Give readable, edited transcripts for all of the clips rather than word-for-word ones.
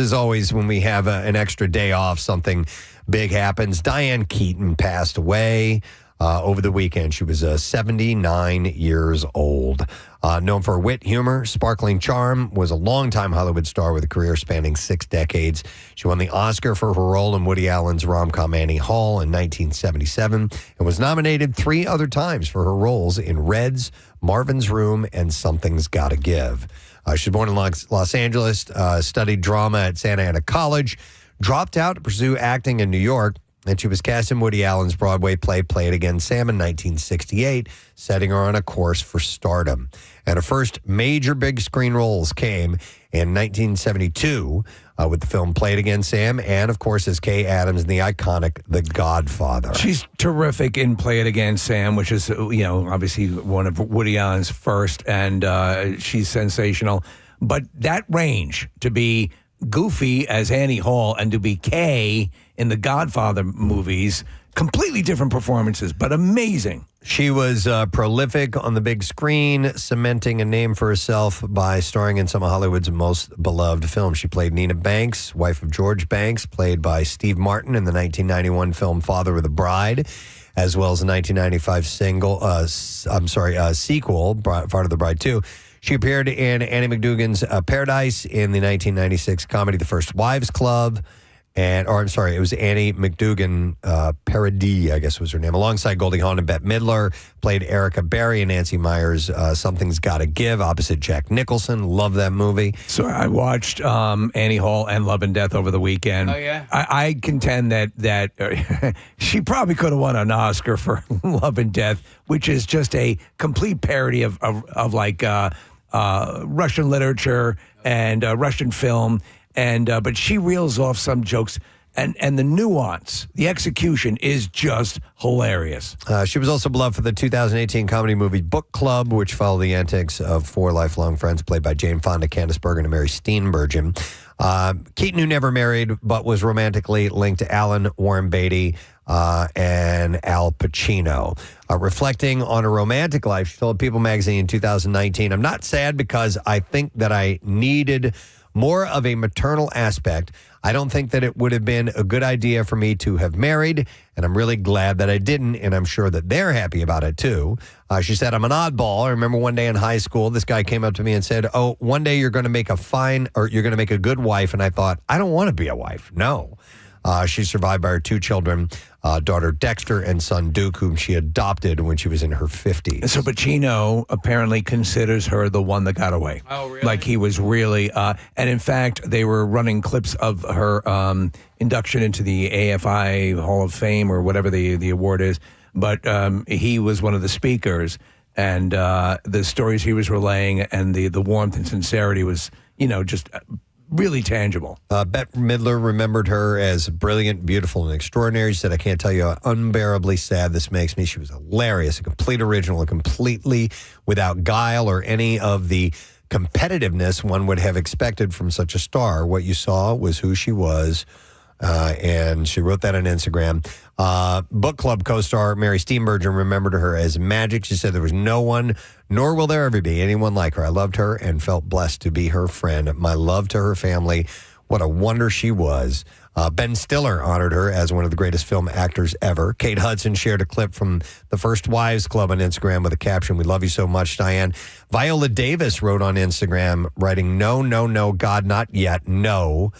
as always, when we have an extra day off, something big happens. Diane Keaton passed away over the weekend. She was 79 years old. Known for wit, humor, sparkling charm, was a longtime Hollywood star with a career spanning 6 decades. She won the Oscar for her role in Woody Allen's rom-com Annie Hall in 1977 and was nominated 3 other times for her roles in Reds, Marvin's Room, and Something's Gotta Give. She was born in Los Angeles, studied drama at Santa Ana College, dropped out to pursue acting in New York, and she was cast in Woody Allen's Broadway play Play It Again, Sam, in 1968, setting her on a course for stardom. And her first major big screen roles came in 1972 with the film Play It Again, Sam, and, of course, as Kay Adams in the iconic The Godfather. She's terrific in Play It Again, Sam, which is, obviously one of Woody Allen's first, and she's sensational. But that range to be goofy as Annie Hall and to be Kay in the Godfather movies, completely different performances, but amazing. She was prolific on the big screen, cementing a name for herself by starring in some of Hollywood's most beloved films. She played Nina Banks, wife of George Banks, played by Steve Martin in the 1991 film Father of the Bride, as well as the 1995 sequel, Father of the Bride 2. She appeared in Annie McDougan's Paradise, in the 1996 comedy The First Wives Club, it was Annie McDougan Paradis, I guess was her name, alongside Goldie Hawn and Bette Midler. Played Erica Berry and Nancy Meyers' Something's Gotta Give, opposite Jack Nicholson. Love that movie. So I watched Annie Hall and Love and Death over the weekend. Oh, yeah? I contend that she probably could have won an Oscar for Love and Death, which is just a complete parody of Russian literature and Russian film. But she reels off some jokes, and the nuance, the execution is just hilarious. She was also beloved for the 2018 comedy movie Book Club, which followed the antics of 4 lifelong friends played by Jane Fonda, Candice Bergen, and Mary Steenburgen. Keaton, who never married but was romantically linked to Alan, Warren Beatty, and Al Pacino. Reflecting on her romantic life, she told People magazine in 2019, "I'm not sad because I think that I needed more of a maternal aspect. I don't think that it would have been a good idea for me to have married, and I'm really glad that I didn't, and I'm sure that they're happy about it too." She said, "I'm an oddball. I remember one day in high school, this guy came up to me and said, 'Oh, one day you're going to make you're going to make a good wife.' And I thought, I don't want to be a wife. No." She's survived by her 2 children, daughter Dexter and son Duke, whom she adopted when she was in her 50s. So Pacino apparently considers her the one that got away. Oh, really? Like he was really, and in fact, they were running clips of her induction into the AFI Hall of Fame or whatever the award is. But he was one of the speakers, and the stories he was relaying and the warmth and sincerity was, just really tangible. Bette Midler remembered her as brilliant, beautiful, and extraordinary. She said, "I can't tell you how unbearably sad this makes me. She was hilarious, a complete original, and completely without guile or any of the competitiveness one would have expected from such a star. What you saw was who she was." And she wrote that on Instagram. Book Club co-star Mary Steenburgen remembered her as magic. She said, "There was no one, nor will there ever be anyone like her. I loved her and felt blessed to be her friend. My love to her family. What a wonder she was." Ben Stiller honored her as one of the greatest film actors ever. Kate Hudson shared a clip from The First Wives Club on Instagram with a caption, "We love you so much, Diane." Viola Davis wrote on Instagram, writing, "No, no, no, God, not yet, no.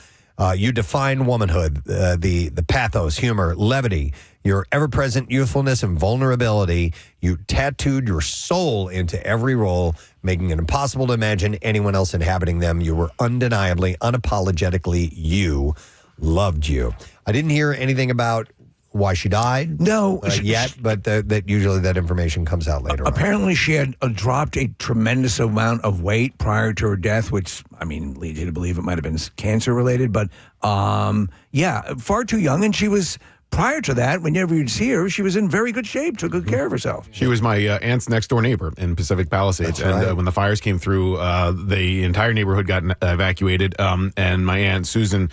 You define womanhood, the pathos, humor, levity, your ever-present youthfulness and vulnerability. You tattooed your soul into every role, making it impossible to imagine anyone else inhabiting them. You were undeniably, unapologetically you. Loved you." I didn't hear anything about why she died. No, yet, but that usually that information comes out later. Apparently, she had dropped a tremendous amount of weight prior to her death, which leads you to believe it might have been cancer related. But far too young, and she was. Prior to that, whenever you'd see her, she was in very good shape, took good care of herself. She was my aunt's next-door neighbor in Pacific Palisades. That's right. And when the fires came through, the entire neighborhood got evacuated. And my aunt, Susan,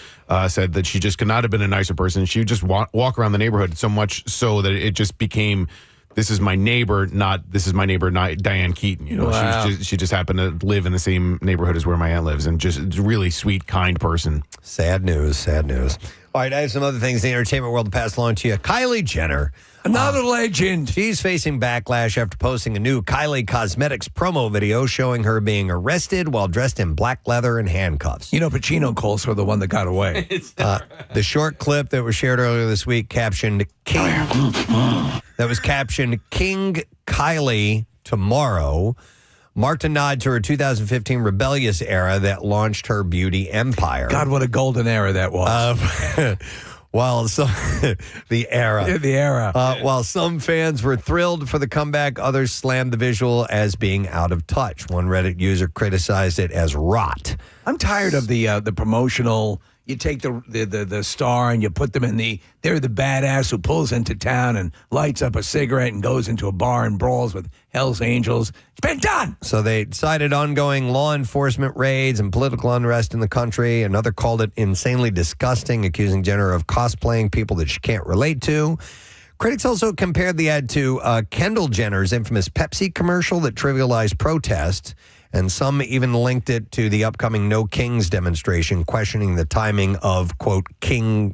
said that she just could not have been a nicer person. She would just walk around the neighborhood so much so that it just became this is my neighbor, not Diane Keaton. You know, Wow. she just happened to live in the same neighborhood as where my aunt lives, and just a really sweet, kind person. Sad news, sad news. All right, I have some other things in the entertainment world to pass along to you. Kylie Jenner. Another legend. She's facing backlash after posting a new Kylie Cosmetics promo video showing her being arrested while dressed in black leather and handcuffs. You know, Pacino calls her the one that got away. The short clip that was shared earlier this week captioned King Kylie Tomorrow marked a nod to her 2015 rebellious era that launched her beauty empire. God, what a golden era that was. While some the era. While some fans were thrilled for the comeback, others slammed the visual as being out of touch. One Reddit user criticized it as rot. I'm tired of the promotional. You take the star and you put them in they're the badass who pulls into town and lights up a cigarette and goes into a bar and brawls with Hell's Angels. It's been done. So they cited ongoing law enforcement raids and political unrest in the country. Another called it insanely disgusting, accusing Jenner of cosplaying people that she can't relate to. Critics also compared the ad to Kendall Jenner's infamous Pepsi commercial that trivialized protest. And some even linked it to the upcoming No Kings demonstration, questioning the timing of, quote, a King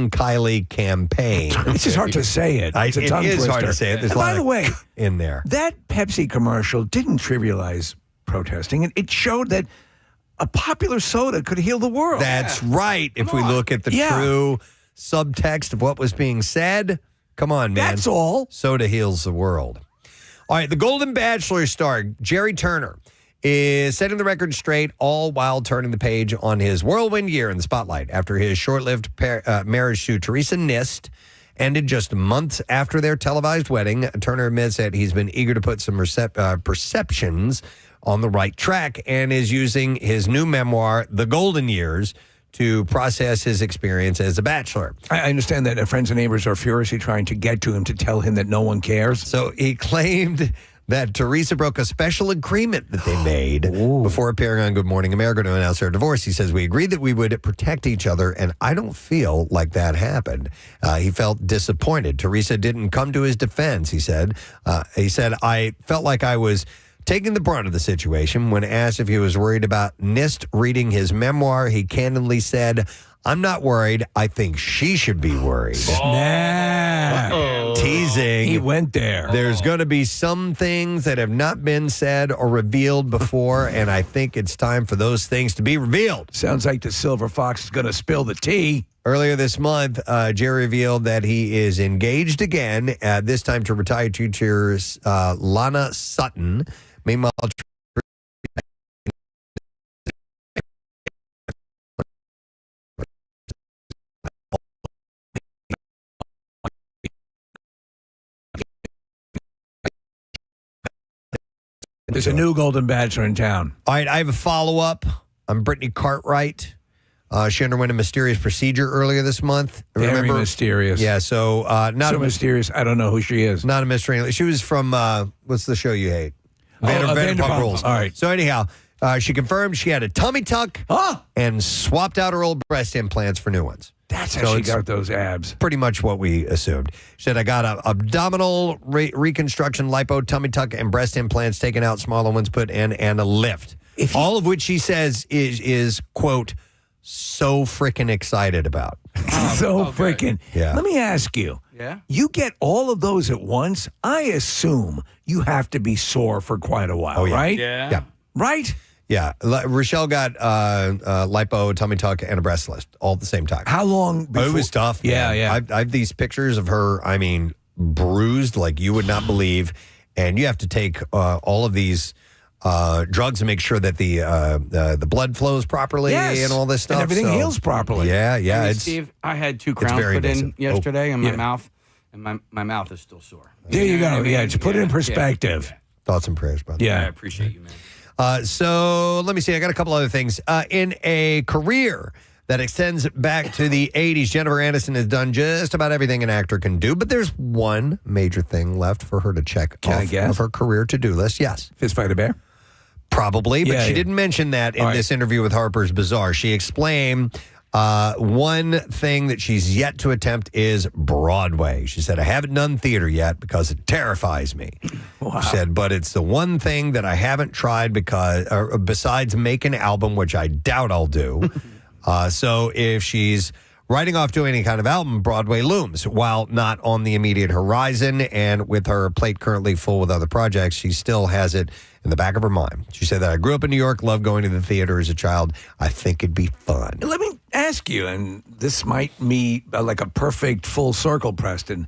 Kylie campaign. It's just hard to say it. It's a tongue It is twister. hard to say it. There's And a lot by the way, in there. that Pepsi commercial didn't trivialize protesting. It showed that a popular soda could heal the world. That's right. If we look at the true subtext of what was being said, come on, man. That's all. Soda heals the world. All right, the Golden Bachelor star, Jerry Turner, is setting the record straight, all while turning the page on his whirlwind year in the spotlight. After his short-lived marriage to Teresa Nist ended just months after their televised wedding, Turner admits that he's been eager to put some perceptions on the right track and is using his new memoir, The Golden Years, to process his experience as a bachelor. I understand that friends and neighbors are furiously trying to get to him to tell him that no one cares. So he claimed that Teresa broke a special agreement that they made before appearing on Good Morning America to announce their divorce. He says, we agreed that we would protect each other, and I don't feel like that happened. He felt disappointed. Teresa didn't come to his defense, he said. I felt like I was taking the brunt of the situation. When asked if he was worried about Nist reading his memoir, he candidly said, I'm not worried. I think she should be worried. Snap. Teasing. He went there. There's going to be some things that have not been said or revealed before, and I think it's time for those things to be revealed. Sounds like the Silver Fox is going to spill the tea. Earlier this month, Jerry revealed that he is engaged again, this time to retired teacher Lana Sutton. Meanwhile, there's a new Golden Bachelor in town. all right, I have a follow-up on Brittany Cartwright. She underwent a mysterious procedure earlier this month. Very mysterious. Yeah, so not mysterious. I don't know who she is. not a mystery. She was from what's the show you hate? Vanderpump Rules. All right. So anyhow, she confirmed she had a tummy tuck and swapped out her old breast implants for new ones. That's how she got those abs. Pretty much what we assumed. She said, I got a abdominal reconstruction, lipo, tummy tuck, and breast implants taken out, smaller ones put in, and a lift. All of which she says is quote, so freaking excited about. Freaking. Yeah. Let me ask you. Yeah? You get all of those at once? I assume you have to be sore for quite a while, right? Yeah. Right? Yeah. Rochelle got lipo, tummy tuck, and a breast lift all at the same time. How long before? It was tough. Yeah, man. yeah. I have these pictures of her, I mean, bruised like you would not believe. And you have to take all of these drugs to make sure that the blood flows properly and all this stuff. And everything So, heals properly. Yeah. I mean, It's Steve, I had 2 crowns very put in invasive. yesterday in my mouth, and my mouth is still sore. There you go. know what I mean? Yeah, to put it in Yeah, perspective. thoughts and prayers, brother. I Yeah. appreciate you, man. So let me see. I got a couple other things. In a career that extends back to the 80s, Jennifer Aniston has done just about everything an actor can do, but there's one major thing left for her to check Can I off guess? of her career to-do list. Yes. Fist fight a bear? Probably, but Yeah, she yeah. didn't mention that in All right. this interview with Harper's Bazaar. She explained One thing that she's yet to attempt is Broadway. She said, I haven't done theater yet because it terrifies me. Wow. She said, but it's the one thing that I haven't tried besides make an album, which I doubt I'll do. So if she's writing off doing any kind of album, Broadway looms. While not on the immediate horizon and with her plate currently full with other projects, she still has it in the back of her mind. She said that I grew up in New York, loved going to the theater as a child. I think it'd be fun. Let me ask you, and this might be like a perfect full circle, Preston.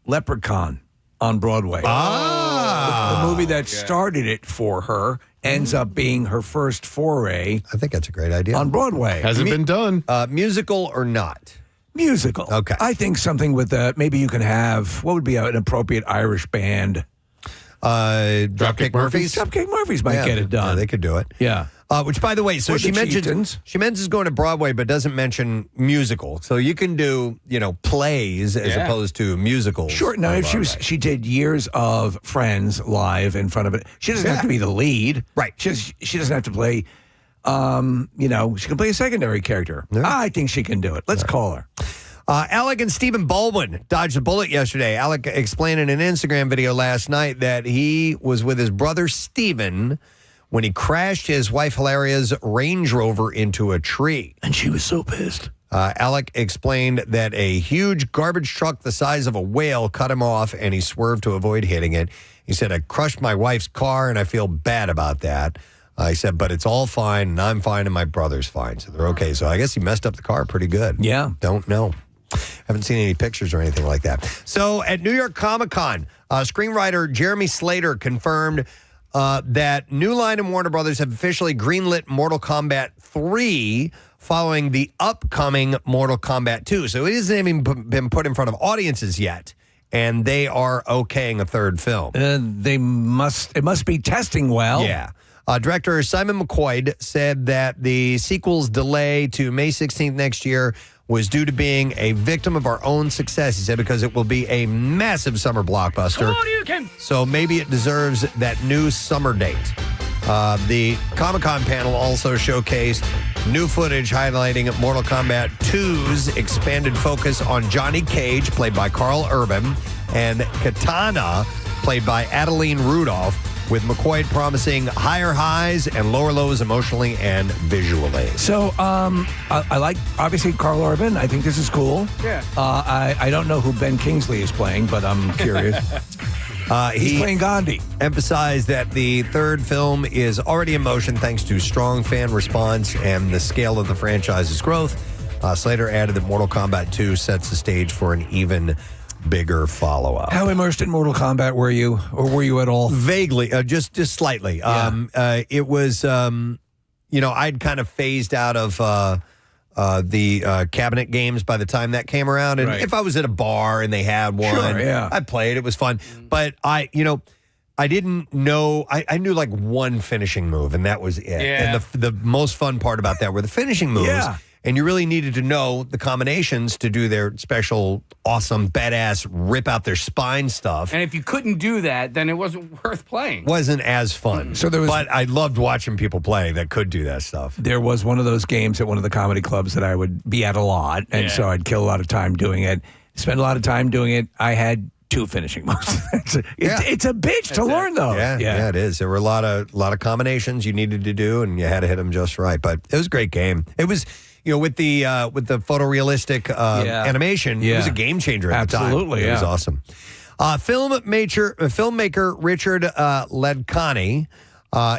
Leprechaun on Broadway. The movie that started it for her ends up being her first foray. I think that's a great idea. On Broadway. Hasn't been done. Musical or not? Musical. Okay. I think something with maybe you can have, what would be an appropriate Irish band? Dropkick Murphys? Dropkick Murphys might get it done. Yeah, they could do it. Yeah. Which, by the way, so Or she the mentions Chieftains. going to Broadway, but doesn't mention musical. So you can do, plays as opposed to musicals. Sure. No, if she did years of Friends live in front of it, she doesn't have to be the lead. Right. She doesn't have to play. She can play a secondary character. Yeah. I think she can do it. Let's call her. Alec and Stephen Baldwin dodged a bullet yesterday. Alec explained in an Instagram video last night that he was with his brother Stephen when he crashed his wife Hilaria's Range Rover into a tree. And she was so pissed. Alec explained that a huge garbage truck the size of a whale cut him off and he swerved to avoid hitting it. He said, I crushed my wife's car and I feel bad about that. He said, but it's all fine and I'm fine and my brother's fine. So they're okay. So I guess he messed up the car pretty good. Yeah. Don't know. Haven't seen any pictures or anything like that. So at New York Comic Con, screenwriter Jeremy Slater confirmed that New Line and Warner Brothers have officially greenlit Mortal Kombat 3 following the upcoming Mortal Kombat 2. So it hasn't even been put in front of audiences yet, and they are okaying a third film. It must be testing well. Yeah. Director Simon McQuoid said that the sequel's delay to May 16th next year was due to being a victim of our own success, he said, because it will be a massive summer blockbuster. So maybe it deserves that new summer date. The Comic-Con panel also showcased new footage highlighting Mortal Kombat 2's expanded focus on Johnny Cage, played by Carl Urban, and Katana, played by Adeline Rudolph, with McQuoid promising higher highs and lower lows emotionally and visually. So I like, obviously, Carl Urban. I think this is cool. Yeah. I don't know who Ben Kingsley is playing, but I'm curious. He's playing Gandhi. Emphasized that the third film is already in motion thanks to strong fan response and the scale of the franchise's growth. Slater added that Mortal Kombat 2 sets the stage for an even bigger follow-up. How immersed in Mortal Kombat were you, or were you at all? Vaguely, just slightly. Yeah. It was, I'd kind of phased out of the cabinet games by the time that came around. And if I was at a bar and they had one, I played. It was fun. But I didn't know. I knew like one finishing move, and that was it. Yeah. And the most fun part about that were the finishing moves. Yeah. And you really needed to know the combinations to do their special, awesome, badass, rip out their spine stuff. And if you couldn't do that, then it wasn't worth playing. Wasn't as fun. But I loved watching people play that could do that stuff. There was one of those games at one of the comedy clubs that I would be at a lot, and so I'd kill a lot of time doing it, spend a lot of time doing it. I had 2 finishing moves. It's a bitch to learn, though. Yeah, it is. There were a lot of combinations you needed to do, and you had to hit them just right. But it was a great game. It was, with the photorealistic animation, it was a game changer at the time. Absolutely, It was awesome. Filmmaker Richard Ledkani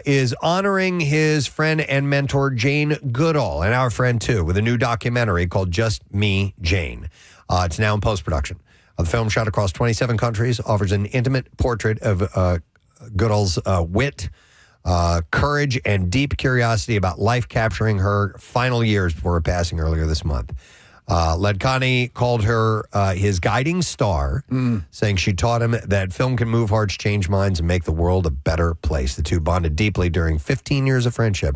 is honoring his friend and mentor Jane Goodall, and our friend too, with a new documentary called Just Me, Jane. It's now in post-production. The film, shot across 27 countries, offers an intimate portrait of Goodall's wit, courage, and deep curiosity about life, capturing her final years before her passing earlier this month. Ledkani called her his guiding star, saying she taught him that film can move hearts, change minds, and make the world a better place. The two bonded deeply during 15 years of friendship.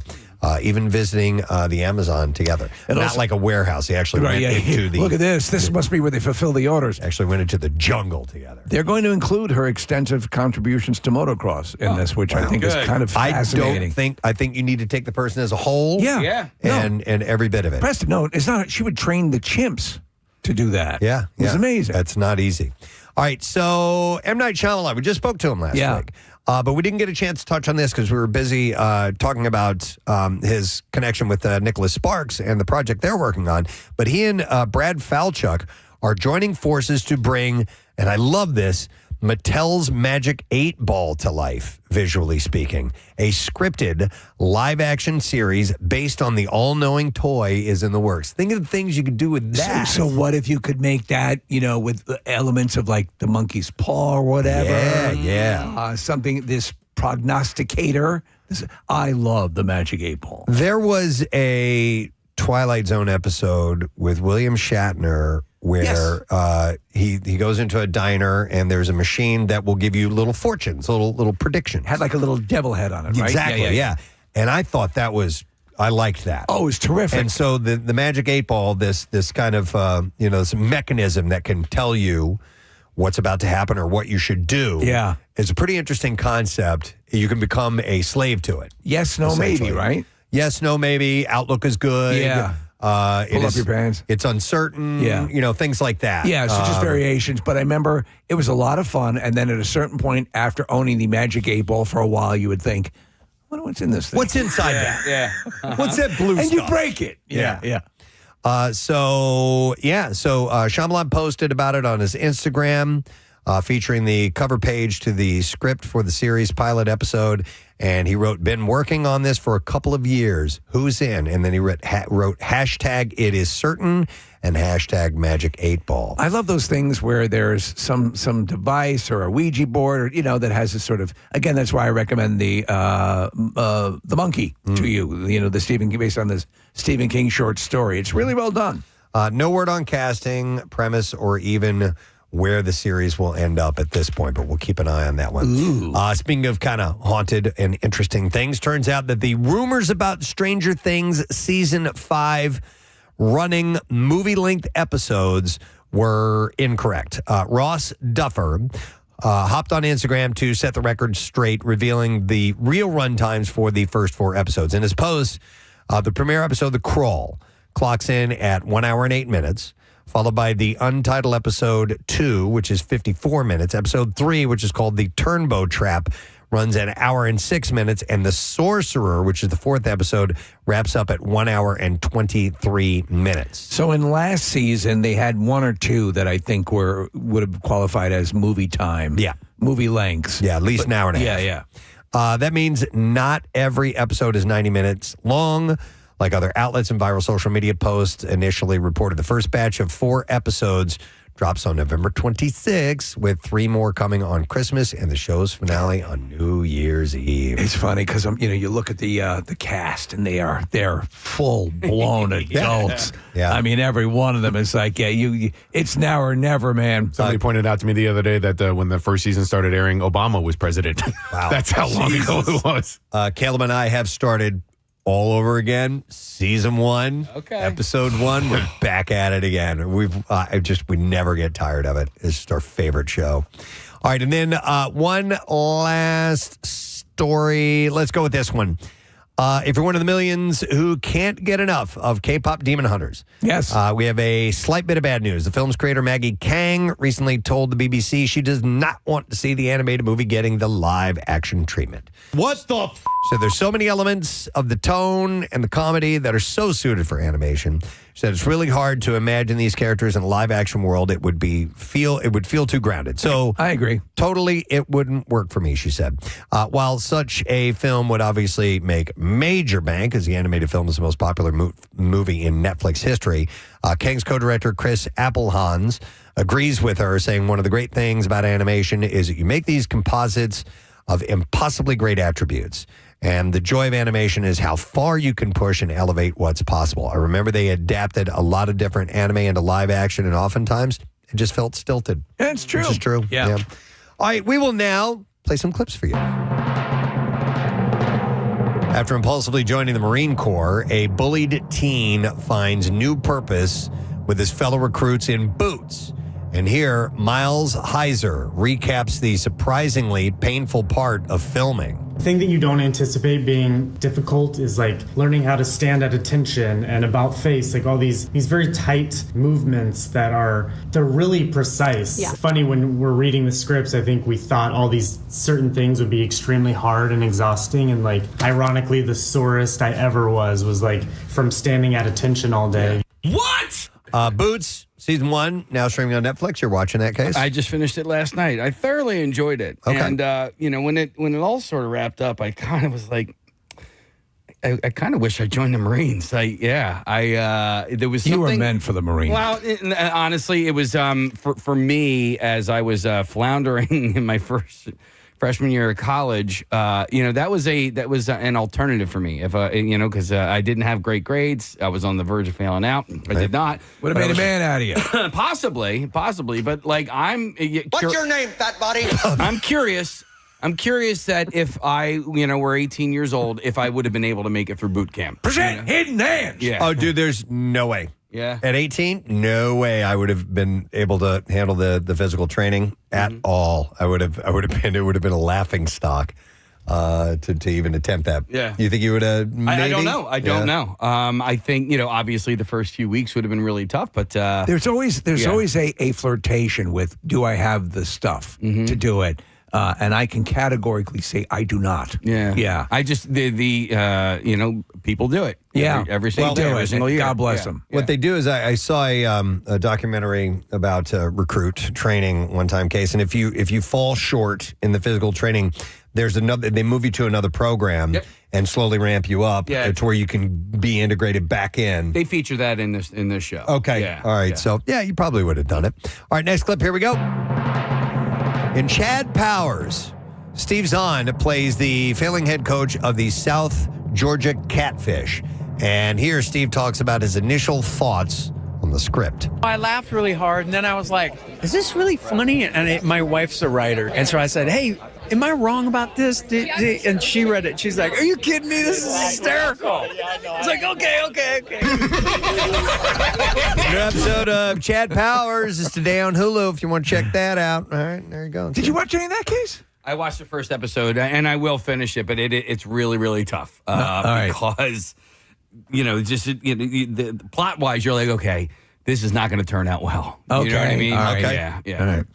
even visiting the Amazon together. And Not also- like a warehouse. They actually went into the... Look at this. This must be where they fulfill the orders. Actually went into the jungle together. They're going to include her extensive contributions to motocross in this, which I think is good. kind of fascinating. I think you need to take the person as a whole. Yeah. And every bit of it. Preston, no, it's not. She would train the chimps to do that. Yeah. It was amazing. That's not easy. All right, so M. Night Shyamalan, we just spoke to him last week. But we didn't get a chance to touch on this because we were busy talking about his connection with Nicholas Sparks and the project they're working on. But he and Brad Falchuk are joining forces to bring, and I love this, Mattel's Magic 8 Ball to life, visually speaking. A scripted live-action series based on the all-knowing toy is in the works. Think of the things you could do with that. So what if you could make that, with the elements of like the monkey's paw or whatever? Yeah. Something, this prognosticator. I love the Magic 8 Ball. There was a Twilight Zone episode with William Shatner where he goes into a diner and there's a machine that will give you little fortunes, little predictions. Had like a little devil head on it, right? Exactly, yeah. And I thought I liked that. Oh, it was terrific. And so the Magic 8 Ball, this kind of, this mechanism that can tell you what's about to happen or what you should do. Yeah. Is a pretty interesting concept. You can become a slave to it. Yes, no, maybe, right? Yes, no, maybe. Outlook is good. Yeah. Pull up your pants. It's uncertain. Yeah. Things like that. Yeah, so just variations. But I remember it was a lot of fun. And then at a certain point, after owning the Magic 8 Ball for a while, you would think, I wonder what's in this thing. What's inside that? Yeah. What's that blue and stuff? you break it. Yeah. So Shyamalan posted about it on his Instagram, featuring the cover page to the script for the series pilot episode. And he wrote, been working on this for a couple of years. Who's in? And then he wrote hashtag it is certain and hashtag Magic 8 Ball. I love those things where there's some device or a Ouija board, or, that has this sort of, again, that's why I recommend the monkey to you, the Stephen King, based on this Stephen King short story. It's really well done. No word on casting, premise, or even where the series will end up at this point, but we'll keep an eye on that one. Speaking of kind of haunted and interesting things, turns out that the rumors about Stranger Things Season 5 running movie-length episodes were incorrect. Ross Duffer hopped on Instagram to set the record straight, revealing the real run times for the first 4 episodes. In his post, the premiere episode, The Crawl, clocks in at 1 hour and 8 minutes. Followed by the Untitled Episode 2, which is 54 minutes. Episode 3, which is called The Turnbow Trap, runs an hour and 6 minutes. And The Sorcerer, which is the 4th episode, wraps up at 1 hour and 23 minutes. So in last season, they had 1 or 2 that I think would have qualified as movie time. Yeah. Movie lengths. Yeah, at least an hour and a half. Yeah. That means not every episode is 90 minutes long. Like other outlets and viral social media posts initially reported, the first batch of 4 episodes drops on November 26th, with 3 more coming on Christmas and the show's finale on New Year's Eve. It's funny because you look at the cast and they're full blown adults. Yeah. I mean, every one of them is like, it's now or never, man. Somebody pointed out to me the other day that when the first season started airing, Obama was president. Wow. That's how long ago it was. Caleb and I have started all over again. Season 1, episode 1. We're back at it again. We never get tired of it. It's just our favorite show. All right, and then one last story. Let's go with this one. If you're one of the millions who can't get enough of K-pop Demon Hunters, yes, we have a slight bit of bad news. The film's creator, Maggie Kang, recently told the BBC she does not want to see the animated movie getting the live action treatment. What the So there's so many elements of the tone and the comedy that are so suited for animation. She said it's really hard to imagine these characters in a live action world. It would feel too grounded. So I agree. Totally, it wouldn't work for me, she said. While such a film would obviously make major bank, as the animated film is the most popular movie in Netflix history, Kang's co-director Chris Applehans agrees with her, saying one of the great things about animation is that you make these composites of impossibly great attributes. And the joy of animation is how far you can push and elevate what's possible. I remember they adapted a lot of different anime into live action, and oftentimes it just felt stilted. That's true. Which is true. Yeah. All right, we will now play some clips for you. After impulsively joining the Marine Corps, a bullied teen finds new purpose with his fellow recruits in boots. And here, Miles Heiser recaps the surprisingly painful part of filming. The thing that you don't anticipate being difficult is like learning how to stand at attention and about face, like all these very tight movements they're really precise. Yeah. Funny, when we're reading the scripts, I think we thought all these certain things would be extremely hard and exhausting, and like ironically the sorest I ever was like from standing at attention all day. What? Boots, season 1, now streaming on Netflix. You're watching that, Case? I just finished it last night. I thoroughly enjoyed it. Okay. And, when it all sort of wrapped up, I kind of was like, I kind of wish I joined the Marines. There was something. You were meant for the Marines. Well, honestly, it was for me as I was floundering in my freshman year of college. That was an alternative for me. If because I didn't have great grades, I was on the verge of failing out. I did not. Would have made a man out of you. Possibly, but like What's your name, fat body? I'm curious. I'm curious that if I, were 18 years old, if I would have been able to make it through boot camp. Present hidden hands. Yeah. Oh, dude, there's no way. Yeah. At 18, no way I would have been able to handle the physical training at all. It would have been a laughing stock to even attempt that. Yeah. You think you would have maybe? I don't know. I don't know. I think, obviously the first few weeks would have been really tough, but There's always a flirtation with, do I have the stuff to do it? And I can categorically say I do not. Yeah. Yeah. I just people do it. Yeah. Every single day, every single year. God bless Yeah. them. What they do is I saw a documentary about recruit training one time, Case, and if you fall short in the physical training, there's another. They move you to another program and slowly ramp you up to where you can be integrated back in. They feature that in this show. Okay. Yeah. All right. Yeah. So you probably would have done it. All right. Next clip. Here we go. In Chad Powers, Steve Zahn plays the failing head coach of the South Georgia Catfish. And here Steve talks about his initial thoughts on the script. I laughed really hard, and then I was like, is this really funny? And my wife's a writer. And so I said, hey, am I wrong about this? And she read it. She's like, are you kidding me? This is hysterical. I was like, okay. New episode of Chad Powers is today on Hulu if you want to check that out. All right, there you go. Did you watch any of that, Case? I watched the first episode, and I will finish it, but it's really, really tough because, the plot-wise, you're like, okay, this is not going to turn out well. Okay. You know what I mean? All right. Yeah. All right.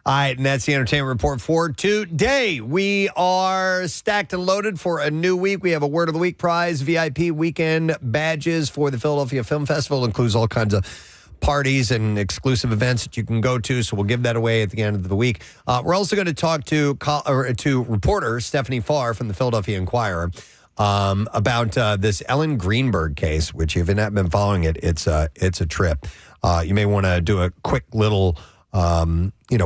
All right, and that's the entertainment report for today. We are stacked and loaded for a new week. We have a Word of the Week prize, VIP weekend badges for the Philadelphia Film Festival. It includes all kinds of parties and exclusive events that you can go to, so we'll give that away at the end of the week. We're also going to talk to reporter Stephanie Farr from the Philadelphia Inquirer about this Ellen Greenberg case, which if you haven't been following it, it's a trip. You may want to do a quick little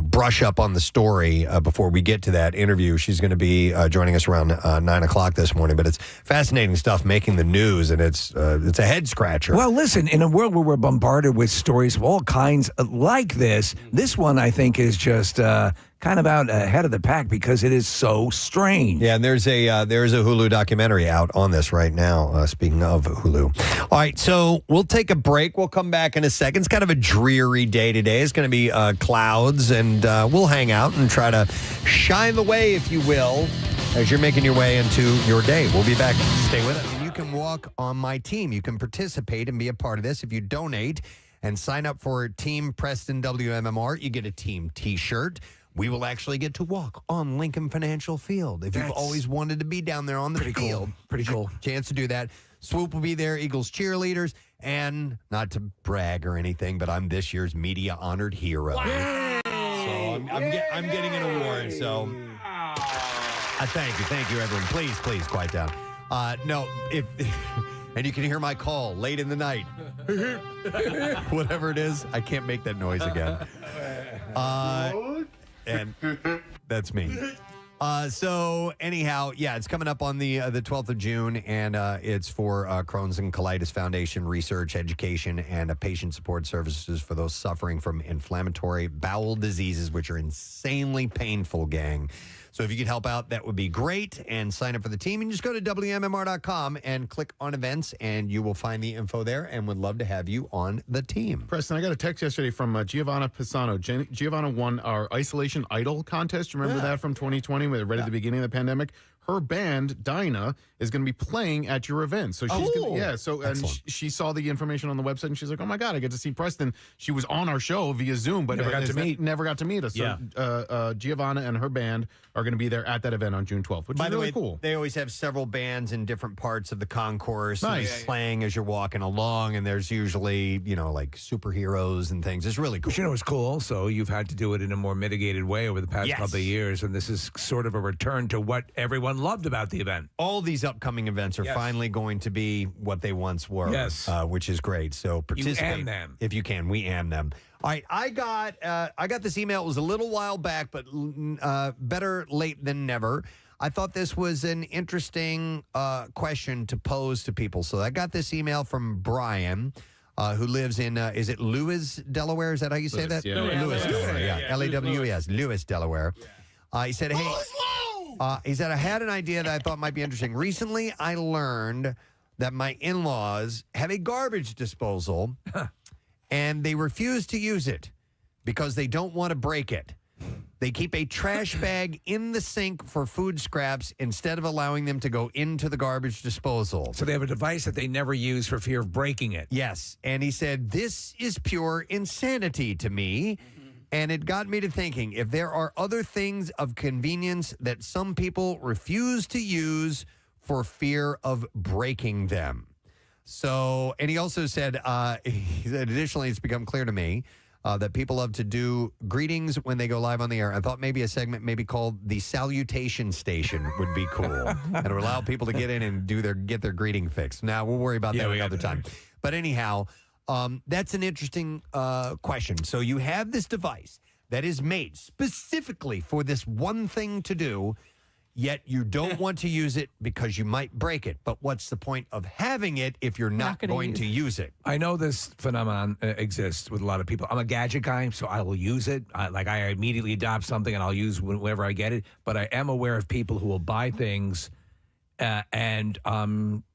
brush up on the story before we get to that interview. She's going to be joining us around 9 o'clock this morning, but it's fascinating stuff making the news, and it's a head scratcher. Well, listen, in a world where we're bombarded with stories of all kinds like this one, I think, is just kind of out ahead of the pack because it is so strange. Yeah, and there's a Hulu documentary out on this right now, speaking of Hulu. All right, so we'll take a break. We'll come back in a second. It's kind of a dreary day today. It's going to be clouds, and we'll hang out and try to shine the way, if you will, as you're making your way into your day. We'll be back. Stay with us. You can walk on my team. You can participate and be a part of this if you donate and sign up for Team Preston WMMR. You get a team T-shirt. We will actually get to walk on Lincoln Financial Field. If you've always wanted to be down there on the field. Pretty cool. Chance to do that. Swoop will be there, Eagles cheerleaders, and not to brag or anything, but I'm this year's media honored hero. Wow. So I'm getting an award. So thank you, everyone. Please quiet down. No, if and you can hear my call late in the night, whatever it is. I can't make that noise again. And that's me. So anyhow, yeah, it's coming up on the 12th of June, and it's for Crohn's and Colitis Foundation research, education, and patient support services for those suffering from inflammatory bowel diseases, which are insanely painful, gang. So if you could help out, that would be great. And sign up for the team. And just go to WMMR.com and click on events, and you will find the info there, and would love to have you on the team. Preston, I got a text yesterday from Giovanna Pisano. Giovanna won our Isolation Idol contest. Remember that from 2020, right at the beginning of the pandemic? Her band, Dinah, is going to be playing at your event. So she's and she saw the information on the website, and she's like, "Oh my God, I get to see Preston." She was on our show via Zoom, but never got to meet us. Yeah. So Giovanna and her band are going to be there at that event on June 12th, which By is the really way, cool. They always have several bands in different parts of the concourse playing as you're walking along, and there's usually, like superheroes and things. It's really cool. But it's cool. So you've had to do it in a more mitigated way over the past couple of years, and this is sort of a return to what everyone loved about the event. All these upcoming events are finally going to be what they once were, which is great. So participate you am them. if you can. We am them. All right, I got this email. It was a little while back, but better late than never. I thought this was an interesting question to pose to people. So I got this email from Brian, who lives in, is it Lewis, Delaware? Is that how you say that? Yeah. Lewis, Delaware, yeah. L-A-W-E-S, Lewis, Delaware. He said, hey, he said, I had an idea that I thought might be interesting. Recently, I learned that my in-laws have a garbage disposal, and they refuse to use it because they don't want to break it. They keep a trash bag in the sink for food scraps instead of allowing them to go into the garbage disposal. So they have a device that they never use for fear of breaking it. Yes. And he said, this is pure insanity to me. And it got me to thinking, if there are other things of convenience that some people refuse to use for fear of breaking them. So, and he also said, additionally, it's become clear to me that people love to do greetings when they go live on the air. I thought maybe a segment maybe called the Salutation Station would be cool. And it would allow people to get in and get their greeting fix. Now, we'll worry about that another time. But anyhow, that's an interesting question. So you have this device that is made specifically for this one thing to do, yet you don't want to use it because you might break it. But what's the point of having it if you're not going to use it? I know this phenomenon exists with a lot of people. I'm a gadget guy, so I will use it. I immediately adopt something and I'll use whenever I get it. But I am aware of people who will buy things and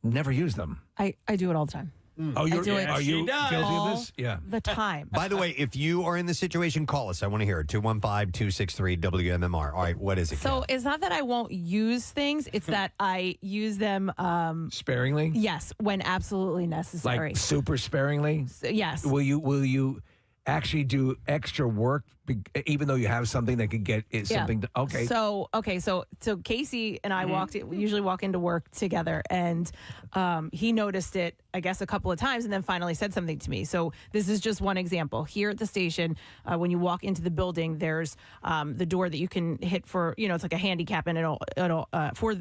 never use them. I do it all the time. Oh, are you guilty all of this? Yeah. the time. By the way, if you are in the situation, call us. I want to hear it. 215-263-WMMR. All right, what is it? So it's not that I won't use things. It's that I use them. Sparingly? Yes, when absolutely necessary. Like super sparingly? Yes. Will you actually do extra work even though you have something that could get something to, okay. So Casey and I usually walk into work together, and he noticed it, I guess, a couple of times, and then finally said something to me. So this is just one example. Here at the station, when you walk into the building, there's the door that you can hit for, it's like a handicap, and it'll for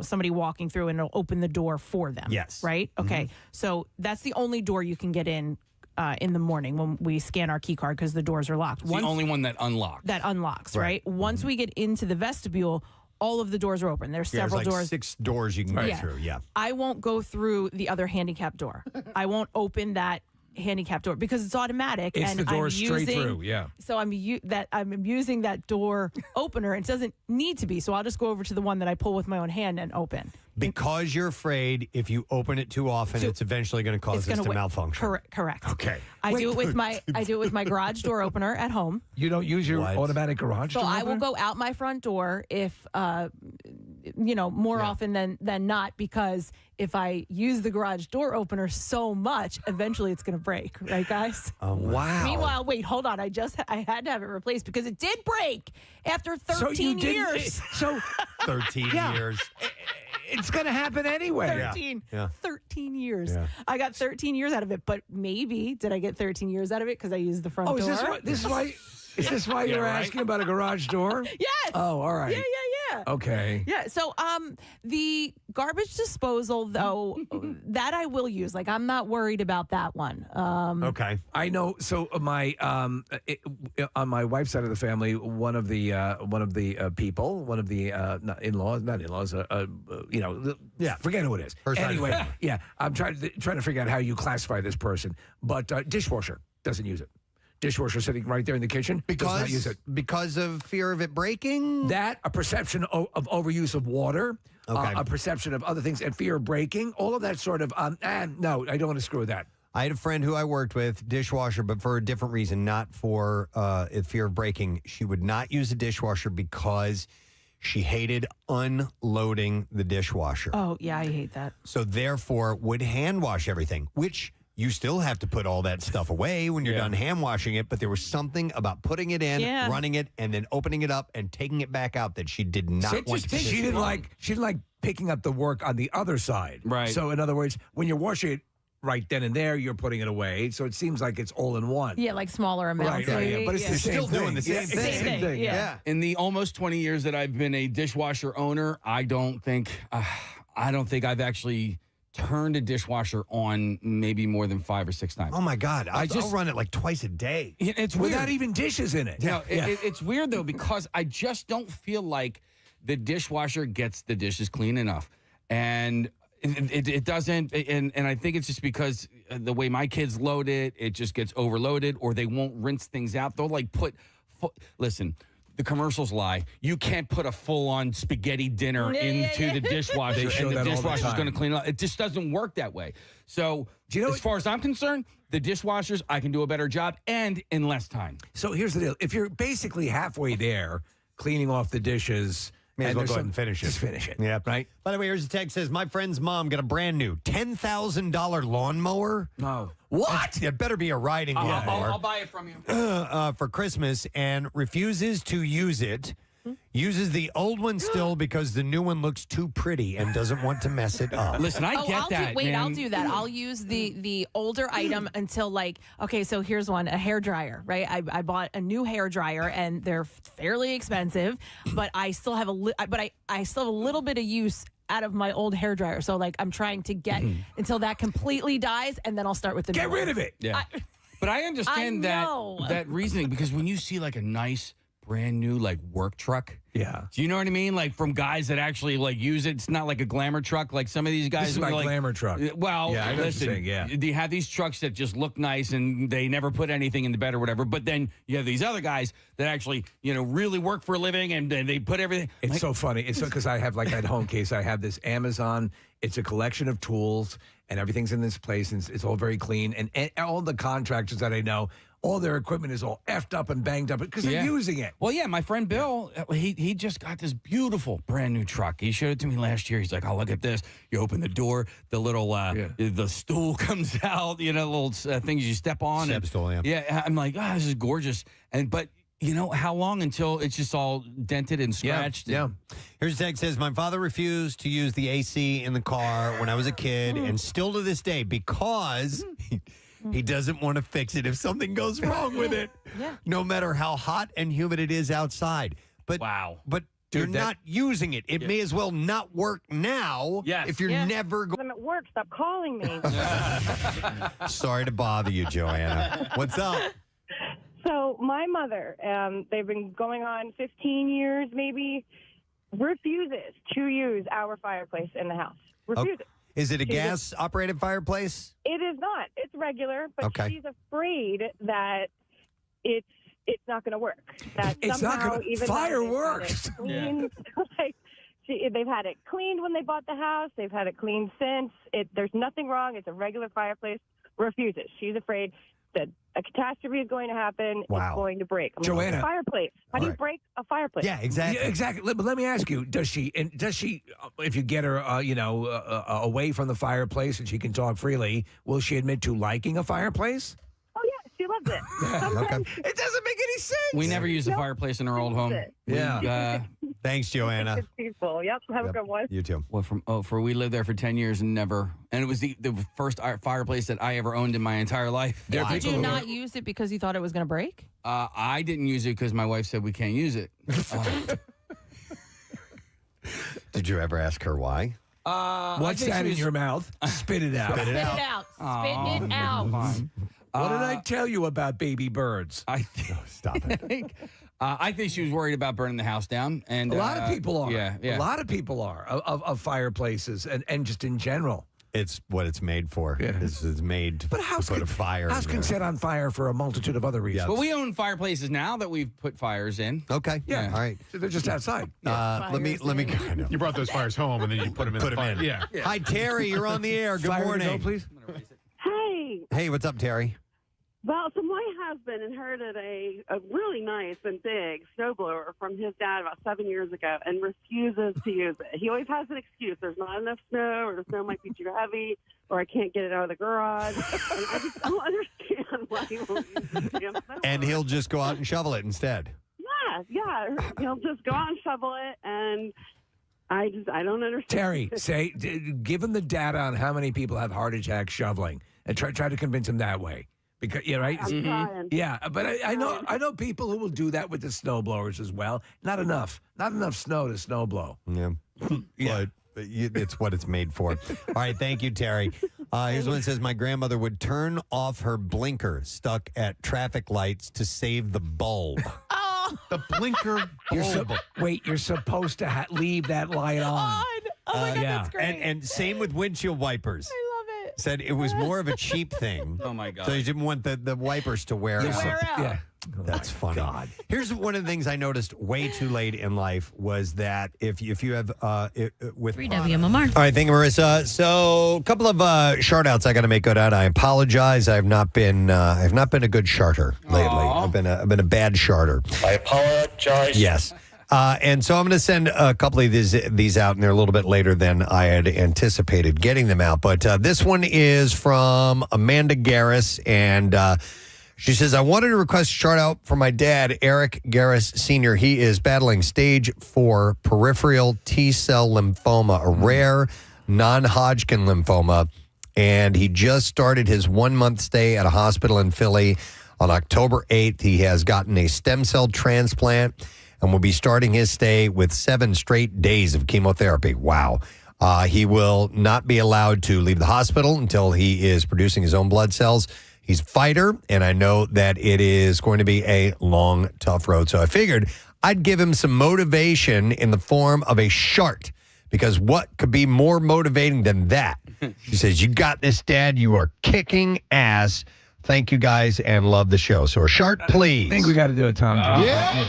somebody walking through, and it'll open the door for them. Yes. Right? Okay. So that's the only door you can get in the morning when we scan our key card because the doors are locked. It's the only one that unlocks. That unlocks, right? Once we get into the vestibule, all of the doors are open. There's several there's doors. 6 doors you can go through, I won't go through the other handicap door. I won't open that handicap door because it's automatic. It's and the door I'm straight through, yeah. So I'm using that door opener. It doesn't need to be, so I'll just go over to the one that I pull with my own hand and open. Because you're afraid if you open it too often, it's eventually going to cause this to malfunction. Correct. Okay. I do it with my garage door opener at home. You don't use your automatic garage door So I opener? will go out my front door if more often than not, because if I use the garage door opener so much, eventually it's going to break, right, guys? Oh, wow. Meanwhile, wait, hold on. I had to have it replaced because it did break after 13 years. 13 years. It's going to happen anyway. 13 years. Yeah. I got 13 years out of it, but maybe did I get 13 years out of it because I used the front door? Is this why you're asking about a garage door? Yes. Oh, all right. Yeah. Yeah. Okay. Yeah. So the garbage disposal though, that I will use. Like I'm not worried about that one. Okay. I know. So my on my wife's side of the family, one of the people, one of the not in-laws, forget who it is. Her side of the Anyway, family. yeah, I'm trying to figure out how you classify this person, but dishwasher doesn't use it. Dishwasher sitting right there in the kitchen does not use it. Because of fear of it breaking? That, a perception of overuse of water, Okay. a perception of other things, and fear of breaking, all of that sort of, no, I don't want to screw with that. I had a friend who I worked with, dishwasher, but for a different reason, not for fear of breaking. She would not use a dishwasher because she hated unloading the dishwasher. Oh yeah, I hate that. So therefore would hand wash everything, which you still have to put all that stuff away when you're done hand washing it. But there was something about putting it in, running it, and then opening it up and taking it back out that she did not want to do. She didn't like picking up the work on the other side. Right. So in other words, when you're washing it right then and there, you're putting it away. So it seems like it's all in one. Yeah, like smaller amounts. Right, yeah. But it's the same Still thing. doing the same Yeah, thing. Same thing, yeah. In the almost 20 years that I've been a dishwasher owner, I don't think I've actually turned a dishwasher on maybe more than 5 or 6 times. Oh my God. I'll run it like twice a day. It's Without weird. even dishes in it. No, it's weird though because I just don't feel like the dishwasher gets the dishes clean enough, and it doesn't. And I think it's just because the way my kids load it, it just gets overloaded, or they won't rinse things out. They'll like listen. The commercials lie. You can't put a full-on spaghetti dinner into the dishwasher, show and the that all the dishwasher's time. going to clean it up. It just doesn't work that way. So, as far as I'm concerned, the dishwashers, I can do a better job and in less time. So here's the deal. If you're basically halfway there, cleaning off the dishes, May as well there's go ahead and finish it. Just finish it. Yeah. Right? By the way, here's a text says, my friend's mom got a brand new $10,000 lawnmower. No. What? It better be a riding lawnmower. I'll buy it from you. For Christmas and refuses to use it. Uses the old one still because the new one looks too pretty and doesn't want to mess it up. Listen, I get that. I'll do that. I'll use the older item until okay, so here's one, a hair dryer, right? I bought a new hair dryer and they're fairly expensive, but I still have I still have a little bit of use out of my old hair dryer. So I'm trying to get until that completely dies, and then I'll start with the Get new rid one. of it. Yeah. But I understand that reasoning, because when you see like a nice brand new work truck. Yeah. Do you know what I mean? Like from guys that actually use it. It's not like a glamour truck like some of these guys. This is my glamour truck. Well, yeah, I know listen, what you're saying, yeah. You have these trucks that just look nice and they never put anything in the bed or whatever. But then you have these other guys that actually, really work for a living and they put everything. It's so funny. It's because I have that home case. I have this Amazon. It's a collection of tools and everything's in this place and it's all very clean. And all the contractors that I know, all their equipment is all effed up and banged up because they're using it. Well, yeah, my friend Bill, he just got this beautiful brand new truck. He showed it to me last year. He's like, "Oh, look at this!" You open the door, the little the stool comes out. Little things you step on. Step stool, yeah. Yeah, I'm like, "Oh, this is gorgeous." But how long until it's just all dented and scratched? Yeah. Here's a text says, my father refused to use the AC in the car when I was a kid, and still to this day because he doesn't want to fix it if something goes wrong with it, no matter how hot and humid it is outside. But Wow. But you're not using it. It may as well not work now if you're never going. I'm at work. Stop calling me. Sorry to bother you, Joanna. What's up? So my mother, they've been going on 15 years maybe, refuses to use our fireplace in the house. Refuses. Is it a gas-operated fireplace? It is not. It's regular, but she's afraid that it's not going to work. That It's somehow, not going to even fireworks. though they've had it cleaned, they've had it cleaned when they bought the house. They've had it cleaned since. There's nothing wrong. It's a regular fireplace. Refuses. She's afraid that a catastrophe is going to happen. Wow. It's going to break. Joanna. Fireplace. How do you break a fireplace? Yeah, exactly. Yeah, exactly. But let me ask you: Does she? If you get her, away from the fireplace and she can talk freely, will she admit to liking a fireplace? Oh yeah, she loves it. Sometimes It doesn't make any sense. We never used a fireplace in our old home. Yeah. Thanks, Joanna. it's peaceful. Yep. Have a good one. You too. Well, we lived there for 10 years and it was the first fireplace that I ever owned in my entire life. Did you not use it because you thought it was going to break? I didn't use it because my wife said we can't use it. Did you ever ask her why? What's that in your mouth? Spit it out. Spit it out. Spit it out. What did I tell you about baby birds? Stop it. I think she was worried about burning the house down. And A lot of people are. Yeah. A lot of people are of fireplaces and just in general. It's what it's made for. Yeah. It's made to put a fire House in can there. set on fire for a multitude of other reasons. But we own fireplaces now that we've put fires in. Okay. Yeah. All right. So they're just outside. Let me kind of. You brought those fires home and then you put them in the fire. Yeah. Hi, Terry. You're on the air. Good Fire to morning. go, please. Hey, Hey, what's up, Terry? well, so my husband inherited a really nice and big snowblower from his dad about 7 years ago and refuses to use it. He always has an excuse. There's not enough snow, or the snow might be too heavy, or I can't get it out of the garage. And I just don't understand why he won't use the damn snowblower. And he'll just go out and shovel it instead. Yeah. He'll just go out and shovel it, and I don't understand. Terry, give him the data on how many people have heart attacks shoveling, and try to convince him that way. Because right, I'm trying. yeah. But I know people who will do that with the snow blowers as well. Not enough snow to snow blow. Yeah. Yeah. But it's what it's made for. All right. Thank you, Terry. Here's one that says, my grandmother would turn off her blinker stuck at traffic lights to save the bulb. The blinker bulb. You're supposed to leave that light on. Oh my God, yeah. that's great. And same with windshield wipers. I love it. Said it was more of a cheap thing. Oh, my God. So you didn't want the wipers to wear out. Wear out. Yeah. That's funny. God. Here's one of the things I noticed way too late in life was that if you have with 3WMMR. All right, thank you, Marissa. So a couple of shout outs I got to make good out. I apologize. I have not been a good sharter lately. I've been a bad sharter. I apologize. Yes. And so I'm going to send a couple of these out, and they're a little bit later than I had anticipated getting them out. But this one is from Amanda Garris, and she says, I wanted to request a shout out for my dad, Eric Garris Sr. He is battling stage 4 peripheral T-cell lymphoma, a rare non-Hodgkin lymphoma, and he just started his 1-month stay at a hospital in Philly on October 8th. He has gotten a stem cell transplant and will be starting his stay with 7 straight days of chemotherapy. Wow. He will not be allowed to leave the hospital until he is producing his own blood cells. He's a fighter, and I know that it is going to be a long, tough road. So I figured I'd give him some motivation in the form of a shart, because what could be more motivating than that? She says, you got this, Dad. You are kicking ass. Thank you, guys, and love the show. So a shart, please. I think we got to do it, Tom. Yeah.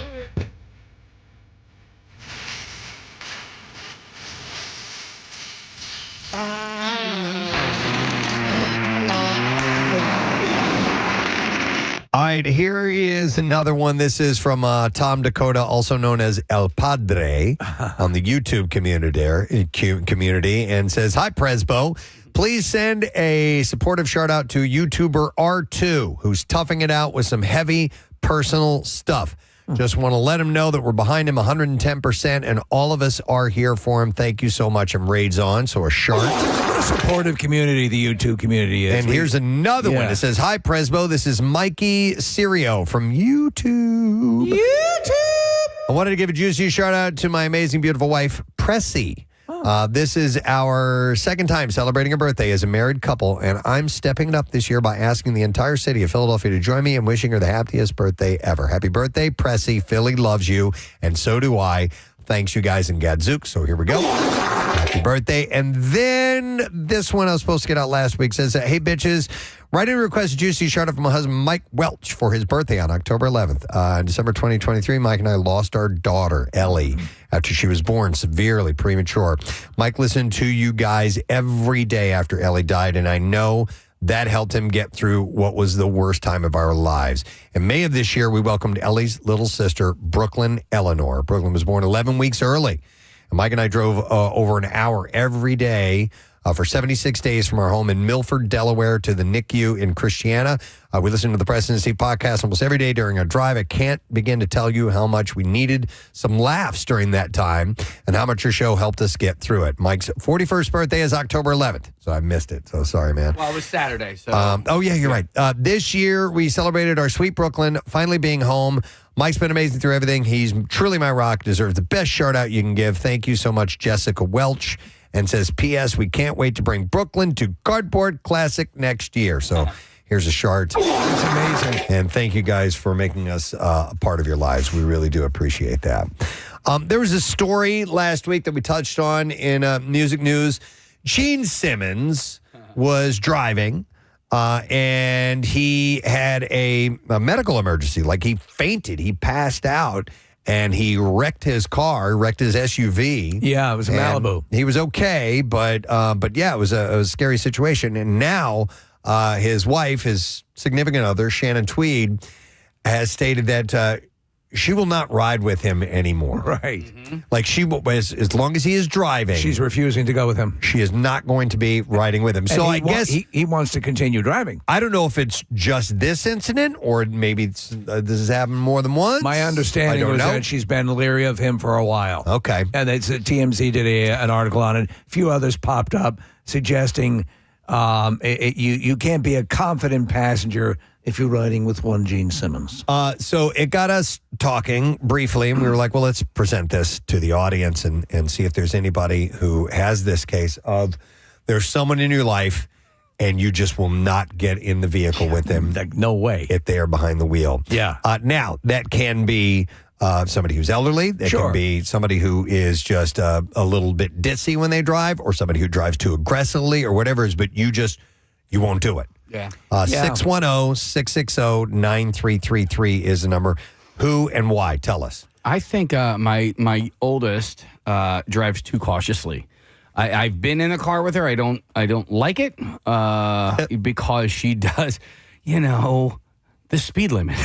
All right, here is another one. This is from Tom Dakota, also known as El Padre, on the YouTube community, and says, hi, Presbo. Please send a supportive shout out to YouTuber R2, who's toughing it out with some heavy personal stuff. Just want to let him know that we're behind him 110%, and all of us are here for him. Thank you so much. And raids on, so a shark. What a supportive community the YouTube community is. And here's another one that says, hi, Presbo. This is Mikey Sirio from YouTube. I wanted to give a juicy shout out to my amazing, beautiful wife, Pressy. This is our second time celebrating a birthday as a married couple, and I'm stepping it up this year by asking the entire city of Philadelphia to join me and wishing her the happiest birthday ever. Happy birthday, Pressy. Philly loves you, and so do I. Thanks, you guys, and Gadzooks. So here we go. Happy birthday. And then this one I was supposed to get out last week says, hey, bitches, write in a request a juicy shout out from my husband, Mike Welch, for his birthday on October 11th. In December 2023, Mike and I lost our daughter, Ellie, after she was born severely premature. Mike listened to you guys every day after Ellie died, and I know that helped him get through what was the worst time of our lives. In May of this year, we welcomed Ellie's little sister, Brooklyn Eleanor. Brooklyn was born 11 weeks early. And Mike and I drove over an hour every day for 76 days from our home in Milford, Delaware to the NICU in Christiana. We listen to the Preston and Steve podcast almost every day during our drive. I can't begin to tell you how much we needed some laughs during that time and how much your show helped us get through it. Mike's 41st birthday is October 11th, so I missed it. So sorry, man. Well, it was Saturday. So. Oh, yeah, you're right. This year, we celebrated our sweet Brooklyn finally being home. Mike's been amazing through everything. He's truly my rock. Deserves the best shout out you can give. Thank you so much, Jessica Welch. And says, P.S. We can't wait to bring Brooklyn to Cardboard Classic next year. So here's a chart. It's amazing. And thank you guys for making us a part of your lives. We really do appreciate that. There was a story last week that we touched on in music news. Gene Simmons was driving. And he had a medical emergency. Like he fainted. He passed out. And he wrecked his car, wrecked his SUV. Yeah, it was a Malibu. He was okay, but yeah, it was a scary situation. And now his wife, his significant other, Shannon Tweed, has stated that she will not ride with him anymore. Right. Mm-hmm. Like she will, as long as he is driving. She's refusing to go with him. She is not going to be riding with him. So I guess he wants to continue driving. I don't know if it's just this incident or maybe this has happened more than once. My understanding was that she's been leery of him for a while. Okay. And it's, TMZ did an article on it. A few others popped up suggesting you can't be a confident passenger if you're riding with one Gene Simmons. So it got us talking briefly, and we were like, well, let's present this to the audience and see if there's anybody who has this case of there's someone in your life and you just will not get in the vehicle with them. Like, no way. If they are behind the wheel. Yeah. Now, that can be somebody who's elderly. That can be somebody who is just a little bit ditzy when they drive, or somebody who drives too aggressively or whatever it is, but you won't do it. Yeah. 610-660-9333 is the number. Who and why? Tell us. I think my oldest drives too cautiously. I've been in a car with her. I don't like it because she does, the speed limit.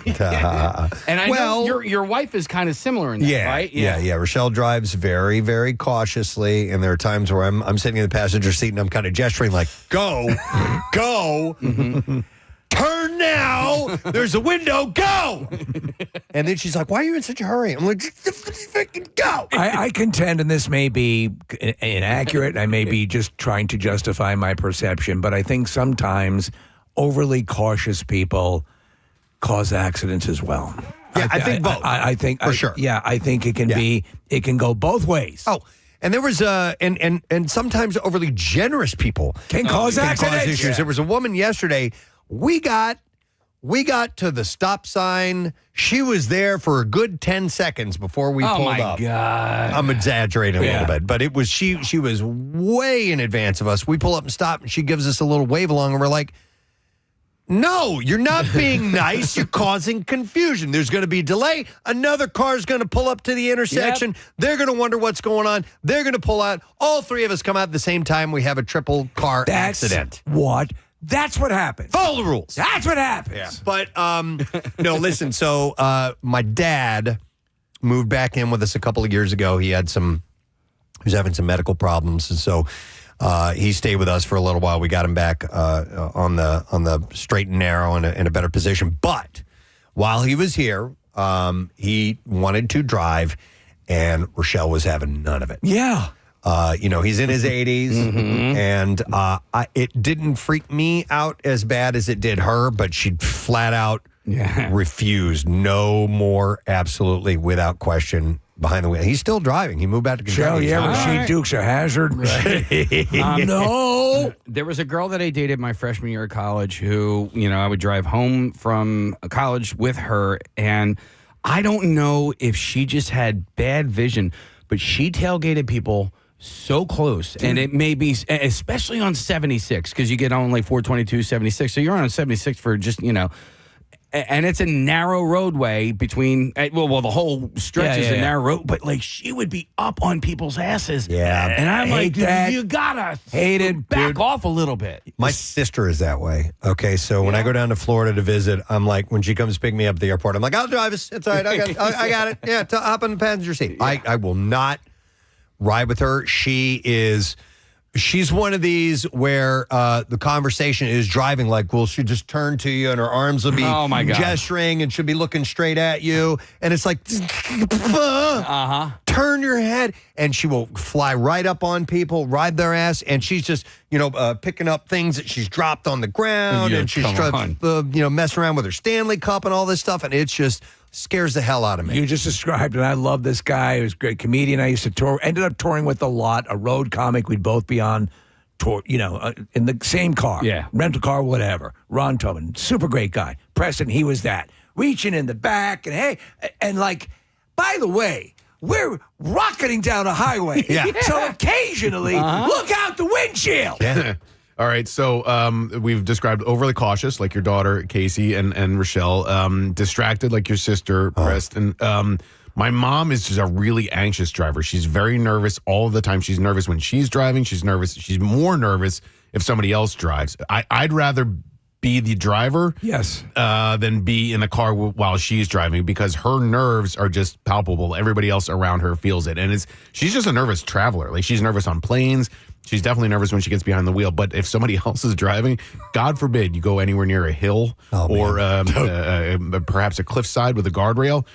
And I know your wife is kind of similar in that, right? Yeah. Rochelle drives very, very cautiously, and there are times where I'm sitting in the passenger seat and I'm kind of gesturing like, go, go. Mm-hmm. Turn now. There's a window. Go. And then she's like, why are you in such a hurry? I'm like, freaking go. I contend, and this may be inaccurate, I may be just trying to justify my perception, but I think sometimes overly cautious people cause accidents as well. Yeah, I think both. I think for sure. Yeah, I think it can be. It can go both ways. Oh, and there was and sometimes overly generous people can cause accidents. Cause issues. There was a woman yesterday. We got to the stop sign. She was there for a good 10 seconds before we pulled up. Oh, my God. I'm exaggerating a little bit, but it was she was way in advance of us. We pull up and stop, and she gives us a little wave along, and we're like, no, you're not being nice. You're causing confusion. There's going to be delay. Another car is going to pull up to the intersection. Yep. They're going to wonder what's going on. They're going to pull out. All three of us come out at the same time. We have a triple car accident. That's what happens. Follow the rules. That's what happens. Yeah. But, no, listen. So my dad moved back in with us a couple of years ago. He was having some medical problems. And so he stayed with us for a little while. We got him back on the straight and narrow in a better position. But while he was here, he wanted to drive, and Rochelle was having none of it. Yeah. He's in his 80s, and it didn't freak me out as bad as it did her, but she flat out refused. No more, absolutely, without question, behind the wheel. He's still driving. He moved back to Kentucky. She Dukes a hazard. Right. No. There was a girl that I dated my freshman year of college who, I would drive home from college with her, and I don't know if she just had bad vision, but she tailgated people so close. And it may be, especially on 76, because you get on like 422, 76. So you're on 76 for just, and it's a narrow roadway between, well, the whole stretch is a narrow road, but like she would be up on people's asses. Yeah. And I'm like, that. you gotta back off a little bit. My sister is that way. Okay, so when I go down to Florida to visit, I'm like, when she comes to pick me up at the airport, I'm like, I'll drive us. It's all right. I got it. Yeah, hop in the passenger seat. I will not ride with her. She She's one of these where the conversation is driving like, well, she'll just turn to you and her arms will be gesturing and she'll be looking straight at you. And it's like, turn your head. And she will fly right up on people, ride their ass. And she's just, picking up things that she's dropped on the ground. And she's messing around with her Stanley Cup and all this stuff. And it's just scares the hell out of me. You just described it. I love this guy. He was a great comedian. I used to tour, ended up touring with a lot, a road comic. We'd both be on tour, in the same car. Yeah. Rental car, whatever. Ron Tobin, super great guy. Preston, he was that. Reaching in the back and hey, and like, by the way, we're rocketing down a highway. So occasionally, look out the windshield. Yeah. All right, so we've described overly cautious, like your daughter, Casey, and Rochelle. Distracted, like your sister, Preston. My mom is just a really anxious driver. She's very nervous all the time. She's nervous when she's driving. She's nervous. She's more nervous if somebody else drives. I'd rather be the driver than be in the car while she's driving because her nerves are just palpable. Everybody else around her feels it. And she's just a nervous traveler. Like she's nervous on planes. She's definitely nervous when she gets behind the wheel. But if somebody else is driving, God forbid you go anywhere near a hill or perhaps a cliffside with a guardrail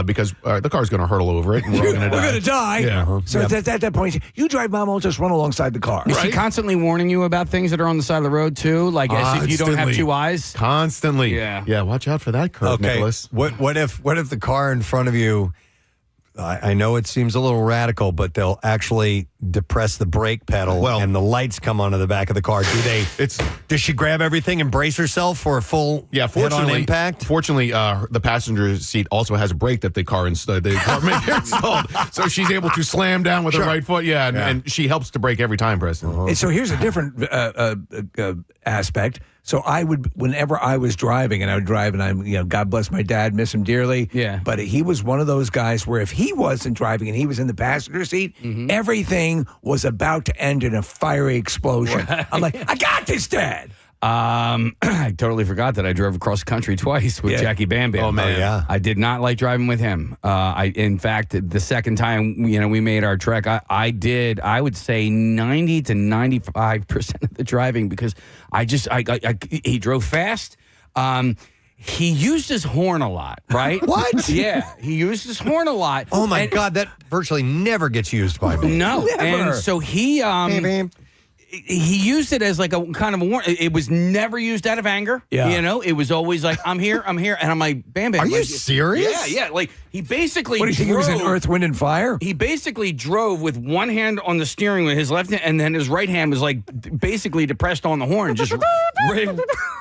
because the car's going to hurtle over it and we're all going to die. We're going to die. Yeah. So at that point, you drive, Mom, I'll just run alongside the car. Is she constantly warning you about things that are on the side of the road, too? Like as if you don't have two eyes? Constantly. Yeah. Yeah, watch out for that curve, Nicholas. What if the car in front of you, I know it seems a little radical, but they'll actually depress the brake pedal and the lights come onto the back of the car. Does she grab everything and brace herself for a full head-on impact? Fortunately, the passenger seat also has a brake that the car installed. So she's able to slam down with her right foot. And she helps to brake every time, Preston. And so here's a different aspect. So whenever I was driving, and I would drive, and God bless my dad, miss him dearly. Yeah. But he was one of those guys where if he wasn't driving and he was in the passenger seat, everything was about to end in a fiery explosion. I'm like, I got this, Dad. I totally forgot that I drove across the country twice with Jackie Bam Bam. Oh, man. Yeah. I did not like driving with him. In fact, the second time we made our trek, I would say 90 to 95% of the driving because he drove fast. He used his horn a lot, right? What? Yeah, he used his horn a lot. Oh my God, that virtually never gets used by me. No, Never. and so he used it as like a kind of a warning. It was never used out of anger. Yeah. It was always like, I'm here. And I'm like, Bam Bam. Are you serious? Yeah. Like he basically What do you think he was in Earth, Wind, and Fire? He basically drove with one hand on the steering wheel, his left hand, and then his right hand was like basically depressed on the horn, just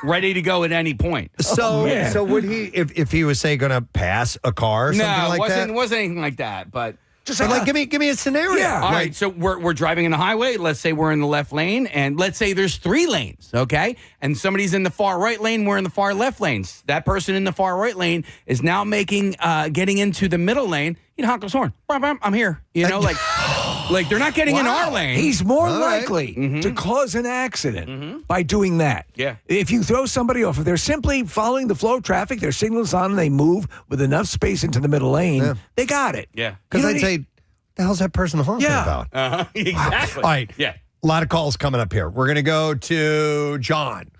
ready to go at any point. So would he, if he was, say, going to pass a car or something like that? No, it wasn't anything like that, but... Just give me a scenario. Yeah. All right, so we're driving in the highway. Let's say we're in the left lane, and let's say there's 3 lanes, okay? And somebody's in the far right lane, we're in the far left lanes. That person in the far right lane is now getting into the middle lane. He'd honk his horn. I'm here. Like they're not getting in our lane. He's more likely to cause an accident by doing that. Yeah. If you throw somebody off, if they're simply following the flow of traffic, their signal's on, and they move with enough space into the middle lane, they got it. Yeah. Because I'd say, the hell's that person honking about? Exactly. All right. Yeah. A lot of calls coming up here. We're going to go to John.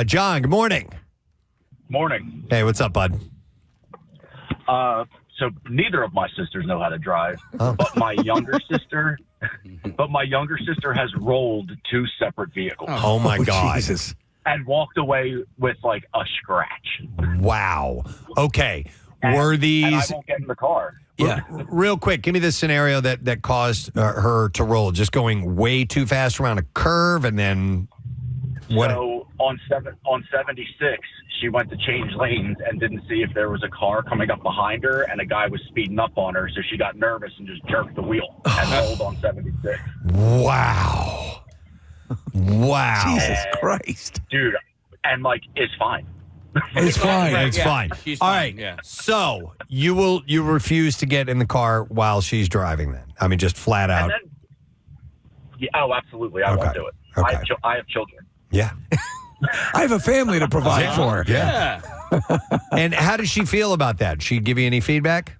John, good morning. Morning. Hey, what's up, bud? So neither of my sisters know how to drive, but my younger sister has rolled 2 separate vehicles. Oh my God. Jesus. And walked away with like a scratch. Wow. Okay. Were And I these won't get in the car. Yeah. real quick? Give me the scenario that caused her to roll. Just going way too fast around a curve, and then what? So on 76, she went to change lanes and didn't see if there was a car coming up behind her, and a guy was speeding up on her, so she got nervous and just jerked the wheel and rolled on 76. Wow. Jesus Christ. Dude, and like, it's fine. It's fine. It's fine. She's All fine, right. yeah. So you refuse to get in the car while she's driving then? I mean, just flat out. And then, absolutely. I won't do it. Okay. I have children. Yeah. I have a family to provide for. Yeah. And how does she feel about that? She give you any feedback?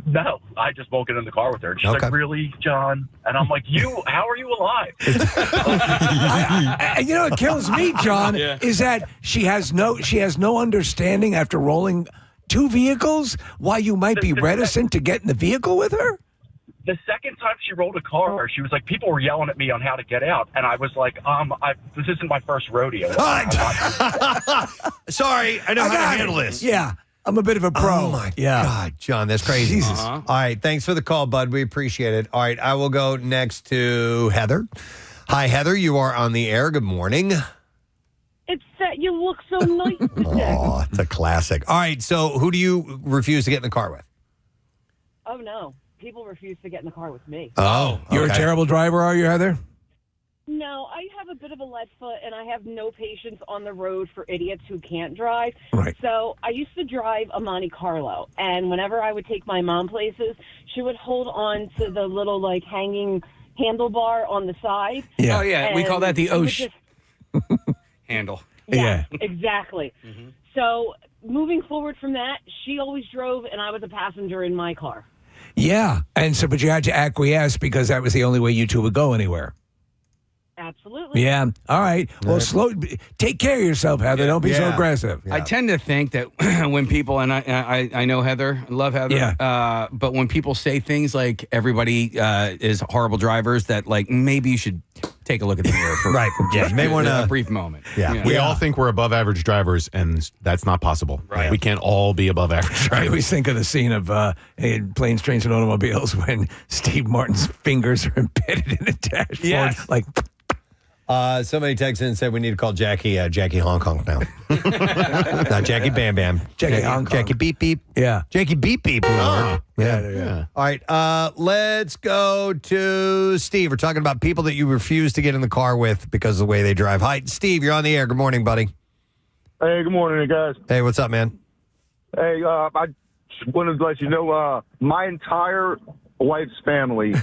No, I just won't get in the car with her. And she's Okay. like, really, John? And I'm like, how are you alive? You know what kills me, John, is that she has no understanding after rolling 2 vehicles why you might be reticent to get in the vehicle with her. The second time she rolled a car, she was like, people were yelling at me on how to get out. And I was like, this isn't my first rodeo. Sorry, I know how to handle this. Yeah, I'm a bit of a pro. Oh, my God, John, that's crazy. Jesus. All right, thanks for the call, bud. We appreciate it. All right, I will go next to Heather. Hi, Heather. You are on the air. Good morning. It's that you look so nice today. Oh, it's a classic. All right, so who do you refuse to get in the car with? Oh, no. People refuse to get in the car with me. Oh, You're a terrible driver, are you, Heather? No, I have a bit of a lead foot, and I have no patience on the road for idiots who can't drive. Right. So I used to drive a Monte Carlo, and whenever I would take my mom places, she would hold on to the little, like, hanging handlebar on the side. Yeah. Oh, yeah. We call that the she would OSH handle. Yeah, exactly. So moving forward from that, she always drove, and I was a passenger in my car. Yeah, but you had to acquiesce because that was the only way you two would go anywhere. Absolutely. Yeah. All right. Well, take care of yourself, Heather. Don't be so aggressive. I tend to think that when people, and I know Heather, love Heather, but when people say things like everybody is horrible drivers, that like maybe you should take a look at the mirror for may want a brief moment. We all think we're above average drivers, and that's not possible. Right. We can't all be above average I drivers. always think of the scene of in Planes, Trains, and Automobiles when Steve Martin's fingers are embedded in the dashboard. Yes. Like, somebody texted in and said we need to call Jackie Hong Kong now. Not Jackie Bam Bam. Jackie Hong Kong. Jackie Beep Beep. Yeah. Jackie Beep Beep. Oh. Yeah. All right. Let's go to Steve. We're talking about people that you refuse to get in the car with because of the way they drive. Hi, Steve. You're on the air. Good morning, buddy. Hey, good morning, guys. Hey, what's up, man? Hey, I just wanted to let you know my entire wife's family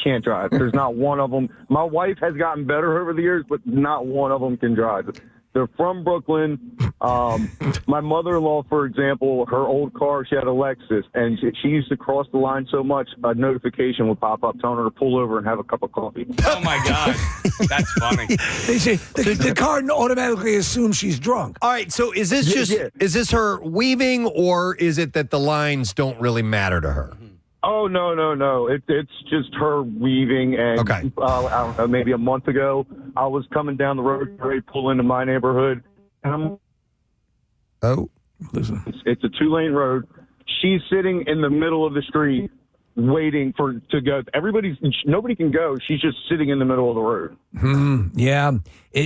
can't drive. There's not one of them. My wife has gotten better over the years, but not one of them can drive. They're from Brooklyn. My mother-in-law, for example, her old car, she had a Lexus, and she used to cross the line so much, a notification would pop up telling her to pull over and have a cup of coffee. Oh, my God. That's funny. They say the car automatically assumes she's drunk. All right. So is this is this her weaving, or is it that the lines don't really matter to her? Oh, no. It's just her weaving. And Okay. I don't know, maybe a month ago, I was coming down the road, ready to pull into my neighborhood, and listen. It's a 2-lane road. She's sitting in the middle of the street waiting to go. Nobody can go. She's just sitting in the middle of the road. Yeah.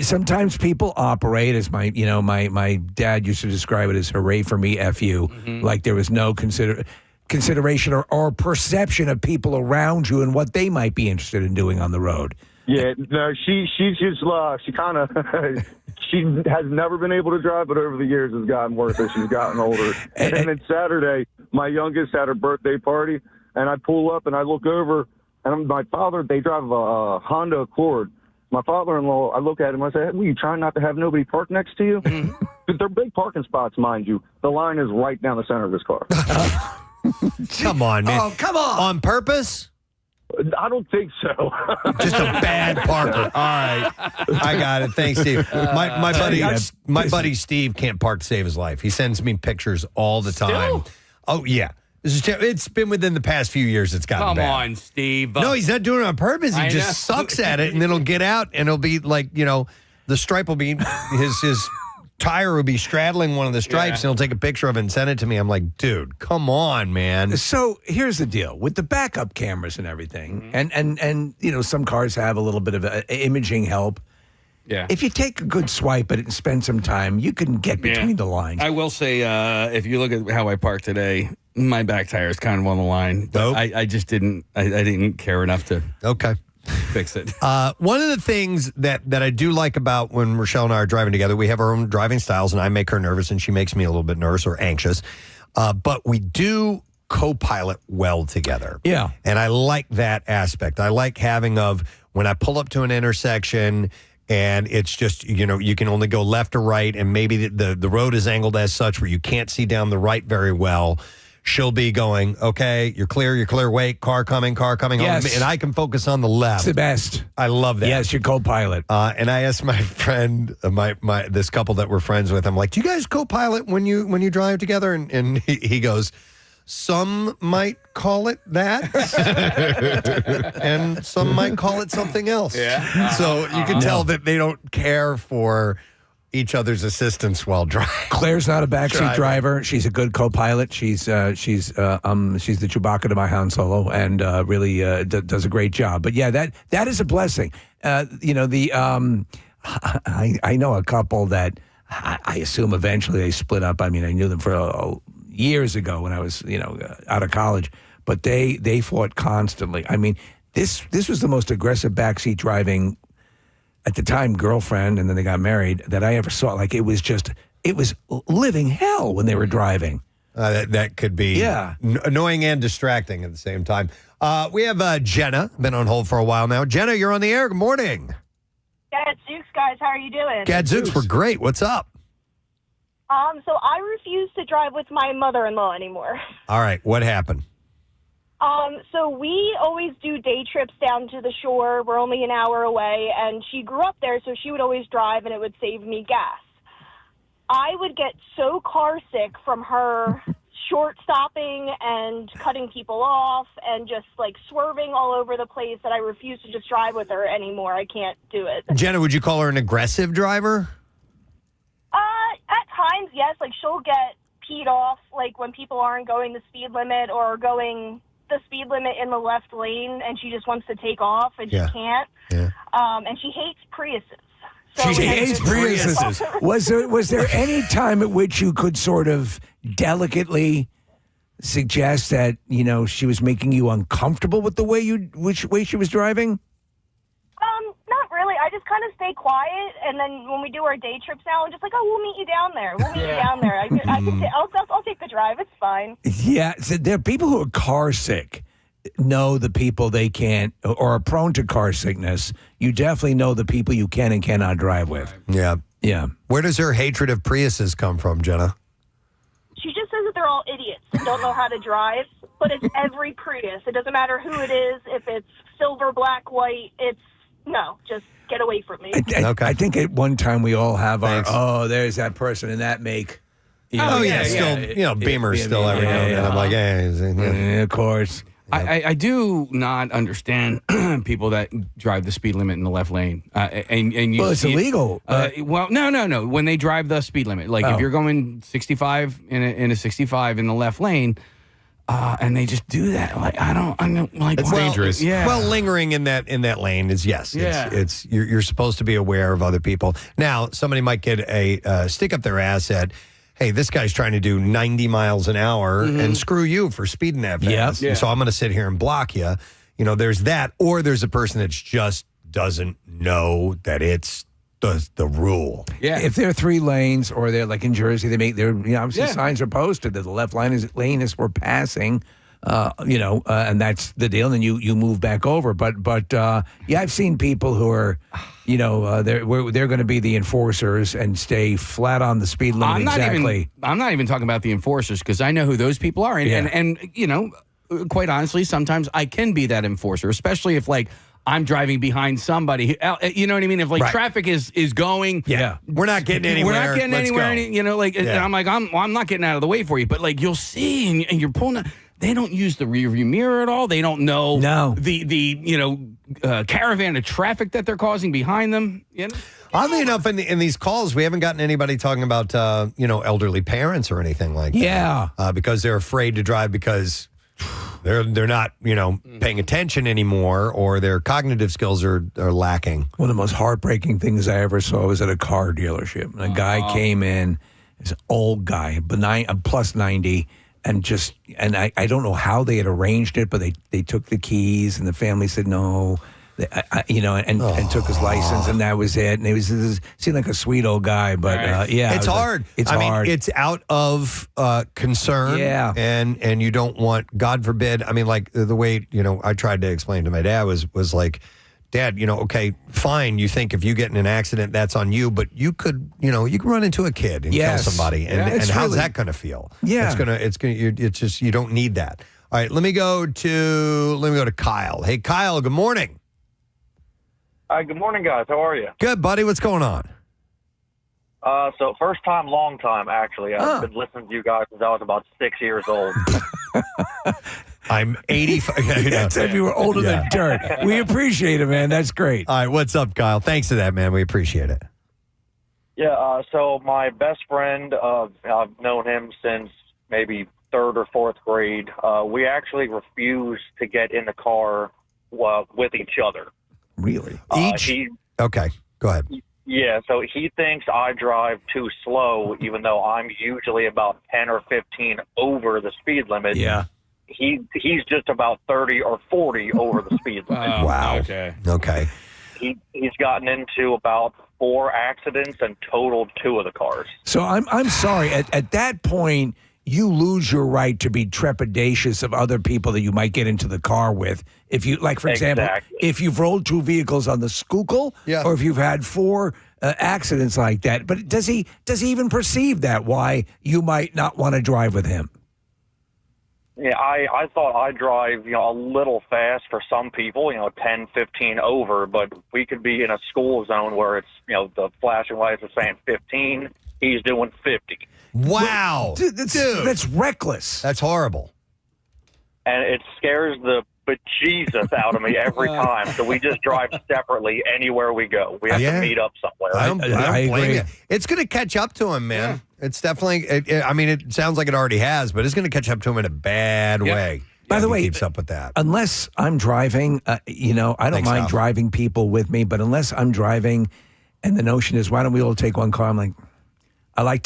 Sometimes people operate as my dad used to describe it as hooray for me, F you. Like there was no consideration or perception of people around you and what they might be interested in doing on the road. Yeah, no, she's just she kind of she has never been able to drive, but over the years has gotten worse as she's gotten older. And then Saturday, my youngest had her birthday party, and I pull up and I look over, and my father, they drive a Honda Accord. My father-in-law, I look at him, I say, hey, you trying not to have nobody park next to you? They're big parking spots, mind you. The line is right down the center of his car. Come on, man. Oh, come on. On purpose? I don't think so. Just a bad parker. All right. I got it. Thanks, Steve. My buddy Steve can't park to save his life. He sends me pictures all the time. Still? Oh, yeah. It's been within the past few years it's gotten bad. Come on, Steve. No, he's not doing it on purpose. He just sucks at it, and then he'll get out, and it'll be like, the stripe will be, his tire will be straddling one of the stripes, and he'll take a picture of it and send it to me. I'm like, dude, come on, man. So here's the deal with the backup cameras and everything, and some cars have a little bit of imaging help. Yeah. If you take a good swipe at it and spend some time, you can get between the lines. I will say, if you look at how I parked today, my back tire is kind of on the line. But I just didn't. I didn't care enough to. Fix it. One of the things that I do like about when Rochelle and I are driving together, we have our own driving styles, and I make her nervous, and she makes me a little bit nervous or anxious. But we do co-pilot well together. Yeah. And I like that aspect. I like having when I pull up to an intersection and it's just, you can only go left or right, and maybe the road is angled as such where you can't see down the right very well. she'll be going, okay, you're clear, wait, car coming. Yes. And I can focus on the left. It's the best. I love that. Yes, your co-pilot. And I asked my friend, this couple that we're friends with, I'm like, do you guys co-pilot when you drive together? And he goes, some might call it that, and some might call it something else. Yeah. So you can tell that they don't care for each other's assistance while driving. Claire's not a backseat driver. She's a good co-pilot. She's the Chewbacca to my Han Solo, and really does a great job. But yeah, that is a blessing. I know a couple that I assume eventually they split up. I mean, I knew them for years ago when I was out of college, but they fought constantly. I mean, this was the most aggressive backseat driving at the time girlfriend, and then they got married, that I ever saw. Like, it was living hell when they were driving. That could be annoying and distracting at the same time. We have Jenna, been on hold for a while now. Jenna, you're on the air. Good morning. Gadzooks, guys. How are you doing? Gadzooks, we're great. What's up? So I refuse to drive with my mother-in-law anymore. All right, what happened? So we always do day trips down to the shore. We're only an hour away, and she grew up there, so she would always drive, and it would save me gas. I would get so car sick from her short stopping and cutting people off and just like swerving all over the place that I refuse to just drive with her anymore. I can't do it. Jenna, would you call her an aggressive driver? At times, yes. Like, she'll get peed off, like when people aren't going the speed limit or going the speed limit in the left lane, and she just wants to take off and she can't. Yeah. And she hates Priuses. So She hates Priuses. Was there any time at which you could sort of delicately suggest that she was making you uncomfortable with the way which way she was driving? Not really. I just kind of stay quiet, and then when we do our day trips now, I'm just like, we'll meet you down there. I'll take the drive. It's fine. Yeah, so there are people who are car sick. Know the people they can't, or are prone to car sickness. You definitely know the people you can and cannot drive with. Yeah. Yeah. Where does her hatred of Priuses come from, Jenna? She just says that they're all idiots and don't know how to drive, but it's every Prius. It doesn't matter who it is, if it's silver, black, white, just get away from me. I think at one time we all have there's that person in that make. Still, Beamer's still every now and then. I'm like, of course. I do not understand people that drive the speed limit in the left lane. It's illegal. No. When they drive the speed limit, like if you're going 65 in a 65 in the left lane, and they just do that, It's dangerous. Yeah. Well, lingering in that lane is it's you're supposed to be aware of other people. Now, somebody might get a stick up their ass at, hey, this guy's trying to do 90 miles an hour and screw you for speeding that fast. Yep. So I'm going to sit here and block you. There's that, or there's a person that just doesn't know that it's the rule. Yeah. If there are 3 lanes, or they're like in Jersey, they make obviously signs are posted that the left lane is for passing. And that's the deal. And then you move back over. But I've seen people who are, they're going to be the enforcers and stay flat on the speed limit. I'm not even talking about the enforcers, because I know who those people are. And quite honestly, sometimes I can be that enforcer, especially if I'm driving behind somebody. You know what I mean? If traffic is going, we're not getting anywhere. We're not getting anywhere. And I'm like, I'm not getting out of the way for you. But you'll see, and you're pulling. They don't use the rear view mirror at all. They don't know the caravan of traffic that they're causing behind them. Oddly enough, in these calls, we haven't gotten anybody talking about elderly parents or anything like that. Because they're afraid to drive because they're not paying attention anymore, or their cognitive skills are lacking. One of the most heartbreaking things I ever saw was at a car dealership. And a guy came in, this old guy, plus 90. And I don't know how they had arranged it, but they took the keys, and the family said no, and took his license, and that was it. And it seemed like a sweet old guy, but it's hard. It's hard. It's out of concern, and you don't want, God forbid. I mean, the way I tried to explain to my dad was like, Dad, okay, fine. You think if you get in an accident, that's on you, but you could run into a kid and kill somebody, and how's that going to feel? Yeah, it's just you don't need that. All right, let me go to Kyle. Hey, Kyle, good morning. Hi, good morning, guys. How are you? Good, buddy. What's going on? So first time, long time, actually. I've been listening to you guys since I was about 6 years old. I'm 85. That said you were older than dirt. We appreciate it, man. That's great. All right, what's up, Kyle? Thanks for that, man. We appreciate it. Yeah, so my best friend, I've known him since maybe 3rd or 4th grade. We actually refused to get in the car with each other. Really? Okay, go ahead. Yeah, so he thinks I drive too slow, even though I'm usually about 10 or 15 over the speed limit. Yeah. He's just about 30 or 40 over the speed limit. Wow. Okay. He's gotten into about 4 accidents and totaled 2 of the cars. So I'm sorry. At that point, you lose your right to be trepidatious of other people that you might get into the car with. If you, like, for example, if you've rolled 2 vehicles on the Schuylkill, or if you've had 4 accidents like that. But does he even perceive that, why you might not want to drive with him? Yeah, I thought I drive, a little fast for some people, 10, 15 over, but we could be in a school zone where it's, the flashing lights are saying 15, he's doing 50. Wow. Dude, that's reckless. That's horrible. And it scares the bejesus out of me every time. So we just drive separately anywhere we go. We have to meet up somewhere. I don't blame you. It's going to catch up to him, man. Yeah. It's definitely, it sounds like it already has, but it's going to catch up to him in a bad way. By the way, keeps up with that. Unless I'm driving, I don't mind driving people with me, but unless I'm driving and the notion is, why don't we all take one car? I'm like, I like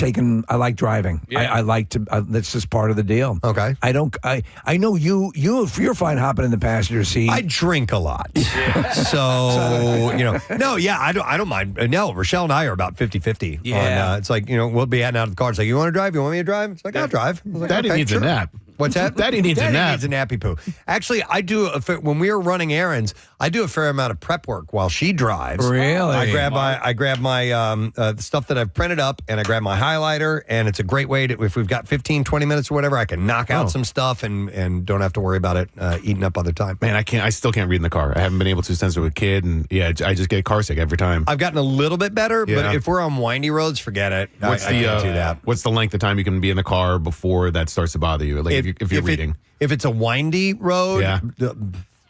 driving. Yeah. I like to, that's just part of the deal. Okay. I know you're fine hopping in the passenger seat. I drink a lot. So, I don't mind. No, Rochelle and I are about 50-50. Yeah. It's like, we'll be heading out of the car. It's like, you want to drive? You want me to drive? It's like, I'll drive. Like, Daddy needs a nap. What's that? Daddy needs a nap. Needs a nappy poo. Actually, I do, when we are running errands, I do a fair amount of prep work while she drives. Really? I grab my stuff that I've printed up, and I grab my highlighter, and it's a great way to, if we've got 15, 20 minutes or whatever, I can knock out some stuff and don't have to worry about it eating up other time. Man, I still can't read in the car. I haven't been able to since I was a kid, and I just get car sick every time. I've gotten a little bit better, but if we're on windy roads, forget it. I can't do that. What's the length of time you can be in the car before that starts to bother you? Like if you're reading. If it's a windy road,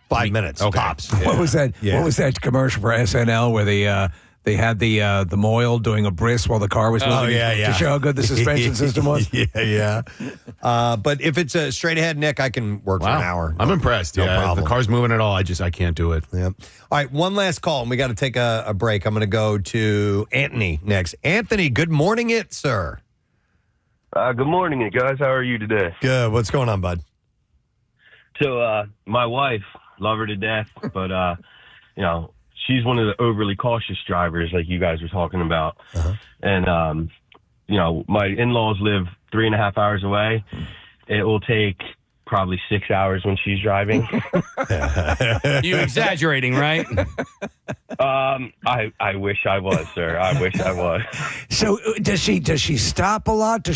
5 minutes tops. Yeah. What was that? Yeah. What was that commercial for SNL where they had the Moyle doing a brisk while the car was moving? To show how good the suspension system was. But if it's a straight ahead, Nick, I can work for an hour. I'm impressed. No problem. If the car's moving at all, I can't do it. Yeah. All right, one last call, and we got to take a break. I'm going to go to Anthony next. Anthony, good morning, sir. Good morning, you guys. How are you today? Good. What's going on, bud? So, my wife, love her to death, but, she's one of the overly cautious drivers like you guys were talking about. And, my in-laws live 3.5 hours away. It will take probably 6 hours when she's driving. You exaggerating, right? I wish I was, sir. I wish I was. So does she stop a lot?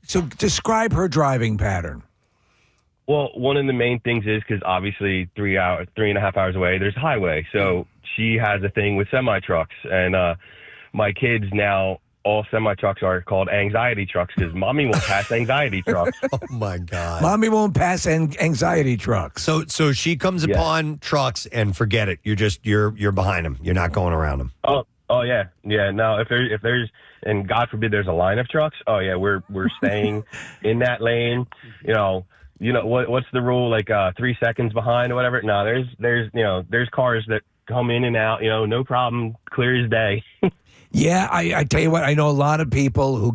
So describe her driving pattern. Well, one of the main things is because obviously 3.5 hours away, there's a highway. So she has a thing with semi-trucks. And my kids now, all semi-trucks are called anxiety trucks because mommy won't pass anxiety trucks. Oh, my God. Mommy won't pass anxiety trucks. So she comes upon trucks and forget it. You're behind them. You're not going around them. Oh yeah. Yeah. No, if there's, and God forbid there's a line of trucks. Oh yeah. We're staying in that lane. What's the rule? Like 3 seconds behind or whatever. No, there's cars that come in and out. No problem, clear as day. Yeah, I tell you what, I know a lot of people who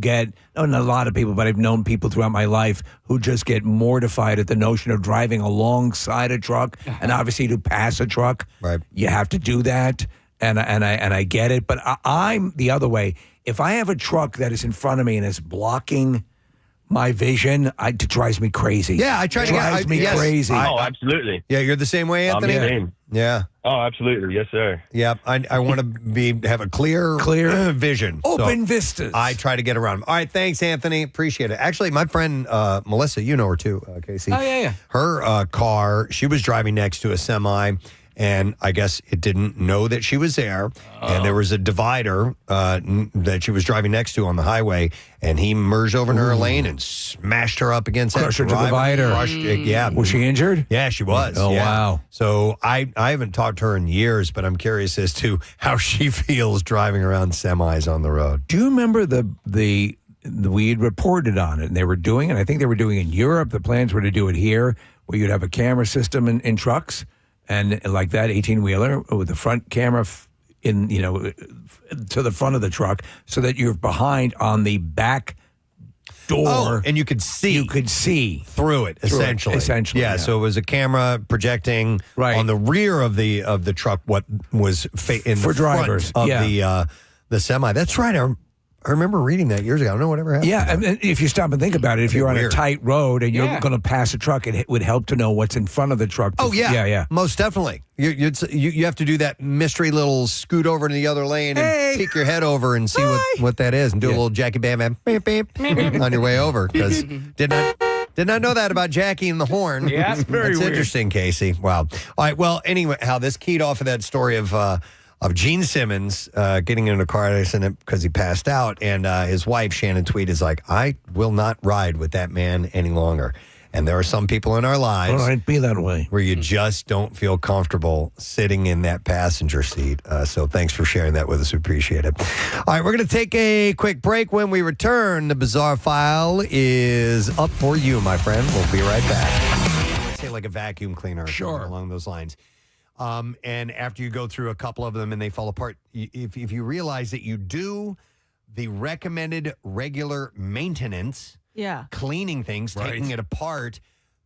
not a lot of people, but I've known people throughout my life who just get mortified at the notion of driving alongside a truck, and obviously to pass a truck, right? You have to do that, and I get it, but I'm the other way. If I have a truck that is in front of me and is blocking my vision, it drives me crazy. Yeah, I try to get me crazy. Oh, absolutely. Yeah, you're the same way, Anthony? I'm the same. Yeah. Oh, absolutely. Yes, sir. Yep. I want to have a clear vision. Open So vistas. I try to get around them. All right. Thanks, Anthony. Appreciate it. Actually, my friend Melissa, you know her too, Casey. Oh, yeah. Her car, she was driving next to a semi, and I guess it didn't know that she was there. And there was a divider that she was driving next to on the highway, and he merged over in her lane and smashed her up against Crushed her that to the divider. Crushed it, yeah. Was she injured? Yeah, she was. Oh, yeah. wow. So I haven't talked to her in years, but I'm curious as to how she feels driving around semis on the road. Do you remember we had reported on it, and they were doing it. I think they were doing it in Europe. The plans were to do it here, where you'd have a camera system in trucks, and like that 18-wheeler with the front camera to the front of the truck, so that you're behind on the back door. Oh, and you could see. You could see through it, essentially. Yeah, so it was a camera projecting on the rear of the truck what was in For the drivers, front of the semi. That's right. I remember reading that years ago. I don't know whatever happened. Yeah, and if you stop and think about it, if you're on a tight road and you're going to pass a truck, it would help to know what's in front of the truck. Yeah. Most definitely. You have to do that mystery little scoot over to the other lane and peek your head over and see what that is, and do a little Jackie Bam Bam beep, beep, on your way over. Because did not know that about Jackie and the horn. Yeah, that's very weird. Interesting, Casey. Wow. All right. Well, anyway, how this keyed off of that story of Gene Simmons getting in a car accident because he passed out, and his wife Shannon Tweed is like, I will not ride with that man any longer. And there are some people in our lives, All right, be that way, where you just don't feel comfortable sitting in that passenger seat. So thanks for sharing that with us. We appreciate it. All right, we're going to take a quick break. When we return, the Bizarre File is up for you, my friend. We'll be right back. Let's say like a vacuum cleaner, or something along those lines. And after you go through a couple of them and they fall apart, if you realize that you do the recommended regular maintenance, cleaning things, taking it apart,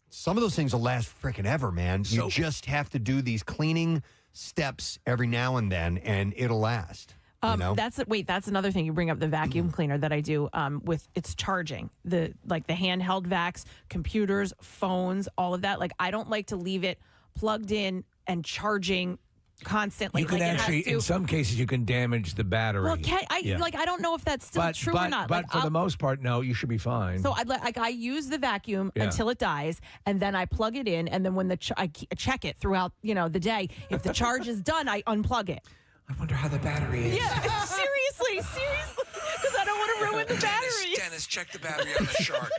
some of those things will last freaking ever, man. You just have to do these cleaning steps every now and then, and it'll last. That's another thing. You bring up the vacuum cleaner that I do with its charging, the handheld vacs, computers, phones, all of that. Like, I don't like to leave it plugged in and charging constantly. You can actually, in some cases, you can damage the battery. Well, I don't know if that's still true or not. But for the most part, no, you should be fine. So I use the vacuum until it dies, and then I plug it in, and then when I check it throughout the day. If the charge is done, I unplug it. I wonder how the battery is. Yeah, seriously, because I don't want to ruin the battery. Dennis, check the battery on the Shark.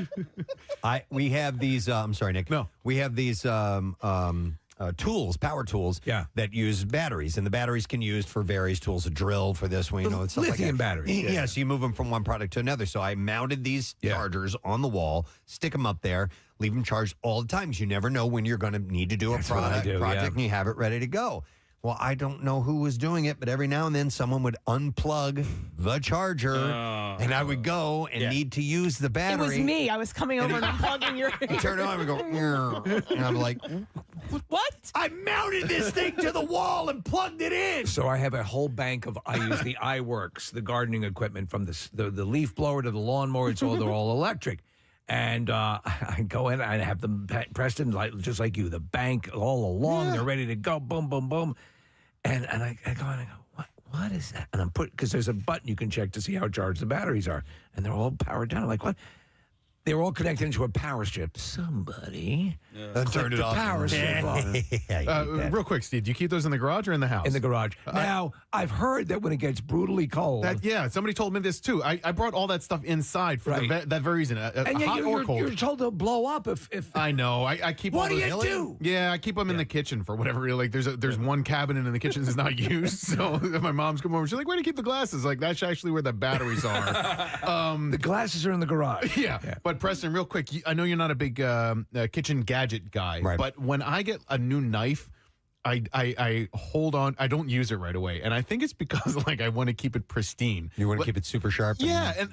We have these. I'm sorry, Nick. No, we have these. Power tools that use batteries, and the batteries can be used for various tools, a drill for this one, it's lithium batteries. Yeah, so you move them from one product to another. So I mounted these chargers on the wall, stick them up there, leave them charged all the time, because you never know when you're going to need to do a project, and you have it ready to go. Well, I don't know who was doing it, but every now and then someone would unplug the charger, and I would go and need to use the battery. It was me. I was coming over and unplugging your... You turn it on and go, and I'm like, what? I mounted this thing to the wall and plugged it in. So I have a whole bank of, I use the iWorks, the gardening equipment, from the leaf blower to the lawnmower. They're all electric. And I go in, I have them, Preston, just like you, the bank all along. They're ready to go, boom, boom, boom. And I go in and I go, what is that? And I'm because there's a button you can check to see how charged the batteries are. And they're all powered down. I'm like, what? They were all connected into a power strip. Somebody turned it off. Power strip on. Real quick, Steve, do you keep those in the garage or in the house? In the garage. Now, I've heard that when it gets brutally cold. Somebody told me this too. I brought all that stuff inside for that very reason. Hot or cold. You're told to blow up if I know. I keep. What all do those, you do? Yeah, I keep them in the kitchen for whatever. Like there's one cabinet in the kitchen that's not used. So if my mom's come over, she's like, "Where do you keep the glasses?" Like that's actually where the batteries are. The glasses are in the garage. Yeah. But Preston, real quick, I know you're not a big kitchen gadget guy, but when I get a new knife, I hold on. I don't use it right away, and I think it's because I want to keep it pristine. You want to keep it super sharp. Yeah, and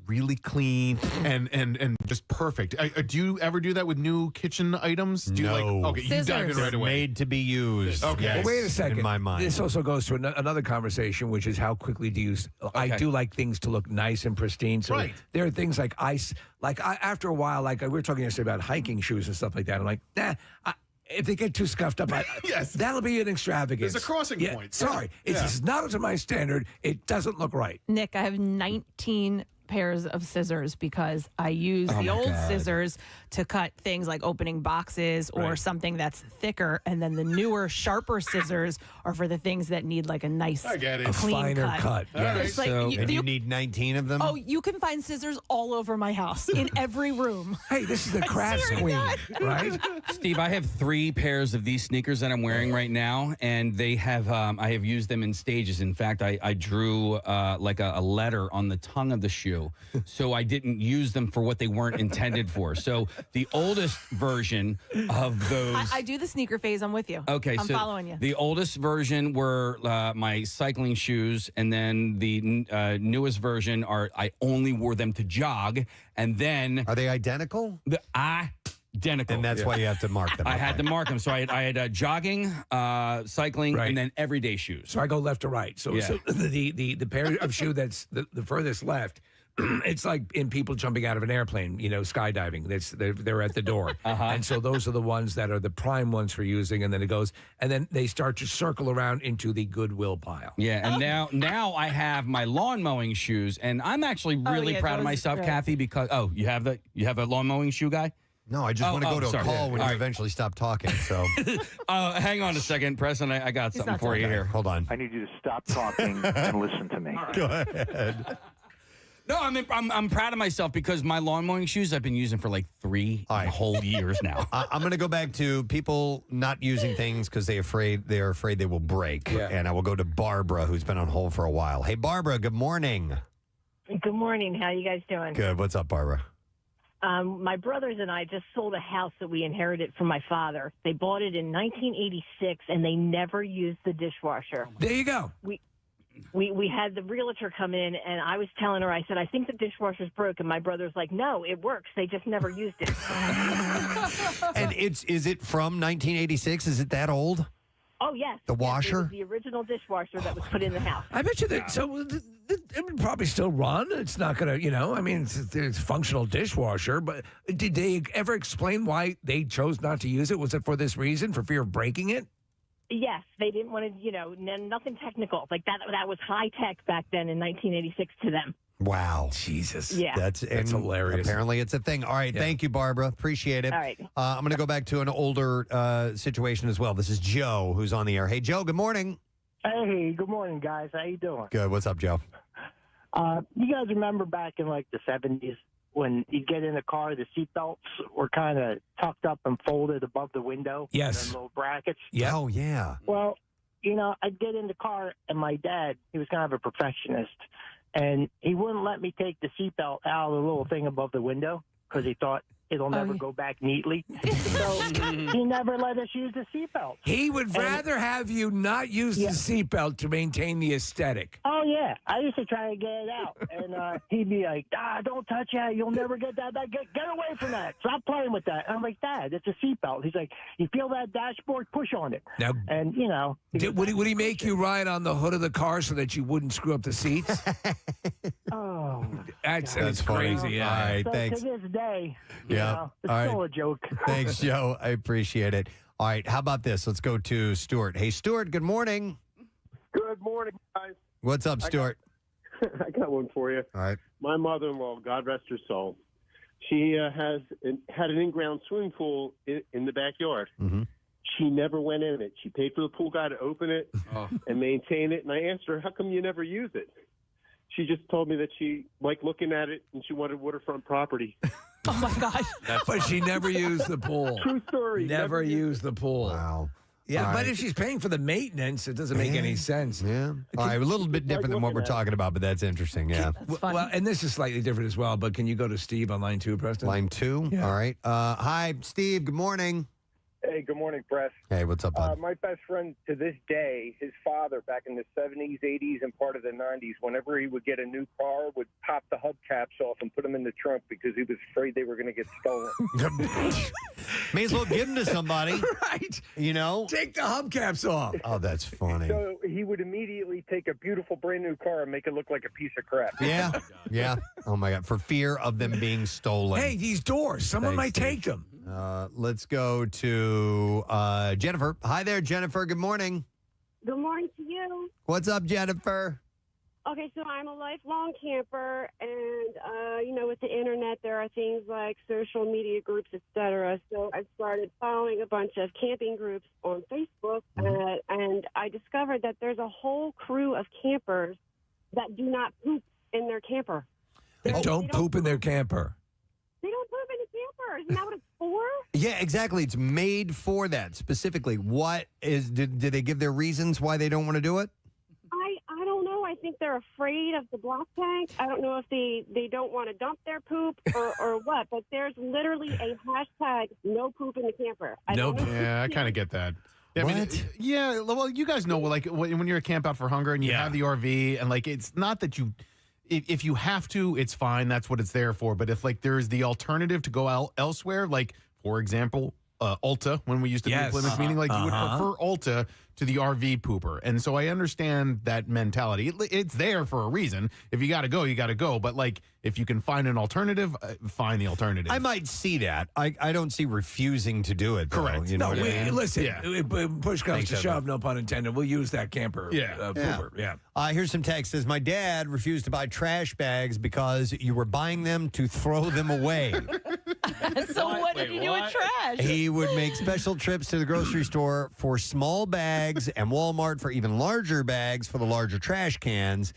really clean and just perfect. Do you ever do that with new kitchen items? Do no. You dive in right away. Made to be used. Okay. Yes, well, wait a second. In my mind, this also goes to another conversation, which is how quickly do you use. I do like things to look nice and pristine. So there are things like ice. After a while, we were talking yesterday about hiking shoes and stuff like that. I'm like, nah. if they get too scuffed up, Yes. that'll be an extravagance. There's a crossing Yeah, point. Sorry, it's just not up to my standard. It doesn't look right. Nick, I have 19 pairs of scissors because I use the old scissors to cut things like opening boxes or something that's thicker, and then the newer, sharper scissors are for the things that need like a nice, I get it. A clean finer cut. Yeah. right. It's like And you need 19 of them? Oh, you can find scissors all over my house in every room. Hey, this is the crafts swear to queen, God. right? Steve, I have 3 pairs of these sneakers that I'm wearing right now, and they have I have used them in stages. In fact, I drew like a letter on the tongue of the shoe, so I didn't use them for what they weren't intended for. So the oldest version of those. I do the sneaker phase. I'm with you. Okay, I'm so following you. the oldest version were my cycling shoes, and then the newest version are I only wore them to jog, and then Are they identical? identical. And that's why you have to mark them. I had to mark them. So I had jogging, cycling, Right. and then everyday shoes. So I go left to right. So, Yeah. so the pair of shoe that's the furthest left, it's like in people jumping out of an airplane, skydiving. They're at the door, and so those are the ones that are the prime ones for using. And then it goes, and then they start to circle around into the Goodwill pile. Yeah, and now I have my lawn mowing shoes, and I'm actually really yeah, proud of those- myself, right. Kathy, because you have a lawn mowing shoe guy. No, I just want to go to sorry. a call when All you right. eventually stop talking. So Hang on a second, Preston. I got something not for you here. hold on. I need you to stop talking and listen to me. Go ahead. No, I'm proud of myself because my lawn mowing shoes I've been using for like 3 whole years now. I'm going to go back to people not using things because they're afraid they will break. Yeah. And I will go to Barbara, who's been on hold for a while. Hey, Barbara, good morning. Good morning. How you guys doing? Good. What's up, Barbara? My brothers and I just sold a house that we inherited from my father. They bought it in 1986, and they never used the dishwasher. There you go. We had the realtor come in, and I was telling her, I said, I think the dishwasher's broken. My brother's like, no, it works. They just never used it. And is it from 1986? Is it that old? Oh, yes. The Yes, washer? it was the original dishwasher that was put in the house. I bet you that. So it would probably still run. It's not going to, I mean, it's a functional dishwasher. But did they ever explain why they chose not to use it? Was it for this reason, for fear of breaking it? Yes, they didn't want to, nothing technical. Like that was high tech back then in 1986 to them. Wow. Jesus. Yeah. That's hilarious. Apparently it's a thing. All right. Yeah. Thank you, Barbara. Appreciate it. All right. I'm going to go back to an older situation as well. This is Joe who's on the air. Hey, Joe, good morning. Hey, good morning, guys. How you doing? Good. What's up, Joe? You guys remember back in like the 70s when you get in a car, the seatbelts were kind of tucked up and folded above the window? Yes. And little brackets? Yeah. Oh, yeah. Well, I'd get in the car, and my dad, he was kind of a perfectionist, and he wouldn't let me take the seatbelt out of the little thing above the window because he thought it'll never go back neatly. So he never let us use the seatbelt. He would rather have you not use the seatbelt to maintain the aesthetic. Oh, yeah. I used to try to get it out. And he'd be like, don't touch that. You'll never get that. Get away from that. Stop playing with that. And I'm like, Dad, it's a seatbelt. He's like, you feel that dashboard? Push on it. Now, and, would he make you ride on the hood of the car so that you wouldn't screw up the seats? Oh. That's funny. crazy. Yeah. All right, So thanks. to this day, Yeah. it's All right. still a joke. Thanks, Joe. I appreciate it. All right. How about this? Let's go to Stuart. Hey, Stuart, good morning. Good morning, guys. What's up, Stuart? I got one for you. All right. My mother-in-law, God rest her soul, she had an in-ground swimming pool in the backyard. Mm-hmm. She never went in it. She paid for the pool guy to open it and maintain it. And I asked her, how come you never use it? She just told me that she liked looking at it and she wanted waterfront property. Oh, my gosh. But she never used the pool. True story. Never used the pool. Wow. Yeah, All but right. if she's paying for the maintenance, it doesn't make any sense. Yeah. All right. A little bit different than what we're talking about, but that's interesting. Yeah. Well, and this is slightly different as well, but can you go to Steve on line 2, Preston? Line 2. Yeah. All right. Hi, Steve. Good morning. Hey, good morning, Press. Hey, what's up, bud? My best friend to this day, his father back in the 70s, 80s, and part of the 90s, whenever he would get a new car, would pop the hubcaps off and put them in the trunk because he was afraid they were going to get stolen. May as well give them to somebody. Right. Take the hubcaps off. Oh, that's funny. So he would immediately take a beautiful brand new car and make it look like a piece of crap. Yeah. Yeah. Oh, my God. For fear of them being stolen. Hey, these doors, someone Thanks, might Steve. take them. Let's go to Jennifer. Hi there, Jennifer. Good morning. Good morning to you. What's up, Jennifer? Okay, so I'm a lifelong camper, and with the internet, there are things like social media groups, etc. So I started following a bunch of camping groups on Facebook, and I discovered that there's a whole crew of campers that do not poop in their camper. They don't poop in their camper. They don't poop in the camper. Isn't that what it's for? Yeah, exactly. It's made for that specifically. What is? Did they give their reasons why they don't want to do it? I don't know. I think they're afraid of the black tank. I don't know if they don't want to dump their poop or what, but there's literally a hashtag no poop in the camper. Yeah, I kind of get that. Yeah, I mean, well, you guys know, like, when you're at Camp Out for Hunger and you have the RV, and, like, it's not that you, if you have to, it's fine. That's what it's there for. But if, like, there's the alternative to go elsewhere, like, for example, Ulta, when we used to do a Plymouth meeting, like, you would prefer Ulta to the RV pooper. And so I understand that mentality. It's there for a reason. If you got to go, you got to go. But, like, if you can find an alternative, find the alternative. I might see that. I don't see refusing to do it, though. Correct. You know what I mean? Listen, push comes to shove, no pun intended. We'll use that camper pooper. Yeah. Here's some text. Says, my dad refused to buy trash bags because you were buying them to throw them away. So what did you do with trash? He would make special trips to the grocery store for small bags and Walmart for even larger bags for the larger trash cans.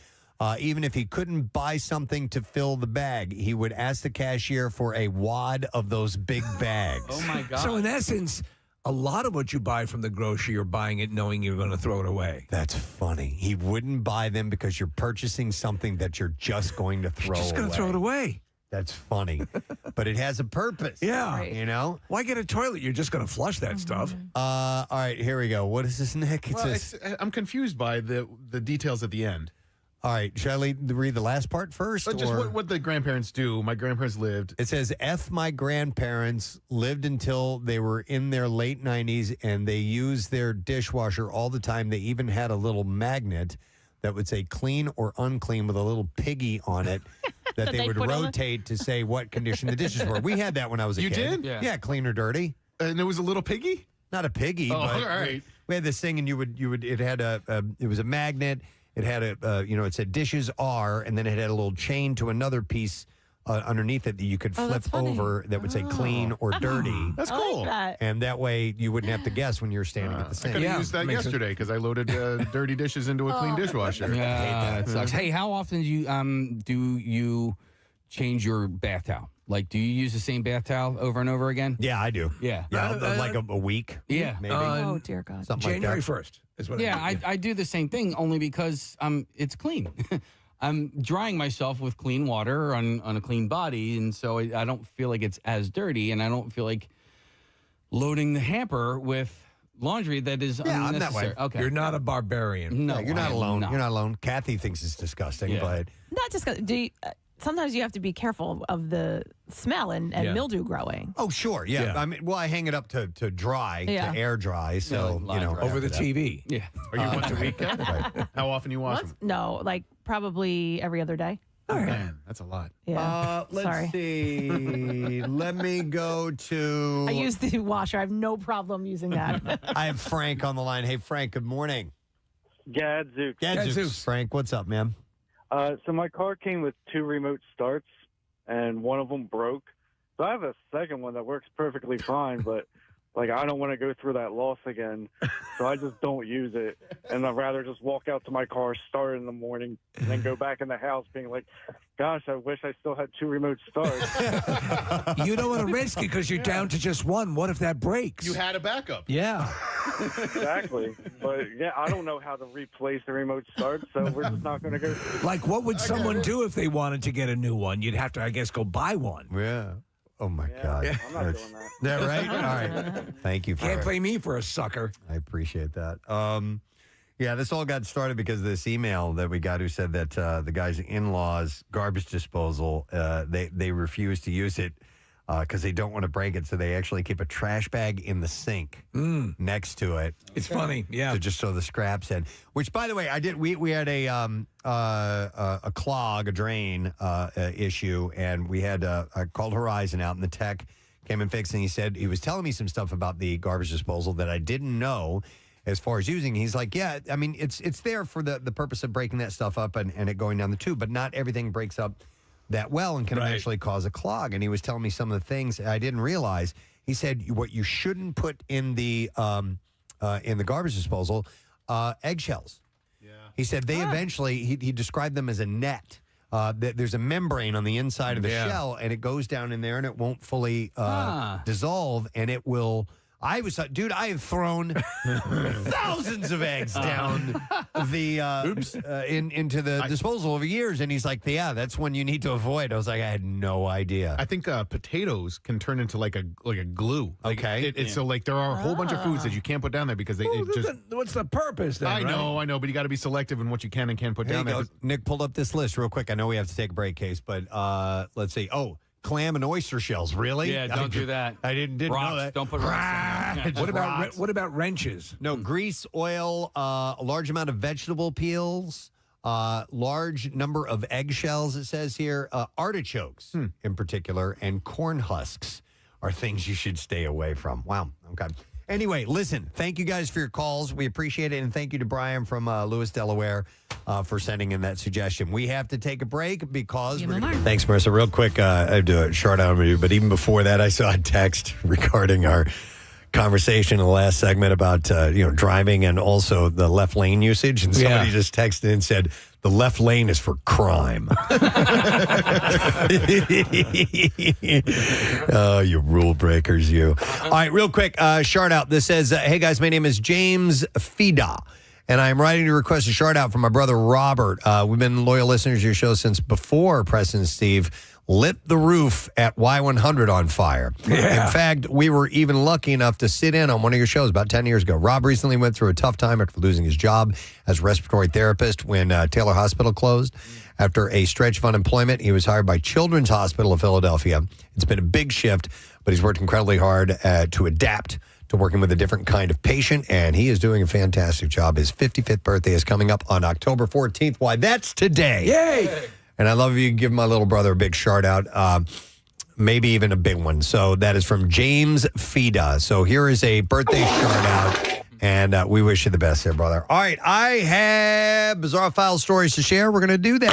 Even if he couldn't buy something to fill the bag, he would ask the cashier for a wad of those big bags. Oh, my God. So in essence, a lot of what you buy from the grocery, you're buying it knowing you're going to throw it away. That's funny. He wouldn't buy them because you're purchasing something that you're just going to throw away. Just going to throw it away. That's funny. But it has a purpose. Yeah. You know? Why get a toilet? You're just going to flush that stuff. All right, here we go. What is this, Nick? I'm confused by the details at the end. All right, shall I read the last part first? Just what the grandparents do. My grandparents lived. It says, my grandparents lived until they were in their late 90s, and they used their dishwasher all the time. They even had a little magnet that would say clean or unclean with a little piggy on it that they would rotate to say what condition the dishes were. We had that when I was a kid. You did? Yeah, clean or dirty. And there was a little piggy? Not a piggy, but all right. We had this thing, and it had it was a magnet. It had it said dishes are, and then it had a little chain to another piece underneath it that you could flip over that would say clean or dirty. That's cool. Like that. And that way you wouldn't have to guess when you were standing at the I sink. could have used that yesterday because I loaded dirty dishes into a clean dishwasher. Yeah, that sucks. Hey, how often do you change your bath towel? Like, do you use the same bath towel over and over again? Yeah, I do. Yeah. Like a week. Yeah. Maybe. Oh, dear God. Something January like that. 1st is what I do the same thing only because it's clean. I'm drying myself with clean water on a clean body, and so I don't feel like it's as dirty, and I don't feel like loading the hamper with laundry that is I'm that unnecessary. way. Okay. You're not a barbarian. No, you're not I am alone. not. You're not alone. Kathy thinks it's disgusting, but Not disgusting. Sometimes you have to be careful of the smell and mildew growing. oh, sure, yeah. I mean, I hang it up to dry, Yeah. to air dry, so line dry. Over the after that. TV. Yeah. Are you once a week? Right. How often you wash them? No, like probably every other day. Oh, man, that's a lot. Yeah. Let's Sorry. see. Let me go to. I use the washer. I have no problem using that. I have Frank on the line. Hey, Frank. Good morning. Gadzooks. Gadzooks. Frank, what's up, man? So my car came with 2 remote starts, and one of them broke. So I have a second one that works perfectly fine, but like I don't want to go through that loss again, so I just don't use it. And I'd rather just walk out to my car, start in the morning, and then go back in the house being like, gosh, I wish I still had 2 remote starts. You don't want to risk it because you're down to just one. What if that breaks? You had a backup. Yeah. Exactly. But yeah, I don't know how to replace the remote start, so we're just not going to go. Like, what would someone do if they wanted to get a new one? You'd have to, I guess, go buy one. Yeah. Oh, my God. I'm not doing that. That right? All right. Thank you for Can't blame me for a sucker. I appreciate that. Yeah, this all got started because of this email that we got who said that the guy's in-laws' garbage disposal, they refuse to use it because they don't want to break it, so they actually keep a trash bag in the sink next to it. It's funny, yeah. To just throw the scraps in. Which, by the way, I did. We had a clog, a drain issue, and we had I called Horizon out, and the tech came and fixed, and he said he was telling me some stuff about the garbage disposal that I didn't know as far as using. He's like, yeah, I mean, it's there for the purpose of breaking that stuff up and it going down the tube, but not everything breaks up that well and can eventually cause a clog. And he was telling me some of the things I didn't realize. He said what you shouldn't put in the garbage disposal, eggshells. Yeah. He said they eventually, he described them as a net. There's a membrane on the inside of the shell, and it goes down in there, and it won't fully dissolve, and it will. I have thrown thousands of eggs down the into the disposal over years, and he's like, "Yeah, that's one you need to avoid." I was like, I had no idea. I think potatoes can turn into like a glue. Okay, so like there are a whole bunch of foods that you can't put down there because what's the purpose then? I know, but you got to be selective in what you can and can't put down there. Nick pulled up this list real quick. I know we have to take a break, Case, but let's see. Oh. Clam and oyster shells, really? Yeah, don't do that. I didn't know that. Don't put rocks in there. What about wrenches? No, grease, oil, a large amount of vegetable peels, large number of eggshells, it says here, artichokes in particular, and corn husks are things you should stay away from. Wow. Okay. Anyway, listen, thank you guys for your calls. We appreciate it. And thank you to Brian from Lewis, Delaware, for sending in that suggestion. We have to take a break because... Thanks, Marissa. Real quick, I do a short out with you. But even before that, I saw a text regarding our conversation in the last segment about driving and also the left lane usage. And somebody just texted and said, the left lane is for crime. Oh, you rule breakers, you. All right, real quick, shout out. This says, hey, guys, my name is James Fida, and I'm writing to request a shout out from my brother, Robert. We've been loyal listeners to your show since before Preston and Steve lit the roof at Y100 on fire. Yeah. In fact, we were even lucky enough to sit in on one of your shows about 10 years ago. Rob recently went through a tough time after losing his job as a respiratory therapist when Taylor Hospital closed. After a stretch of unemployment, he was hired by Children's Hospital of Philadelphia. It's been a big shift, but he's worked incredibly hard to adapt to working with a different kind of patient, and he is doing a fantastic job. His 55th birthday is coming up on October 14th. Why, that's today. Yay! And I love if you give my little brother a big shout out, maybe even a big one. So that is from James Fida. So here is a birthday shout out, and we wish you the best there, brother. All right, I have Bizarre File stories to share. We're going to do that.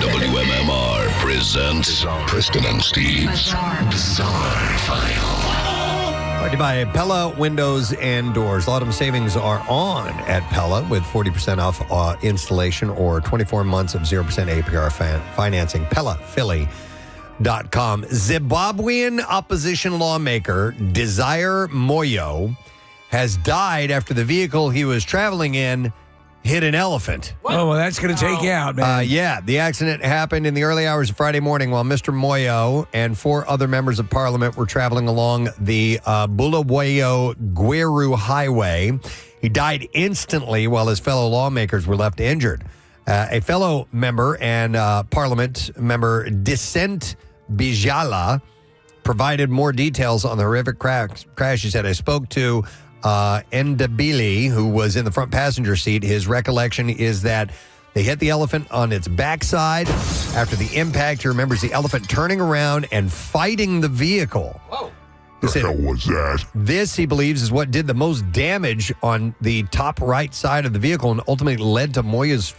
WMMR presents Preston and Steve's Bizarre File. Brought to you by Pella Windows and Doors. A lot of them savings are on at Pella with 40% off installation or 24 months of 0% APR financing. PellaPhilly.com. Zimbabwean opposition lawmaker Desire Moyo has died after the vehicle he was traveling in hit an elephant. Oh, well, that's going to take you out, man. Yeah, the accident happened in the early hours of Friday morning while Mr. Moyo and 4 other members of parliament were traveling along the Bulawayo-Gweru Highway. He died instantly while his fellow lawmakers were left injured. A fellow member and parliament member, Dissent Bijala, provided more details on the horrific crash. He said, I spoke to Ndabili, who was in the front passenger seat. His recollection is that they hit the elephant on its backside. After the impact, he remembers the elephant turning around and fighting the vehicle. Whoa. The hell was that? This, he believes, is what did the most damage on the top right side of the vehicle and ultimately led to Moyo's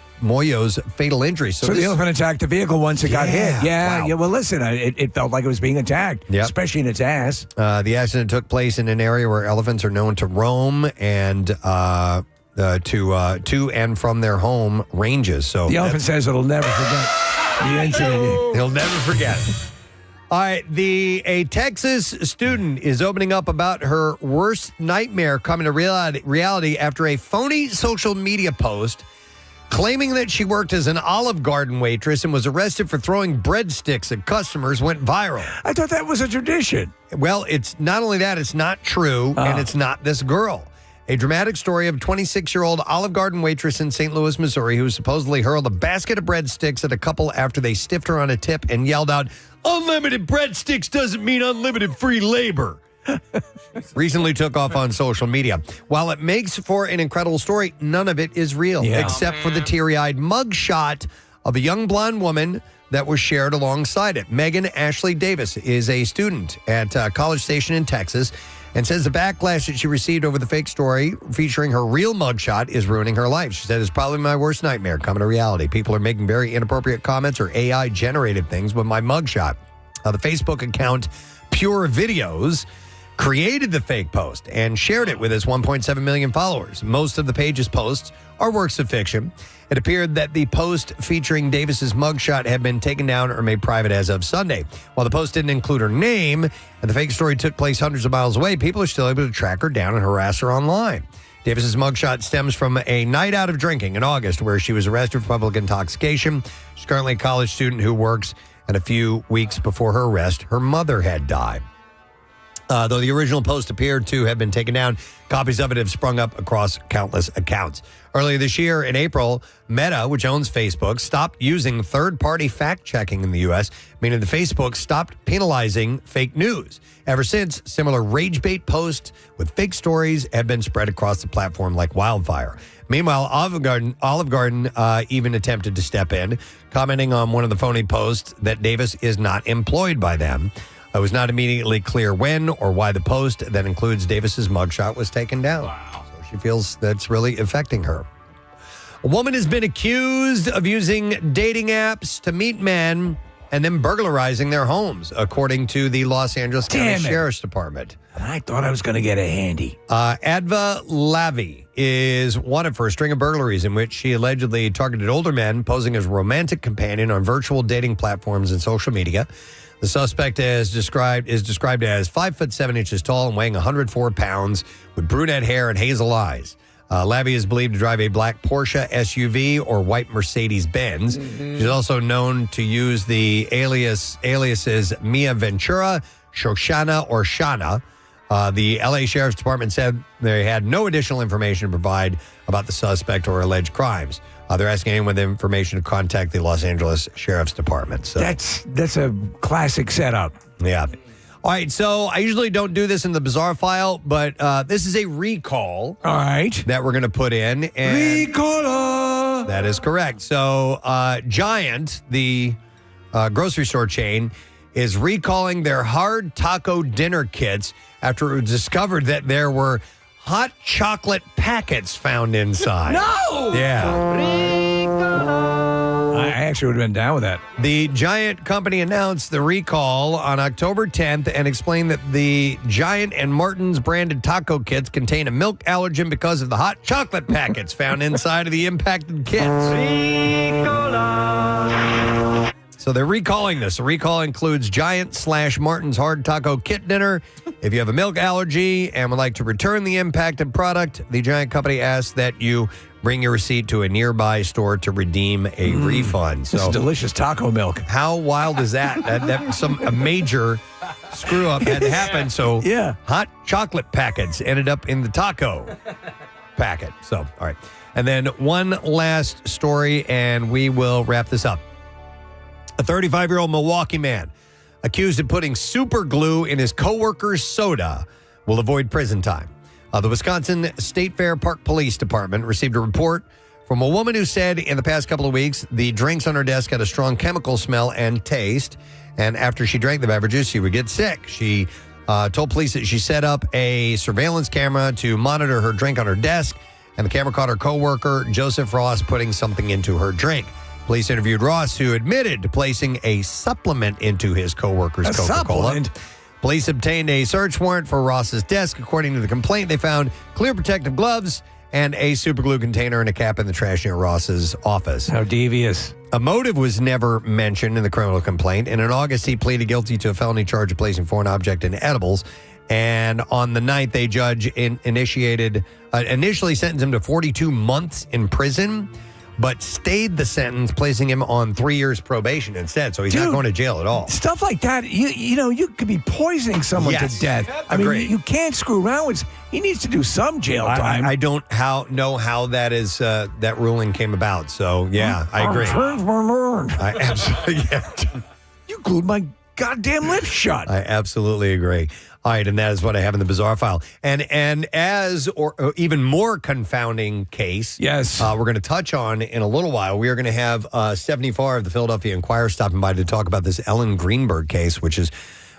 fatal injury. So the elephant attacked the vehicle once it got hit. Yeah, wow. Well, listen, it felt like it was being attacked, especially in its ass. The accident took place in an area where elephants are known to roam and to and from their home ranges. So the elephant says it'll never forget the incident. He'll never forget it. All right, a Texas student is opening up about her worst nightmare coming to reality after a phony social media post claiming that she worked as an Olive Garden waitress and was arrested for throwing breadsticks at customers went viral. I thought that was a tradition. Well, it's not only that, it's not true, and it's not this girl. A dramatic story of a 26-year-old Olive Garden waitress in St. Louis, Missouri, who supposedly hurled a basket of breadsticks at a couple after they stiffed her on a tip and yelled out, "Unlimited breadsticks doesn't mean unlimited free labor." Recently took off on social media. While it makes for an incredible story, none of it is real, except for the teary-eyed mugshot of a young blonde woman that was shared alongside it. Megan Ashley Davis is a student at College Station in Texas and says the backlash that she received over the fake story featuring her real mugshot is ruining her life. She said, it's probably my worst nightmare coming to reality. People are making very inappropriate comments or AI-generated things with my mugshot. The Facebook account Pure Videos created the fake post and shared it with its 1.7 million followers. Most of the page's posts are works of fiction. It appeared that the post featuring Davis's mugshot had been taken down or made private as of Sunday. While the post didn't include her name and the fake story took place hundreds of miles away, people are still able to track her down and harass her online. Davis's mugshot stems from a night out of drinking in August where she was arrested for public intoxication. She's currently a college student who works, and a few weeks before her arrest, her mother had died. Though the original post appeared to have been taken down, copies of it have sprung up across countless accounts. Earlier this year, in April, Meta, which owns Facebook, stopped using third-party fact-checking in the U.S., meaning the Facebook stopped penalizing fake news. Ever since, similar rage bait posts with fake stories have been spread across the platform like wildfire. Meanwhile, Olive Garden even attempted to step in, commenting on one of the phony posts that Davis is not employed by them. It was not immediately clear when or why the post that includes Davis's mugshot was taken down. Wow. So she feels that's really affecting her. A woman has been accused of using dating apps to meet men and then burglarizing their homes, according to the Los Angeles County Sheriff's Department. I thought I was going to get a handy. Adva Lavi is wanted for a string of burglaries in which she allegedly targeted older men posing as a romantic companion on virtual dating platforms and social media. The suspect is described as 5'7" tall and weighing 104 pounds with brunette hair and hazel eyes. Lavi is believed to drive a black Porsche SUV or white Mercedes-Benz. She's also known to use the aliases Mia Ventura, Shoshana, or Shana. The LA Sheriff's Department said they had no additional information to provide about the suspect or alleged crimes. They're asking anyone with information to contact the Los Angeles Sheriff's Department. So that's a classic setup. Yeah. All right, so I usually don't do this in the bizarre file, but this is a recall. All right. That we're going to put in. And Recall. That is correct. So Giant, the grocery store chain, is recalling their hard taco dinner kits after it was discovered that there were hot chocolate packets found inside. No! Yeah. I actually would have been down with that. The Giant company announced the recall on October 10th and explained that the Giant and Martin's branded taco kits contain a milk allergen because of the hot chocolate packets found inside of the impacted kits. So they're recalling this. The recall includes Giant/Martin's hard taco kit dinner. If you have a milk allergy and would like to return the impacted product, the Giant company asks that you bring your receipt to a nearby store to redeem a refund. This is delicious taco milk. How wild is that? A major screw up had to happen. So yeah, hot chocolate packets ended up in the taco packet. So, all right. And then one last story, and we will wrap this up. A 35-year-old Milwaukee man accused of putting super glue in his coworker's soda will avoid prison time. The Wisconsin State Fair Park Police Department received a report from a woman who said in the past couple of weeks the drinks on her desk had a strong chemical smell and taste, and after she drank the beverages, she would get sick. She told police that she set up a surveillance camera to monitor her drink on her desk, and the camera caught her coworker, Joseph Ross, putting something into her drink. Police interviewed Ross, who admitted to placing a supplement into his coworker's Coca-Cola. Supplement? Police obtained a search warrant for Ross's desk. According to the complaint, they found clear protective gloves and a superglue container and a cap in the trash near Ross's office. How devious. A motive was never mentioned in the criminal complaint, and in August, he pleaded guilty to a felony charge of placing foreign object in edibles. And on the 9th, a judge initially sentenced him to 42 months in prison, but stayed the sentence, placing him on 3 years probation instead. So he's not going to jail at all. Stuff like that, you could be poisoning someone to death. I mean, you can't screw around with. He needs to do some jail time. I don't know how that is. That ruling came about. So yeah, I agree. I absolutely. Yeah. You glued my goddamn lips shut. I absolutely agree. All right, and that is what I have in the bizarre file. And as or even more confounding case, yes, we're going to touch on in a little while. We are going to have Stephanie Farr of the Philadelphia Inquirer stopping by to talk about this Ellen Greenberg case, which is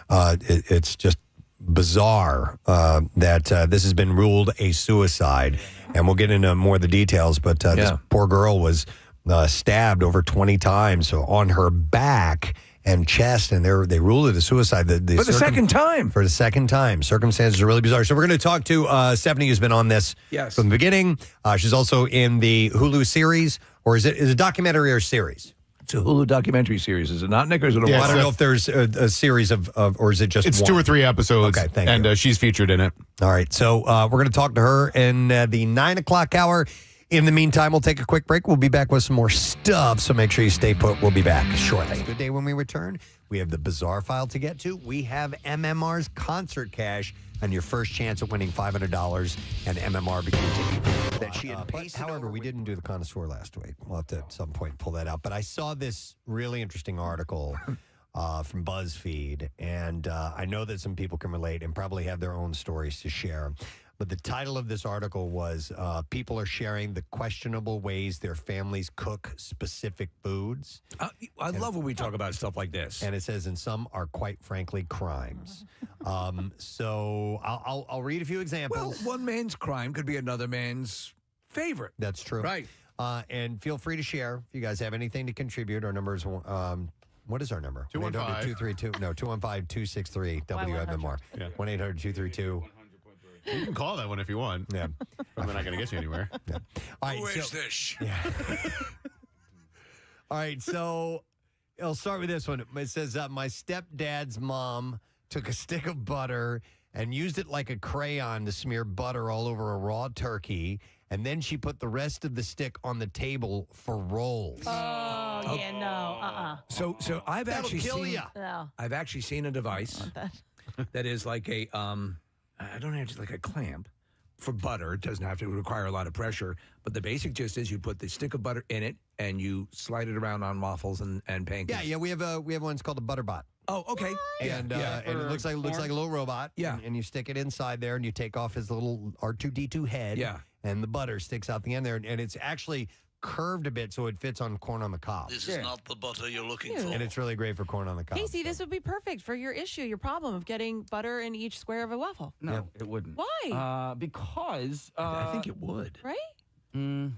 it's just bizarre that this has been ruled a suicide. And we'll get into more of the details, but this poor girl was stabbed over 20 times on her back and chest, and they ruled it a suicide. For the second time. For the second time. Circumstances are really bizarre. So we're going to talk to Stephanie, who's been on this from the beginning. She's also in the Hulu series, or is it a documentary or series? It's a Hulu documentary series. Is it not, Nick, or is it a I don't know if there's a series of, or is it just It's one? 2 or 3 episodes. Okay, thank you. And she's featured in it. All right, so we're going to talk to her in the 9 o'clock hour. In the meantime, we'll take a quick break. We'll be back with some more stuff, so make sure you stay put. We'll be back shortly. Good day when we return. We have the bizarre file to get to. We have MMR's concert cash and your first chance at winning $500 and MMR bikini that she had pasted. However, we didn't do the connoisseur last week. We'll have to at some point pull that out. But I saw this really interesting article from BuzzFeed, and I know that some people can relate and probably have their own stories to share. But the title of this article was people are sharing the questionable ways their families cook specific foods. I love when we talk about stuff like this. And it says, and some are quite frankly crimes. So I'll read a few examples. Well, one man's crime could be another man's favorite. That's true. Right. And feel free to share if you guys have anything to contribute. Our number is, what is our number? 215. 215-263 WMMR. 1-800-232. You can call that one if you want. Yeah. I'm not going to get you anywhere. Yeah. All right, Who is this? Yeah. All right, so I'll start with this one. It says, my stepdad's mom took a stick of butter and used it like a crayon to smear butter all over a raw turkey, and then she put the rest of the stick on the table for rolls. Oh, yeah, no. So I've That'll actually kill seen. ya. No. I've actually seen a device that is like a I don't know, just like a clamp for butter. It doesn't have to require a lot of pressure, but the basic gist is you put the stick of butter in it and you slide it around on waffles and pancakes. Yeah, we have one. It's called a Butterbot. Oh, okay. And and it looks like a little robot. Yeah. And you stick it inside there, and you take off his little R2D2 head. Yeah. And the butter sticks out the end there, and it's actually curved a bit so it fits on corn on the cob. This is not the butter you're looking for. And it's really great for corn on the cob. Casey, this would be perfect for your issue, your problem of getting butter in each square of a waffle. No, it wouldn't. Why? Because I think it would. Right?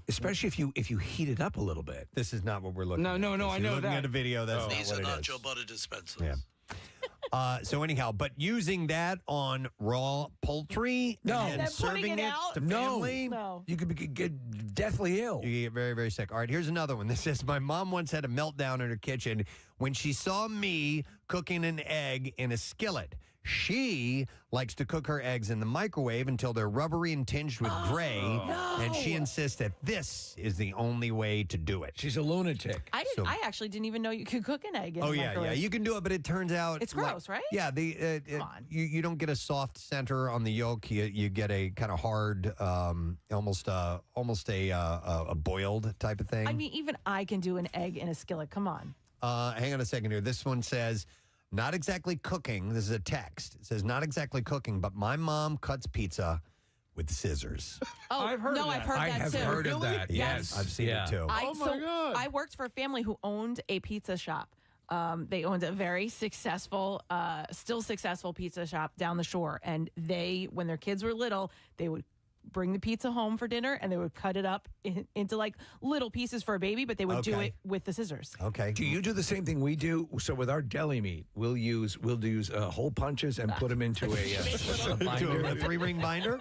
Especially if you heat it up a little bit. This is not what we're looking at. No, If I you're know looking that. at a video, that's not These what are it not is. your butter dispensers. Yeah. So anyhow, but using that on raw poultry and Then serving putting it out? to No. family, No. You could get deathly ill. you get very, very sick. All right, here's another one. This says, my mom once had a meltdown in her kitchen when she saw me cooking an egg in a skillet. She likes to cook her eggs in the microwave until they're rubbery and tinged with gray, and she insists that this is the only way to do it. She's a lunatic. I actually didn't even know you could cook an egg in Oh, a yeah, microwave. you can do it, but it turns out It's gross, right? Yeah, you don't get a soft center on the yolk. You get a kind of hard, almost a boiled type of thing. I mean, even I can do an egg in a skillet. Come on. Hang on a second here. This one says, not exactly cooking. This is a text. It says, not exactly cooking, but my mom cuts pizza with scissors. Oh, I've heard of I've that. heard I that have too. heard of that. Yes. I've seen it too. I worked for a family who owned a pizza shop. They owned a very successful, still successful pizza shop down the shore. And when their kids were little, they would bring the pizza home for dinner and they would cut it up into like little pieces for a baby, but they would do it with the scissors. Okay. Do you do the same thing we do? So with our deli meat, we'll use hole punches and put them into a binder. A 3-ring binder?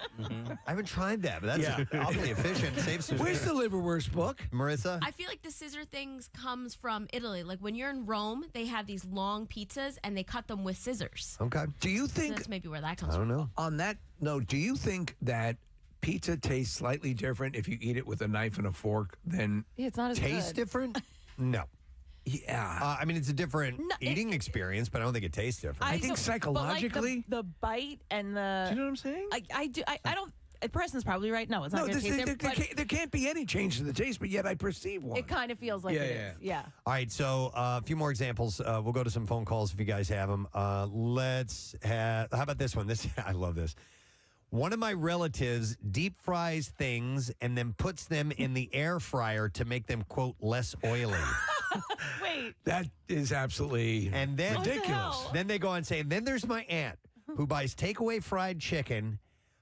I haven't tried that, but that's awfully efficient. Saves some. Where's the liverwurst book? Marissa? I feel like the scissor things comes from Italy. Like when you're in Rome, they have these long pizzas and they cut them with scissors. Okay. Do you So think that's maybe where that comes I from. don't know. on that note, do you think that pizza tastes slightly different if you eat it with a knife and a fork than Yeah, it's not as Taste good. different? No. Yeah. I mean, it's a different eating experience, but I don't think it tastes different. I think know, psychologically- but like the bite and the. Do you know what I'm saying? I do. I don't. Preston's probably right. No, it's not going to taste it. There can't be any change to the taste, but yet I perceive one. It kind of feels like it is. Yeah. All right, so a few more examples. We'll go to some phone calls if you guys have them. How about this one? I love this. One of my relatives deep fries things and then puts them in the air fryer to make them, quote, less oily. Wait. That is absolutely ridiculous. Then they go on and say, then there's my aunt who buys takeaway fried chicken,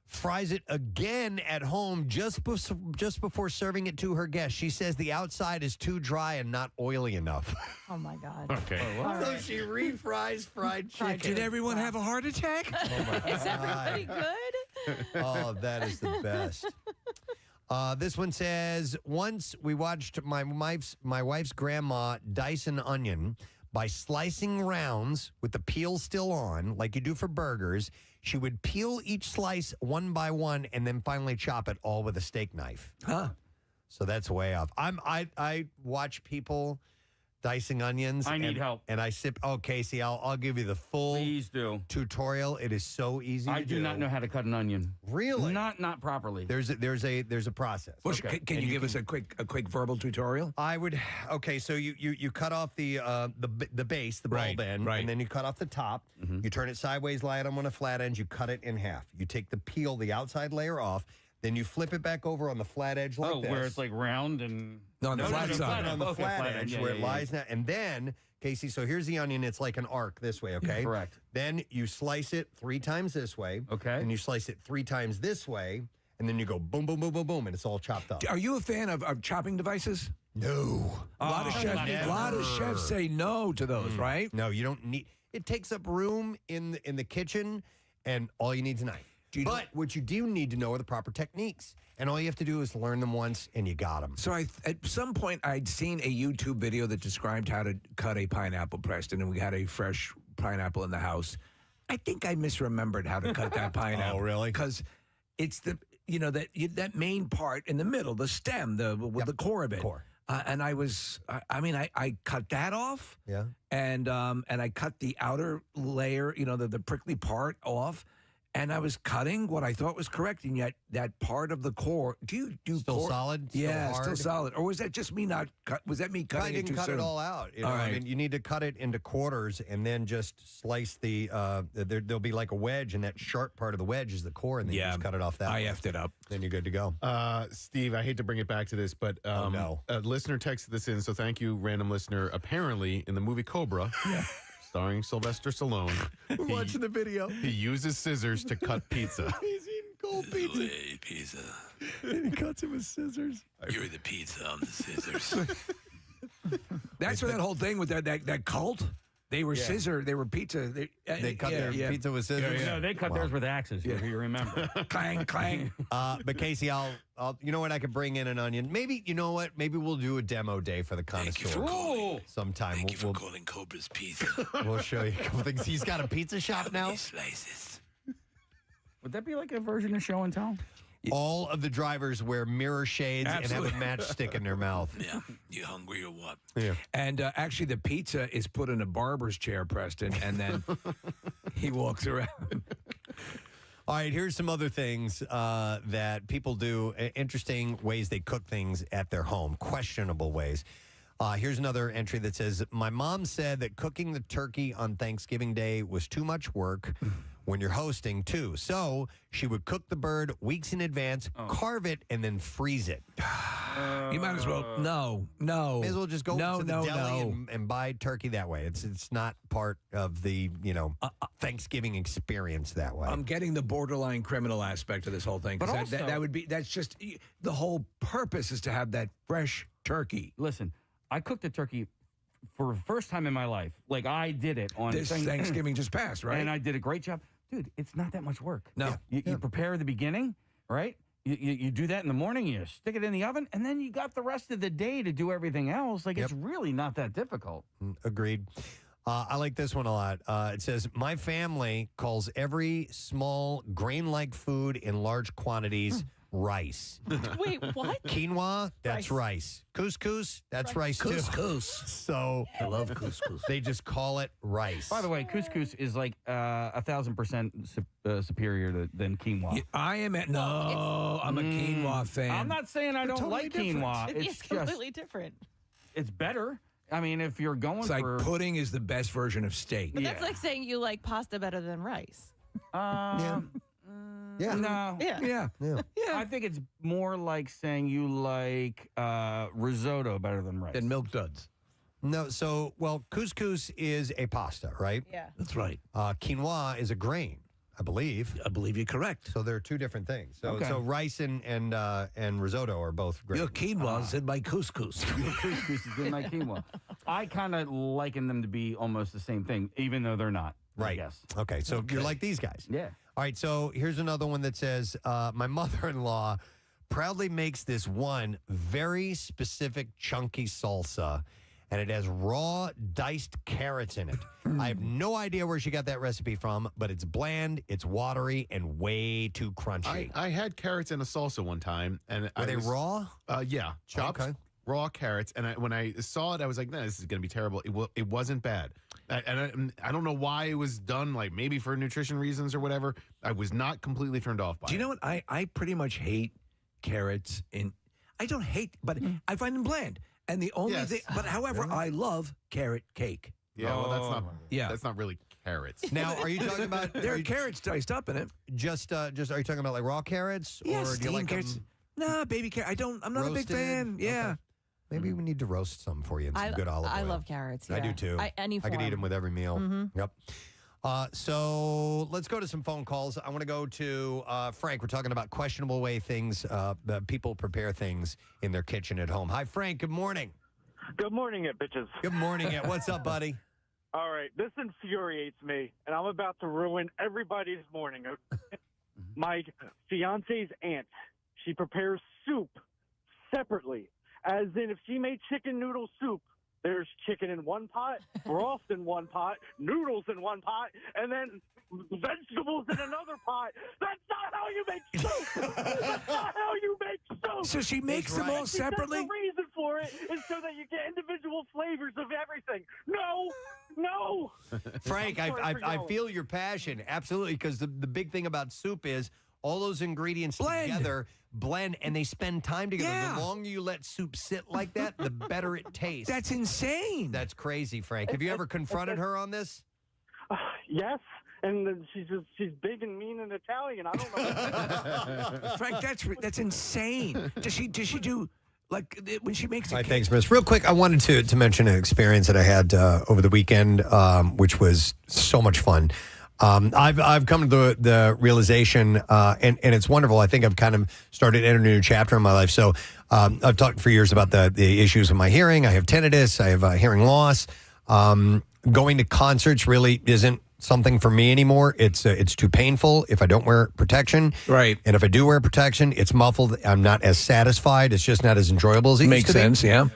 fries it again at home just before serving it to her guests. She says the outside is too dry and not oily enough. Oh, my God. Okay. So she refries fried chicken. Did everyone have a heart attack? Is everybody good? Oh, that is the best. This one says, once we watched my wife's grandma dice an onion by slicing rounds with the peel still on, like you do for burgers. She would peel each slice one by one and then finally chop it all with a steak knife. Huh. So that's way off. I watch people dicing onions. I need help. And I sip. Oh, Casey, I'll give you the full tutorial. It is so easy I to do. do not know how to cut an onion. Really? Not properly. There's a process. Well, can you give us a quick verbal tutorial? I would. Okay, so you cut off the base, the bulb end, and then you cut off the top. Mm-hmm. You turn it sideways, lay it on one of the flat ends. You cut it in half. You take the outside layer off. Then you flip it back over on the flat edge like this. Where it's like round and... No, on the flat side. On the flat edge where it lies now. now. And then, Casey, so here's the onion. It's like an arc this way, okay? Correct. Then you slice it 3 times this way. Okay. And you slice it 3 times this way. And then you go boom, boom, boom, boom, boom, and it's all chopped up. Are you a fan of chopping devices? No. A lot of chefs say no to those, right? No, you don't need... It takes up room in the kitchen, and all you need is a knife. But what you do need to know are the proper techniques. And all you have to do is learn them once, and you got them. So at some point, I'd seen a YouTube video that described how to cut a pineapple, Preston, and we had a fresh pineapple in the house. I think I misremembered how to cut that pineapple. Oh, really? Because it's that main part in the middle, the stem, the core of it. And I cut that off. Yeah. And I cut the outer layer, the prickly part off. And I was cutting what I thought was correct, and yet that part of the core. Do you do still core? solid? Yeah, still still solid. Or was that just me not cut? Was that me cutting I didn't it too cut soon? it all out. All right. I mean, you need to cut it into quarters and then just slice the. There'll be like a wedge, and that sharp part of the wedge is the core, and then you just cut it off that. I way. effed it up. Then you're good to go. Steve, I hate to bring it back to this, but no. A listener texted this in, so thank you, random listener. Apparently, in the movie Cobra, starring Sylvester Stallone, We're watching the video. He uses scissors to cut pizza. He's eating cold pizza. Hey, pizza. And he cuts it with scissors. You're the pizza, I'm the scissors. That's where that whole thing with that cult. They were scissor. They were pizza. They cut their pizza with scissors. No, they cut theirs with axes. If you remember. Clang, clang. But Casey, I'll. You know what? I could bring in an onion. Maybe you know what? Maybe we'll do a demo day for the connoisseur sometime. Thank you for calling Cobra's Pizza. We'll show you a couple things. He's got a pizza shop now. Slices. Would that be like a version of show and tell? All of the drivers wear mirror shades Absolutely. and have a matchstick in their mouth. Yeah. You hungry or what? Yeah. And actually, the pizza is put in a barber's chair, Preston, and then he walks around. All right, here's some other things that people do, interesting ways they cook things at their home, questionable ways. Here's another entry that says, my mom said that cooking the turkey on Thanksgiving Day was too much work when you're hosting, too. So she would cook the bird weeks in advance, carve it, and then freeze it. You might as well. No. May as well just go to the deli and buy turkey that way. It's not part of the, Thanksgiving experience that way. I'm getting the borderline criminal aspect of this whole thing. But Because that's just, the whole purpose is to have that fresh turkey. Listen, I cooked a turkey for the first time in my life. Like, I did it on This Thanksgiving just passed, right? And I did a great job. Dude, it's not that much work. No. You prepare the beginning, right? You do that in the morning, you stick it in the oven, and then you got the rest of the day to do everything else. Like, it's really not that difficult. Agreed. I like this one a lot. It says, my family calls every small grain-like food in large quantities rice. Wait, what? Quinoa, that's rice. Couscous, that's rice too. Couscous. So I love couscous. they just call it rice. By the way, couscous is like 1,000% superior than quinoa. I am I'm a quinoa fan. I'm not saying I don't totally like different. quinoa. It's It's just completely different. it's better. I mean, if you're going It's like for pudding is the best version of steak. But that's like saying you like pasta better than rice. Yeah. No. Yeah. I think it's more like saying you like risotto better than rice. And milk duds. No, so, couscous is a pasta, right? Yeah. That's right. Quinoa is a grain, I believe. I believe you're correct. So they're two different things. So, Okay. so rice and risotto are both grains. Your quinoa's in my couscous. Your couscous is in my quinoa. I kind of liken them to be almost the same thing, even though they're not. Right. Yes. Okay, so you're like these guys. Yeah. All right, so here's another one that says, my mother-in-law proudly makes this one very specific chunky salsa, and it has raw diced carrots in it. I have no idea where she got that recipe from, but it's bland, it's watery, and way too crunchy. I had carrots in a salsa one time, and Were they raw? Yeah, chopped. Okay. Raw carrots, and when I saw it, I was like, "No, this is going to be terrible." It wasn't bad, and I don't know why it was done. Like maybe for nutrition reasons or whatever. I was not completely turned off by it. Do you know what? I pretty much hate carrots. I don't hate, but I find them bland. And the only thing, but however, I love carrot cake. Yeah, well, that's not. Yeah. That's not really carrots. Now, are you talking about? There are carrots diced up in it. Just are you talking about like raw carrots, Yeah, or do you steamed like carrots. them Nah, baby carrot. I'm not a big roasted? fan. Yeah. Okay. Maybe we need to roast some for you in some good olive oil. I love carrots. I yeah. do too. Any I form. could eat them with every meal. Mhm. Yep. So let's go to some phone calls. I want to go to Frank. We're talking about questionable way things that people prepare things in their kitchen at home. Hi, Frank. Good morning. Good morning, it bitches. Good morning. What's up, buddy? All right, this infuriates me, and I'm about to ruin everybody's morning. My fiance's aunt, she prepares soup separately, as in if she made chicken noodle soup, there's chicken in one pot, broth in one pot, noodles in one pot, and then vegetables in another pot. That's not how you make soup. That's not how you make soup. So she makes them all She says separately? the reason for it is so that you get individual flavors of everything. No. Frank, I feel your passion. Absolutely, because the big thing about soup is all those ingredients together blend, and they spend time together. Yeah. The longer you let soup sit like that, the better it tastes. That's insane. That's crazy, Frank. Have you ever confronted her on this? Yes, and then she's big and mean and Italian. I don't know. Frank, that's insane. Does she do like when she makes? All right, thanks, Miss. Real quick, I wanted to mention an experience that I had over the weekend, which was so much fun. I've come to the realization, and it's wonderful. I think I've kind of started entering a new chapter in my life. So I've talked for years about the issues with my hearing. I have tinnitus. I have hearing loss. Going to concerts really isn't something for me anymore. It's too painful if I don't wear protection. Right. And if I do wear protection, it's muffled. I'm not as satisfied. It's just not as enjoyable as it Makes used to sense, be. yeah.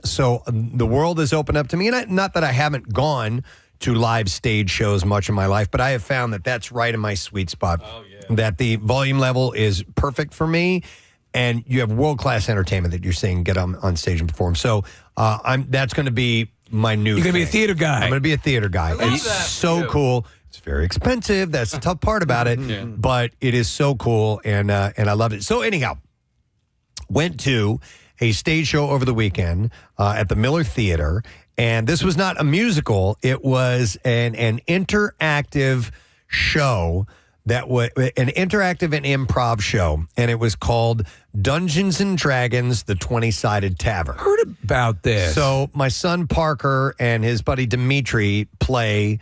So the world has opened up to me, and not that I haven't gone to live stage shows much in my life, but I have found that that's right in my sweet spot. Oh, yeah. That the volume level is perfect for me, and you have world-class entertainment that you're seeing get on stage and perform. So that's going to be my new You're going to be a thing. theater guy. I'm going to be a theater guy. I love It's that, so too. cool. It's very expensive. That's the tough part about it. But it is so cool, and I love it. So anyhow, went to a stage show over the weekend at the Miller Theater, and this was not a musical. It was an interactive show that was an interactive and improv show, and it was called Dungeons and Dragons: The 20-Sided Tavern. Heard about this. So my son Parker and his buddy Dimitri play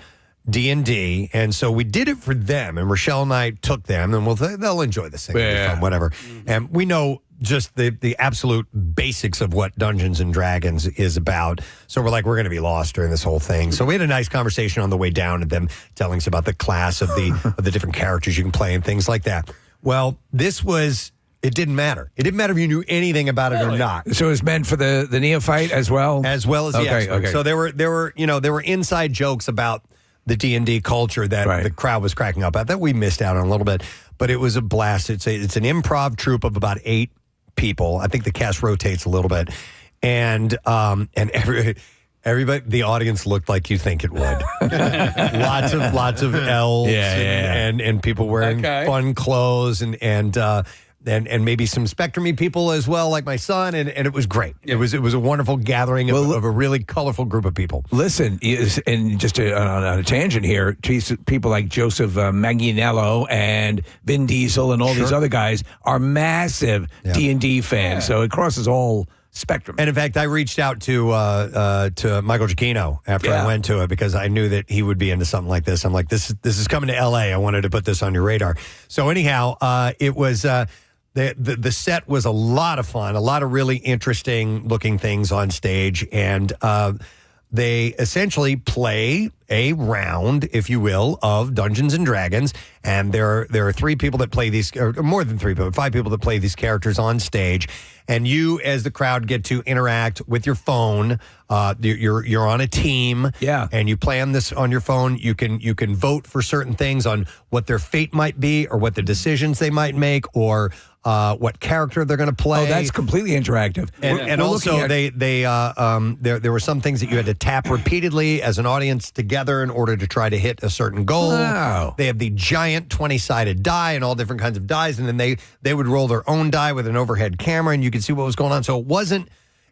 D&D, and so we did it for them, and Rochelle and I took them, and they'll enjoy this thing. It'll be Yeah. fun, whatever. And we know just the absolute basics of what Dungeons and Dragons is about. So we're going to be lost during this whole thing. So we had a nice conversation on the way down and them telling us about the class of the different characters you can play and things like that. Well, it didn't matter. It didn't matter if you knew anything about it or not. So it's meant for the neophyte as well? As well as the expert. Okay. So there were inside jokes about the D&D culture that the crowd was cracking up at, that we missed out on a little bit. But it was a blast. It's an improv troupe of about 8 people. I think the cast rotates a little bit. And everybody, the audience looked like you think it would. lots of elves and people wearing fun clothes and maybe some Spectrum-y people as well, like my son, and it was great. It was a wonderful gathering of a really colorful group of people. Listen, and just on a tangent here, people like Joseph Manganiello and Vin Diesel and all these other guys are massive D&D fans, so it crosses all spectrum. And in fact, I reached out to Michael Giacchino after I went to it because I knew that he would be into something like this. I'm like, this is coming to L.A. I wanted to put this on your radar. So anyhow, it was... The set was a lot of fun, a lot of really interesting looking things on stage, and they essentially play a round, if you will, of Dungeons and Dragons. And there are 3 people that play these, or more than 3 people, 5 people that play these characters on stage. And you, as the crowd, get to interact with your phone. You're on a team, and you play on this on your phone. You can vote for certain things on what their fate might be, or what the decisions they might make, or what character they're going to play. Oh, that's completely interactive. And also, there were some things that you had to tap repeatedly as an audience together in order to try to hit a certain goal. Wow. They have the giant 20-sided die and all different kinds of dies, and then they would roll their own die with an overhead camera, and you could see what was going on. So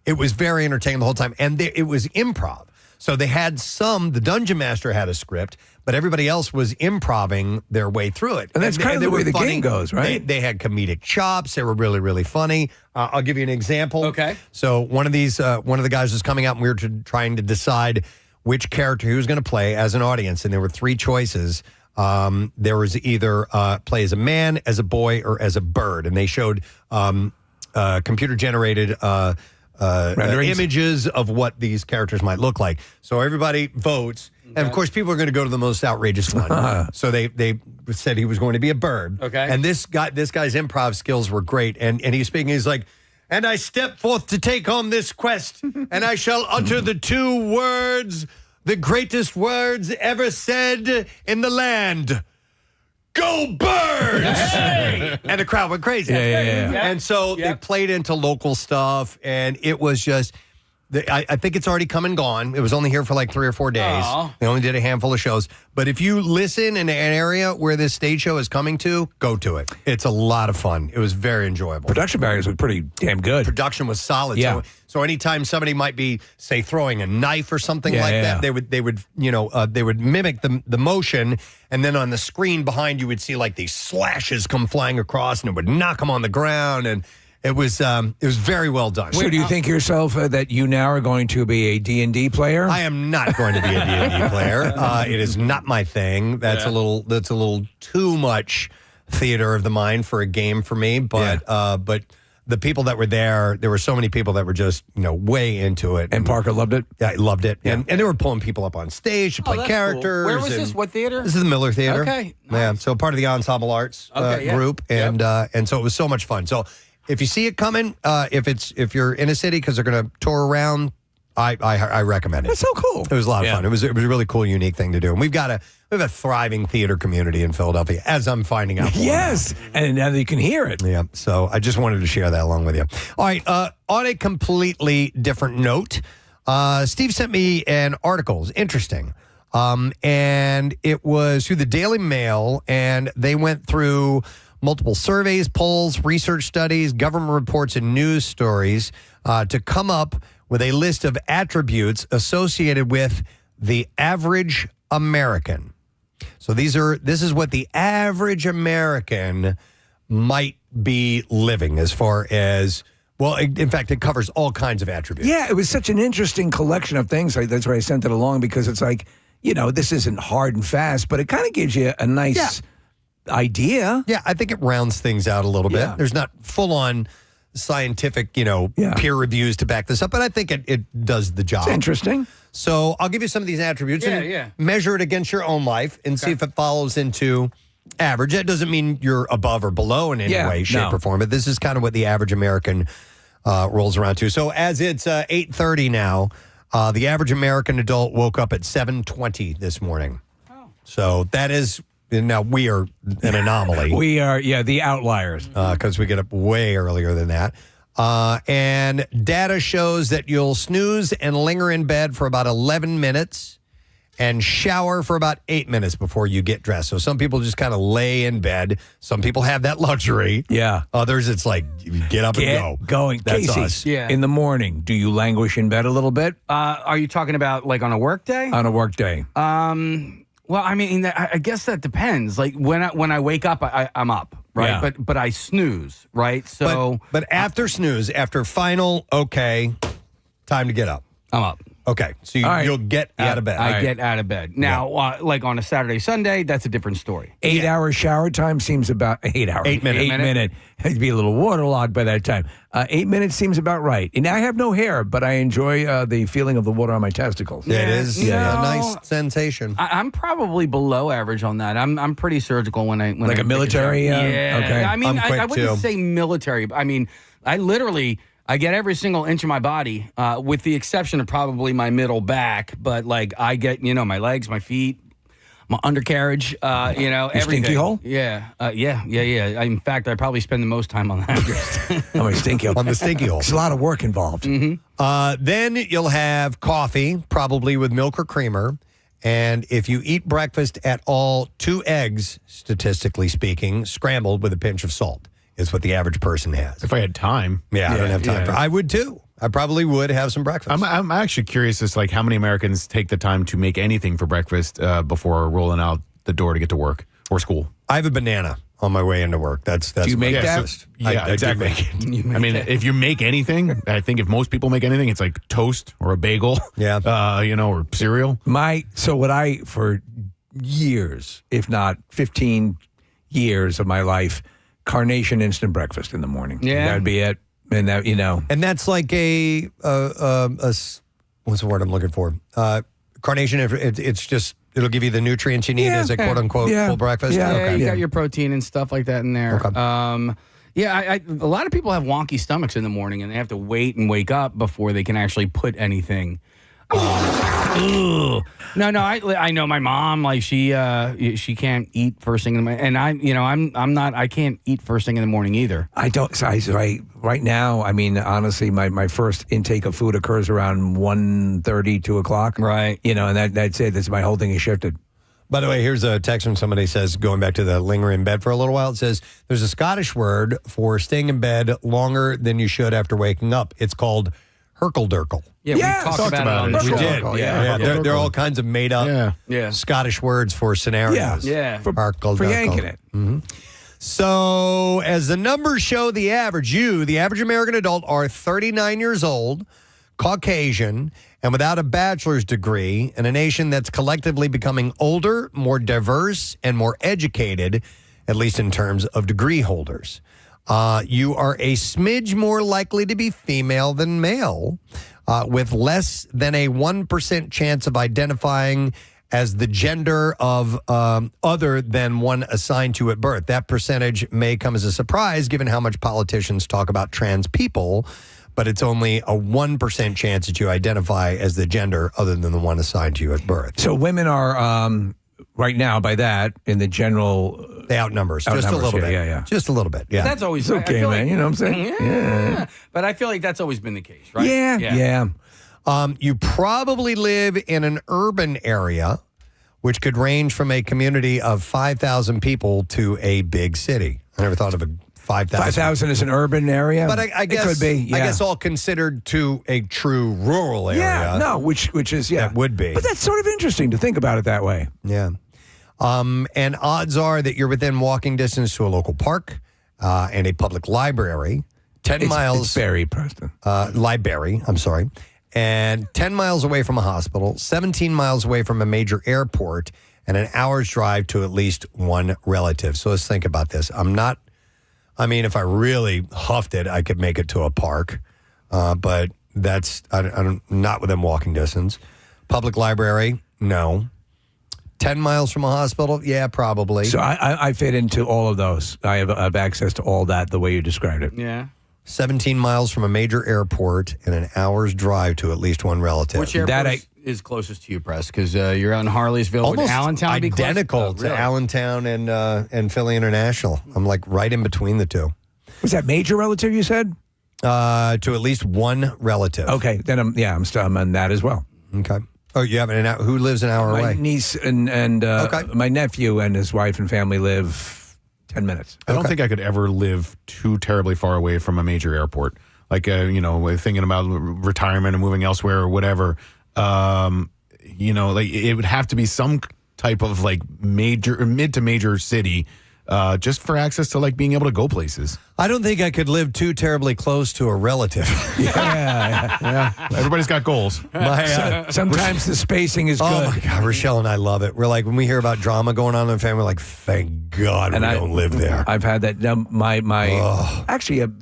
it was very entertaining the whole time, and it was improv. So they had the Dungeon Master had a script, but everybody else was improvising their way through it. And that's kind of the way the game goes, right? They had comedic chops. They were really, really funny. I'll give you an example. Okay. So one of the guys was coming out, and we were trying to decide which character he was going to play as an audience, and there were 3 choices. There was either play as a man, as a boy, or as a bird, and they showed computer-generated images of what these characters might look like. So everybody votes, and of course, people are going to go to the most outrageous one. So they said he was going to be a bird. Okay. And this guy's improv skills were great, and he's speaking. He's like, "And I step forth to take on this quest, and I shall utter the 2 words, the greatest words ever said in the land. Go Birds!" And the crowd went crazy. Yeah. And so they played into local stuff, and it was just... I think it's already come and gone. It was only here for like 3 or 4 days. Aww. They only did a handful of shows. But if you listen in an area where this stage show is coming to, go to it. It's a lot of fun. It was very enjoyable. Production barriers were pretty damn good. Production was solid. Yeah. So anytime somebody might be, say, throwing a knife or something that, they would mimic the motion, and then on the screen behind you would see like these slashes come flying across, and it would knock them on the ground, and it was very well done. So do you think yourself that you now are going to be a D&D player? I am not going to be a D&D player. It is not my thing. That's a little too much theater of the mind for a game for me. But the people that were there were so many people that were just way into it. And Parker loved it? Yeah, he loved it. Yeah. And they were pulling people up on stage to play that's characters. Cool. Where was this? What theater? This is the Miller Theater. Okay. Yeah, so part of the Ensemble Arts group. And so it was so much fun. So if you see it coming, if you're in a city because they're going to tour around, I recommend it. That's so cool. It was a lot of fun. It was a really cool, unique thing to do. And we have a thriving theater community in Philadelphia, as I'm finding out. Yes, and now you can hear it. Yeah, so I just wanted to share that along with you. All right, on a completely different note, Steve sent me an article. It's interesting. And it was through the Daily Mail, and they went through multiple surveys, polls, research studies, government reports, and news stories to come up with a list of attributes associated with the average American. So this is what the average American might be living as far as, well, in fact, it covers all kinds of attributes. Yeah, it was such an interesting collection of things. That's why I sent it along, because it's like, this isn't hard and fast, but it kind of gives you a nice idea. Yeah, I think it rounds things out a little bit. There's not full-on scientific, peer reviews to back this up, but I think it does the job. It's interesting. So I'll give you some of these attributes and measure it against your own life and see if it follows into average. That doesn't mean you're above or below in any way, shape, or form, but this is kind of what the average American rolls around to. So as it's 8:30 now, the average American adult woke up at 7:20 this morning. So that is, now we are an anomaly. We are, the outliers. Because we get up way earlier than that. And data shows that you'll snooze and linger in bed for about 11 minutes and shower for about 8 minutes before you get dressed. So some people just kind of lay in bed. Some people have that luxury. Yeah. Others, it's like, you get up and go. Going. That's Casey, us. Yeah. in the morning, do you languish in bed a little bit? Are you talking about like on a work day? On a work day. Well, I mean, I guess that depends. Like when I wake up, I'm up, right? Yeah. But I snooze, right? So, But after snooze, after final, okay, time to get up. I'm up. Okay, so All right. you'll get out of bed. I get out of bed. Now, like on a Saturday, Sunday, that's a different story. 8 hour shower time seems about 8 hours. 8 minutes. 8 minute. It'd be a little waterlogged by that time. 8 minutes seems about right. And I have no hair, but I enjoy the feeling of the water on my testicles. It is No. a nice sensation. I'm probably below average on that. I'm pretty surgical when I Like I a military, take a shower. Yeah. okay. I mean, I'm quick, I wouldn't too. say military. But I mean, I get every single inch of my body, with the exception of probably my middle back. But like I get, my legs, my feet, my undercarriage, everything. stinky hole? Yeah. In fact, I probably spend the most time on that. On my stinky hole. On the stinky hole. There's a lot of work involved. Then you'll have coffee, probably with milk or creamer. And if you eat breakfast at all, 2 eggs, statistically speaking, scrambled with a pinch of salt is what the average person has. If I had time. Yeah, I don't have time yeah. for I would too. I probably would have some breakfast. I'm actually curious as like how many Americans take the time to make anything for breakfast before rolling out the door to get to work or school. I have a banana on my way into work. That's Do you my make that? breakfast. Yeah, I do exactly. make it. I mean, if you make anything, I think if most people make anything, it's like toast or a bagel. Yeah. Or cereal. For years, if not 15 years of my life, carnation instant breakfast in the morning. Yeah. That'd be it. And that, And that's like a what's the word I'm looking for? Carnation. It's just it'll give you the nutrients you need as a quote unquote full breakfast. Yeah, you Okay. got your protein and stuff like that in there. Okay. A lot of people have wonky stomachs in the morning, and they have to wait and wake up before they can actually put anything. No, I know my mom. Like she can't eat first thing in the morning, and I can't eat first thing in the morning either. I don't. So right now, I mean, honestly, my first intake of food occurs around 1:30, 2 o'clock. Right. And that's it. That's my whole thing is shifted. By the way, here's a text from somebody says, going back to the linger in bed for a little while, it says, there's a Scottish word for staying in bed longer than you should after waking up. It's called herkle-durkle. Yeah, we talked about it on the We show. did. Yeah. There are all kinds of made up Scottish words for scenarios. Yeah. For Herkle-durkle. yanking it. Mm-hmm. So, as the numbers show, the average American adult, are 39 years old, Caucasian, and without a bachelor's degree, in a nation that's collectively becoming older, more diverse, and more educated, at least in terms of degree holders. You are a smidge more likely to be female than male, with less than a 1% chance of identifying as the gender of other than one assigned to at birth. That percentage may come as a surprise given how much politicians talk about trans people, but it's only a 1% chance that you identify as the gender other than the one assigned to you at birth. So women are, right now, by that, in the general... They outnumber us just a little bit. Yeah. Just a little bit, yeah. That's always It's okay, I feel man. like- You know what I'm saying? Yeah. But I feel like that's always been the case, right? Yeah. You probably live in an urban area, which could range from a community of 5,000 people to a big city. I never thought of a 5,000. 5,000 is an urban area? But I guess it could be. Yeah. I guess all considered to a true rural area. Yeah, no, which is, yeah. That would be. But that's sort of interesting to think about it that way. Yeah. And odds are that you're within walking distance to a local park and a public library. 10 miles. It's Barry, Preston. Library, I'm sorry. And 10 miles away from a hospital, 17 miles away from a major airport, and an hour's drive to at least one relative. So let's think about this. If I really huffed it, I could make it to a park. But I'm not within walking distance. Public library, no. 10 miles from a hospital? Yeah, probably. So I fit into all of those. I have access to all that the way you described it. Yeah. 17 miles from a major airport, and an hour's drive to at least one relative. Which airport is closest to you, Press? Because you're out in Harleysville. Would Almost Allentown be close? identical to really? Allentown and Philly International. I'm like right in between the two. Was that major relative you said? To at least one relative. Okay, then I'm on that as well. Okay. Oh, you have who lives an hour my away? My niece and my nephew and his wife and family live 10 minutes. I don't think I could ever live too terribly far away from a major airport. Like, thinking about retirement and moving elsewhere or whatever. Like it would have to be some type of like major or mid to major city, just for access to like being able to go places. I don't think I could live too terribly close to a relative. Yeah. Everybody's got goals. Sometimes the spacing is good. Oh my God, Rochelle and I love it. We're like, when we hear about drama going on in the family, we're like, thank God we don't live there. I've had that. Actually,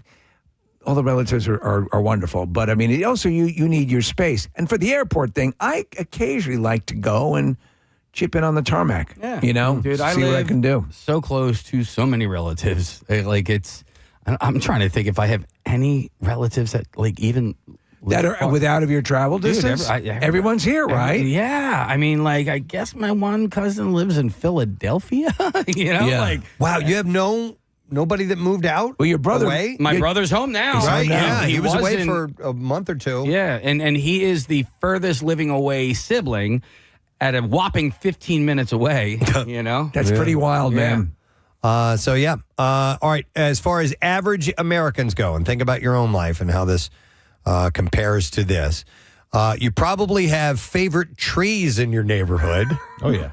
all the relatives are wonderful, but I mean, also you need your space. And for the airport thing, I occasionally like to go and chip in on the tarmac. Yeah. Dude, I see what I live can do. so close to so many relatives. I'm trying to think if I have any relatives that like even that are without of your travel distance. Everyone's here, right? Yeah. I mean, like, I guess my one cousin lives in Philadelphia. Wow, you have nobody that moved out? Well, your brother, away? My brother's home now. Right? Yeah, he was away in- for a month or two. Yeah, and he is the furthest living away sibling at a whopping 15 minutes away, That's pretty wild, man. All right. As far as average Americans go, and think about your own life and how this compares to this, you probably have favorite trees in your neighborhood. Oh, yeah.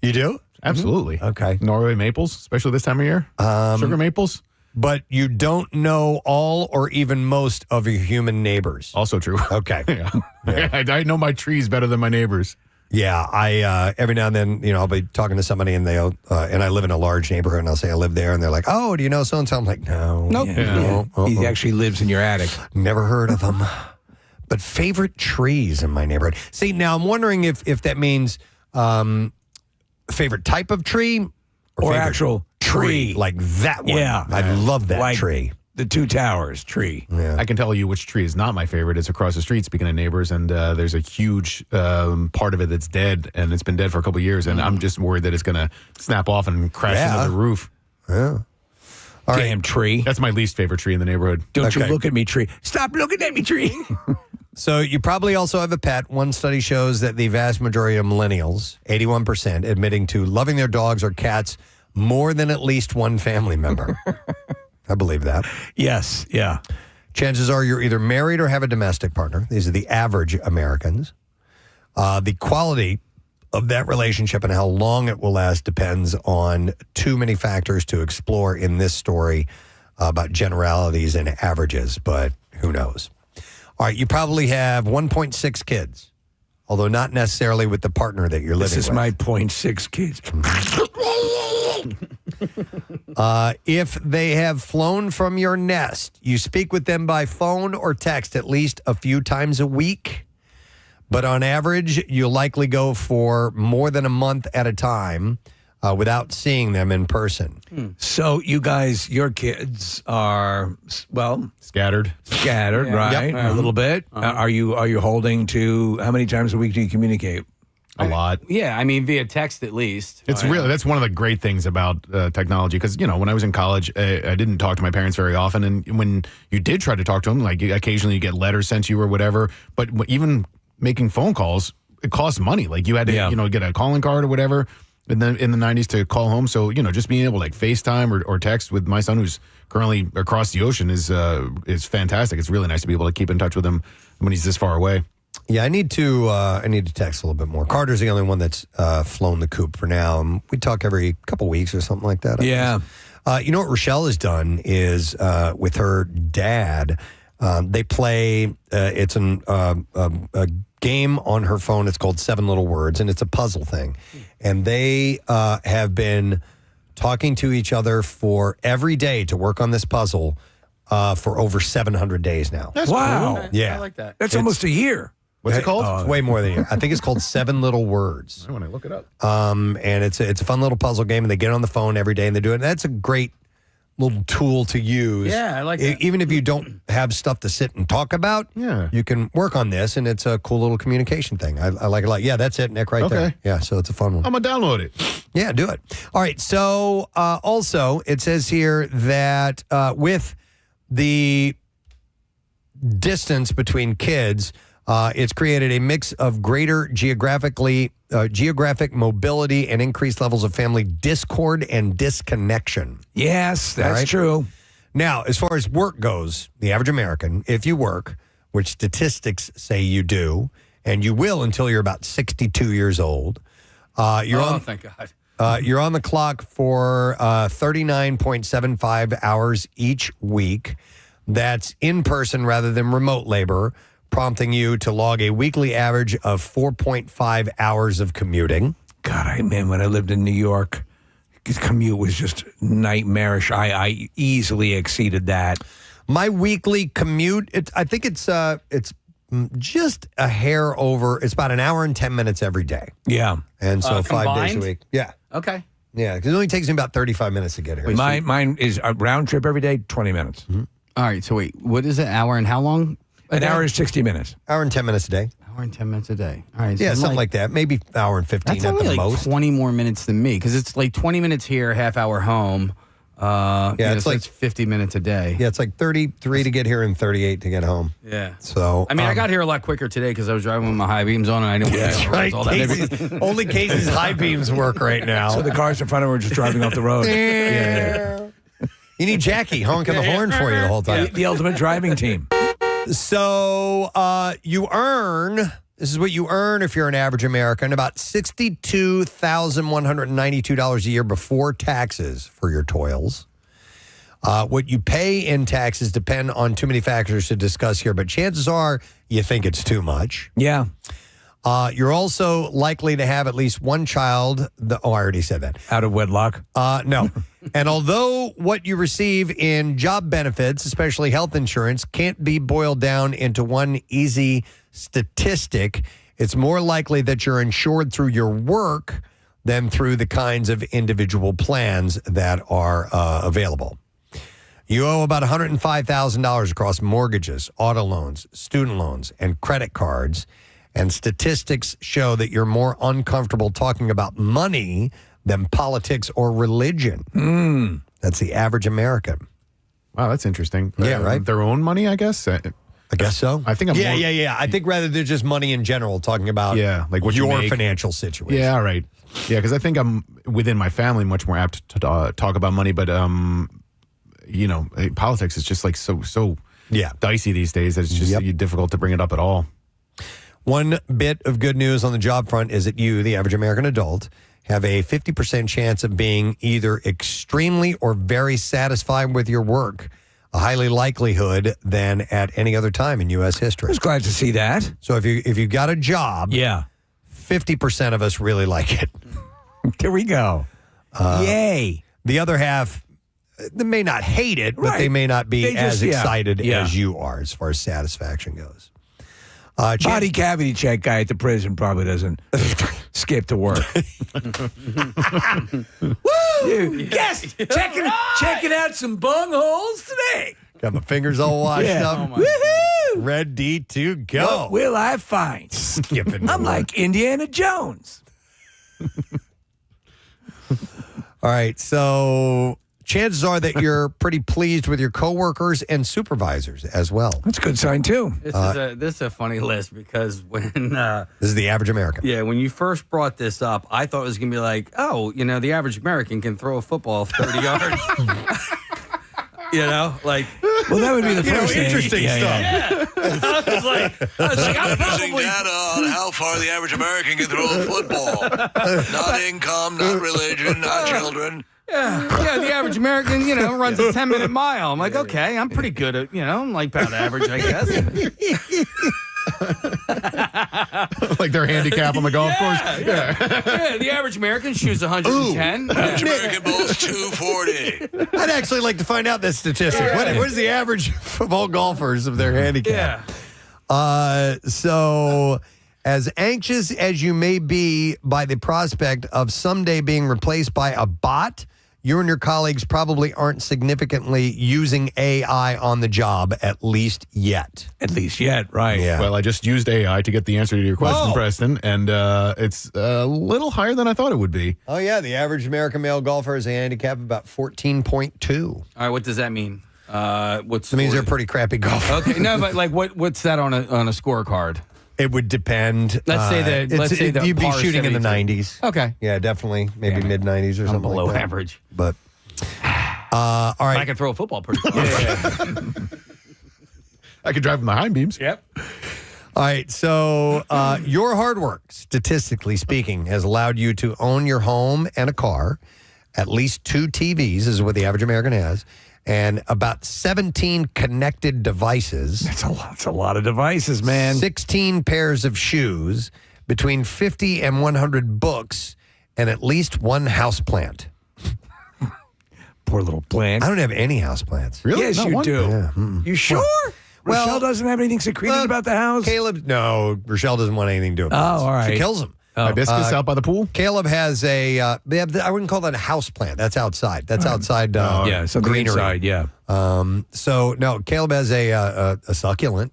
You do? Absolutely. Okay. Norway maples, especially this time of year. Sugar maples. But you don't know all or even most of your human neighbors. Also true. Okay. Yeah. I know my trees better than my neighbors. Yeah, I every now and then, I'll be talking to somebody and they'll and I live in a large neighborhood and I'll say I live there and they're like, "Oh, do you know so and so?" I'm like, "No, nope, no." He actually lives in your attic. Never heard of them. But favorite trees in my neighborhood. See, now I'm wondering if that means favorite type of tree or favorite actual tree, like that one. Yeah, I love that like tree. The Two Towers tree. Yeah. I can tell you which tree is not my favorite. It's across the street, speaking of neighbors, and there's a huge part of it that's dead, and it's been dead for a couple of years, and I'm just worried that it's going to snap off and crash into the roof. Yeah. All Damn tree. That's my least favorite tree in the neighborhood. Don't you look at me, tree. Stop looking at me, tree. So you probably also have a pet. One study shows that the vast majority of millennials, 81%, admitting to loving their dogs or cats more than at least one family member. I believe that. Yes, yeah. Chances are you're either married or have a domestic partner. These are the average Americans. The quality of that relationship and how long it will last depends on too many factors to explore in this story about generalities and averages, but who knows? All right, you probably have 1.6 kids, although not necessarily with the partner that you're living with. This is my 0.6 kids. If they have flown from your nest, you speak with them by phone or text at least a few times a week. But on average, you'll likely go for more than a month at a time without seeing them in person. So you guys, your kids are, scattered, right? Yep. A little bit. Are you holding to, how many times a week do you communicate? A lot. Yeah, I mean, via text at least. It's really, that's one of the great things about technology because, when I was in college, I didn't talk to my parents very often. And when you did try to talk to them, like occasionally you get letters sent to you or whatever. But even making phone calls, it costs money. Like you had to, get a calling card or whatever in the 90s to call home. So, just being able to like FaceTime or text with my son who's currently across the ocean is fantastic. It's really nice to be able to keep in touch with him when he's this far away. Yeah, I need to text a little bit more. Carter's the only one that's flown the coop for now. We talk every couple weeks or something like that. Yeah. You know what Rochelle has done is with her dad, they play. It's a game on her phone. It's called 7 Little Words, and it's a puzzle thing. And they have been talking to each other for every day to work on this puzzle for over 700 days now. That's wow. cool. Yeah, I like that. That's almost a year. What's it called? It's way more than a year. I think it's called 7 Little Words. I want to look it up. And it's a fun little puzzle game, and they get on the phone every day and they do it. And that's a great little tool to use. Yeah, I like that. Even if you don't have stuff to sit and talk about, you can work on this, and it's a cool little communication thing. I like it a lot. Yeah, that's it, Nick, right there. Yeah, so it's a fun one. I'm going to download it. Yeah, do it. All right, so also it says here that with the distance between kids, it's created a mix of greater geographic mobility and increased levels of family discord and disconnection. Yes, that's true. Now, as far as work goes, the average American, if you work, which statistics say you do, and you will until you're about 62 years old, thank God. You're on the clock for 39.75 hours each week. That's in person rather than remote labor, prompting you to log a weekly average of 4.5 hours of commuting. God, when I lived in New York, the commute was just nightmarish. I easily exceeded that. My weekly commute, I think it's just a hair over. It's about an hour and 10 minutes every day. Yeah. And so 5 days a combined? week. Yeah. Okay. Yeah, because it only takes me about 35 minutes to get here. Mine is a round trip every day, 20 minutes. Mm-hmm. All right, so wait, what is it? Hour and how long? An hour is 60 minutes. Hour and 10 minutes a day. Hour and 10 minutes a day. All right. So Yeah, I'm something like that. Maybe hour and 15 that's at only the like most. 20 more minutes than me because it's like 20 minutes here, half hour home. It's like 50 minutes a day. Yeah, it's like 33 to get here and 38 to get home. Yeah. So I mean, I got here a lot quicker today because I was driving with my high beams on and I didn't want to right. all that heavy. Only Casey's high beams work right now. So the cars in front of her are just driving off the road. You need Jackie honking the horn for you the whole time. The ultimate driving team. So you earn, this is what you earn if you're an average American, about $62,192 a year before taxes for your toils. What you pay in taxes depend on too many factors to discuss here, but chances are you think it's too much. Yeah. You're also likely to have at least one child. I already said that. Out of wedlock? No. And although what you receive in job benefits, especially health insurance, can't be boiled down into one easy statistic, it's more likely that you're insured through your work than through the kinds of individual plans that are available. You owe about $105,000 across mortgages, auto loans, student loans, and credit cards. And statistics show that you're more uncomfortable talking about money than politics or religion. That's the average American. Wow, that's interesting. Yeah, right? Their own money, I guess? I guess so. I think I'm more, Yeah. I think rather than just money in general, talking about like what you your make. financial situation. Yeah, all right. Yeah, because I think I'm within my family much more apt to talk about money, but politics is just like so dicey these days that it's just difficult to bring it up at all. One bit of good news on the job front is that you, the average American adult, have a 50% chance of being either extremely or very satisfied with your work, a highly likelihood than at any other time in U.S. history. I was glad to see that. So if you got a job, 50% of us really like it. There we go. Yay. The other half, they may not hate it, but they may not be as excited as you are as far as satisfaction goes. Body cavity check guy at the prison probably doesn't skip to work. Woo! Yes! Checking out some bung holes today. Got my fingers all washed up. Woohoo! Ready to go. What will I find? Skipping. I'm like Indiana Jones. All right, so chances are that you're pretty pleased with your coworkers and supervisors as well. That's a good sign, too. This is a funny list because when... this is the average American. Yeah, when you first brought this up, I thought it was going to be like, the average American can throw a football 30 yards. Well, that would be the first thing. Interesting stuff. Yeah. I was like, I'm Interesting probably... data on how far the average American can throw a football. Not income, not religion, not children. Yeah, the average American, runs a 10-minute mile. I'm like, okay, I'm pretty good at, I'm like about average, I guess. Like their handicap on the golf course? Yeah, the average American shoots 110. Average American bowls 240. I'd actually like to find out that statistic. Yeah. What is the average football golfers of their handicap? So as anxious as you may be by the prospect of someday being replaced by a bot, you and your colleagues probably aren't significantly using AI on the job, at least yet. At least yet, right. Yeah. Well, I just used AI to get the answer to your question, Preston, and it's a little higher than I thought it would be. Oh, yeah. The average American male golfer has a handicap of about 14.2. All right, what does that mean? That means they're pretty crappy golfers. Okay, no, but like what's that on a scorecard? It would depend. Let's say the you'd be par shooting in the 72. 90s. Okay. Yeah, definitely. Maybe mid 90s or something below like that. average. But all right. I can throw a football pretty far. I could drive with my hind beams. Yep. All right. So your hard work, statistically speaking, has allowed you to own your home and a car, at least 2 TVs is what the average American has, and about 17 connected devices. That's a lot of devices, man. 16 pairs of shoes, between 50 and 100 books, and at least 1 houseplant. Poor little plant. I don't have any houseplants. Really? Yes, Not you one? do. Yeah. You sure? Well, Rochelle doesn't have anything secreted about the house? Rochelle doesn't want anything to do with plants. all right. She kills them. Hibiscus out by the pool? Caleb has I wouldn't call that a house plant. That's outside. That's outside yeah, something greenery. inside, yeah. So, no, Caleb has a succulent.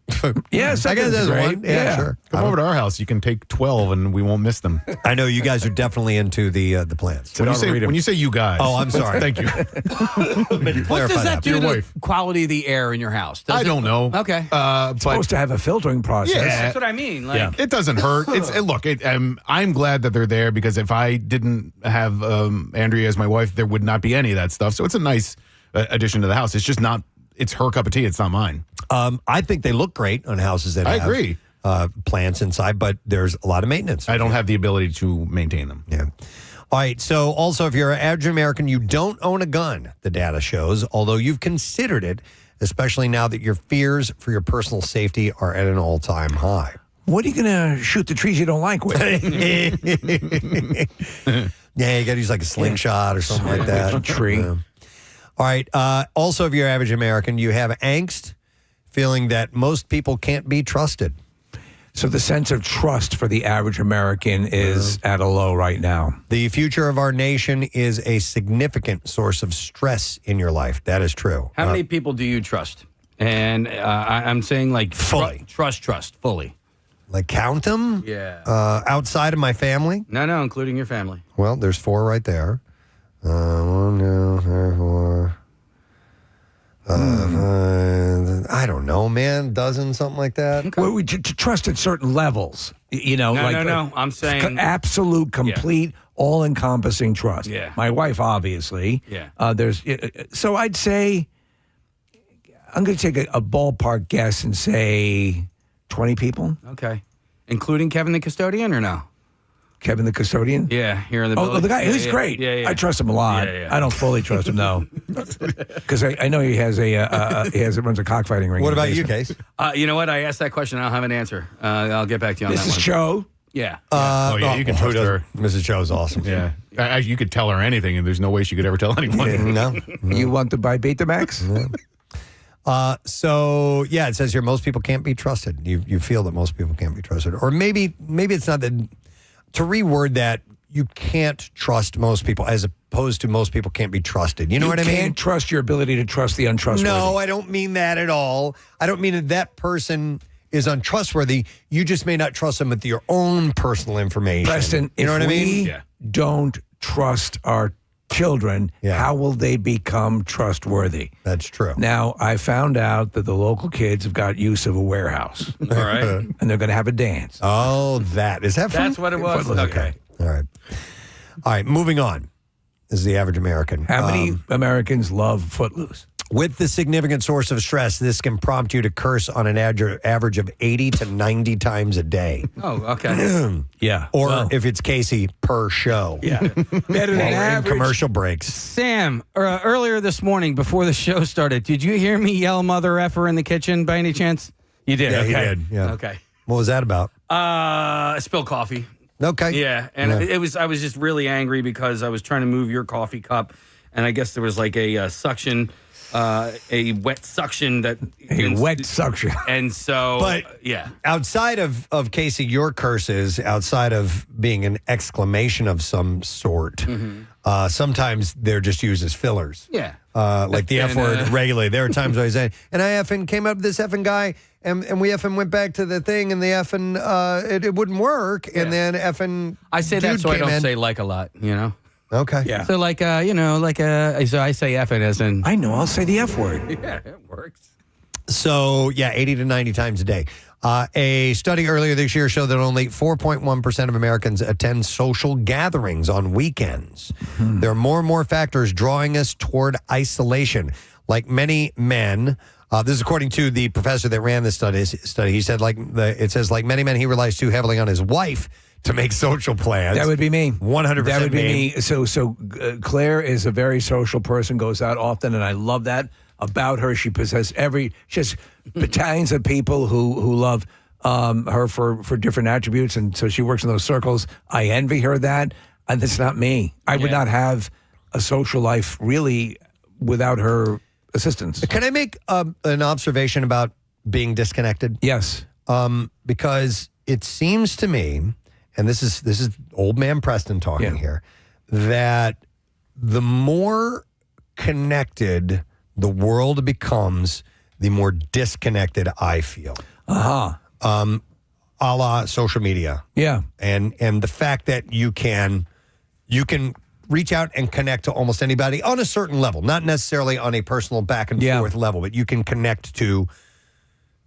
Yeah, I guess there's great. one. Yeah, sure. Come over to our house. You can take 12 and we won't miss them. I know you guys are definitely into the plants. When you say you guys. Oh, I'm sorry. Thank you. What does that do to the quality of the air in your house? I don't know. Okay. It's supposed to have a filtering process. Yeah. That's what I mean. Like, It doesn't hurt. Look. I'm glad that they're there because if I didn't have Andrea as my wife, there would not be any of that stuff. So it's a nice addition to the house. It's just not. It's her cup of tea. It's not mine. I think they look great on houses that I have agree. Plants inside, but there's a lot of maintenance. I don't have the ability to maintain them. Yeah. All right. So also, if you're an average American, you don't own a gun, the data shows, although you've considered it, especially now that your fears for your personal safety are at an all-time high. What are you going to shoot the trees you don't like with? Yeah, you got to use like a slingshot or something like that. A tree. Yeah. All right. Also, if you're an average American, you have angst, feeling that most people can't be trusted. So the sense of trust for the average American is at a low right now. The future of our nation is a significant source of stress in your life. That is true. how many people do you trust? And I'm saying like Fully. Trust fully. Like count them? Yeah. Outside of my family? No, including your family. Well, there's 4 right there. 1, 2, 3, 4. I don't know, man. Dozen, something like that. Well, to trust at certain levels. You know, No. I'm saying absolute, complete, all-encompassing trust. Yeah. My wife, obviously. Yeah. So I'd say I'm going to take a ballpark guess and say 20 people. Okay. Including Kevin the custodian or no? Kevin the custodian? Yeah, here in the building. Oh, the guy, Yeah, he's yeah, great. Yeah. I trust him a lot. Yeah. I don't fully trust him, though. Because I know he has runs a cockfighting ring. What in the about you, basement. Case? You know what? I asked that question. I don't have an answer. I'll get back to you on that Mrs. one. Cho? Yeah. You can trust her. Mrs. Cho's awesome. Yeah. You could tell her anything, and there's no way she could ever tell anyone. No. You want to buy Betamax? So yeah, it says here most people can't be trusted. You feel that most people can't be trusted, or maybe it's not that. To reword that, you can't trust most people, as opposed to most people can't be trusted. You know what I mean? You can't trust your ability to trust the untrustworthy. No, I don't mean that at all. I don't mean that person is untrustworthy. You just may not trust them with your own personal information. Preston, you know if what I mean? we don't trust our children, how will they become trustworthy? That's true. Now, I found out that the local kids have got use of a warehouse. All right. And they're going to have a dance. Oh, is that fun? That's what it was. Okay. All right. Moving on. This is the average American. How many Americans love Footloose? With the significant source of stress, this can prompt you to curse on an average of 80 to 90 times a day. Oh, okay. Yeah. Or if it's Casey, per show. Yeah. Better than in average. commercial breaks. Sam, earlier this morning before the show started, did you hear me yell mother effer in the kitchen by any chance? You did? Yeah, okay. he did. Yeah. Okay. What was that about? Spilled coffee. Okay. Yeah, and I was just really angry because I was trying to move your coffee cup, and I guess there was like a suction a wet suction that wet suction. And so, But yeah. outside of Casey, your curses, outside of being an exclamation of some sort, sometimes they're just used as fillers. Yeah. Like the F word regularly. There are times where I say, and I effing came up with this effing guy, and we effing went back to the thing, and the effing, it wouldn't work, and then effing I say that dude so I came don't in. say like a lot, you know? Okay. Yeah. So like, so I say effing as in. I know, I'll say the F word. Yeah, it works. So, yeah, 80 to 90 times a day. A study earlier this year showed that only 4.1% of Americans attend social gatherings on weekends. There are more and more factors drawing us toward isolation. Like many men, this is according to the professor that ran this study. He said, it says, like many men, he relies too heavily on his wife to make social plans. That would be me. 100% That would be me. So Claire is a very social person, goes out often, and I love that about her. She possesses she has battalions of people who love her for different attributes, and so she works in those circles. I envy her that, and that's not me. I would not have a social life really without her assistance. Can I make an observation about being disconnected? Yes. Because it seems to me, and this is old man Preston talking here, that the more connected the world becomes, the more disconnected I feel. A la social media. Yeah. And the fact that you can reach out and connect to almost anybody on a certain level, not necessarily on a personal back and forth level, but you can connect to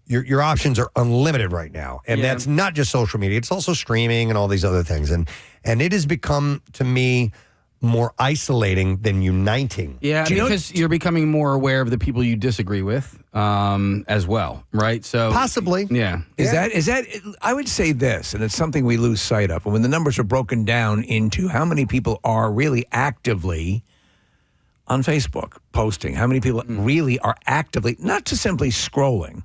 your options are unlimited right now. And that's not just social media, it's also streaming and all these other things. And it has become, to me, more isolating than uniting. Yeah, because you're becoming more aware of the people you disagree with as well, right? So possibly. Yeah. Is that I would say this, and it's something we lose sight of. And when the numbers are broken down into how many people are really actively on Facebook posting, how many people really are actively, not just simply scrolling,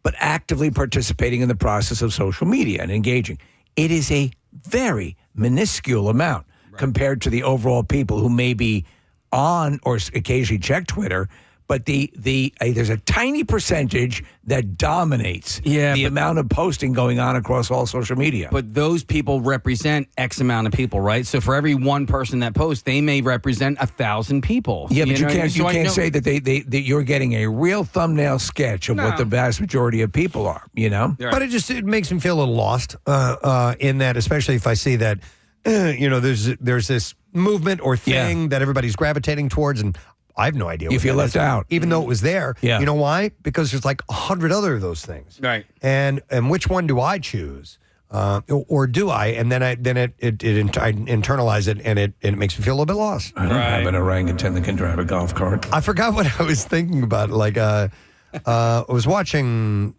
but actively participating in the process of social media and engaging. It is a very minuscule amount compared to the overall people who may be on or occasionally check Twitter. But there's a tiny percentage that dominates the amount of posting going on across all social media. But those people represent X amount of people, right? So for every one person that posts, they may represent 1,000 people. Yeah, but you can't say that that you're getting a real thumbnail sketch of what the vast majority of people are. You know, but it makes me feel a little lost in that, especially if I see that there's this movement or thing that everybody's gravitating towards, and I have no idea. You feel left out, even though it was there. Yeah. You know why? Because there's like 100 other of those things. Right. And which one do I choose, or do I? And then I internalize it, and it makes me feel a little bit lost. I don't have an orangutan that can drive a golf cart. I forgot what I was thinking about. Like, I was watching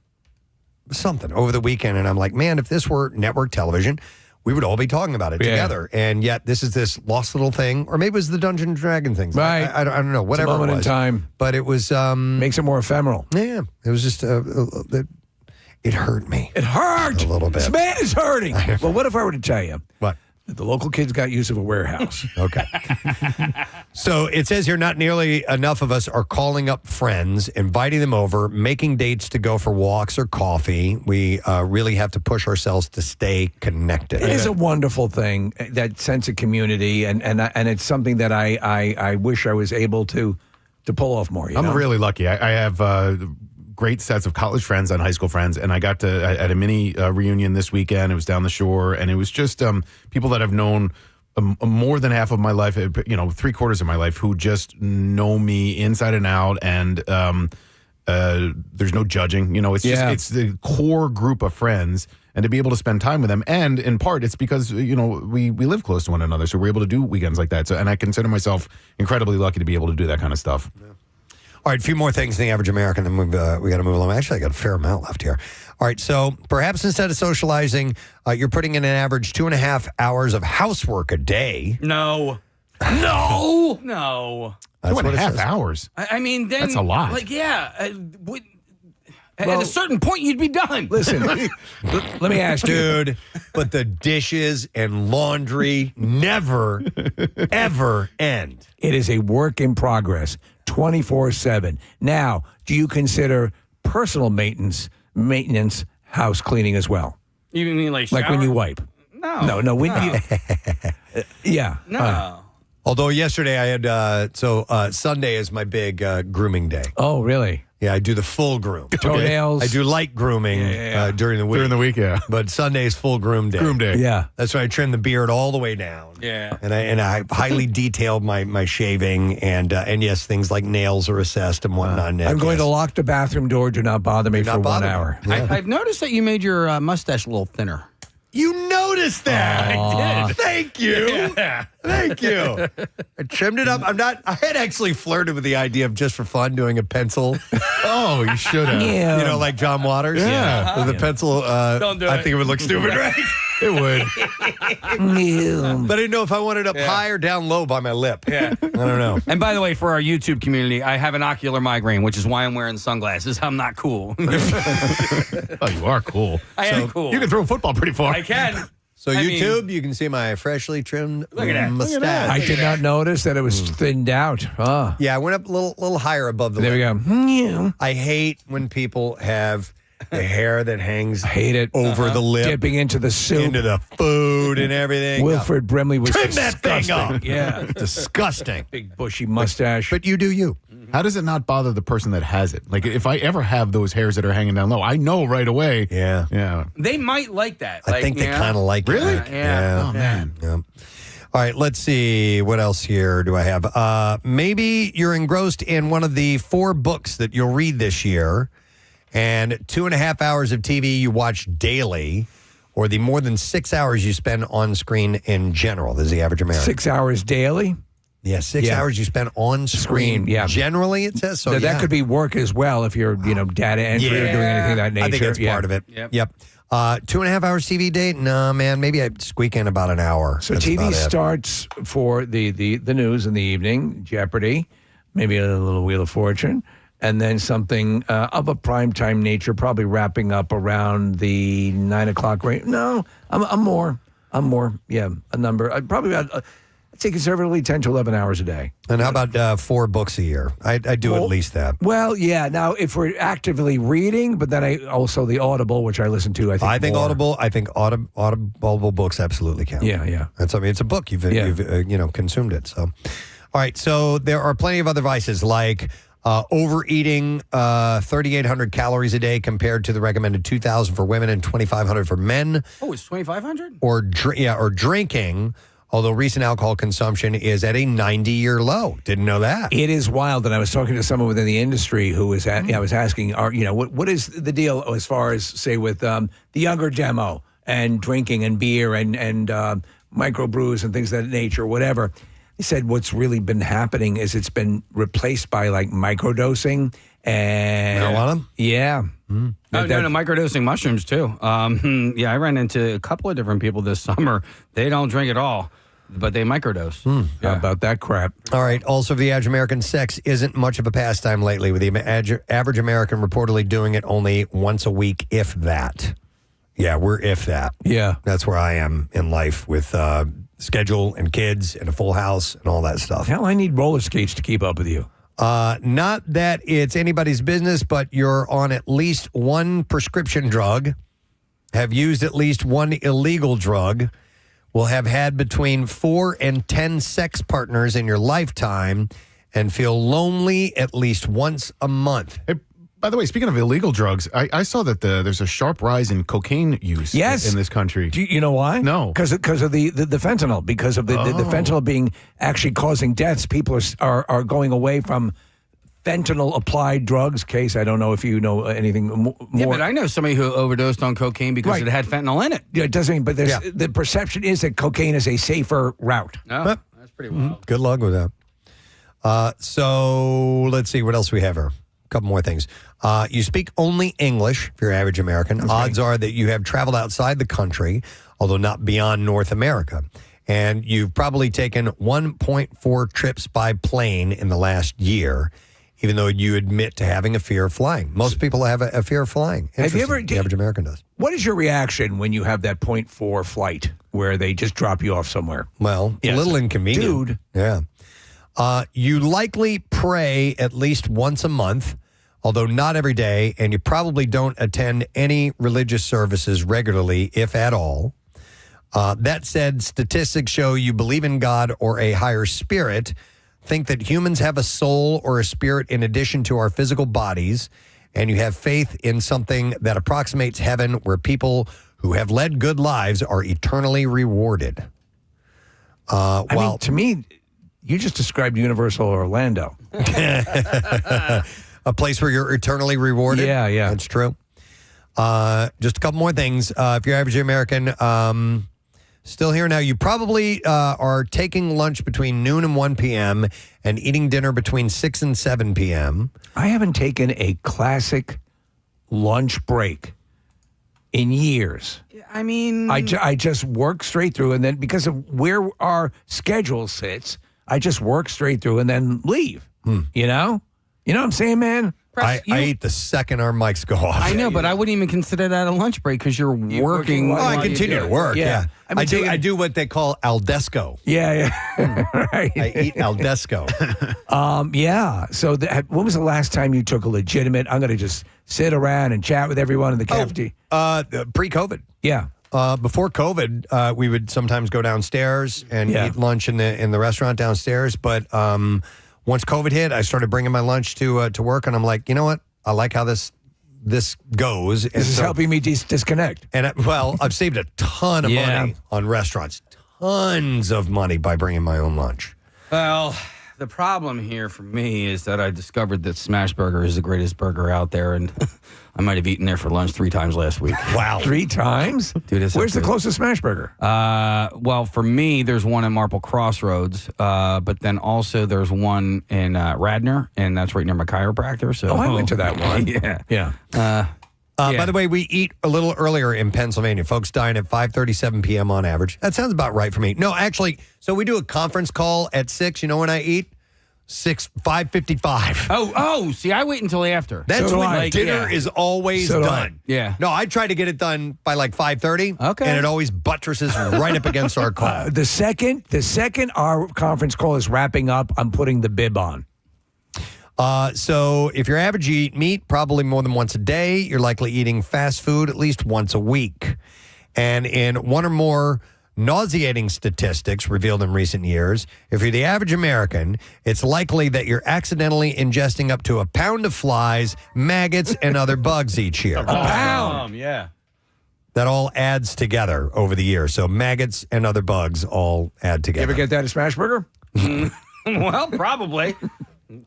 something over the weekend, and I'm like, man, if this were network television, we would all be talking about it together. And yet this is this lost little thing, or maybe it was the Dungeon and Dragon things. Right. I don't know, whatever it's a moment it was. in time. But it was... makes it more ephemeral. Yeah. It was just... it hurt me. It hurt! A little bit. This man is hurting. Well, what if I were to tell you? What? That the local kids got use of a warehouse. Okay. So it says here, not nearly enough of us are calling up friends, inviting them over, making dates to go for walks or coffee. We really have to push ourselves to stay connected. It is a wonderful thing, that sense of community, and it's something that I wish I was able to pull off more. I'm really lucky. I have great sets of college friends and high school friends, and I got to at a mini reunion this weekend. It was down the shore, and it was just people that I've known more than half of my life, 3/4 of my life, who just know me inside and out, and there's no judging. It's just it's the core group of friends, and to be able to spend time with them, and in part it's because we live close to one another, so we're able to do weekends like that. So, and I consider myself incredibly lucky to be able to do that kind of stuff. Yeah. All right, a few more things than the average American, then we got to move along. Actually, I got a fair amount left here. All right, so perhaps instead of socializing, you're putting in an average 2.5 hours of housework a day. No. That's 2.5 hours. I mean, then that's a lot. Like, at a certain point, you'd be done. Listen, let me ask you. Dude, but the dishes and laundry never, ever end. It is a work in progress. 24/7. Now, do you consider personal maintenance house cleaning as well? You mean like when shower? you wipe? No. When you, yeah. No. Although yesterday I had, Sunday is my big grooming day. Oh, really? Yeah, I do the full groom. Toenails. I do light grooming during the week. During the week, yeah. But Sunday is full groom day. Groom day. Yeah. That's why I trim the beard all the way down. Yeah. And I highly detailed my shaving and yes, things like nails are assessed and whatnot. I'm going to lock the bathroom door. Do not bother me for 1 hour. I've noticed that you made your mustache a little thinner. You noticed that? I did. Thank you. Yeah. Thank you. I trimmed it up. I had actually flirted with the idea of just for fun doing a pencil. Oh, you should have. Yeah. You know, like John Waters. Yeah. With a pencil. Don't do I it. think it would look stupid, right? It would. But I didn't know if I wanted it up high or down low by my lip. Yeah. I don't know. And by the way, for our YouTube community, I have an ocular migraine, which is why I'm wearing sunglasses. I'm not cool. Oh, you are cool. I am cool. You can throw a football pretty far. I can. So I YouTube, you can see my freshly trimmed Look at that. mustache. Look at that. I did not notice that it was thinned out. Oh. Yeah, I went up a little higher above the There lip. we go. I hate when people have the hair that hangs Hate it. over the lip, Dipping into the soup. into the food and everything. Wilfred Brimley was Trim that disgusting. thing up. Yeah. Disgusting. Big bushy mustache. But you do you. How does it not bother the person that has it? Like, if I ever have those hairs that are hanging down low, I know right away. Yeah. Yeah. They might like that. I think they kind of like it. Really? Yeah. Oh, man. Yeah. All right, let's see. What else here do I have? Maybe you're engrossed in one of the 4 books that you'll read this year, and 2.5 hours of TV you watch daily, or the more than 6 hours you spend on screen in general. This is the average American. 6 hours daily. Yeah, 6 hours you spend on screen. Yeah. Generally, it says so. Now, that could be work as well if you're, data entry or doing anything of that nature. I think that's part of it. Yep. 2.5 hours TV date? No, man. Maybe I'd squeak in about an hour. So That's TV about it. starts for the news in the evening, Jeopardy, maybe a little Wheel of Fortune, and then something of a primetime nature, probably wrapping up around the 9 o'clock range. No, I'm more. Yeah, a number. I'd probably about, I'd say conservatively 10 to 11 hours a day. And how about 4 books a year? I do at least that. Well, yeah. Now, if we're actively reading, but then I also the Audible, which I listen to. I think more. I think Audible books absolutely count. Yeah. That's, I mean, it's a book. You've consumed it. So, all right. So there are plenty of other vices like overeating 3,800 calories a day compared to the recommended 2,000 for women and 2,500 for men. Oh, it's 2,500? Or drinking. Although recent alcohol consumption is at a 90-year low. Didn't know that. It is wild. And I was talking to someone within the industry who was I was asking, what is the deal as far as, say, with the younger demo and drinking and beer and microbrews and things of that nature, whatever. He said what's really been happening is it's been replaced by like microdosing and marijuana. Yeah. No, microdosing mushrooms too. I ran into a couple of different people this summer. They don't drink at all, but they microdose. How about that crap? All right. Also, for the average American, sex isn't much of a pastime lately, with the average American reportedly doing it only once a week, if that. Yeah, we're if that. Yeah. That's where I am in life with schedule and kids and a full house and all that stuff. Hell, I need roller skates to keep up with you. Not that it's anybody's business, but you're on at least one prescription drug, have used at least one illegal drug, will have had between 4 and 10 sex partners in your lifetime, and feel lonely at least once a month. Hey, by the way, speaking of illegal drugs, I saw that there's a sharp rise in cocaine use in this country. Do you know why? No. Because of the fentanyl. Because of the fentanyl being actually causing deaths, people are going away from fentanyl-applied drugs. Case, I don't know if you know anything more. Yeah, but I know somebody who overdosed on cocaine because it had fentanyl in it. Yeah, it doesn't mean, but the perception is that cocaine is a safer route. No, that's pretty wild. Good luck with that. So let's see what else we have here. A couple more things. You speak only English, if you're average American. Odds are that you have traveled outside the country, although not beyond North America. And you've probably taken 1.4 trips by plane in the last year, even though you admit to having a fear of flying. Most people have a fear of flying. Have you ever? The average American does. What is your reaction when you have that 0.4 flight where they just drop you off somewhere? Well, it's a little inconvenient. Dude. Yeah. You likely pray at least once a month, although not every day, and you probably don't attend any religious services regularly, if at all. That said, statistics show you believe in God or a higher spirit, think that humans have a soul or a spirit in addition to our physical bodies, and you have faith in something that approximates heaven where people who have led good lives are eternally rewarded. I mean, to me, you just described Universal Orlando. A place where you're eternally rewarded? Yeah. That's true. Just a couple more things. If you're average American, still here now, you probably are taking lunch between noon and 1 p.m. and eating dinner between 6 and 7 p.m. I haven't taken a classic lunch break in years. I mean, I just work straight through, and then because of where our schedule sits, I just work straight through and then leave. You know what I'm saying, man? I eat the second our mics go off. I know, but I wouldn't even consider that a lunch break because you're working. I continue to work. Yeah. I mean, I do what they call al desco. Yeah. Right. I eat al desco. Yeah. So when was the last time you took a legitimate, I'm going to just sit around and chat with everyone in the cafeteria? Pre-COVID. Yeah. Before COVID, we would sometimes go downstairs and eat lunch in the restaurant downstairs. But once COVID hit, I started bringing my lunch to work, and I'm like, you know what? I like how this goes. This is helping me disconnect. And I've saved a ton of money on restaurants, tons of money by bringing my own lunch. Well, the problem here for me is that I discovered that Smash Burger is the greatest burger out there, and I might have eaten there for lunch 3 times last week. Wow. 3 times? Dude, where's the closest Smash Burger? Well, for me, there's one in Marple Crossroads, but then also there's one in Radnor, and that's right near my chiropractor. So I went to that one. Yeah. By the way, we eat a little earlier in Pennsylvania. Folks dine at 5:37 p.m. on average. That sounds about right for me. No, actually, so we do a conference call at 6. You know when I eat? 5:55. Oh, see, I wait until after. That's when dinner is always done. Yeah. No, I try to get it done by like 5:30. Okay. And it always buttresses right up against our call. The second our conference call is wrapping up, I'm putting the bib on. So if you're average, you eat meat probably more than once a day. You're likely eating fast food at least once a week. And in one or more nauseating statistics revealed in recent years, if you're the average American, it's likely that you're accidentally ingesting up to a pound of flies, maggots, and other bugs each year. A pound? Yeah. That all adds together over the year. So maggots and other bugs all add You together. ever get that at Smash Burger? Well, probably.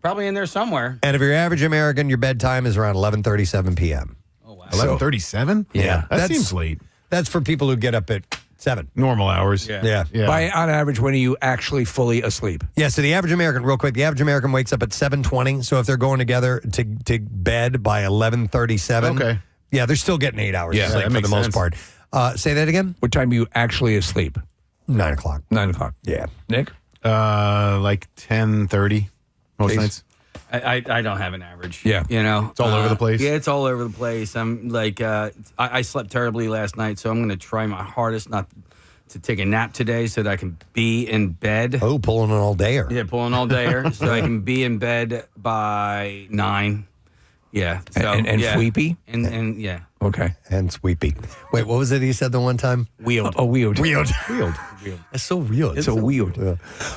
Probably in there somewhere. And if you're average American, your bedtime is around 11:37 p.m. Oh, wow. 11:37? Yeah. That seems late. That's for people who get up at 7. Normal hours. Yeah. On average, when are you actually fully asleep? Yeah, so the average American, real quick, the average American wakes up at 7:20. So if they're going together to bed by 11:37, Okay. yeah, they're still getting 8 hours Yeah, of sleep that for the makes most sense. part. Say that again? What time are you actually asleep? 9 o'clock. 9 o'clock. Yeah. Nick? Like 10:30 most Please. nights. I don't have an average. Yeah. You know? It's all over the place? Yeah, it's all over the place. I'm like, I slept terribly last night, so I'm going to try my hardest not to take a nap today so that I can be in bed. Oh, pulling an all-dayer. Yeah, pulling all dayer so I can be in bed by 9. Yeah. So, And yeah. sleepy? And yeah. Okay. And sweepy. Wait, what was it he said the one time? Wheeled. Oh, weird. Weird. Wheeled. That's so weird. It's so weird. All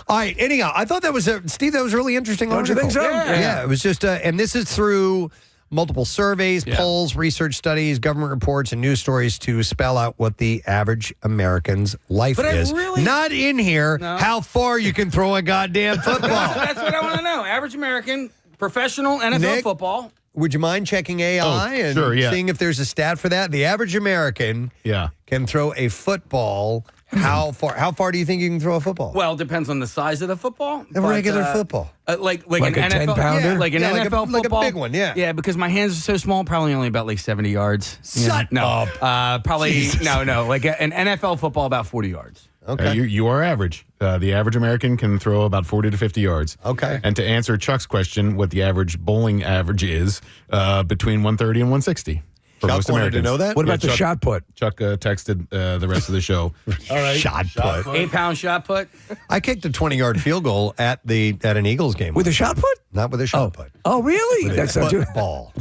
right. Anyhow, I thought that was, Steve, that was a really interesting Don't you article. think so? Yeah. It was just, and this is through multiple surveys, polls, research studies, government reports, and news stories to spell out what the average American's life But I is. really- Not in here No. how far you can throw a goddamn football. That's what I want to know. Average American, professional NFL Nick? Oh, football. Would you mind checking AI and sure, yeah. seeing if there's a stat for that? The average American can throw a football. How far do you think you can throw a football? Well, it depends on the size of the football. A regular football. Like Like an a NFL 10-pounder? Yeah, like an Yeah, like a- NFL like a football. big one, yeah. Yeah, because my hands are so small, probably only about like 70 yards. Shut no. up. Probably Jesus. no. Like an NFL football, about 40 yards. Okay. You are average. The average American can throw about 40 to 50 yards. Okay. And to answer Chuck's question, what the average bowling average is, between 130 and 160. for Chuck most wanted Americans. to know that? What about the Chuck- shot put? Chuck texted the rest of the show. All right, Shot put. 8-pound shot put. I kicked a 20-yard field goal at an Eagles game. With a shot put? Not with a shot put. Oh, really? With That's a not too. football.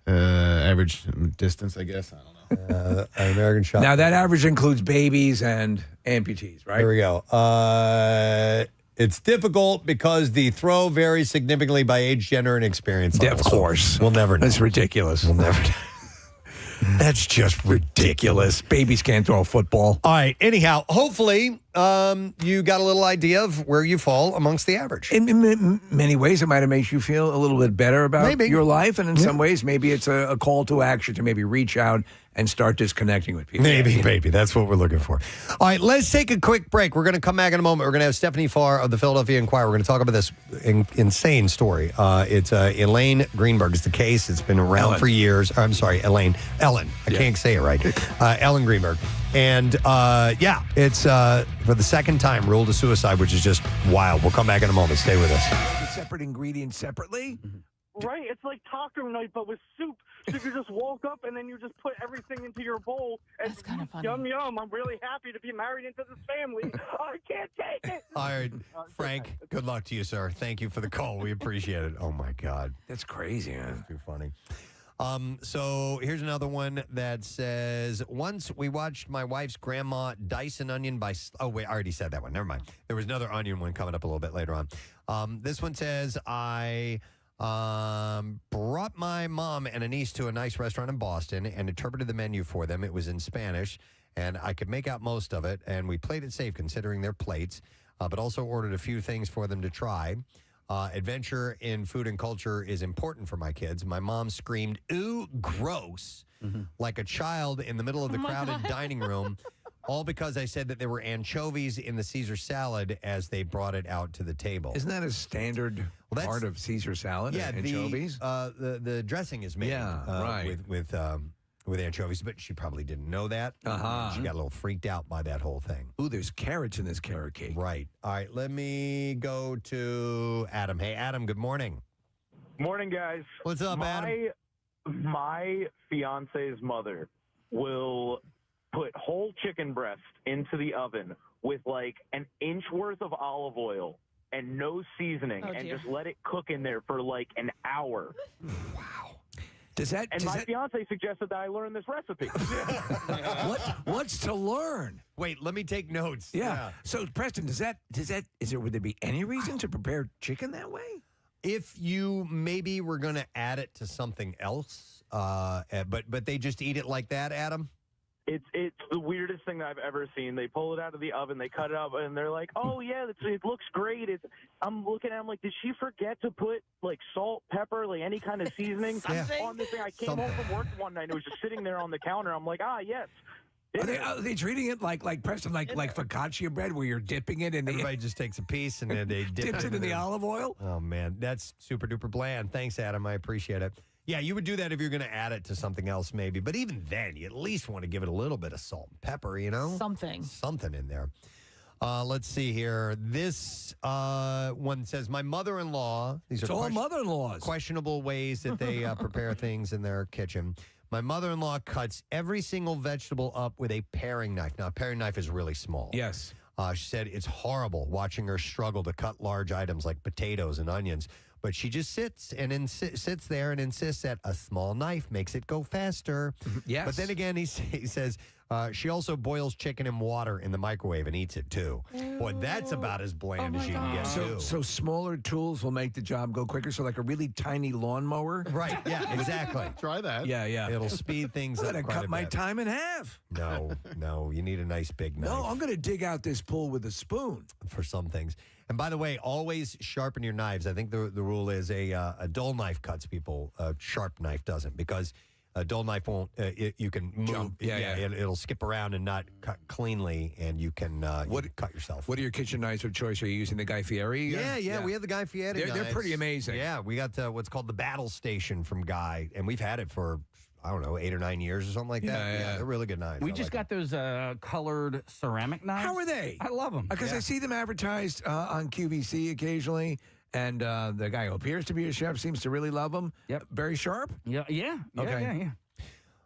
Average distance, I guess. I don't know. An American shot. Now, that average includes babies and amputees, right? Here we go. It's difficult because the throw varies significantly by age, gender, and experience level. Of course. We'll never know. That's ridiculous. We'll never know. That's just ridiculous. Babies can't throw a football. All right. Anyhow, hopefully you got a little idea of where you fall amongst the average. In many ways, it might have made you feel a little bit better about your life. And in some ways, maybe it's a call to action to maybe reach out and start disconnecting with people. Maybe. That's what we're looking for. All right, let's take a quick break. We're going to come back in a moment. We're going to have Stephanie Farr of the Philadelphia Inquirer. We're going to talk about this insane story. It's Ellen Greenberg is the case. It's been around for years. I'm sorry, Ellen. I can't say it right. Ellen Greenberg. And, it's for the second time ruled a suicide, which is just wild. We'll come back in a moment. Stay with us. Separate ingredients separately? Right, it's like taco night, but with soup. So you just walk up and then you just put everything into your bowl. And That's kind of funny. Yum, yum. I'm really happy to be married into this family. I can't take it. All right, Frank, good luck to you, sir. Thank you for the call. We appreciate it. Oh, my God. That's crazy, man. That's too funny. So here's another one that says, once we watched my wife's grandma dice an onion by... Oh, wait, I already said that one. Never mind. There was another onion one coming up a little bit later on. This one says, I brought my mom and a niece to a nice restaurant in Boston and interpreted the menu for them. It was in Spanish, and I could make out most of it, and we played it safe considering their plates, but also ordered a few things for them to try. Adventure in food and culture is important for my kids. My mom screamed, "Ooh, gross," like a child in the middle of the crowded dining room, all because I said that there were anchovies in the Caesar salad as they brought it out to the table. Isn't that a standard part of Caesar salad? Yeah, anchovies? The dressing is made right. with anchovies, but she probably didn't know that. She got a little freaked out by that whole thing. Ooh, there's carrots in this carrot cake. Right. All right, let me go to Adam. Hey, Adam, good morning. Morning, guys. What's up, Adam? My fiance's mother will put whole chicken breast into the oven with like an inch worth of olive oil and no seasoning and just let it cook in there for like an hour. Wow. My fiance suggested that I learn this recipe. What's to learn? Wait, let me take notes. Yeah. So, Preston, would there be any reason to prepare chicken that way? If you maybe were going to add it to something else, but they just eat it like that, Adam? It's the weirdest thing that I've ever seen. They pull it out of the oven, they cut it up, and they're like, "Oh yeah, it looks great." I'm looking at them like, did she forget to put like salt, pepper, like any kind of seasoning on this thing? I came home from work one night and it was just sitting there on the counter. I'm like, yes. Are they treating it like Preston, like focaccia bread, where you're dipping it in Everybody just takes a piece and then they dip dips it in the olive oil? Oh man, that's super duper bland. Thanks, Adam. I appreciate it. Yeah, you would do that if you're going to add it to something else, maybe. But even then, you at least want to give it a little bit of salt and pepper, you know? Something in there. Let's see here. This one says, my mother-in-law. These are all mother-in-laws. Questionable ways that they prepare things in their kitchen. My mother-in-law cuts every single vegetable up with a paring knife. Now, a paring knife is really small. Yes. She said it's horrible watching her struggle to cut large items like potatoes and onions. But she just sits there and insists that a small knife makes it go faster. Yes. But then again, he says she also boils chicken in water in the microwave and eats it too. Boy, that's about as bland as you can get too. So smaller tools will make the job go quicker. So like a really tiny lawnmower. Right. Yeah. Exactly. Try that. Yeah. It'll speed things I'm up. gonna cut my time in half. No. You need a nice big knife. No, I'm gonna dig out this pool with a spoon for some things. And by the way, always sharpen your knives. I think the rule is a dull knife cuts people. A sharp knife doesn't, because a dull knife won't. You can move. Jump. Yeah. It'll skip around and not cut cleanly, and you can cut yourself. What are your kitchen knives of choice? Are you using the Guy Fieri? Yeah. We have the Guy Fieri. They're pretty amazing. Yeah, we got what's called the Battle Station from Guy, and we've had it for, I don't know, 8 or 9 years or something like that. Yeah, they're really good knives. We just got those colored ceramic knives. How are they? I love them. Because I see them advertised on QVC occasionally, and the guy who appears to be a chef seems to really love them. Yep. Very sharp? Yeah. Okay. Yeah.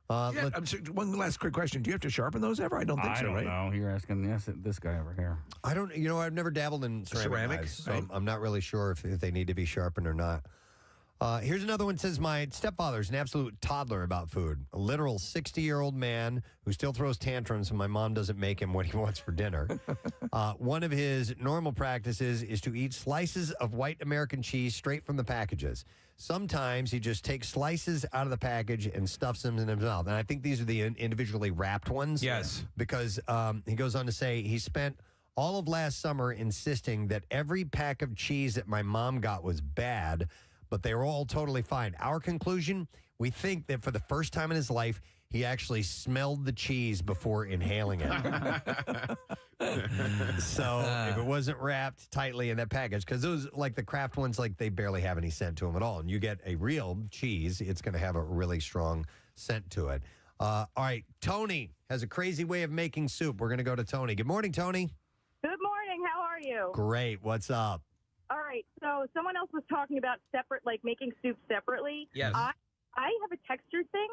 One last quick question. Do you have to sharpen those ever? I don't think so, right? I don't know. You're asking this guy over here. I don't. I've never dabbled in ceramic knives, so right? I'm not really sure if they need to be sharpened or not. Here's another one. It says, my stepfather's an absolute toddler about food. A literal 60-year-old man who still throws tantrums when my mom doesn't make him what he wants for dinner. One of his normal practices is to eat slices of white American cheese straight from the packages. Sometimes he just takes slices out of the package and stuffs them in his mouth. And I think these are the individually wrapped ones. Yes. Because he goes on to say he spent all of last summer insisting that every pack of cheese that my mom got was bad, but they were all totally fine. Our conclusion, we think that for the first time in his life, he actually smelled the cheese before inhaling it. So if it wasn't wrapped tightly in that package, because those, like the Kraft ones, like they barely have any scent to them at all. And you get a real cheese, it's going to have a really strong scent to it. All right, Tony has a crazy way of making soup. We're going to go to Tony. Good morning, Tony. Good morning. How are you? Great. What's up? All right. So someone else was talking about making soup separately. Yes. I have a texture thing,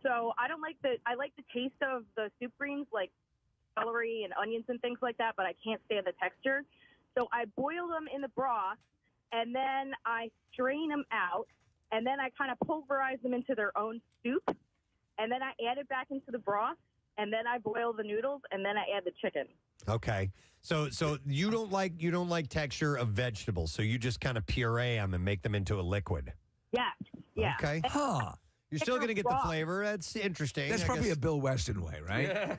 so I like the taste of the soup greens, like celery and onions and things like that, but I can't stand the texture. So I boil them in the broth, and then I strain them out, and then I kind of pulverize them into their own soup, and then I add it back into the broth, and then I boil the noodles, and then I add the chicken. Okay. So you don't like texture of vegetables, so you just kind of puree them and make them into a liquid. Yeah. Yeah. Okay. You're still going to get the flavor. That's interesting. That's I probably guess. a Bill Weston way, right?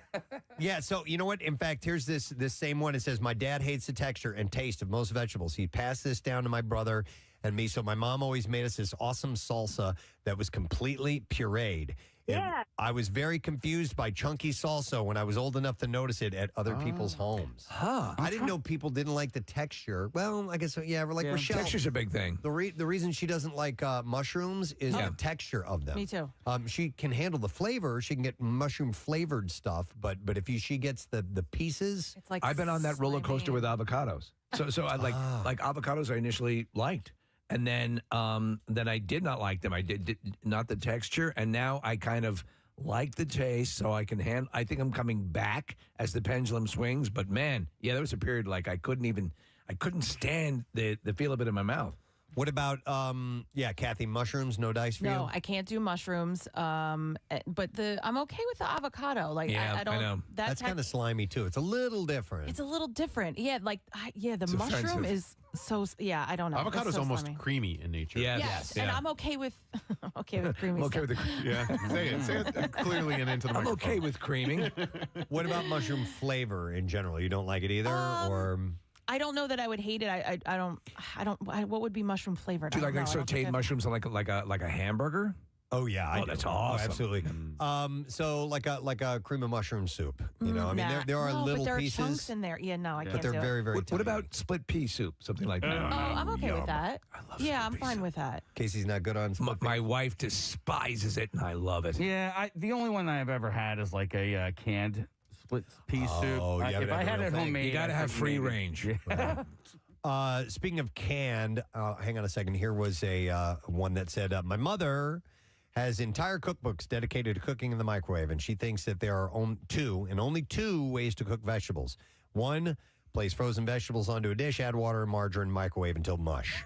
Yeah. So you know what? In fact, here's this same one. It says, my dad hates the texture and taste of most vegetables. He passed this down to my brother and me. So my mom always made us this awesome salsa that was completely pureed. Yeah. I was very confused by chunky salsa when I was old enough to notice it at other people's homes. I didn't know people didn't like the texture. Well, I guess, yeah, Rochelle. Texture's a big thing. The reason she doesn't like mushrooms is the texture of them. Me too. She can handle the flavor. She can get mushroom flavored stuff, but if she gets the pieces, It's like I've been on that roller coaster with avocados. So I like avocados I initially liked. And then I did not like them. I did not the texture, and now I kind of like the taste, so I can I think I'm coming back as the pendulum swings. But man, yeah, there was a period like I couldn't stand the feel of it in my mouth. What about Kathy, mushrooms? No dice for you? No, I can't do mushrooms. But I'm okay with the avocado. Like I don't. I know. That's kind of slimy too. It's a little different. It's a little different. Yeah, the mushroom is so. Yeah, I don't know. Avocado's so almost slimy. creamy in nature. Yes, and I'm okay with creamy. I'm okay stuff. with the Yeah, say it clearly and into the I'm microphone. okay with creaming. What about mushroom flavor in general? You don't like it either, or? I don't know that I would hate it. I don't. What would be mushroom flavored? Do you I don't like know. I don't think sauteed mushrooms on like a hamburger? Oh yeah, I do. That's Oh, awesome. absolutely. So like a cream of mushroom soup. You know, I mean, Nah. there are No, little but there are pieces, chunks in there. Yeah, no, I can't but they're do very it. very. What about split pea soup? Something like that. Oh, I'm okay Yum. with that. I'm fine with that. Casey's not good on. My wife despises it, and I love it. Yeah, the only one I've ever had is like a canned split pea soup. you If gotta I have had the it real thing. homemade, You got to I have think free maybe. range. Speaking of canned, hang on a second. Here was a one that said, my mother has entire cookbooks dedicated to cooking in the microwave, and she thinks that there are only two ways to cook vegetables. One, place frozen vegetables onto a dish, add water and margarine, microwave until mush.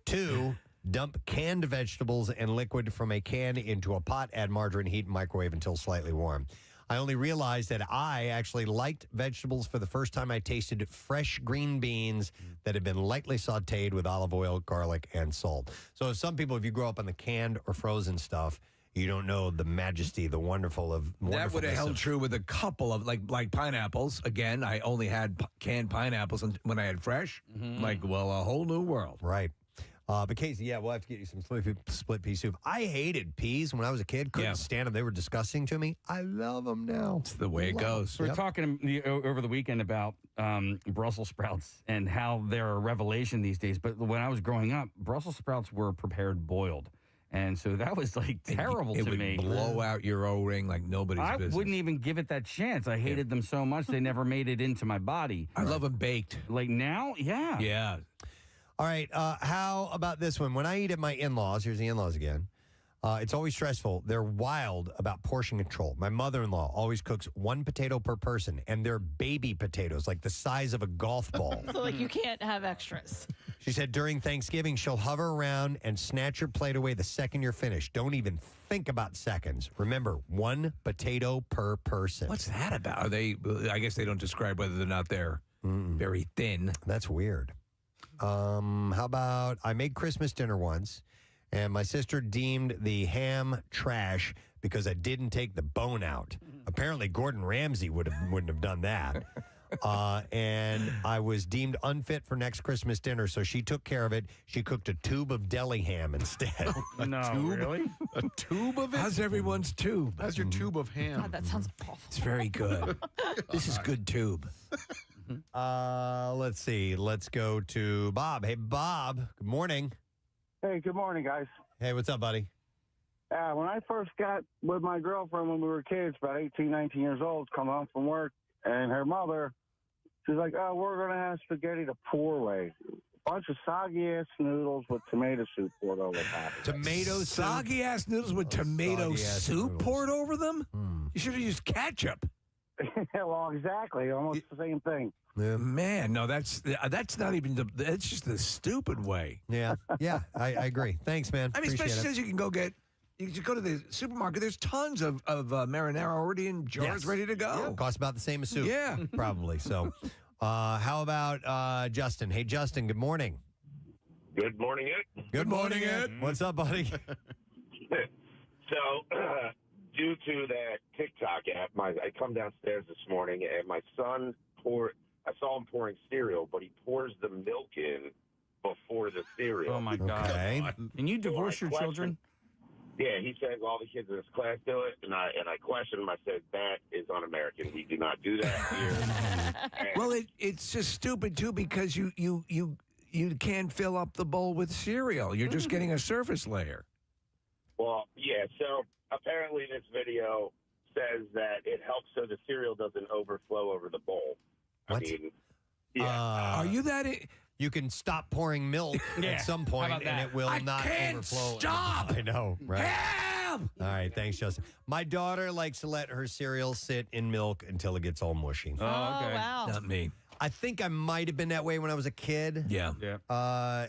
Two, dump canned vegetables and liquid from a can into a pot, add margarine, heat, and microwave until slightly warm. I only realized that I actually liked vegetables for the first time I tasted fresh green beans that had been lightly sauteed with olive oil, garlic, and salt. So some people, if you grow up on the canned or frozen stuff, you don't know the majesty, the wonderfulness. That would have held true with a couple of like pineapples. Again, I only had canned pineapples when I had fresh. Like, well, a whole new world. Right. But Casey, we'll have to get you some split pea soup. I hated peas when I was a kid. Couldn't stand them. They were disgusting to me. I love them now. It's the way it goes. We were talking over the weekend about Brussels sprouts and how they're a revelation these days. But when I was growing up, Brussels sprouts were prepared boiled. And so that was like terrible it to would me. blow out your O-ring like nobody's I business. wouldn't even give it that chance. I hated them so much they never made it into my body. I love them baked. Like now, yeah. Yeah. All right. How about this one? When I eat at my in-laws, here's the in-laws again. It's always stressful. They're wild about portion control. My mother-in-law always cooks 1 potato per person, and they're baby potatoes, like the size of a golf ball. So, like, you can't have extras. She said during Thanksgiving, she'll hover around and snatch your plate away the second you're finished. Don't even think about seconds. Remember, 1 potato per person. What's that about? Are they? I guess they don't describe whether they're not there. Very thin. That's weird. How about I made Christmas dinner once, and my sister deemed the ham trash because I didn't take the bone out. Apparently, Gordon Ramsay wouldn't have done that. And I was deemed unfit for next Christmas dinner, so she took care of it. She cooked a tube of deli ham instead. Really? A tube of it? How's everyone's tube? How's your tube of ham? God, that sounds awful. It's very good. This is good tube. Let's see. Let's go to Bob. Hey, Bob. Good morning. Hey, good morning, guys. Hey, what's up, buddy? When I first got with my girlfriend when we were kids, about 18, 19 years old, come home from work, and her mother, she's like, oh, we're going to have spaghetti the poor way. Bunch of soggy-ass noodles with tomato soup poured over top. Soggy-ass noodles with tomato soup poured over them? You should have used ketchup. Well, exactly. Almost the same thing. Yeah. Man, no, that's not even that's just the stupid way. Yeah, I agree. Thanks, man. I mean, Appreciate especially it. since you can go to the supermarket. There's tons of marinara already in jars ready to go. Yeah, costs about the same as soup. Yeah. Probably. So, how about Justin? Hey, Justin, good morning. Good morning, Ed. Good morning, Ed. What's up, buddy? So, due to that TikTok app, I come downstairs this morning and my son I saw him pouring cereal, but he pours the milk in before the cereal. Oh, my God. Okay. Can you divorce your children? Yeah, he said all the kids in his class do it, and I questioned him. I said, that is un-American. We do not do that here. Well, it's just stupid, too, because you can't fill up the bowl with cereal. You're just getting a surface layer. Well, yeah, so apparently this video says that it helps so the cereal doesn't overflow over the bowl. What? I mean, yeah. Are you that... You can stop pouring milk at some point, and it will not overflow. Stop! I know, right? Help! All right, thanks, Justin. My daughter likes to let her cereal sit in milk until it gets all mushy. Oh, wow. Not me. I think I might have been that way when I was a kid. Yeah.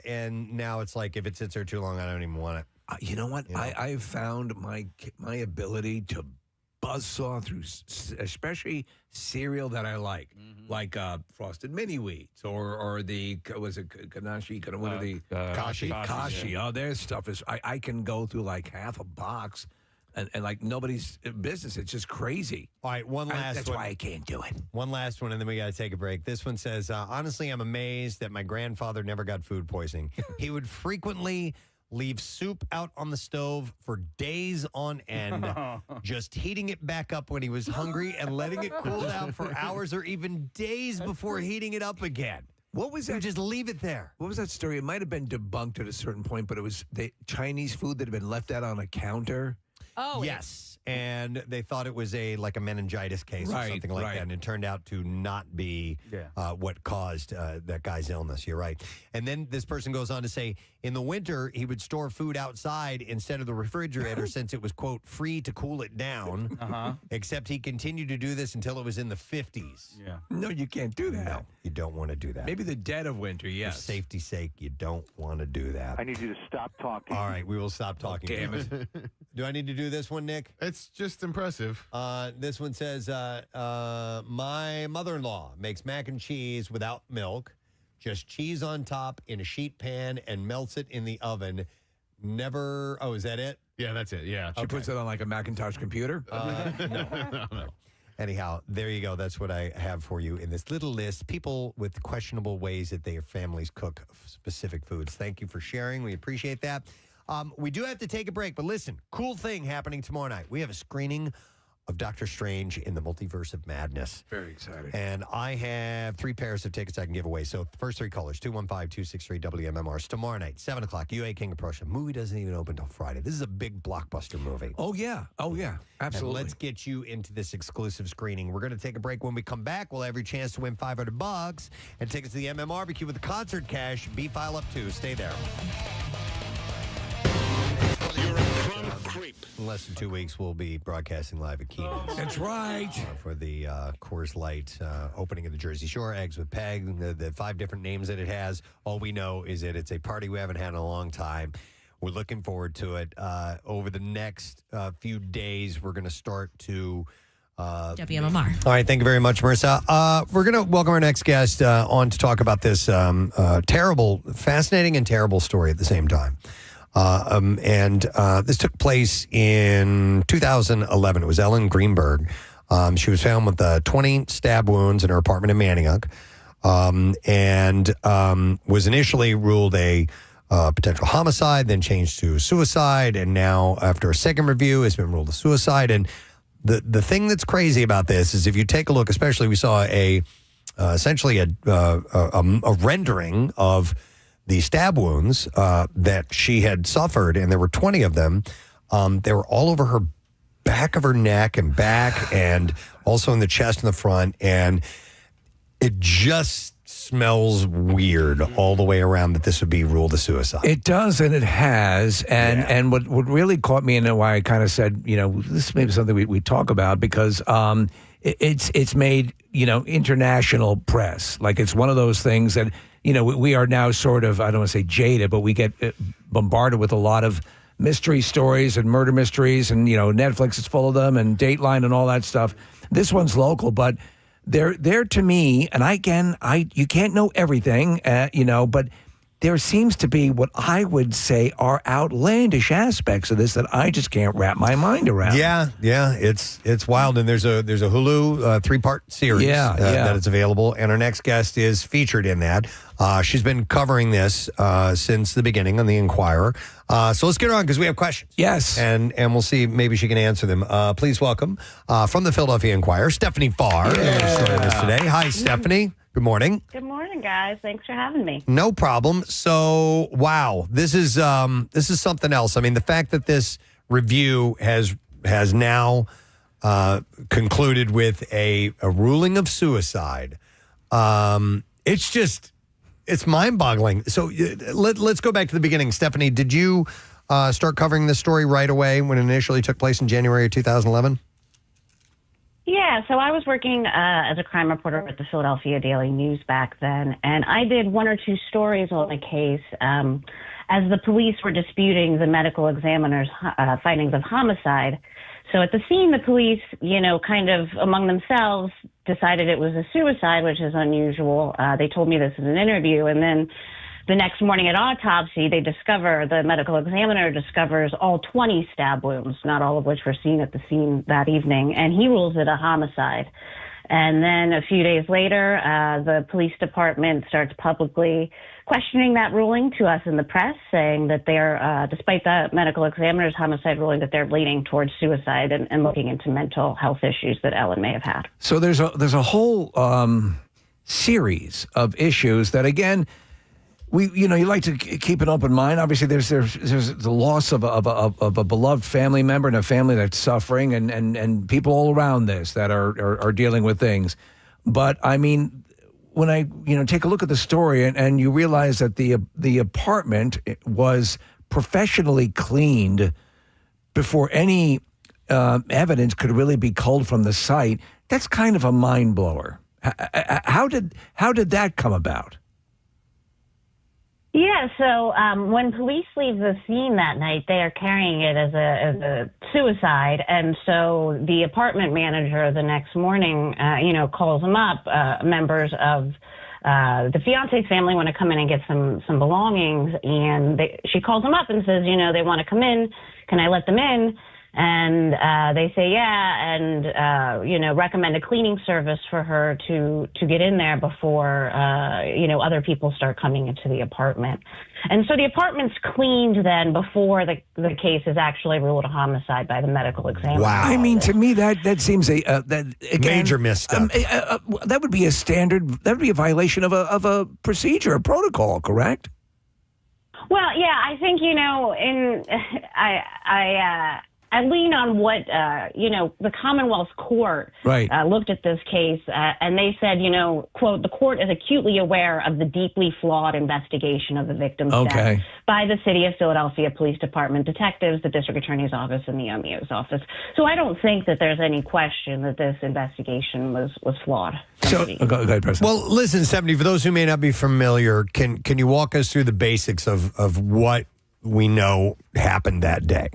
And now it's like if it sits there too long, I don't even want it. You know what? I've found my ability to buzzsaw through, especially cereal that I like Frosted Mini Wheats or the was it Kanashi? What are the Kashi? Oh, their stuff is. I can go through like half a box. And like nobody's business. It's just crazy. All right, one last That's one. why I can't do it. One last one, and then we got to take a break. This one says, honestly, I'm amazed that my grandfather never got food poisoning. He would frequently leave soup out on the stove for days on end, just heating it back up when he was hungry and letting it cool down for hours or even days before heating it up again. What was that? Just leave it there. What was that story? It might have been debunked at a certain point, but it was the Chinese food that had been left out on a counter. Oh, yes. And they thought it was a meningitis case or something like that. And it turned out to not be what caused that guy's illness. You're right. And then this person goes on to say, in the winter, he would store food outside instead of the refrigerator since it was, quote, free to cool it down. Except he continued to do this until it was in the 50s. Yeah. No, you can't do that. No, you don't want to do that. Maybe the dead of winter, yes. For safety's sake, you don't want to do that. I need you to stop talking. All right, we will stop talking. Damn it. Do I need to do this one, Nick? It's just impressive. This one says, my mother-in-law makes mac and cheese without milk, just cheese on top in a sheet pan and melts it in the oven. Never, is that it? Yeah, that's it. Yeah. She puts it on like a Macintosh computer? No. Anyhow, there you go. That's what I have for you in this little list. People with questionable ways that their families cook specific foods. Thank you for sharing. We appreciate that. We do have to take a break, but listen, cool thing happening tomorrow night. We have a screening of Doctor Strange in the Multiverse of Madness. Very exciting. And I have 3 pairs of tickets I can give away. So first 3 callers, 215-263-WMMR. Tomorrow night, 7 o'clock, UA King of Prussia. Movie doesn't even open until Friday. This is a big blockbuster movie. Oh, yeah. Absolutely. And let's get you into this exclusive screening. We're going to take a break. When we come back, we'll have your chance to win $500 and tickets to the MMRBQ with the concert cash. B-File up 2. Stay there. You're in front In less than 2 weeks, we'll be broadcasting live at Keenan's. That's right. For the Coors Light opening of the Jersey Shore, Eggs with Peg, the 5 different names that it has. All we know is that it's a party we haven't had in a long time. We're looking forward to it. Over the next few days, we're going to start to... WMMR. All right, thank you very much, Marissa. We're going to welcome our next guest on to talk about this fascinating and terrible story at the same time. This took place in 2011. It was Ellen Greenberg. She was found with 20 stab wounds in her apartment in Manayunk, and was initially ruled a potential homicide, then changed to suicide, and now, after a second review, has been ruled a suicide. And the thing that's crazy about this is if you take a look, especially we saw essentially a rendering of the stab wounds that she had suffered, and there were 20 of them. They were all over her back of her neck and back, and also in the chest and the front, and it just smells weird all the way around that this would be ruled a suicide. It does, and it has. And what really caught me, and why I kind of said, this may be something we talk about, because it's made, international press. Like, it's one of those things that, we are now sort of, I don't want to say jaded, but we get bombarded with a lot of mystery stories and murder mysteries, and, Netflix is full of them, and Dateline and all that stuff. This one's local, but they're to me, and you can't know everything, but there seems to be what I would say are outlandish aspects of this that I just can't wrap my mind around. Yeah, it's wild, and there's a Hulu 3-part series that is available, and our next guest is featured in that. She's been covering this since the beginning on the Inquirer. So let's get her on, because we have questions. Yes. And we'll see, maybe she can answer them. Please welcome from the Philadelphia Inquirer, Stephanie Farr, who's joining us today. Hi, Stephanie. Good morning. Good morning, guys. Thanks for having me. No problem. So, wow, this is something else. I mean, the fact that this review has now concluded with a ruling of suicide, it's mind-boggling. So let's go back to the beginning. Stephanie, did you start covering this story right away when it initially took place in January of 2011? Yeah, so I was working as a crime reporter at the Philadelphia Daily News back then, and I did 1 or 2 stories on the case as the police were disputing the medical examiner's findings of homicide. So at the scene, the police, kind of among themselves decided it was a suicide, which is unusual. They told me this in an interview, and then the next morning at autopsy, the medical examiner discovers all 20 stab wounds, not all of which were seen at the scene that evening, and he rules it a homicide. And then a few days later, the police department starts publicly questioning that ruling to us in the press, saying that they're, despite the medical examiner's homicide ruling, that they're leaning towards suicide and looking into mental health issues that Ellen may have had. So there's a whole series of issues that, again, you like to keep an open mind. Obviously, there's the loss of a beloved family member and a family that's suffering, and people all around this that are dealing with things. But I mean, when I take a look at the story and you realize that the apartment was professionally cleaned before any evidence could really be culled from the site, that's kind of a mind blower. How did that come about? Yeah, so when police leave the scene that night, they are carrying it as a suicide, and so the apartment manager the next morning, calls them up. Members of the fiance's family want to come in and get some belongings, and she calls them up and says, they want to come in. Can I let them in? And they say, yeah, and, recommend a cleaning service for her to get in there before, other people start coming into the apartment. And so the apartment's cleaned then before the case is actually ruled a homicide by the medical examiner. Wow. I mean, to me, that seems major misstep. That would be a violation of a procedure, a protocol, correct? Well, yeah, I think, I lean on what, the Commonwealth Court looked at this case, and they said, quote, the court is acutely aware of the deeply flawed investigation of the victim's death by the City of Philadelphia Police Department detectives, the District Attorney's Office, and the OMEO's office. So I don't think that there's any question that this investigation was flawed. So, go ahead, Preston. Well, listen, Stephanie, for those who may not be familiar, can you walk us through the basics of what we know happened that day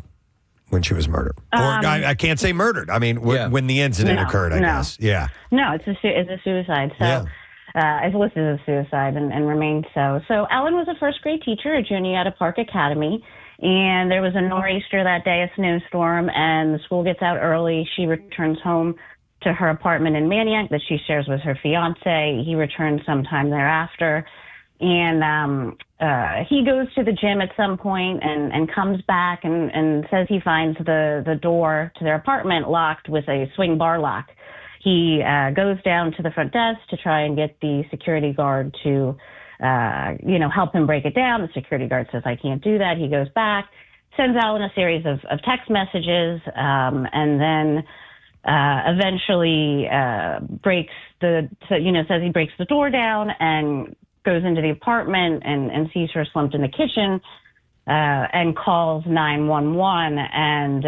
when she was murdered? Or I can't say murdered. I mean, when the incident occurred, I guess. Yeah. No, it's a suicide. So it's listed as a suicide and remained so. So Ellen was a first-grade teacher at Juniata Park Academy, and there was a nor'easter that day, a snowstorm, and the school gets out early. She returns home to her apartment in Maniac that she shares with her fiance. He returns sometime thereafter. And he goes to the gym at some point and comes back and says he finds the door to their apartment locked with a swing bar lock. He goes down to the front desk to try and get the security guard to, help him break it down. The security guard says, I can't do that. He goes back, sends Ellen a series of text messages, and then eventually says he breaks the door down and goes into the apartment and sees her slumped in the kitchen and calls 911. And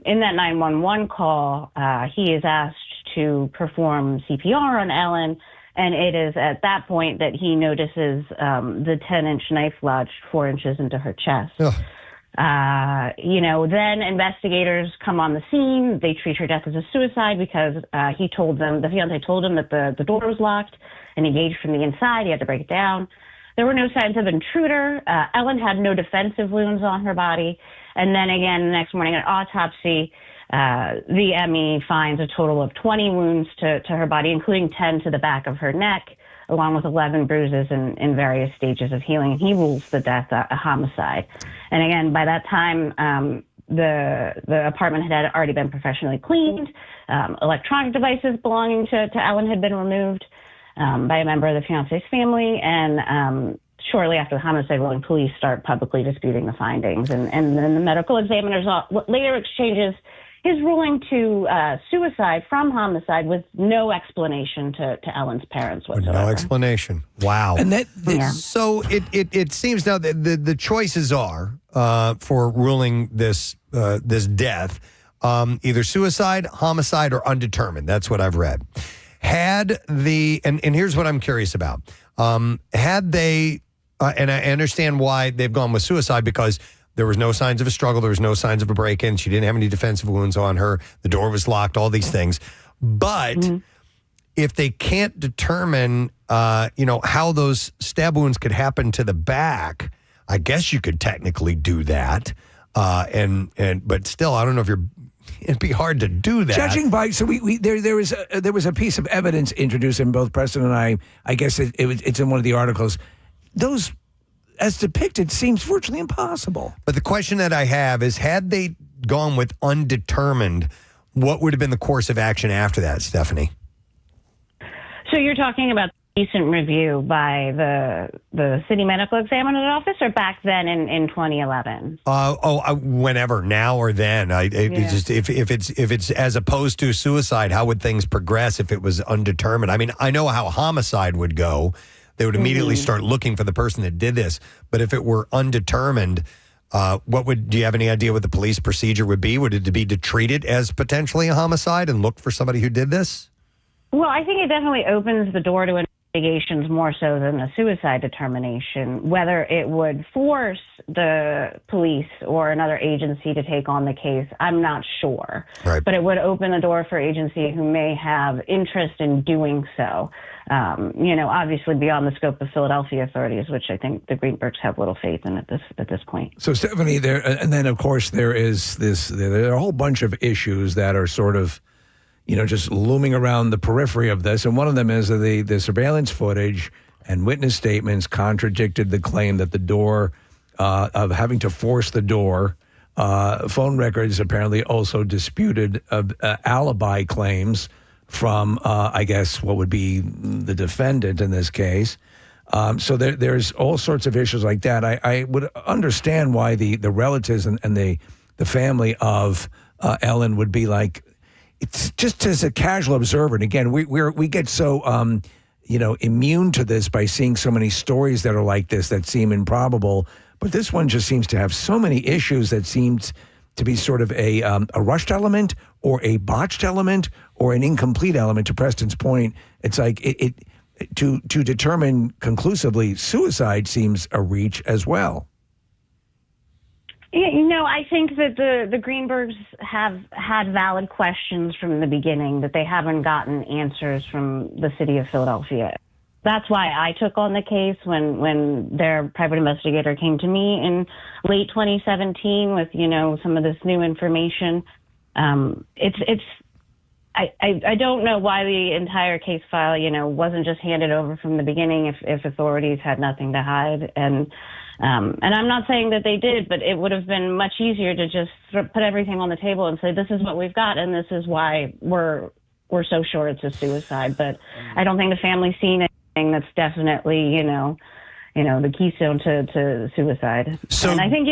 in that 911 call, he is asked to perform CPR on Ellen. And it is at that point that he notices the 10-inch knife lodged 4 inches into her chest. Then investigators come on the scene. They treat her death as a suicide because the fiance told him that the door was locked and engaged from the inside. He had to break it down. There were no signs of intruder. Ellen had no defensive wounds on her body. And then again, the next morning at autopsy, the ME finds a total of 20 wounds to her body, including 10 to the back of her neck, along with 11 bruises in various stages of healing. He rules the death a homicide. And again, by that time, the apartment had already been professionally cleaned. Electronic devices belonging to Ellen had been removed by a member of the fiance's family. And shortly after the homicide ruling, police start publicly disputing the findings. And then the medical examiner's later exchanges his ruling to suicide from homicide with no explanation to Ellen's parents whatsoever. No explanation. Wow. And so it seems now that the choices are for ruling this death either suicide, homicide, or undetermined. That's what I've read. And here's what I'm curious about. Had they, and I understand why they've gone with suicide, because there was no signs of a struggle. There was no signs of a break-in. She didn't have any defensive wounds on her. The door was locked, all these things. But if they can't determine, how those stab wounds could happen to the back, I guess you could technically do that. But still, I don't know if it'd be hard to do that. Judging by, so there was a piece of evidence introduced, and both Preston and I guess it's in one of the articles. Those, as depicted, seems virtually impossible. But the question that I have is, had they gone with undetermined, what would have been the course of action after that, Stephanie? So you're talking about recent review by the city medical examiner's office, or back then in 2011? Whenever, now or then. Just if it's as opposed to suicide, how would things progress if it was undetermined? I mean, I know how homicide would go. They would immediately start looking for the person that did this. But if it were undetermined, do you have any idea what the police procedure would be? Would it be to treat it as potentially a homicide and look for somebody who did this? Well, I think it definitely opens the door to investigations more so than a suicide determination. Whether it would force the police or another agency to take on the case, I'm not sure. Right. But it would open the door for agency who may have interest in doing so. Obviously beyond the scope of Philadelphia authorities, which I think the Greenbergs have little faith in at this point. So, Stephanie, and then of course there are a whole bunch of issues that are sort of, just looming around the periphery of this. And one of them is the surveillance footage and witness statements contradicted the claim that the door, of having to force the door. Phone records apparently also disputed alibi claims from, I guess, what would be the defendant in this case. So there's all sorts of issues like that. I would understand why the relatives and the the family of Ellen would be like. It's just as a casual observer, and again, we get so immune to this by seeing so many stories that are like this that seem improbable. But this one just seems to have so many issues that seems to be sort of a rushed element or a botched element or an incomplete element. To Preston's point, it's like to determine conclusively suicide seems a reach as well. Yeah, I think that the Greenbergs have had valid questions from the beginning that they haven't gotten answers from the city of Philadelphia. That's why I took on the case when their private investigator came to me in late 2017 with, some of this new information. I don't know why the entire case file, wasn't just handed over from the beginning if authorities had nothing to hide. And I'm not saying that they did, but it would have been much easier to just put everything on the table and say, this is what we've got, and this is why we're so sure it's a suicide. But I don't think the family's seen anything that's definitely, the keystone to suicide. So, and I think,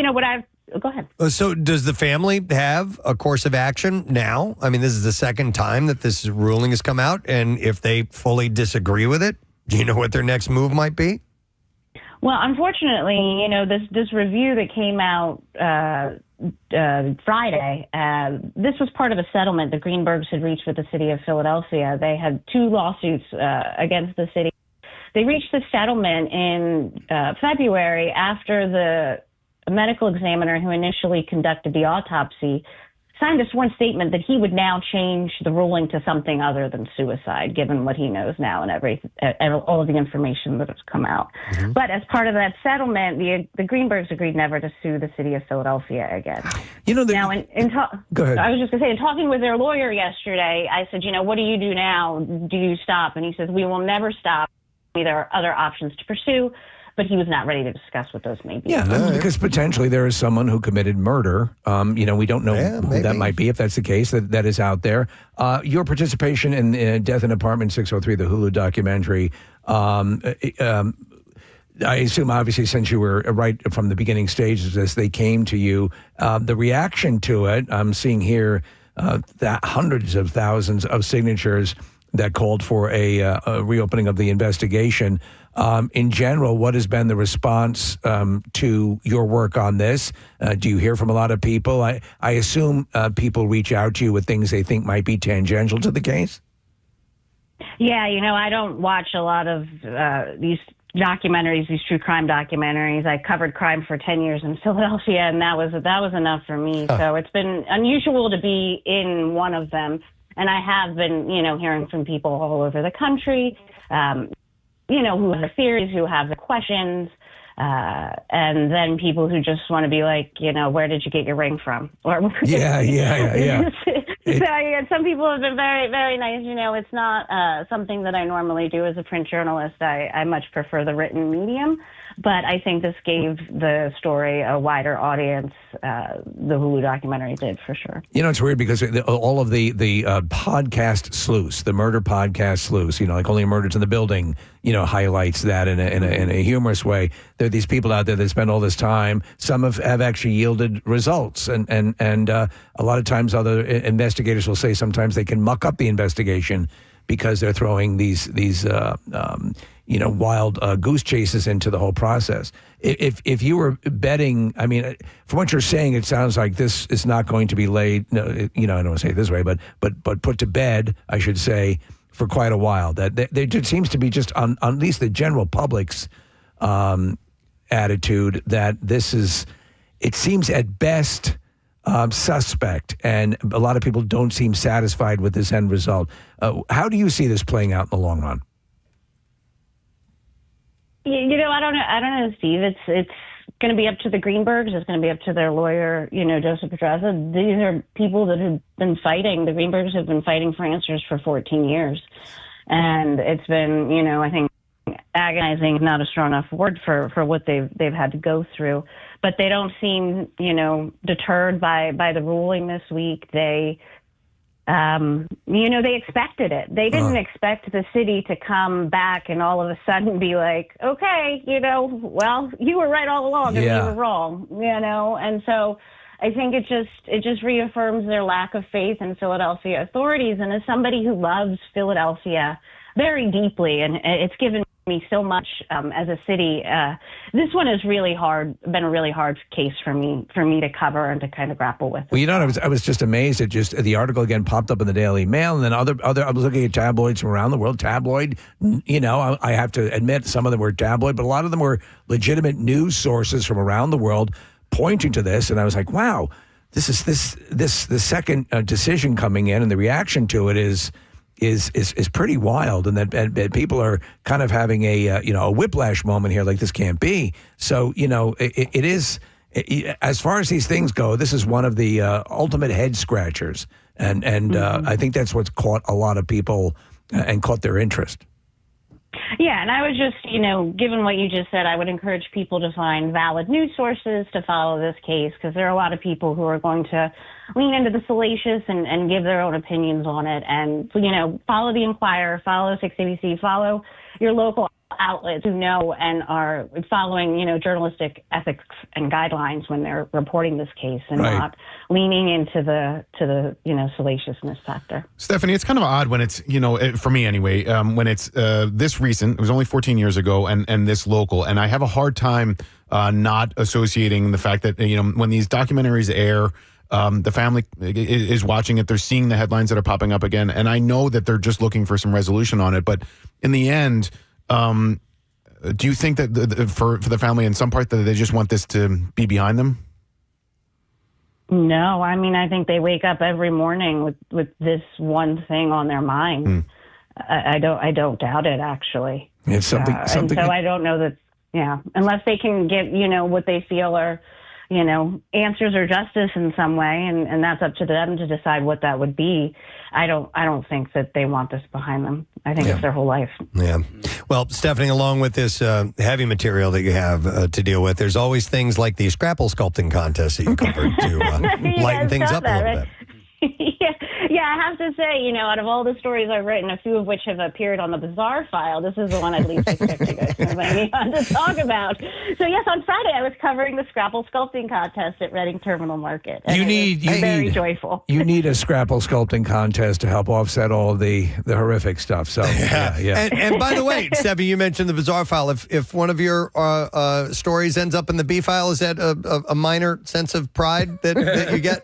go ahead. So does the family have a course of action now? I mean, this is the second time that this ruling has come out, and if they fully disagree with it, do you know what their next move might be? Well, unfortunately, this review that came out Friday, this was part of a settlement the Greenbergs had reached with the city of Philadelphia. They had 2 lawsuits against the city. They reached the settlement in February after the medical examiner who initially conducted the autopsy signed a sworn statement that he would now change the ruling to something other than suicide, given what he knows now and all of the information that has come out. Mm-hmm. But as part of that settlement, the Greenbergs agreed never to sue the city of Philadelphia again. Go ahead. I was just going to say, in talking with their lawyer yesterday, I said, what do you do now? Do you stop? And he says, we will never stop. There are other options to pursue. But he was not ready to discuss what those may be. Yeah, because potentially there is someone who committed murder. We don't know who that might be. If that's the case, that is out there. Your participation in Death in Apartment 603, the Hulu documentary, I assume obviously since you were right from the beginning stages as they came to you, the reaction to it, I'm seeing here that hundreds of thousands of signatures that called for a reopening of the investigation. In general, what has been the response to your work on this? Do you hear from a lot of people? I assume people reach out to you with things they think might be tangential to the case? Yeah, I don't watch a lot of these documentaries, these true crime documentaries. I covered crime for 10 years in Philadelphia, and that was enough for me. So it's been unusual to be in one of them. And I have been, hearing from people all over the country, who have theories, who have the questions, and then people who just want to be like, where did you get your ring from? Or yeah. So some people have been very, very nice. It's not something that I normally do as a print journalist. I much prefer the written medium. But I think this gave the story a wider audience. The Hulu documentary did, for sure. It's weird because all of the podcast sleuths, the murder podcast sleuths, like Only Murders in the Building, highlights that in a humorous way. There are these people out there that spend all this time. Some have actually yielded results, and a lot of times other investigators will say sometimes they can muck up the investigation because they're throwing these wild goose chases into the whole process. If you were betting, I mean, from what you're saying, it sounds like this is not going to be laid. No, I don't want to say it this way, but put to bed, I should say, for quite a while. That there seems to be just on at least the general public's attitude that this is. It seems at best suspect, and a lot of people don't seem satisfied with this end result. How do you see this playing out in the long run? I don't know, Steve. It's going to be up to the Greenbergs. It's going to be up to their lawyer, Joseph Pedraza. These are people that have been fighting. The Greenbergs have been fighting for answers for 14 years. And it's been, I think agonizing is not a strong enough word for what they've had to go through. But they don't seem, deterred by the ruling this week. They they expected it. They didn't expect the city to come back and all of a sudden be like, okay, well, you were right all along and we were wrong, And so I think it just reaffirms their lack of faith in Philadelphia authorities. And as somebody who loves Philadelphia very deeply, and it's given me so much as a city, this one is been a really hard case for me to cover and to kind of grapple with. Well, I was just amazed at just the article again popped up in the Daily Mail, and then other I was looking at tabloids from around the world. Tabloid, I have to admit some of them were tabloid, but a lot of them were legitimate news sources from around the world pointing to this, and I was like, wow, this is the second decision coming in, and the reaction to it is pretty wild, and that people are kind of having a whiplash moment here, like this can't be. So it is, as far as these things go, this is one of the ultimate head scratchers, and I think that's what's caught a lot of people and caught their interest. Yeah, and I would just, given what you just said, I would encourage people to find valid news sources to follow this case, because there are a lot of people who are going to lean into the salacious and give their own opinions on it. And, follow the Inquirer, follow 6ABC, follow your local outlets who know and are following, journalistic ethics and guidelines when they're reporting this case, and not leaning into the salaciousness factor. Stephanie, it's kind of odd when it's, for me anyway, when it's this recent. It was only 14 years ago, and this local. And I have a hard time not associating the fact that, when these documentaries air, the family is watching it. They're seeing the headlines that are popping up again. And I know that they're just looking for some resolution on it. But in the end, do you think that for the family in some part that they just want this to be behind them? No, I mean, I think they wake up every morning with this one thing on their mind. I don't doubt it, actually. It's something. And so I don't know that. Yeah, unless they can get what they feel are answers or justice in some way, and that's up to them to decide what that would be. I don't think that they want this behind them. I think it's their whole life. Yeah. Well, Stephanie, along with this heavy material that you have to deal with, there's always things like the scrapple sculpting contest that you covered to lighten things up a little bit. Yeah, I have to say, out of all the stories I've written, a few of which have appeared on the Bizarre File, this is the one I'd least expect you guys to invite me on to talk about. So, yes, on Friday I was covering the Scrapple Sculpting Contest at Reading Terminal Market. And very joyful. You need a Scrapple Sculpting Contest to help offset all of the horrific stuff. So, yeah. And by the way, Steffi, you mentioned the Bizarre File. If one of your stories ends up in the B File, is that a minor sense of pride that you get?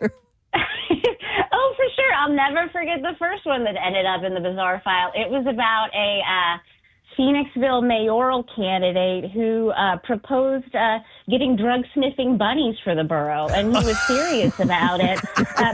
I'll never forget the first one that ended up in the Bizarre File. It was about a Phoenixville mayoral candidate who proposed getting drug-sniffing bunnies for the borough, and he was serious about it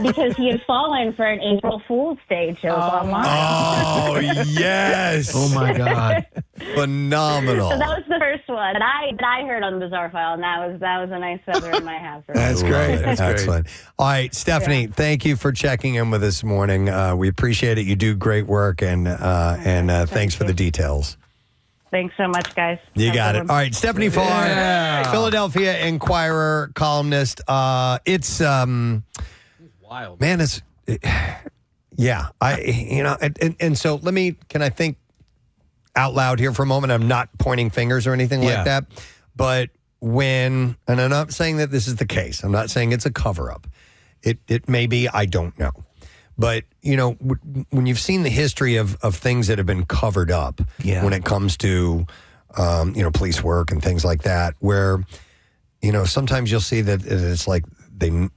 because he had fallen for an April Fool's Day joke online. Oh, yes. Oh, my God. Phenomenal. So that was the first one that I heard on the Bizarre File, and that was a nice feather in my hat. That's great. That's excellent. All right, Stephanie, thank you for checking in with us this morning. We appreciate it. You do great work, and thanks for the details. Thanks so much, guys. You got it. All right, Stephanie Farr, Philadelphia Inquirer columnist. It's wild, man. It's and so can I think out loud here for a moment? I'm not pointing fingers or anything like that, but and I'm not saying that this is the case. I'm not saying it's a cover up. It may be. I don't know. But, when you've seen the history of things that have been covered up when it comes to, police work and things like that, where, sometimes you'll see that it's like they're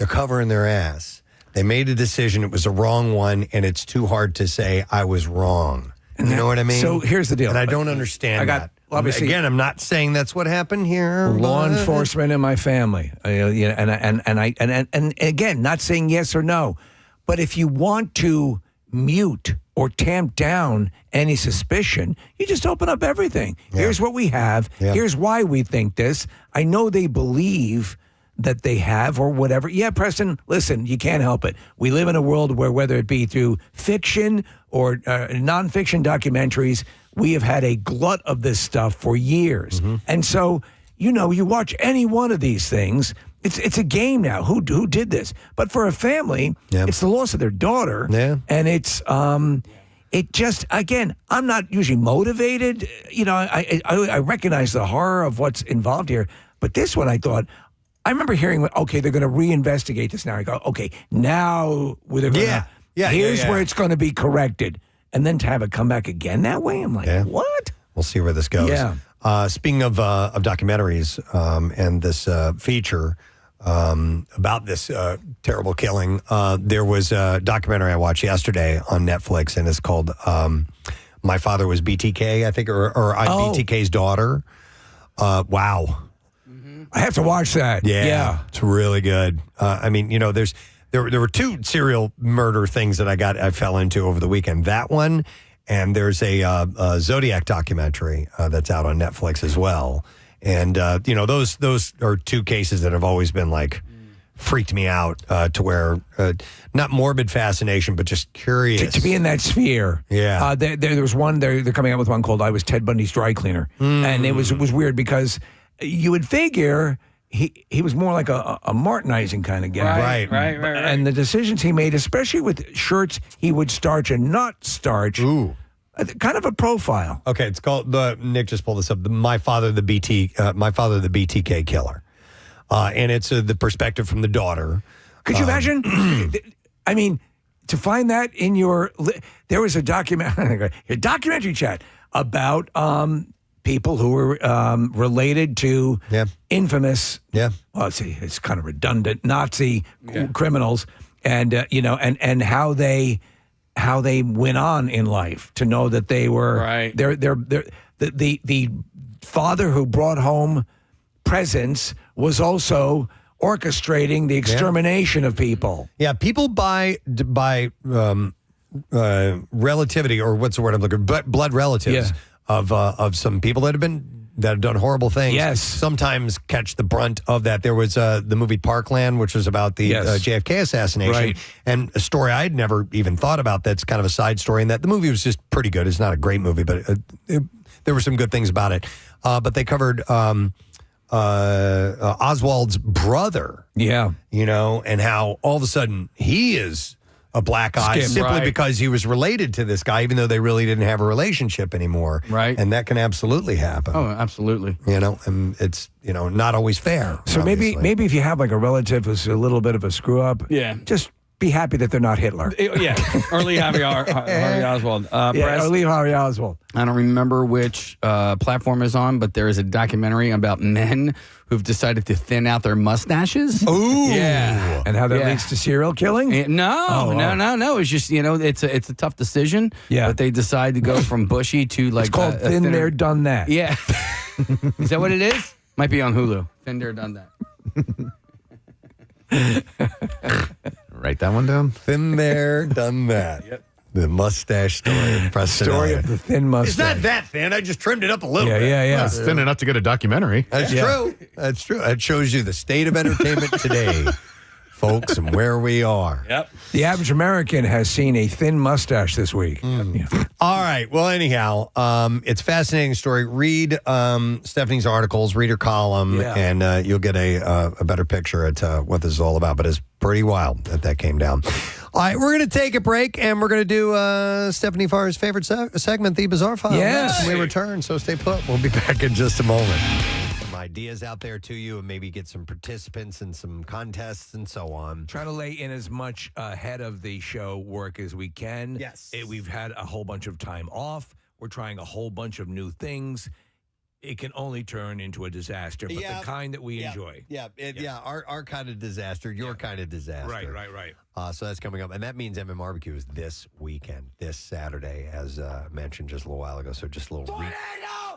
covering their ass. They made a decision. It was the wrong one. And it's too hard to say I was wrong. You know what I mean? So here's the deal. And I don't understand that. Obviously, again, I'm not saying that's what happened here. Law enforcement in my family, and again, not saying yes or no, but if you want to mute or tamp down any suspicion, you just open up everything. Here's what we have. Here's why we think this. I know they believe that they have or whatever. Yeah, Preston, listen, you can't help it. We live in a world where whether it be through fiction or nonfiction documentaries, we have had a glut of this stuff for years. Mm-hmm. And so, you watch any one of these things, it's a game now. Who did this? But for a family, it's the loss of their daughter. Yeah. And it's it just, again, I'm not usually motivated. I recognize the horror of what's involved here. But this one, I thought, I remember hearing, okay, they're going to reinvestigate this now. I go, okay, now they're going to, here's where it's going to be corrected. And then to have it come back again that way, I'm like, what? We'll see where this goes. Yeah. Speaking of documentaries and this feature about this terrible killing, there was a documentary I watched yesterday on Netflix, and it's called My Father Was BTK, I think, or I'm BTK's daughter. Wow. I have to watch that. Yeah. It's really good. I mean, you know, there were two serial murder things that I fell into over the weekend. That one, and there's a Zodiac documentary that's out on Netflix as well. And you know, those are two cases that have always been like freaked me out to where not morbid fascination, but just curious to be in that sphere. Yeah. There was one. They're coming out with one called "I Was Ted Bundy's Dry Cleaner," and it was weird because you would figure he was more like a Martinizing kind of guy. Right. And the decisions he made, especially with shirts he would starch and not starch. Ooh. Kind of a profile. Okay, it's called Nick just pulled this up. My Father the BTK Killer, and it's the perspective from the daughter. Could you imagine? I mean, to find that in there was a documentary chat about people who were related to infamous. Well, let's see, it's kind of redundant Nazi criminals, and and how they went on in life to know that they were the father who brought home presents was also orchestrating the extermination of people. Yeah, people by relativity, or what's the word I'm looking for? Blood relatives of some people that have done horrible things. Yes. Sometimes catch the brunt of that. There was the movie Parkland, which was about the JFK assassination, and a story I'd never even thought about. That's kind of a side story, and that the movie was just pretty good. It's not a great movie, but there were some good things about it. But they covered Oswald's brother. Yeah. You know, and how all of a sudden he is a black eye simply because he was related to this guy, even though they really didn't have a relationship anymore. Right. And that can absolutely happen. Oh, absolutely. You know, and it's, you know, not always fair. So obviously. maybe if you have like a relative who's a little bit of a screw up, just be happy that they're not Hitler. Or Lee Harvey Oswald. Or Lee Harvey Oswald. I don't remember which platform is on, but there is a documentary about men who've decided to thin out their mustaches. Ooh. Yeah. And how that leads to serial killing? No. It's just, you know, it's a tough decision. Yeah. But they decide to go from bushy to like... It's called Thin There, Done That. Yeah. Is that what it is? Might be on Hulu. Thin There, Done That. Write that one down. Thin there, done that. Yep. The mustache story of Preston. Story of the thin mustache. It's not that thin. I just trimmed it up a little bit. Yeah. It's thin enough to get a documentary. That's true. That's true. That shows you the state of entertainment today, folks, and where we are. Yep. The average American has seen a thin mustache this week. Yeah. All right. Well, anyhow, it's a fascinating story. Read Stephanie's articles, read her column, and you'll get a better picture at what this is all about. But it's pretty wild that came down. All right, we're going to take a break, and we're going to do Stephanie Farr's favorite segment, The Bizarre File. Yes. When we return, so stay put. We'll be back in just a moment. Some ideas out there to you, and maybe get some participants in some contests and so on. Try to lay in as much ahead of the show work as we can. Yes. We've had a whole bunch of time off. We're trying a whole bunch of new things. It can only turn into a disaster, but the kind that we enjoy. Our kind of disaster, your kind of disaster. Right. So that's coming up. And that means MM Barbecue is this weekend, this Saturday, as mentioned just a little while ago. So just a little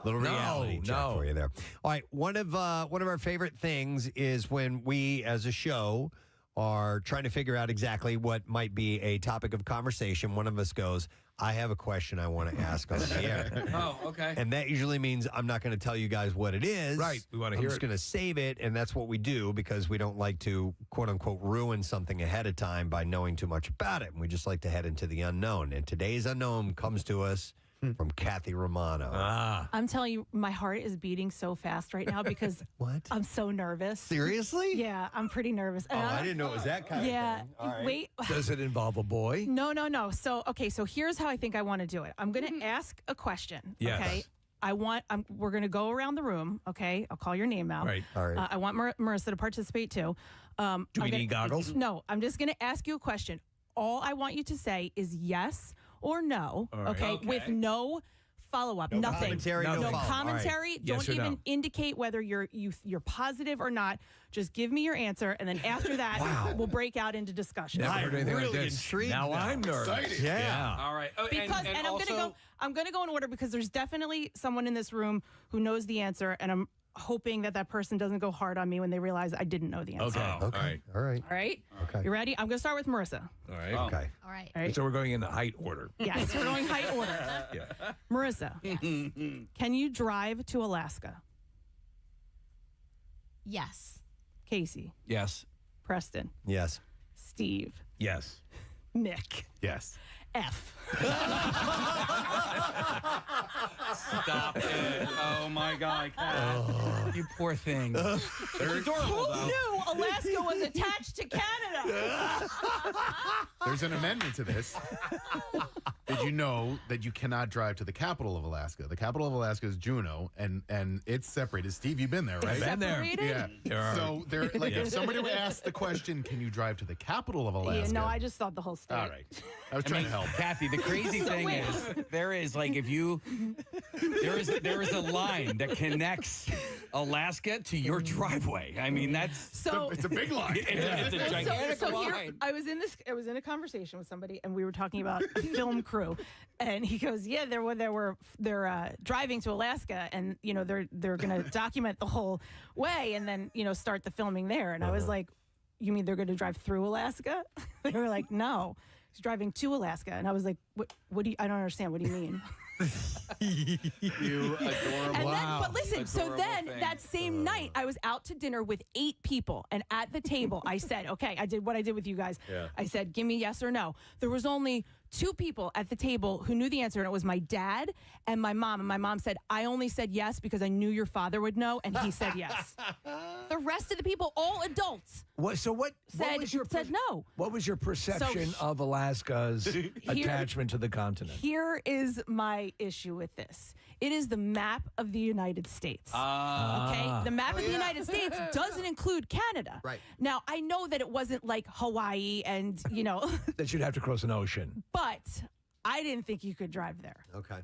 reality check for you there. All right. One of our favorite things is when we, as a show, are trying to figure out exactly what might be a topic of conversation. One of us goes, I have a question I want to ask on the air. Oh, okay. And that usually means I'm not going to tell you guys what it is. Right. We want to hear it. I'm just going to save it, and that's what we do because we don't like to, quote-unquote, ruin something ahead of time by knowing too much about it. And we just like to head into the unknown. And today's unknown comes to us from Kathy Romano. I'm telling you, my heart is beating so fast right now because I'm so nervous. Seriously? Yeah, I'm pretty nervous. I didn't know it was that kind of thing. All right. Wait. Does it involve a boy? No. So here's how I think I want to do it. I'm going to ask a question. Yes. Okay. we're going to go around the room. Okay, I'll call your name out. Right. All right. I want Marissa to participate too. Do we need goggles? No, I'm just going to ask you a question. All I want you to say is yes or no. All right. Okay, with no follow-up, No nothing. commentary, no no follow-up. commentary. All right. Yes Don't or even no? indicate whether you're positive or not. Just give me your answer, and then after that, we'll break out into discussion. Never heard anything really like this. intrigued Now now. I'm nervous. Excited. Yeah. All right. Oh, Because and I'm gonna go in order because there's definitely someone in this room who knows the answer, and I'm hoping that person doesn't go hard on me when they realize I didn't know the answer. Okay. Okay. All right. All right. Okay. You ready? I'm gonna start with Marissa. All right. Okay. All right. All right. So we're going in the height order. Yes, we're going height order. Yeah. Marissa, can you drive to Alaska? Yes. Casey, Yes. Preston, Yes. Steve, Yes. Nick, Yes. F. Stop it. Oh, my God. Kat. You poor thing. They're adorable, Who though. knew Alaska was attached to Canada? There's an amendment to this. Did you know that you cannot drive to the capital of Alaska? The capital of Alaska is Juneau, and it's separated. Steve, you've been there, right? Been there. Separated? Yeah. So there, like, if somebody would ask the question, "Can you drive to the capital of Alaska?" Yeah, no, I just thought the whole state. All right. I was trying to help. Kathy, the crazy thing wait. is, there is like if you there is a line that connects Alaska to your driveway. I mean, that's So It's a big line. it's a gigantic so here, line. I was in a conversation with somebody, and we were talking about a film crew, and he goes, "Yeah, they're driving to Alaska, and they're going to document the whole way, and then start the filming there." And I was like, "You mean they're going to drive through Alaska?" They were like, "No, he's driving to Alaska," and I was like, "What do you? I don't understand. What do you mean?" You adorable. And then, but listen, so Adorable then thing. that same night, I was out to dinner with 8 people. And at the table, I said, okay, I did what I did with you guys. Yeah. I said, give me yes or no. There was only 2 people at the table who knew the answer, and it was my dad and my mom. And my mom said, I only said yes because I knew your father would know, and he said yes. The rest of the people, all adults, What said no. What was your perception of Alaska's attachment to the continent? Here is my issue with this. It is the map of the United States. Okay? The map of the United States doesn't include Canada. Right. Now, I know that it wasn't like Hawaii and, That you'd have to cross an ocean. but I didn't think you could drive there. Okay.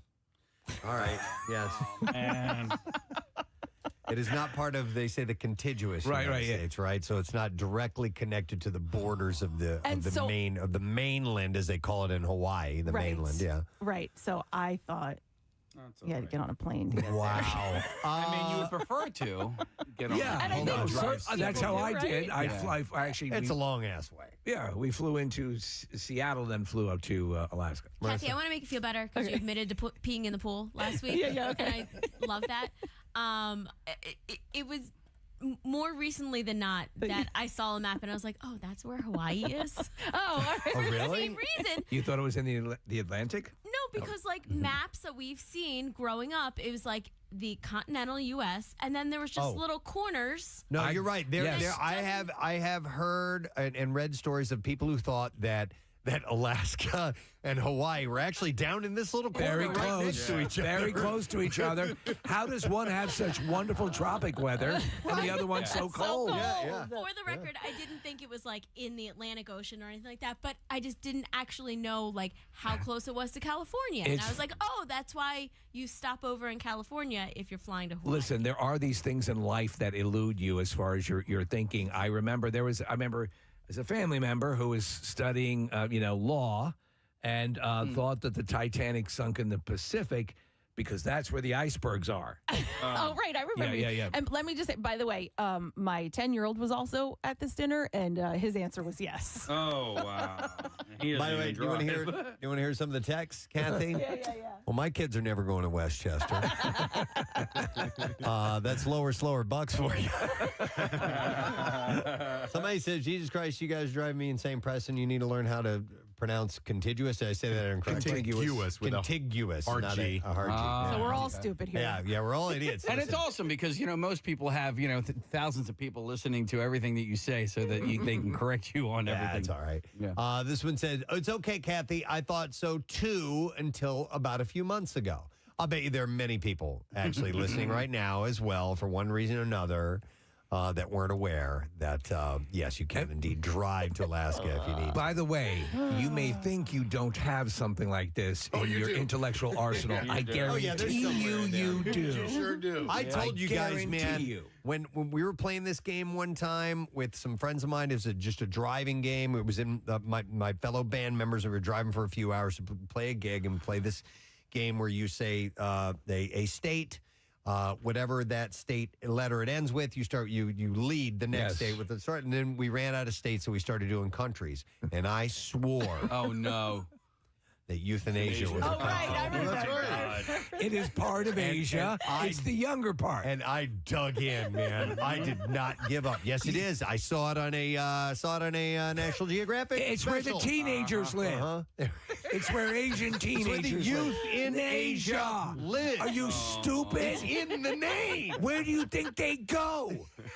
All right. Yes. And It is not part of, they say, the contiguous Right, United yeah. States, right? So it's not directly connected to the borders of the And so- mainland, as they call it in Hawaii, the Right. mainland. Yeah. Right. So I thought you had to get on a plane to get there. Wow. I mean, you would prefer to get on. Yeah, And I Hold think on, most drive. that's people how I do, did. right? I actually. It's a long ass way. Yeah, we flew into Seattle, then flew up to Alaska. Kathy, I want to make you feel better because you admitted to peeing in the pool last week. Yeah, okay. And I love that. It was more recently than not that I saw a map and I was like, oh, that's where Hawaii is. all right. Oh, For the really? same reason. You thought it was in the Atlantic? No, because like maps that we've seen growing up, it was like the continental U.S. and then there was just Oh. little corners. No, you're right. Yes. I have heard and read stories of people who thought that Alaska and Hawaii were actually down in this little corner Very right close next to each other. Very close to each other. How does one have such wonderful tropic weather and the other one's so cold? Yeah. For the record, I didn't think it was like in the Atlantic Ocean or anything like that, but I just didn't actually know like how close it was to California. And I was like, oh, that's why you stop over in California if you're flying to Hawaii. Listen, there are these things in life that elude you as far as your thinking. I remember as a family member who was studying, law and thought that the Titanic sunk in the Pacific because that's where the icebergs are. Oh, right. I remember. Yeah. And let me just say, by the way, my 10-year-old was also at this dinner, and his answer was yes. Oh wow. By the way, do you want to hear some of the texts, Kathy? Yeah. Well, my kids are never going to Westchester. That's lower, slower bucks for you. Somebody says, Jesus Christ, you guys drive me insane, Preston. You need to learn how to pronounce contiguous. Did I say that incorrectly? Contiguous with a contiguous, hard not G. a hard G. So we're all stupid here. Yeah, we're all idiots. And it's awesome because, most people have, thousands of people listening to everything that you say so that they can correct you on everything. That's all right. Yeah. This one said, it's okay, Kathy. I thought so too until about a few months ago. I'll bet you there are many people actually listening right now as well, for one reason or another, that weren't aware that, yes, you can indeed drive to Alaska if you need to. By the way, you may think you don't have something like this in your intellectual arsenal. I guarantee you do. You sure do. I told you guys, man, you. when we were playing this game one time with some friends of mine, it was just a driving game. It was in my fellow band members. We were driving for a few hours to play a gig and play this game where you say a state, whatever that state letter it ends with, you lead the next state with the start, and then we ran out of states, so we started doing countries, and I swore. Oh no. That euthanasia was a right, I remember. It is part of Asia. It's the younger part. And I dug in, man. I did not give up. Yes, it is. I saw it on a National Geographic. It's special. where the teenagers live. It's where Asian teenagers where the youth live. in Asia live. Are you stupid? It's in the name. Where do you think they go?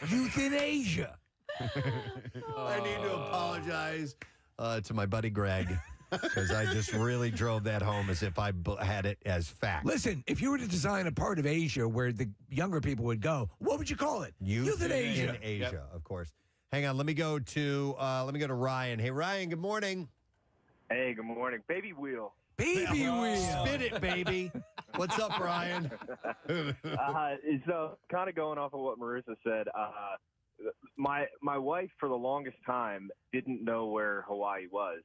Youth in Asia. I need to apologize to my buddy Greg. Because I just really drove that home as if I had it as fact. Listen, if you were to design a part of Asia where the younger people would go, what would you call it? Youth in Asia. In Asia, of course. Hang on, let me go to Ryan. Hey, Ryan. Good morning. Hey, good morning, baby wheel. Baby wheel. Spin it, baby. What's up, Ryan? So, kind of going off of what Marissa said. My wife, for the longest time, didn't know where Hawaii was.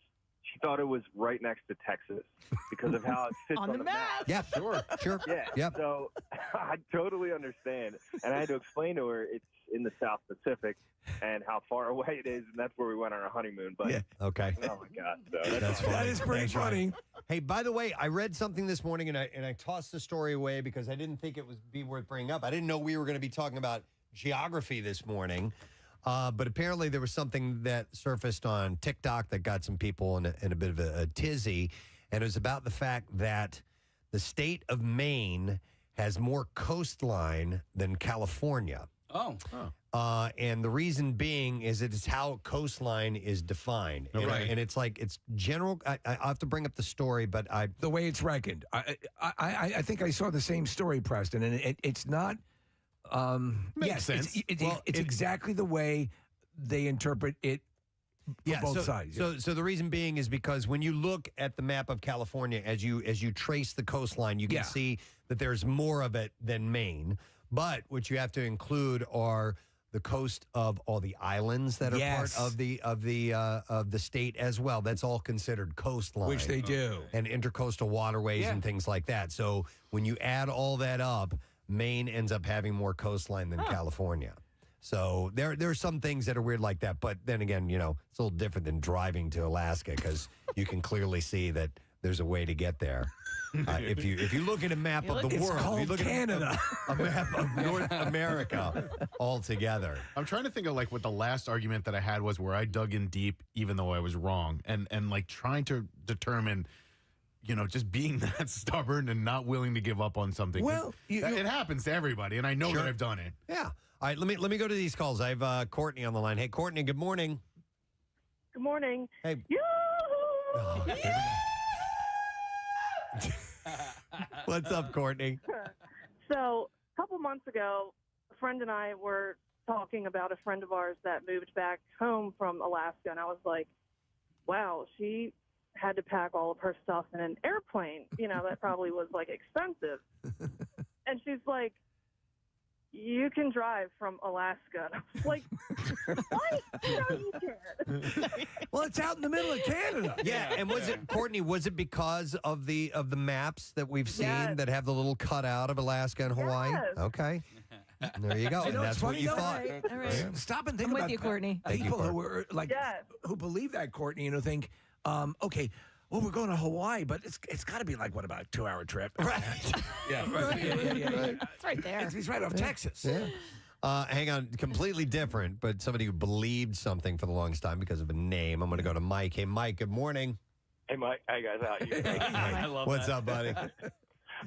She thought it was right next to Texas because of how it fits on the map. Yeah, sure. Yeah, yep. So I totally understand. And I had to explain to her it's in the South Pacific and how far away it is, and that's where we went on our honeymoon. But okay. Oh, my God. So That's funny. That is pretty funny. Hey, by the way, I read something this morning, and I tossed the story away because I didn't think it would be worth bringing up. I didn't know we were going to be talking about geography this morning. But apparently there was something that surfaced on TikTok that got some people in a bit of a tizzy. And it was about the fact that the state of Maine has more coastline than California. Oh. And the reason being is it's how coastline is defined. And, Right. and it's like, it's general. I have to bring up the story, but the way it's reckoned. I think I saw the same story, Preston, and it's not. Makes sense. It's exactly the way they interpret it for both sides. So the reason being is because when you look at the map of California, as you trace the coastline, you can see that there's more of it than Maine. But what you have to include are the coast of all the islands that are part of the state as well. That's all considered coastline, Which they do. and intercoastal waterways and things like that. So when you add all that up, Maine ends up having more coastline than California. So there are some things that are weird like that. But then again, it's a little different than driving to Alaska because you can clearly see that there's a way to get there. If you look at a map of the world, called if you look Canada. at a map of North America altogether. I'm trying to think of like what the last argument that I had was where I dug in deep, even though I was wrong, and like trying to determine, just being that stubborn and not willing to give up on something. Well, it happens to everybody, and I know that I've done it. Yeah. All right, let me go to these calls. I have Courtney on the line. Hey, Courtney, good morning. Good morning. Hey. What's up, Courtney? So, a couple months ago, a friend and I were talking about a friend of ours that moved back home from Alaska, and I was like, wow, she had to pack all of her stuff in an airplane. That probably was like expensive. And she's like, you can drive from Alaska. And I was like, what? No, you can't. Well, it's out in the middle of Canada. Yeah, and Courtney, was it because of the maps that we've seen Yes. that have the little cutout of Alaska and Hawaii? Yes. Okay. There you go. You know, That's it's what funny, you though. thought. All right. Stop and think I'm about with you, Courtney. people who are like who believe that, Courtney, think, okay, well, we're going to Hawaii, but it's got to be like, what, about a 2-hour trip? Right. Yeah. Right. It's right there. It's right off Texas. Yeah. Hang on, completely different, but somebody who believed something for the longest time because of a name. I'm going to go to Mike. Hey, Mike, good morning. Hey, Mike. Hey, guys. How are you? I love What's up, buddy?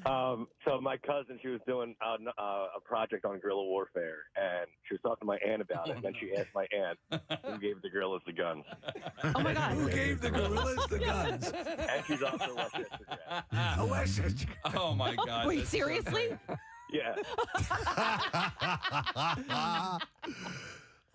So my cousin, she was doing a project on guerrilla warfare, and she was talking to my aunt about it. And then she asked my aunt, "Who gave the guerrillas the guns?" Oh my God! Who gave the gorillas the guns? And she's also a Westchester grad. A Westchester. Oh my God! Wait, seriously? Yeah.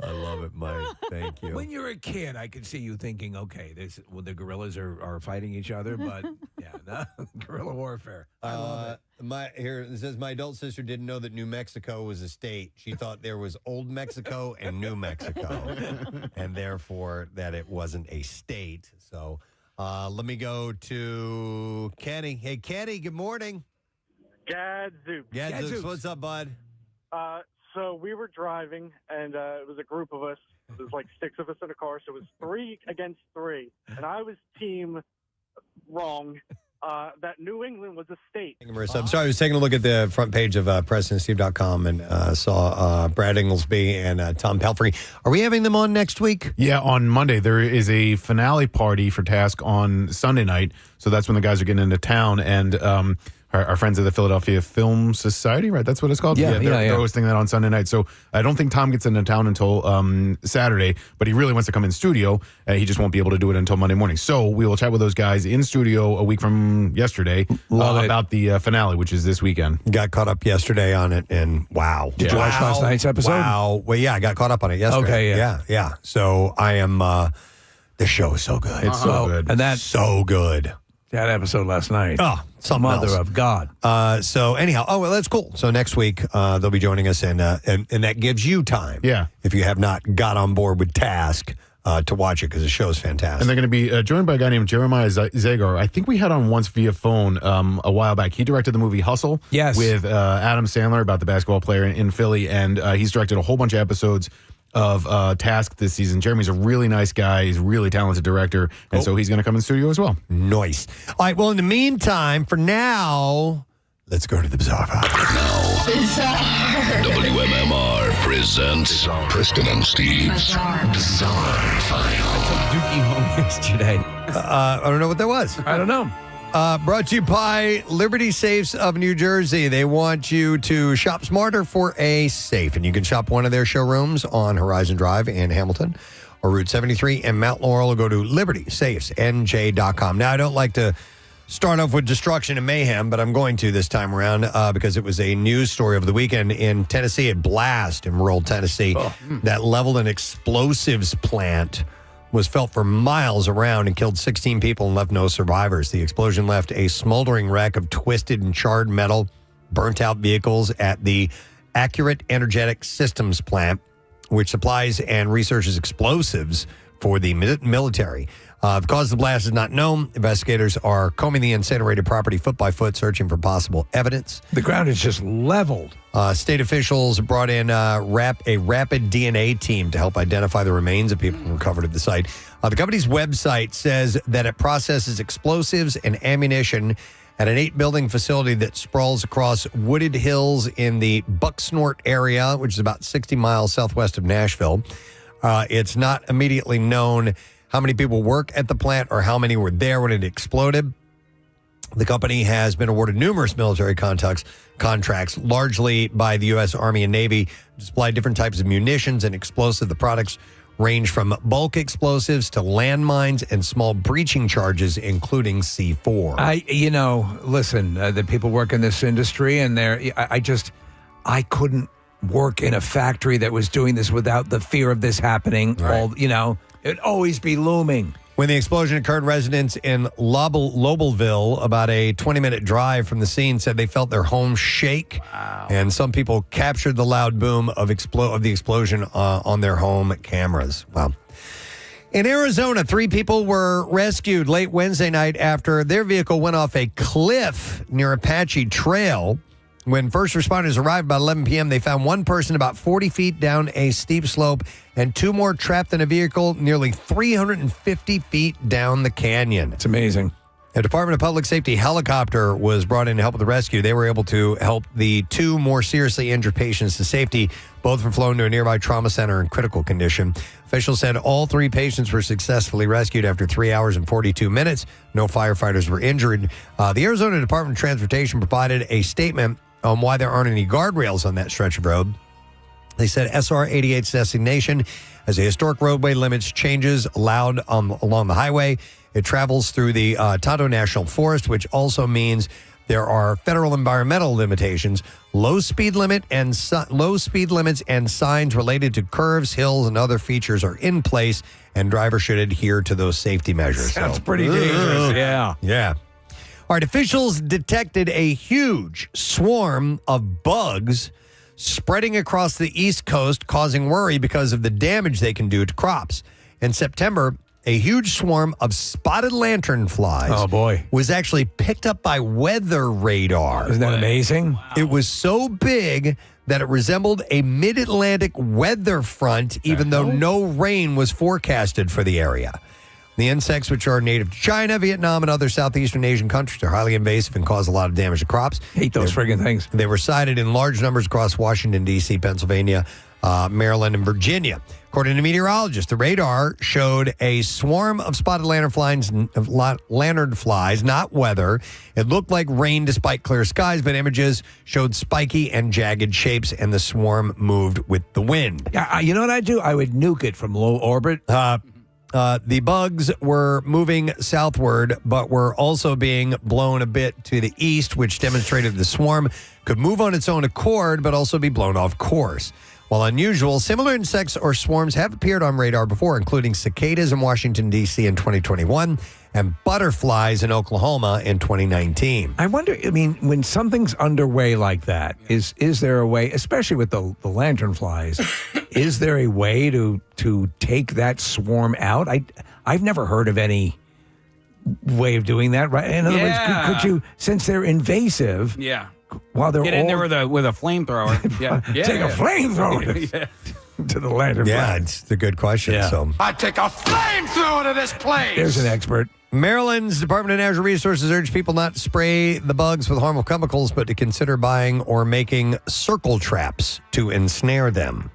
I love it, Mike. Thank you. When you're a kid, I could see you thinking, okay, the gorillas are fighting each other, but yeah, no, guerrilla warfare. I love it. It says my adult sister didn't know that New Mexico was a state. She thought there was Old Mexico and New Mexico, and therefore that it wasn't a state. So let me go to Kenny. Hey, Kenny, good morning. Gadzooks. Gadzooks, what's up, bud? So we were driving, and it was a group of us. There was like 6 of us in a car, so it was 3 against 3. And I was team wrong that New England was a state. Thank you, Marissa. I'm sorry, I was taking a look at the front page of PrestonandSteve.com and saw Brad Inglesby and Tom Pelfrey. Are we having them on next week? Yeah, on Monday. There is a finale party for Task on Sunday night. So that's when the guys are getting into town. And our friends at the Philadelphia Film Society, right? That's what it's called? They're hosting that on Sunday night. So I don't think Tom gets into town until Saturday, but he really wants to come in studio. He just won't be able to do it until Monday morning. So we will chat with those guys in studio a week from yesterday about the finale, which is this weekend. Got caught up yesterday on it, and wow. Did you watch last night's episode? Wow. Well, yeah, I got caught up on it yesterday. Okay, yeah. So I am, the show is so good. It's so good. And that's so good. That episode last night. Oh, something Mother else. of God. So anyhow, well, that's cool. So next week they'll be joining us, and that gives you time. Yeah. If you have not got on board with Task to watch it, because the show is fantastic. And they're going to be joined by a guy named Jeremiah Zagar. I think we had on once via phone a while back. He directed the movie Hustle. Yes. With Adam Sandler about the basketball player in Philly, and he's directed a whole bunch of episodes of Task this season. Jeremy's a really nice guy. He's a really talented director, and so he's going to come in studio as well. Nice. All right, well, in the meantime, for now, let's go to the Bizarre File. WMMR presents Preston and Steve's Bizarre File. Dookie home yesterday. I don't know what that was. I don't know. Brought to you by Liberty Safes of New Jersey. They want you to shop smarter for a safe. And you can shop one of their showrooms on Horizon Drive in Hamilton or Route 73 in Mount Laurel, or go to libertysafesnj.com. Now, I don't like to start off with destruction and mayhem, but I'm going to this time around because it was a news story over the weekend in Tennessee. A blast in rural Tennessee that leveled an explosives plant was felt for miles around and killed 16 people and left no survivors. The explosion left a smoldering wreck of twisted and charred metal, burnt out vehicles at the Accurate Energetic Systems plant, which supplies and researches explosives for the military. The cause of the blast is not known. Investigators are combing the incinerated property foot by foot, searching for possible evidence. The ground is just leveled. State officials brought in a rapid DNA team to help identify the remains of people recovered at the site. The company's website says that it processes explosives and ammunition at an 8-building facility that sprawls across wooded hills in the Bucksnort area, which is about 60 miles southwest of Nashville. It's not immediately known how many people work at the plant or how many were there when it exploded. The company has been awarded numerous military contracts, largely by the U.S. Army and Navy, to supply different types of munitions and explosives. The products range from bulk explosives to landmines and small breaching charges, including C4. Listen, the people work in this industry, and I couldn't work in a factory that was doing this without the fear of this happening. Right. It'd always be looming. When the explosion occurred, residents in Lobelville, about a 20-minute drive from the scene, said they felt their home shake. Wow. And some people captured the loud boom of the explosion on their home cameras. Wow. In Arizona, 3 people were rescued late Wednesday night after their vehicle went off a cliff near Apache Trail. When first responders arrived about 11 p.m., they found one person about 40 feet down a steep slope and 2 more trapped in a vehicle nearly 350 feet down the canyon. It's amazing. A Department of Public Safety helicopter was brought in to help with the rescue. They were able to help the 2 more seriously injured patients to safety. Both were flown to a nearby trauma center in critical condition. Officials said all 3 patients were successfully rescued after 3 hours and 42 minutes. No firefighters were injured. The Arizona Department of Transportation provided a statement on why there aren't any guardrails on that stretch of road. They said SR 88's designation as a historic roadway limits changes allowed along the highway. It travels through the Tonto National Forest, which also means there are federal environmental limitations, low speed limits and signs related to curves, hills, and other features are in place, and drivers should adhere to those safety measures. Sounds pretty dangerous. Yeah. Yeah. All right, officials detected a huge swarm of bugs spreading across the East Coast, causing worry because of the damage they can do to crops. In September, a huge swarm of spotted lanternflies was actually picked up by weather radar. Isn't that amazing? It was so big that it resembled a mid-Atlantic weather front, even though no rain was forecasted for the area. The insects, which are native to China, Vietnam, and other Southeastern Asian countries, are highly invasive and cause a lot of damage to crops. Hate those friggin' things. They were sighted in large numbers across Washington, D.C., Pennsylvania, Maryland, and Virginia. According to meteorologists, the radar showed a swarm of spotted lanternflies, not weather. It looked like rain despite clear skies, but images showed spiky and jagged shapes, and the swarm moved with the wind. You know what I'd do? I would nuke it from low orbit. The bugs were moving southward, but were also being blown a bit to the east, which demonstrated the swarm could move on its own accord, but also be blown off course. While unusual, similar insects or swarms have appeared on radar before, including cicadas in Washington, D.C. in 2021 and butterflies in Oklahoma in 2019. I wonder, when something's underway like that, is there a way, especially with the lanternflies, is there a way to take that swarm out? I've never heard of any way of doing that, right? In other words, could you, since they're invasive, while they're get in there with a flamethrower, take a flamethrower to the lanternfly. Yeah, it's a good question. Yeah. So I take a flamethrower to this place. There's an expert. Maryland's Department of Natural Resources urged people not to spray the bugs with harmful chemicals, but to consider buying or making circle traps to ensnare them.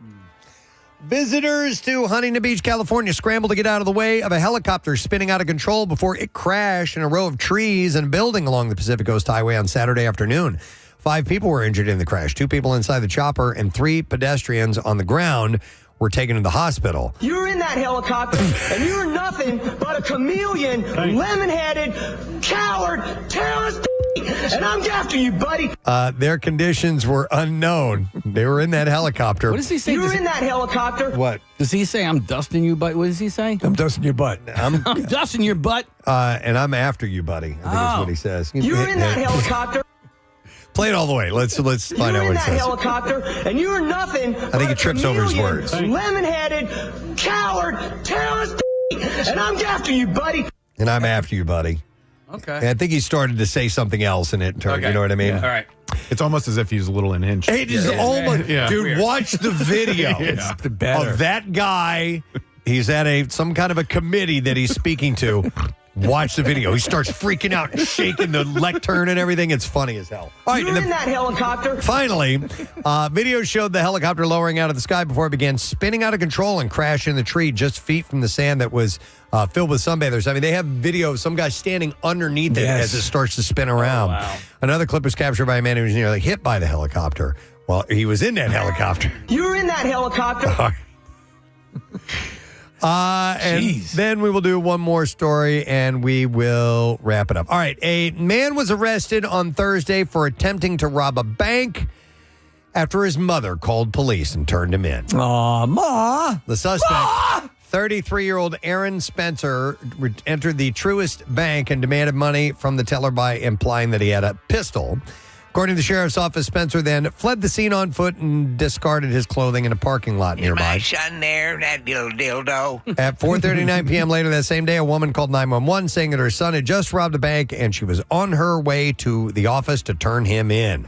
Visitors to Huntington Beach, California scrambled to get out of the way of a helicopter spinning out of control before it crashed in a row of trees and a building along the Pacific Coast Highway on Saturday afternoon. 5 people were injured in the crash. 2 people inside the chopper and 3 pedestrians on the ground were taken to the hospital. You were in that helicopter, and you were nothing but a chameleon, lemon-headed, coward, terrorist, and I'm after you, buddy. Their conditions were unknown. They were in that helicopter. What does he say? You were in that helicopter. What? Does he say, I'm dusting you, butt? What does he say? I'm dusting your butt. I'm dusting your butt. And I'm after you, buddy. I think that's what he says. You were in that helicopter. Play it all the way. Let's find out what he You were in that says. helicopter, and you were nothing. I think he trips over his words. Lemon-headed, coward, terrorist, and I'm after you, buddy. And I'm after you, buddy. Okay. And I think he started to say something else in it. You know what I mean? All right. It's almost as if he's a little unhinged. It is almost, Yeah. dude. Weird. Watch the video of that guy. He's at some kind of a committee that he's speaking to. Watch the video. He starts freaking out and shaking the lectern and everything. It's funny as hell. All right, You were in that helicopter. Finally, video showed the helicopter lowering out of the sky before it began spinning out of control and crashed in the tree just feet from the sand that was filled with sunbathers. I mean, they have video of some guy standing underneath it as it starts to spin around. wow. Another clip was captured by a man who was nearly hit by the helicopter. Well, he was in that helicopter. You were in that helicopter. And then we will do one more story and we will wrap it up. All right. A man was arrested on Thursday for attempting to rob a bank after his mother called police and turned him in. Aw, Ma. The suspect, 33-year-old Aaron Spencer, entered the Truist Bank and demanded money from the teller by implying that he had a pistol. According to the sheriff's office, Spencer then fled the scene on foot and discarded his clothing in a parking lot nearby. My son there, that little dildo. At 4:39 p.m. later that same day, a woman called 911 saying that her son had just robbed a bank and she was on her way to the office to turn him in.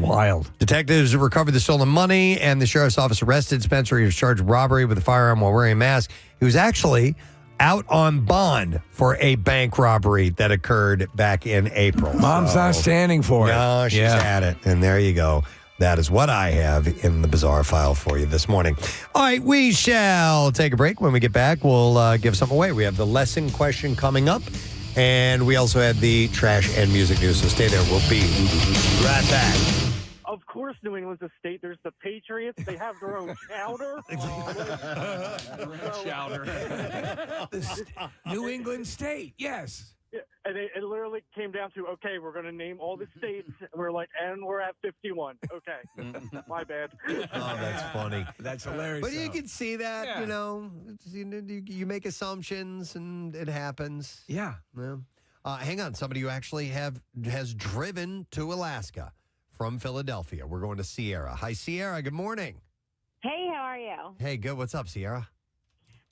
Wild. Detectives recovered the stolen money and the sheriff's office arrested Spencer. He was charged with robbery with a firearm while wearing a mask. He was actually out on bond for a bank robbery that occurred back in April. Mom's not standing for it. No, she's had it. And there you go. That is what I have in the bizarre file for you this morning. All right, we shall take a break. When we get back, we'll give something away. We have the lesson question coming up, and we also had the trash and music news. So stay there. We'll be right back. Of course, New England's a state. There's the Patriots. They have their own chowder. New England state, yes. Yeah, and it literally came down to, okay, we're going to name all the states. And we're like, and we're at 51. Okay. My bad. Oh, that's funny. That's hilarious. But you can see that, you know, you make assumptions and it happens. Yeah. Hang on. Somebody who actually has driven to Alaska from Philadelphia. We're going to Sierra. Hi, Sierra. Good morning. Hey, how are you? Hey, good. What's up, Sierra?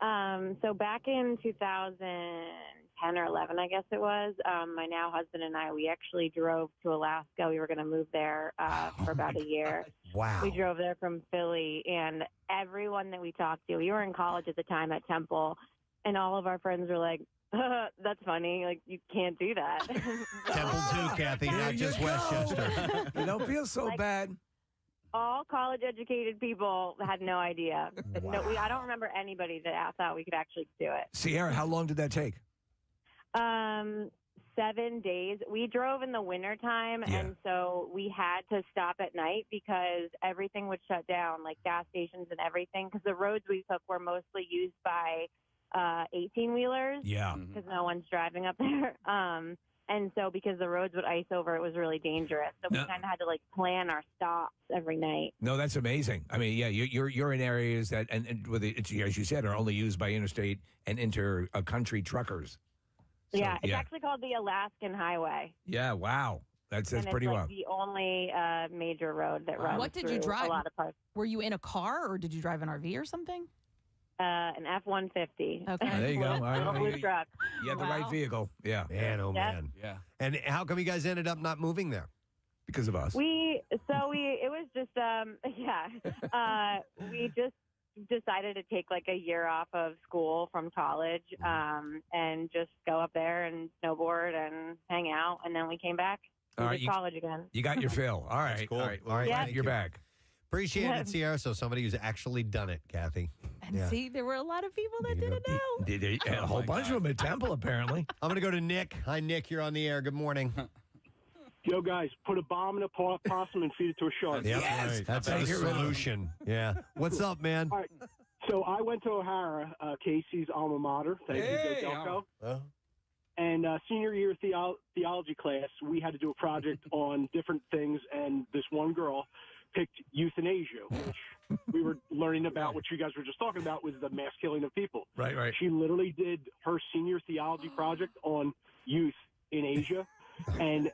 So back in 2010 or 11, I guess it was, my now husband and I, we actually drove to Alaska. We were going to move there for about a year. Wow. We drove there from Philly, and everyone that we talked to, we were in college at the time at Temple, and all of our friends were like, that's funny. Like, you can't do that. Temple too, Kathy, not just Westchester. You don't feel so bad. All college-educated people had no idea. Wow. No, I don't remember anybody that thought we could actually do it. Sierra, how long did that take? 7 days. We drove in the wintertime, and so we had to stop at night because everything would shut down, like gas stations and everything, because the roads we took were mostly used by 18-wheelers. Yeah. Because no one's driving up there. And so because the roads would ice over, it was really dangerous. So we kind of had to like plan our stops every night. No, that's amazing. I mean, yeah, you're in areas that, and with it's, as you said, are only used by interstate and inter-country truckers. So, yeah, it's actually called the Alaskan Highway. Yeah, wow. That's and pretty it's wild. the only major road that runs What did you through drive? a lot of parts. Were you in a car or did you drive an RV or something? An F-150. Okay. There you go. All right. Little blue truck. You had the right vehicle. Yeah. Man, oh, Yeah. man. Yeah. And how come you guys ended up not moving there? Because of us. It was just we just decided to take like a year off of school from college and just go up there and snowboard and hang out, and then we came back All to right, college again. You got your fill. All right. That's cool. All right. All right. Yeah. Thank You're you. back. Appreciate Yeah. it, Sierra. So somebody who's actually done it, Kathy. And see, there were a lot of people that didn't know. A whole bunch of them at Temple, apparently. I'm going to go to Nick. Hi, Nick. You're on the air. Good morning. Yo, guys, put a bomb in a possum and feed it to a shark. Yep. Right. That's the solution. Yeah. What's up, man? All right. So I went to O'Hara, Casey's alma mater. Thank you, Go Delco. And senior year theology class, we had to do a project on different things, and this one girl picked euthanasia, which we were learning about what you guys were just talking about was the mass killing of people. Right. She literally did her senior theology project on youth in Asia and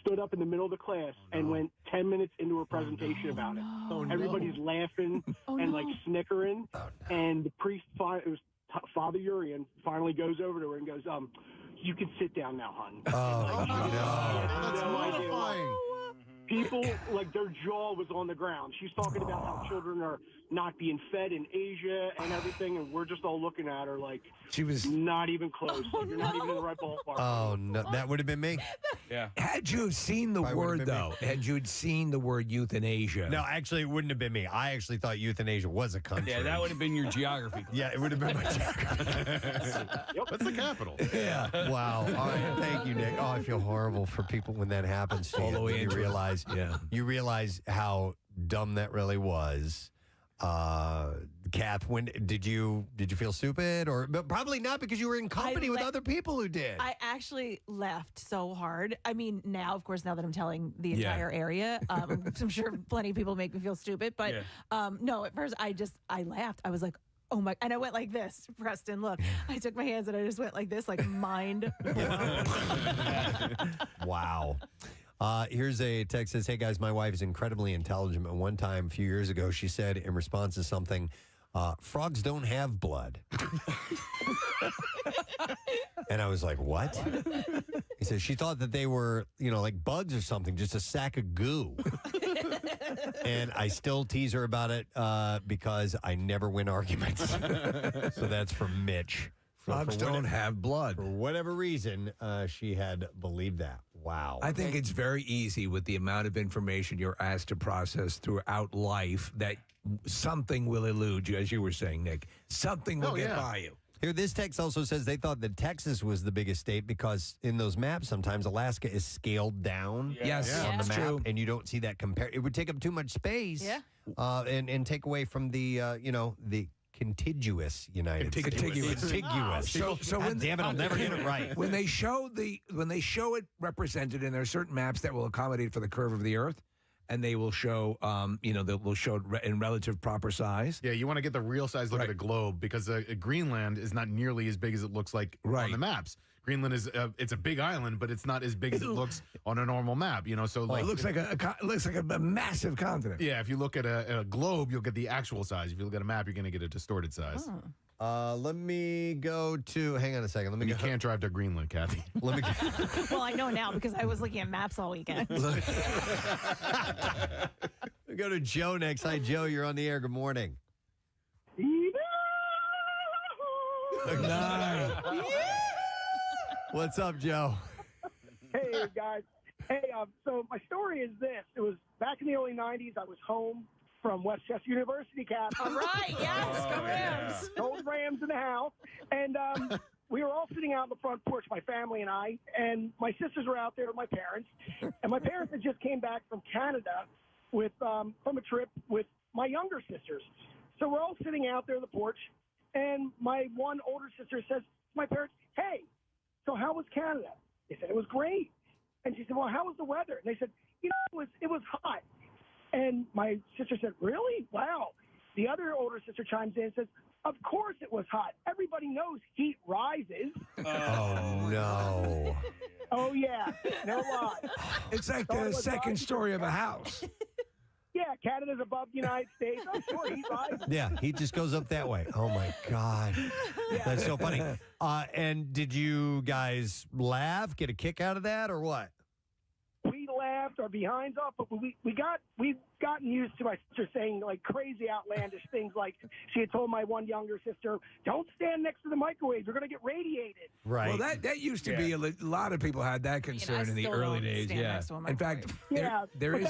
stood up in the middle of the class and went 10 minutes into her presentation about it. Everybody's laughing and like snickering, and the priest, it was Father Urian, finally goes over to her and goes, you can sit down now, hon. Oh, no. That's mortifying. People, like, their jaw was on the ground. She's talking about how children are not being fed in Asia and everything, and we're just all looking at her like she was not even close. You're not even in the right ballpark. Oh, no. That would have been me. Yeah. Had you seen the word, though, had you seen the word euthanasia? No, actually, it wouldn't have been me. I actually thought euthanasia was a country. Yeah, that would have been your geography. Yeah, it would have been my geography. What's the capital? Yeah. Wow. All right. Thank you, Nick. Oh, I feel horrible for people when that happens to All you. the way You into it. realize, you realize how dumb that really was. Kath, when did you feel stupid, or but probably not because you were in company with other people who did? I actually laughed so hard. I mean, now, of course, now that I'm telling the entire area, I'm sure plenty of people make me feel stupid. But no, at first I laughed. I was like, oh my, and I went like this, Preston, look. I took my hands and I just went like this, like mind blown. Wow. Here's a text that says, hey guys, my wife is incredibly intelligent. But one time a few years ago, she said in response to something, frogs don't have blood. And I was like, what? He said she thought that they were, like bugs or something, just a sack of goo. And I still tease her about it because I never win arguments. So that's from Mitch Frogs don't have blood. For whatever reason, she had believed that. Wow. I think it's very easy with the amount of information you're asked to process throughout life that something will elude you, as you were saying, Nick. Something will get by you. Here, this text also says they thought that Texas was the biggest state because in those maps, sometimes Alaska is scaled down Yes, on the that's map, true. and you don't see that compare. It would take up too much space and take away from the, the contiguous United States. Contiguous. So when damn it, I'll never get it right. When they show it represented, and there are certain maps that will accommodate for the curve of the Earth, and they will show, they will show it in relative proper size. Yeah, you want to get the real size look at a globe because Greenland is not nearly as big as it looks like on the maps. Greenland is it's a big island, but it's not as big as it looks on a normal map. So it looks like a massive continent. Yeah, if you look at a globe, you'll get the actual size. If you look at a map, you're going to get a distorted size. Let me go to. Hang on a second. You can't drive to Greenland, Kathy. Let me. Well, I know now because I was looking at maps all weekend. We go to Joe next. Hi, Joe. You're on the air. Good morning. What's up, Joe? Hey, guys. Hey, so my story is this. It was back in the early 90s. I was home from Westchester University, Cap. All right, yes, go Rams. Old Rams in the house. And we were all sitting out on the front porch, my family and I, and my sisters were out there with my parents. And my parents had just came back from Canada with from a trip with my younger sisters. So we're all sitting out there on the porch, and my one older sister says to my parents, hey, so how was Canada? They said, it was great. And she said, well, how was the weather? And they said, it was hot. And my sister said, really? Wow. The other older sister chimes in and says, of course it was hot. Everybody knows heat rises. Oh, no. Oh, yeah. No lie. It's like the second story of a house. Yeah, Canada's above the United States. I'm sure heat rises. Yeah, he just goes up that way. Oh, my God. That's so funny. And did you guys laugh, get a kick out of that, or what? We laughed our behinds off, but we've gotten used to my sister saying like crazy outlandish things. Like she had told my one younger sister, "Don't stand next to the microwave; you're going to get radiated." Right. Well, that used to be a lot of people had that concern in the early days. Yeah. In fact, there is.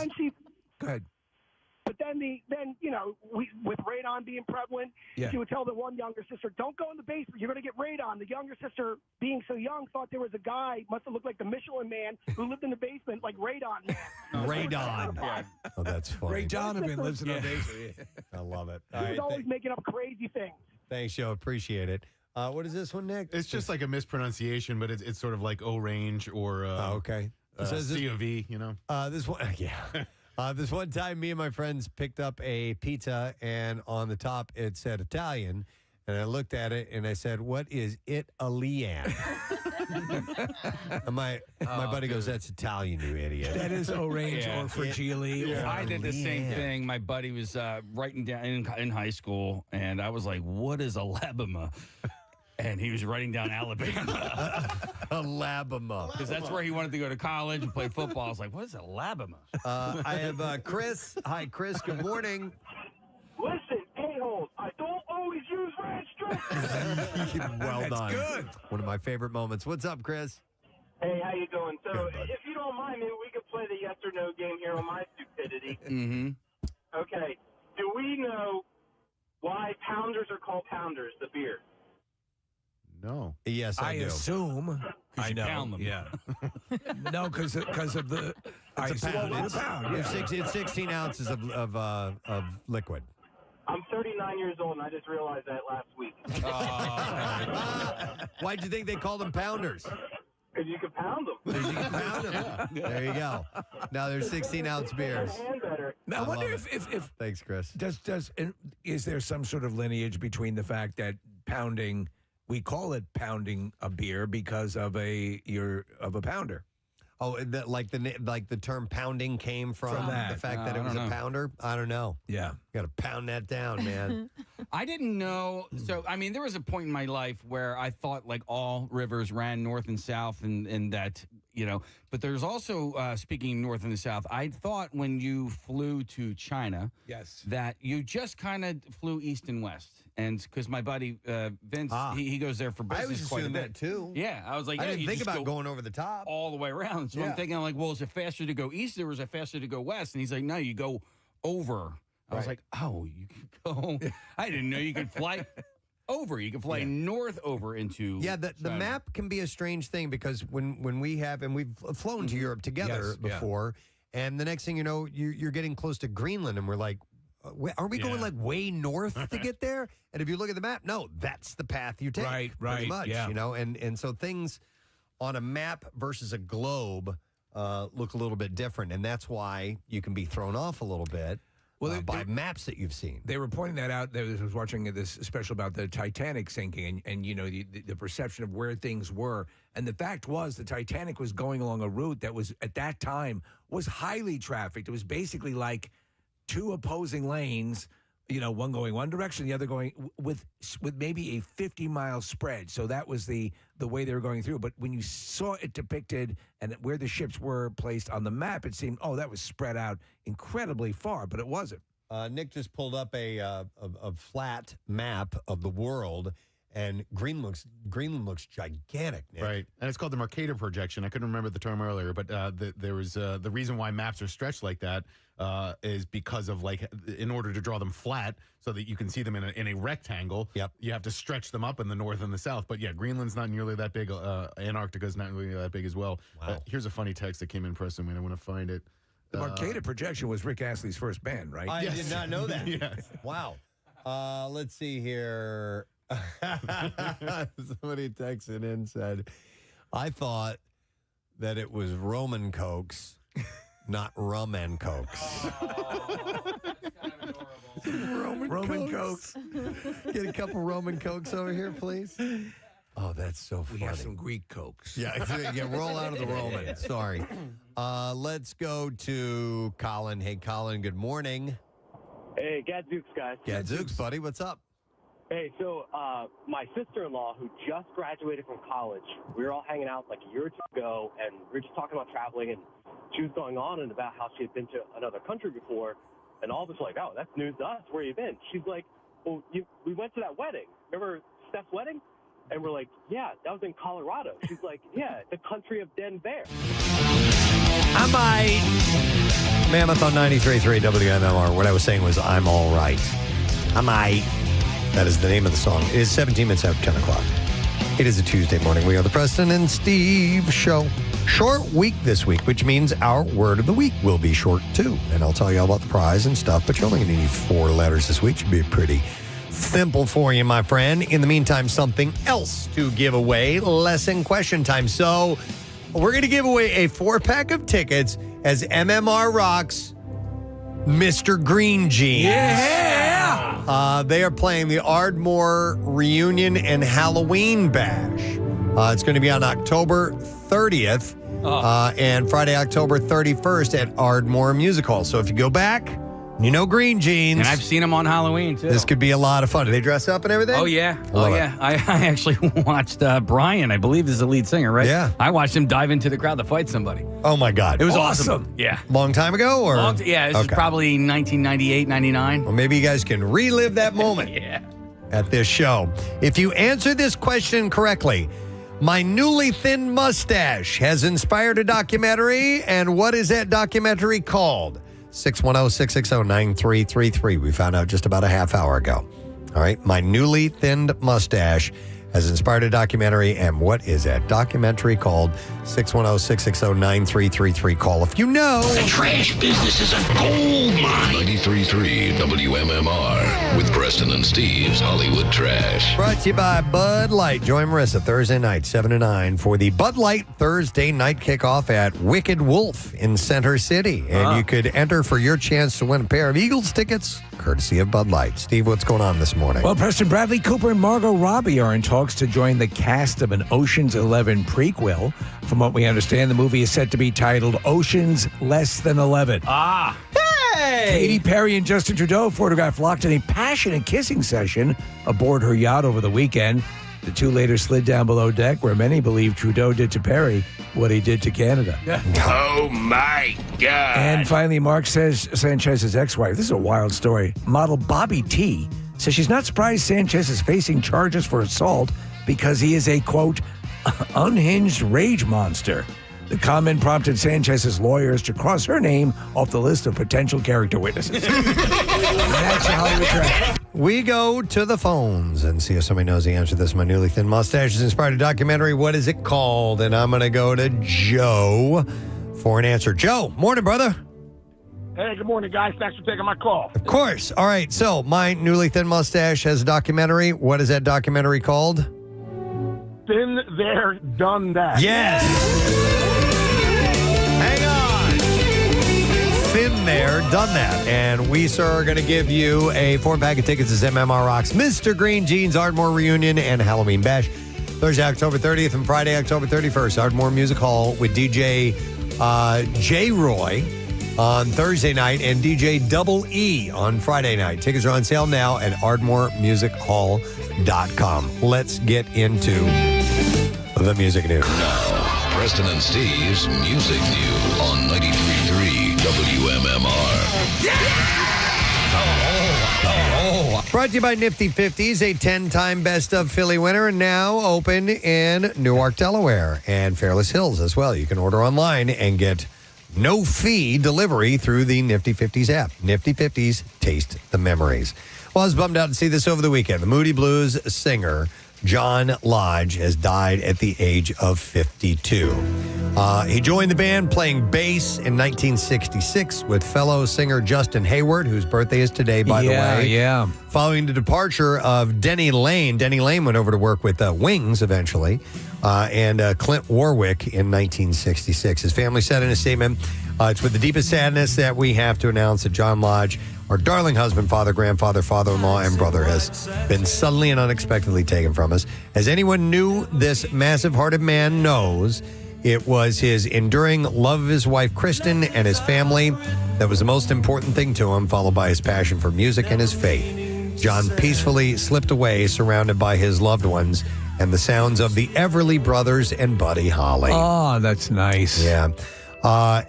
Go ahead. But then with radon being prevalent, she would tell the one younger sister, "Don't go in the basement. You're going to get radon." The younger sister, being so young, thought there was a guy, must have looked like the Michelin Man, who lived in the basement, like Radon Man. Radon. Oh, that's funny. Ray Donovan lives in our basement. I love it. He's always making up crazy things. Thanks, Joe. Appreciate it. What is this one, Nick? It's just like a mispronunciation, but it's sort of like O-range or okay. C of E, This one, yeah. This one time, me and my friends picked up a pizza, and on the top it said Italian, and I looked at it and I said, "What is Italian?" And my buddy goes, "That's Italian, you idiot." That is orange or fragile. I did the same thing. My buddy was writing down in high school, and I was like, "What is Alabama?" And he was writing down Alabama. Alabama. Because that's where he wanted to go to college and play football. I was like, what is Alabama? I have Chris. Hi, Chris. Good morning. Listen, a-holes, I don't always use ranch dressing. Well That's done. good. One of my favorite moments. What's up, Chris? Hey, how you doing? So, if you don't mind, maybe we could play the yes or no game here on my stupidity. Mm-hmm. Okay. Do we know why pounders are called pounders, the beer? No. Yes, I do. Assume. I know. Pound them. Yeah. No, because of the. It's a pound. It's a pound. It's 16 ounces of liquid. I'm 39 years old, and I just realized that last week. Why'd you think they called them pounders? Because you can pound them. You can pound them. There you go. Now they're 16-ounce beers. Now, I wonder love if Thanks, Chris. Is there some sort of lineage between the fact that pounding, we call it pounding a beer because of a pounder? Oh, like the term pounding came from that. the fact that it was a pounder? I don't know. Yeah. Got to pound that down, man. I didn't know. So, I mean, there was a point in my life where I thought like all rivers ran north and south and that, but there's also, speaking north and the south, I thought when you flew to China, yes, that you just kind of flew east and west. And because my buddy Vince, he goes there for business. I was quite a assuming bit. that too. Yeah, I was like, I yeah, didn't you think just about go going over the top all the way around. So I'm thinking, I'm like, well, is it faster to go east or is it faster to go west? And he's like, no, you go over. I was like, oh, you can go. I didn't know you could fly over. You can fly north over into. Yeah, the map can be a strange thing because when we have, and we've flown to Europe together before, and the next thing you know, you're getting close to Greenland, and we're like, aren't we going like way north to get there? And if you look at the map, no, that's the path you take. Right, pretty much, yeah. you know, and so things on a map versus a globe look a little bit different, and that's why you can be thrown off a little bit. Well, by maps that you've seen. They were pointing that out. I was watching this special about the Titanic sinking and you know, the perception of where things were. And the fact was the Titanic was going along a route that was, at that time, was highly trafficked. It was basically like two opposing lanes, you know, one going one direction, the other going with maybe a 50-mile spread. So that was the way they were going through. But when you saw it depicted and where the ships were placed on the map, it seemed, that was spread out incredibly far, but it wasn't. Nick just pulled up a flat map of the world, and Greenland looks gigantic, Nick. Right, and it's called the Mercator projection. I couldn't remember the term earlier, but there was the reason why maps are stretched like that is because of in order to draw them flat so that you can see them in a rectangle. Yep, you have to stretch them up in the north and the south. But yeah, Greenland's not nearly that big. Antarctica's not nearly that big as well. Wow. Here's a funny text that came in, Preston. I want to find it. The Mercator projection was Rick Astley's first band, right? I did not know that. Yes. Wow. Let's see here. Somebody texted in and said, I thought that it was Roman Cokes, not rum and Cokes. Roman Cokes. Get a couple Roman Cokes over here, please. Oh, that's so funny. We have some Greek Cokes. Yeah, roll out of the Roman. Sorry. Let's go to Colin. Hey, Colin, good morning. Hey, Gadzooks, guys. Gadzooks, buddy. What's up? Hey, so my sister-in-law, who just graduated from college, we were all hanging out like a year or two ago, and we were just talking about traveling, and she was going on and about how she had been to another country before, and all of us like, oh, that's news to us. Where you been? She's like, well, we went to that wedding. Remember Steph's wedding? And we're like, yeah, that was in Colorado. She's like, yeah, the country of Denver. I might. Mammoth on 93.3 WMMR. What I was saying was, I'm all right. I might. That is the name of the song. It is 17 minutes after 10 o'clock. It is a Tuesday morning. We are the Preston and Steve Show. Short week this week, which means our word of the week will be short too. And I'll tell you all about the prize and stuff, but you're only going to need 4 letters this week. Should be pretty simple for you, my friend. In the meantime, something else to give away. Lesson question time. So we're going to give away a 4-pack of tickets as MMR rocks Mr. Green Jeans. Yeah! They are playing the Ardmore Reunion and Halloween Bash. It's going to be on October 30th and Friday, October 31st at Ardmore Music Hall. So if you go back, you know Green Jeans. And I've seen them on Halloween, too. This could be a lot of fun. Do they dress up and everything? Oh, yeah. Love I actually watched Brian, I believe is the lead singer, right? Yeah. I watched him dive into the crowd to fight somebody. Oh, my God. It was awesome. Yeah. Long time ago? Or this is probably 1998, 99. Well, maybe you guys can relive that moment Yeah. at this show. If you answer this question correctly, my newly thinned mustache has inspired a documentary, and what is that documentary called? 610-660-9333. We found out just about a half hour ago. All right. My newly thinned mustache has inspired a documentary. And what is that documentary called? 610-660-9333. Call if you know. The trash business is a gold mine. 93.3 WMMR with Preston and Steve's Hollywood Trash. Brought to you by Bud Light. Join Marissa Thursday night, 7 to 9, for the Bud Light Thursday night kickoff at Wicked Wolf in Center City. And you could enter for your chance to win a pair of Eagles tickets, courtesy of Bud Light. Steve, what's going on this morning? Well, Preston, Bradley Cooper and Margot Robbie are in talks to join the cast of an Ocean's 11 prequel. From what we understand, the movie is set to be titled Ocean's Less Than 11. Ah. Hey! Katy Perry and Justin Trudeau photographed locked in a passionate kissing session aboard her yacht over the weekend. The two later slid down below deck, where many believe Trudeau did to Perry what he did to Canada. Oh, my God. And finally, Mark Sanchez's ex-wife, this is a wild story, model Bobby T So she's not surprised Sanchez is facing charges for assault because he is a, quote, unhinged rage monster. The comment prompted Sanchez's lawyers to cross her name off the list of potential character witnesses. That's your Hollywood Trash. We go to the phones and see if somebody knows the answer to this. My newly thin mustache has inspired a documentary. What is it called? And I'm going to go to Joe for an answer. Joe, morning, brother. Hey, good morning, guys. Thanks for taking my call. Of course. All right. So my newly thin mustache has a documentary. What is that documentary called? Been there, done that. Yes. Hang on. Been there, done that. And we, sir, are going to give you a 4-pack of tickets to MMR Rocks, Mr. Green Jeans, Ardmore Reunion, and Halloween Bash. Thursday, October 30th and Friday, October 31st. Ardmore Music Hall with DJ J. Roy on Thursday night and DJ Double E on Friday night. Tickets are on sale now at ardmoremusichall.com. Let's get into the music news. Now, Preston and Steve's Music News on 93.3 WMMR. Brought to you by Nifty 50s, a 10-time Best of Philly winner, and now open in Newark, Delaware, and Fairless Hills as well. You can order online and get no fee delivery through the Nifty 50s app. Nifty 50s, taste the memories. Well, I was bummed out to see this over the weekend. The Moody Blues singer John Lodge has died at the age of 52. He joined the band playing bass in 1966 with fellow singer Justin Hayward, whose birthday is today, by the way. Yeah. Following the departure of Denny Lane. Denny Lane went over to work with Wings eventually, and Clint Warwick in 1966. His family said in a statement, it's with the deepest sadness that we have to announce that John Lodge, our darling husband, father, grandfather, father-in-law, and brother, has been suddenly and unexpectedly taken from us. As anyone knew this massive-hearted man knows, it was his enduring love of his wife, Kristen, and his family that was the most important thing to him, followed by his passion for music and his faith. John peacefully slipped away, surrounded by his loved ones and the sounds of the Everly Brothers and Buddy Holly. Oh, that's nice. Yeah.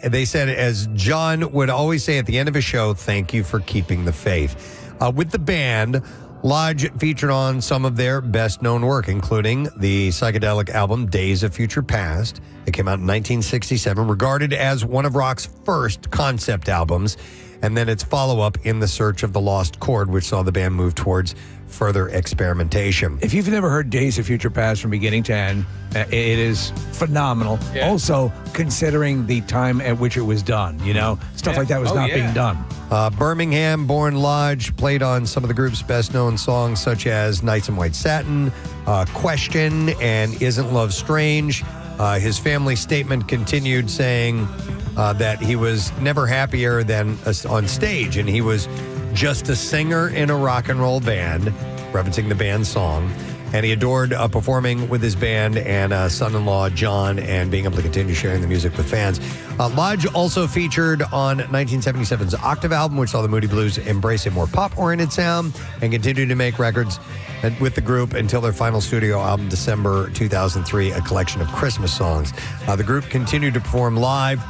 They said, as John would always say at the end of his show, thank you for keeping the faith. With the band, Lodge featured on some of their best-known work, including the psychedelic album Days of Future Past. It came out in 1967, regarded as one of rock's first concept albums, and then its follow-up, In the Search of the Lost Chord, which saw the band move towards further experimentation. If you've never heard Days of Future Past from beginning to end, it is phenomenal. Yeah. Also, considering the time at which it was done, stuff like that was not being done. Birmingham-born Lodge played on some of the group's best-known songs, such as Nights in White Satin, Question, and Isn't Love Strange. His family statement continued saying that he was never happier than on stage, and he was just a singer in a rock and roll band, referencing the band's song. And he adored performing with his band and son-in-law, John, and being able to continue sharing the music with fans. Lodge also featured on 1977's Octave album, which saw the Moody Blues embrace a more pop-oriented sound and continued to make records with the group until their final studio album, December 2003, a collection of Christmas songs. The group continued to perform live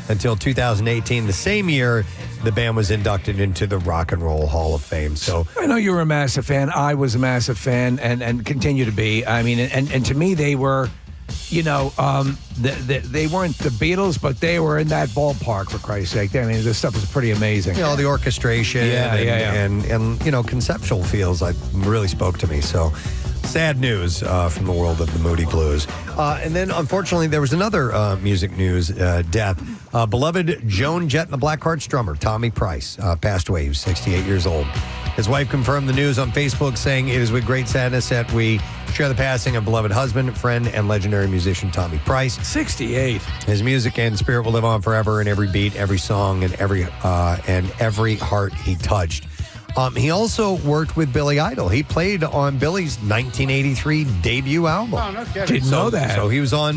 until 2018. The same year, the band was inducted into the Rock and Roll Hall of Fame. So I know you were a massive fan. I was a massive fan and continue to be. I mean, and to me, they were, they weren't the Beatles, but they were in that ballpark, for Christ's sake. I mean, this stuff was pretty amazing. The orchestration and conceptual feels really spoke to me. So sad news from the world of the Moody Blues. And then, unfortunately, there was another music news death. Beloved Joan Jett and the Blackhearts drummer, Tommy Price, passed away. He was 68 years old. His wife confirmed the news on Facebook, saying, "It is with great sadness that we share the passing of beloved husband, friend, and legendary musician Tommy Price." 68. His music and spirit will live on forever in every beat, every song, and every heart he touched. He also worked with Billy Idol. He played on Billy's 1983 debut album. Oh, no kidding. Didn't know that. So he was on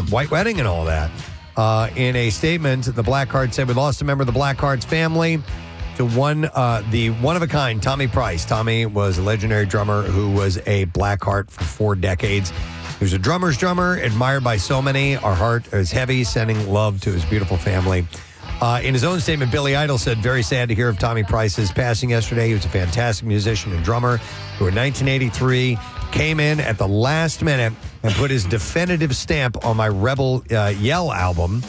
White Wedding and all that. In a statement, the Blackhearts said, "We lost a member of the Blackhearts family to the one-of-a-kind Tommy Price." Tommy was a legendary drummer who was a Blackheart for 4 decades. He was a drummer's drummer, admired by so many. Our heart is heavy, sending love to his beautiful family. In his own statement, Billy Idol said, very sad to hear of Tommy Price's passing yesterday. He was a fantastic musician and drummer who in 1983 came in at the last minute and put his definitive stamp on my Rebel Yell album.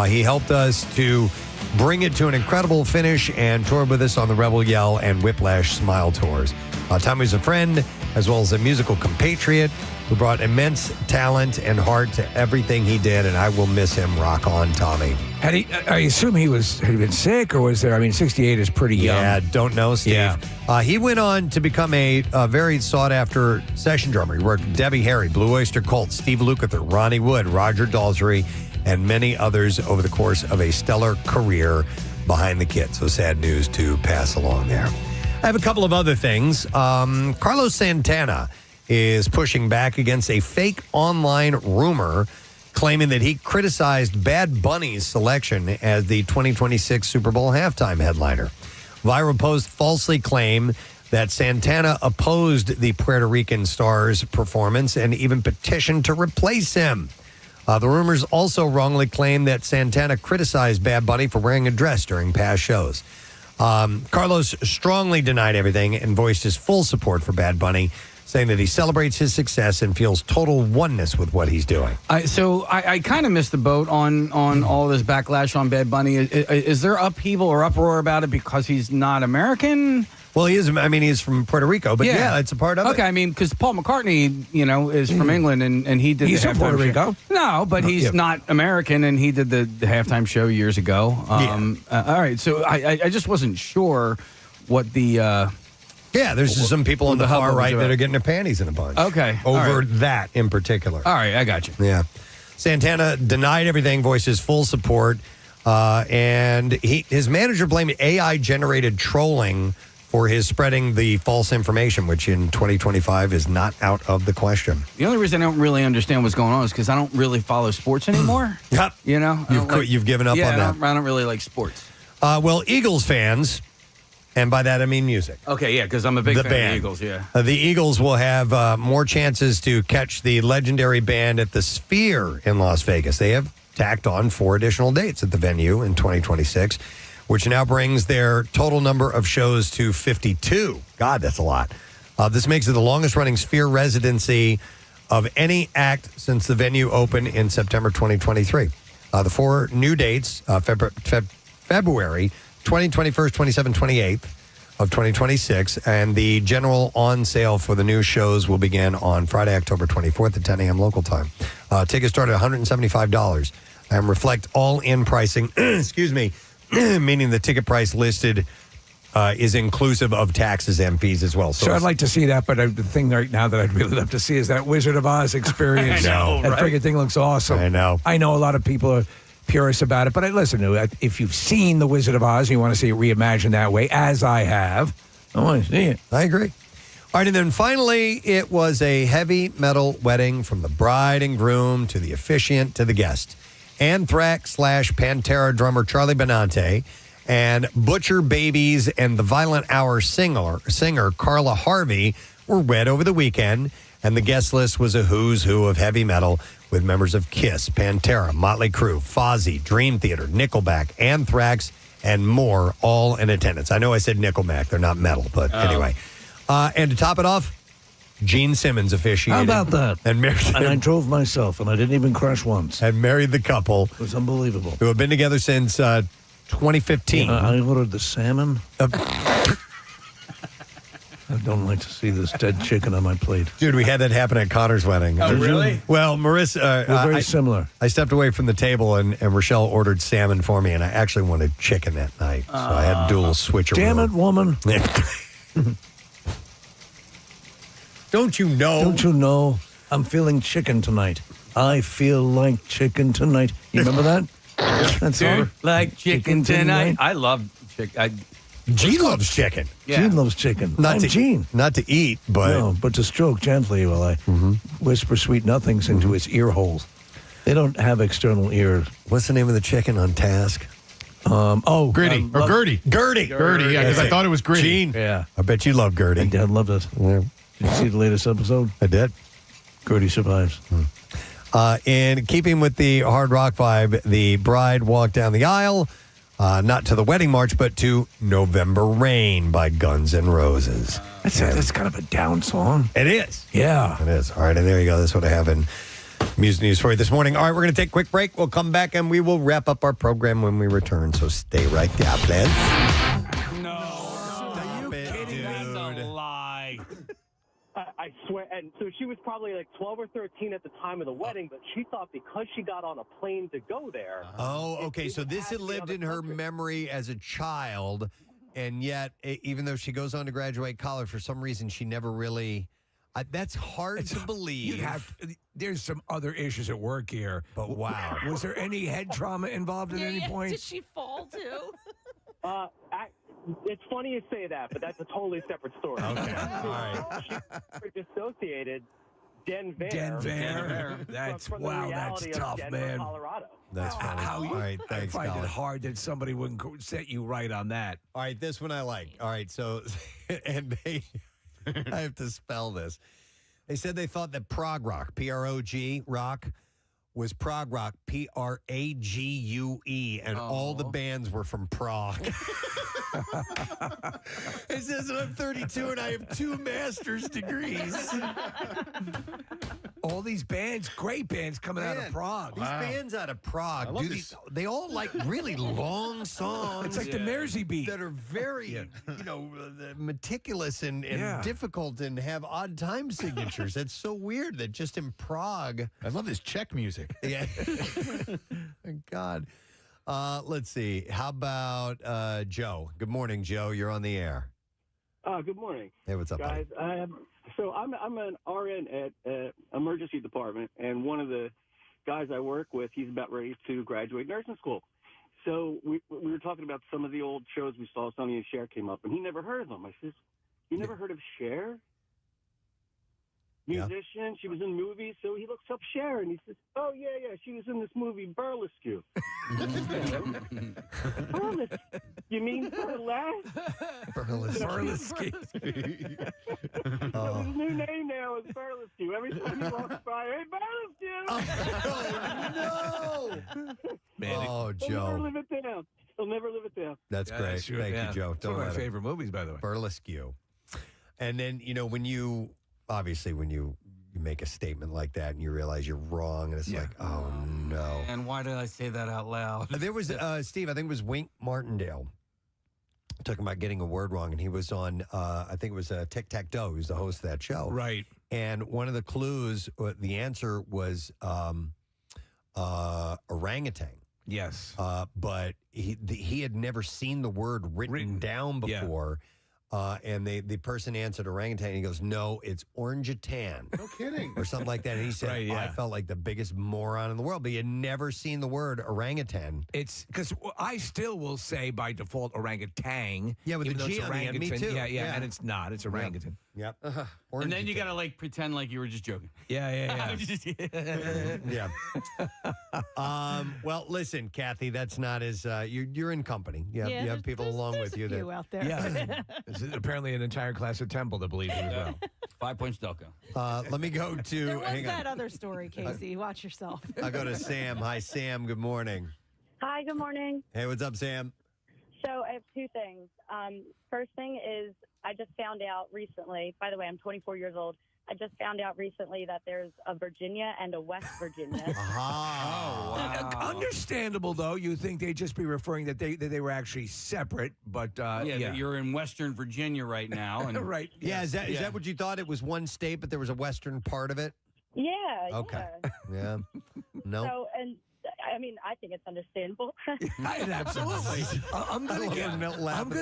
He helped us to bring it to an incredible finish and toured with us on the Rebel Yell and Whiplash Smile tours. Tommy was a friend as well as a musical compatriot who brought immense talent and heart to everything he did, and I will miss him. Rock on, Tommy. I assume had he been sick, or was there? I mean, 68 is pretty young. Yeah, don't know, Steve. Yeah. He went on to become a very sought-after session drummer. He worked with Debbie Harry, Blue Oyster Cult, Steve Lukather, Ronnie Wood, Roger Daltrey, and many others over the course of a stellar career behind the kit. So sad news to pass along there. I have a couple of other things. Carlos Santana is pushing back against a fake online rumor claiming that he criticized Bad Bunny's selection as the 2026 Super Bowl halftime headliner. Viral posts falsely claim that Santana opposed the Puerto Rican star's performance and even petitioned to replace him. The rumors also wrongly claim that Santana criticized Bad Bunny for wearing a dress during past shows. Carlos strongly denied everything and voiced his full support for Bad Bunny, saying that he celebrates his success and feels total oneness with what he's doing. I kind of missed the boat on all this backlash on Bad Bunny. Is there upheaval or uproar about it because he's not American? Well, he is. I mean, he's from Puerto Rico, but yeah it's a part of it. Okay, I mean, because Paul McCartney, is from England, and he did. He's the from Puerto Rico. No, but he's not American, and he did the halftime show years ago. All right, so I just wasn't sure what the. There's some people on the far right that are getting their panties in a bunch. Okay, over that in particular. All right, I got you. Yeah, Santana denied everything, voiced his full support, and his manager blamed AI-generated trolling for his spreading the false information, which in 2025 is not out of the question. The only reason I don't really understand what's going on is because I don't really follow sports anymore. Yep. You've given up on that. I don't really like sports. Well, Eagles fans, and by that I mean music. Okay, yeah, because I'm a big fan of the Eagles, yeah. The Eagles will have more chances to catch the legendary band at the Sphere in Las Vegas. They have tacked on 4 additional dates at the venue in 2026. Which now brings their total number of shows to 52. God, that's a lot. This makes it the longest-running Sphere residency of any act since the venue opened in September 2023. The 4 new dates, February 20, 21st, 27th, 28th of 2026, and the general on sale for the new shows will begin on Friday, October 24th at 10 a.m. local time. Tickets start at $175 and reflect all-in pricing, excuse me, meaning the ticket price listed is inclusive of taxes and fees as well. So I'd like to see that, but the thing right now that I'd really love to see is that Wizard of Oz experience. I know, That right? freaking thing looks awesome. I know. I know a lot of people are purists about it, but listen, if you've seen The Wizard of Oz and you want to see it reimagined that way, as I have, I want to see it. I agree. All right, and then finally, it was a heavy metal wedding from the bride and groom to the officiant to the guest. Anthrax/Pantera drummer Charlie Benante and Butcher Babies and the Violent Hour singer Carla Harvey were wed over the weekend, and the guest list was a who's who of heavy metal with members of Kiss, Pantera, Motley Crue, Fozzy, Dream Theater, Nickelback, Anthrax, and more, all in attendance. I know I said Nickelback. They're not metal, but anyway. And to top it off, Gene Simmons officiated. How about that? And I drove myself, and I didn't even crash once. And married the couple. It was unbelievable. Who have been together since 2015. I ordered the salmon. I don't like to see this dead chicken on my plate. Dude, we had that happen at Connor's wedding. Oh, really? Well, Marissa... We're very similar. I stepped away from the table, and Rochelle ordered salmon for me, and I actually wanted chicken that night. So I had to do a little switcheroo. Damn it, woman. Don't you know? Don't you know? I'm feeling chicken tonight. I feel like chicken tonight. You remember that? That's Dude, like chicken tonight. I love chicken. Gene loves chicken. Yeah. Gene loves chicken. I'm Gene. Not to eat, but... No, but to stroke gently while I whisper sweet nothings into its ear holes. They don't have external ears. What's the name of the chicken on Task? Gritty. Or Gertie. Gertie. Gertie, yeah, because I thought it was Gritty. Gene. Yeah. I bet you love Gertie. My dad loved it. Yeah. Did you see the latest episode? I did. Gertie survives. In keeping with the hard rock vibe, the bride walked down the aisle Not to the Wedding March, but to November Rain by Guns N' Roses. That's kind of a down song. It is. Yeah. It is. All right, and there you go. That's what I have in Music News for you this morning. All right, we're going to take a quick break. We'll come back and we will wrap up our program when we return. So stay right there, please. I swear. And so she was probably like 12 or 13 at the time of the wedding, but she thought because she got on a plane to go there. Oh, okay. So this had lived in her memory as a child, and yet, even though she goes on to graduate college, for some reason, she never really. That's hard to believe. There's some other issues at work here. But wow. Was there any head trauma involved at any point? Did she fall too? It's funny you say that, but that's a totally separate story. Okay. All right. She dissociated Denver. That's from the reality of tough, Denver, man. Colorado. That's funny. All right, thanks, I find Colin. it hard that somebody wouldn't set you right on that. All right, this one I like. All right, so, and they, I have to spell this. They said they thought that prog rock, P-R-O-G, rock, was prog rock, P-R-A-G-U-E, and all the bands were from Prague. It says that I'm 32 and I have 2 master's degrees. All these bands, great bands coming out of Prague. These bands out of Prague, they all like really long songs. It's like the Mersey beat. That are very, meticulous and difficult and have odd time signatures. That's so weird that just in Prague. I love this Czech music. Yeah. Thank God. Let's see. How about Joe? Good morning, Joe. You're on the air. Good morning. Hey, what's up, guys? So I'm an RN at emergency department, and one of the guys I work with, he's about ready to graduate nursing school. So we were talking about some of the old shows we saw. Sonny and Cher came up, and he never heard of them. I says, "You never heard of Cher? Musician. She was in movies." So he looks up Cher, and he says, "Oh yeah, she was in this movie Burlesque." Burlesque? You mean burlesque? Burlesque. So his new name now is Burlesque. Every time he walks by, hey, Burlesque! Man, oh, He'll Joe. never live it down. He'll never live it down. That's great. Thank you, Joe. It's one of my favorite movies, by the way. Burlesque. And then, when you make a statement like that and you realize you're wrong, and it's like, oh, no. And why did I say that out loud? There was, Steve, I think it was Wink Martindale, talking about getting a word wrong, and he was on, I think it was Tic-Tac-Toe. He was the host of that show. Right. And one of the clues, the answer was orangutan. Yes. But he had never seen the word written down before. And the person answered orangutan. And he goes, "No, it's orangutan." No kidding. Or something like that. And he said, I felt like the biggest moron in the world. But he had never seen the word orangutan. It's because I still will say by default orangutan. Yeah, with even the though G it's on the end, me orangutan. too. Yeah, and it's not. It's orangutan. Yep. And then you got to pretend like you were just joking. Yeah. Yeah. Well, listen, Kathy, that's not as you're in company. You have people along with you. Few out there. Yeah. This is apparently an entire class of Temple that believes it as well. 5 points Delco. Let me go to. There was hang on. that other story, Casey. Watch yourself. I'll go to Sam. Hi, Sam. Good morning. Hi, good morning. Hey, what's up, Sam? So I have 2 things. First thing is I just found out recently, by the way, I'm 24 years old. I just found out recently that there's a Virginia and a West Virginia. Understandable, though. You think they'd just be referring that they were actually separate, but You're in Western Virginia right now. And right. Yeah, is that what you thought? It was one state, but there was a western part of it? Yeah. Okay. Yeah. No. So, and I mean, I think it's understandable. Absolutely. I'm going to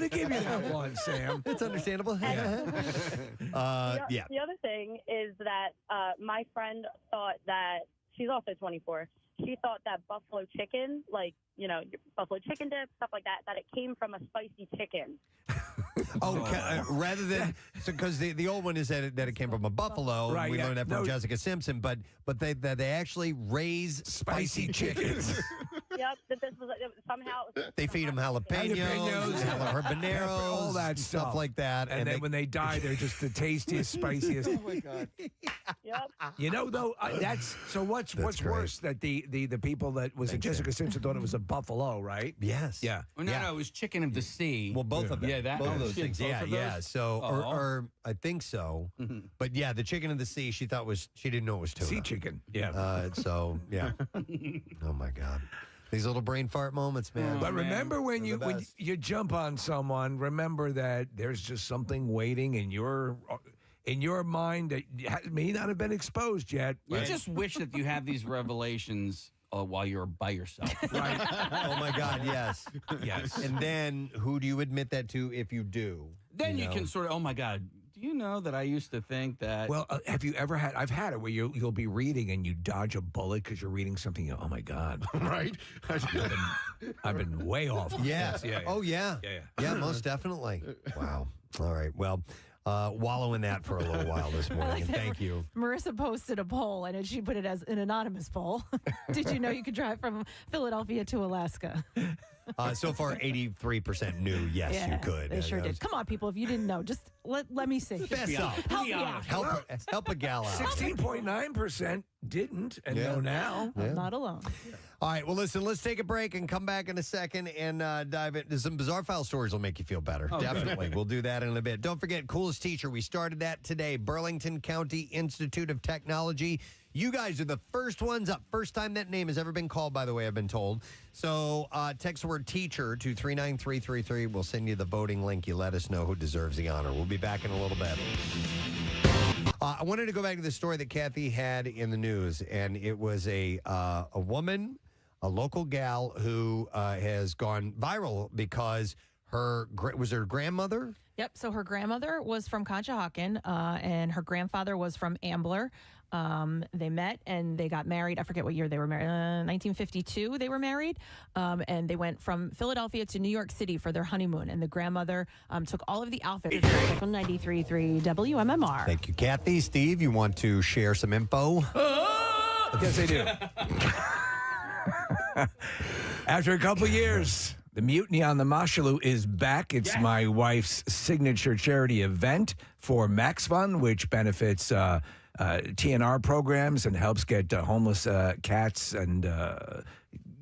give you that one, Sam. It's understandable. The other thing is that my friend thought that she's also 24. She thought that buffalo chicken, like, buffalo chicken dip, stuff like that, that it came from a spicy chicken. Rather than because the old one is that it came from a buffalo. Right, We learned that from Jessica Simpson, but they actually raise spicy chickens. Yep. That this was somehow. They feed them jalapenos, habaneros, all that stuff like that. And then when they die, they're just the tastiest, spiciest. Oh my God. Yep. You know, though, that's so. What's great. worse that the people that was it Jessica Simpson thought it was a buffalo, right? Yes. Yeah. Well, no, it was chicken of the sea. Well, both of them. Yeah, that. both of those She had things. both Yeah, of yeah. those? So, Oh. or I think so. But yeah, the chicken of the sea. She thought she didn't know it was tuna. Sea chicken. Yeah. So yeah. Oh my God. These little brain fart moments, man. But remember when you jump on someone, remember that there's just something waiting in your mind that may not have been exposed yet. You just wish that you have these revelations while you're by yourself. Right. Oh my God, yes. Yes. And then who do you admit that to if you do? Then you can sort of, oh my God, do you know that I used to think that? Well, have you ever had? I've had it where you'll be reading and you dodge a bullet because you're reading something. Oh my God! Right? I've been way off. Yeah. Yeah. Oh yeah. Yeah, most definitely. Wow. All right. Well, wallow in that for a little while this morning. And thank you. Marissa posted a poll, and she put it as an anonymous poll. Did you know you could drive from Philadelphia to Alaska? So far, 83% knew yes, you could. They sure did. Come on, people. If you didn't know, just let me see. Fess up. Help me out. Help a gal out. 16.9% didn't, and know now. I'm not alone. All right, well, listen, let's take a break and come back in a second and dive into some bizarre file stories will make you feel better. Oh, definitely. We'll do that in a bit. Don't forget, Coolest Teacher. We started that today. Burlington County Institute of Technology. You guys are the first ones up. First time that name has ever been called, by the way, I've been told. So text the word teacher to 39333. We'll send you the voting link. You let us know who deserves the honor. We'll be back in a little bit. I wanted to go back to the story that Kathy had in the news, and it was a woman, a local gal who has gone viral because her grandmother? Yep. So her grandmother was from Conshohocken, and her grandfather was from Ambler. They met and they got married. I forget what year they were married. 1952 they were married. And they went from Philadelphia to New York City for their honeymoon. And the grandmother took all of the outfits from 93.3 WMMR. Thank you, Kathy. Steve, you want to share some info? Yes, I do. After a couple years, the Mutiny on the Mashaloo is back. It's my wife's signature charity event for Max Fund, which benefits TNR programs and helps get homeless cats and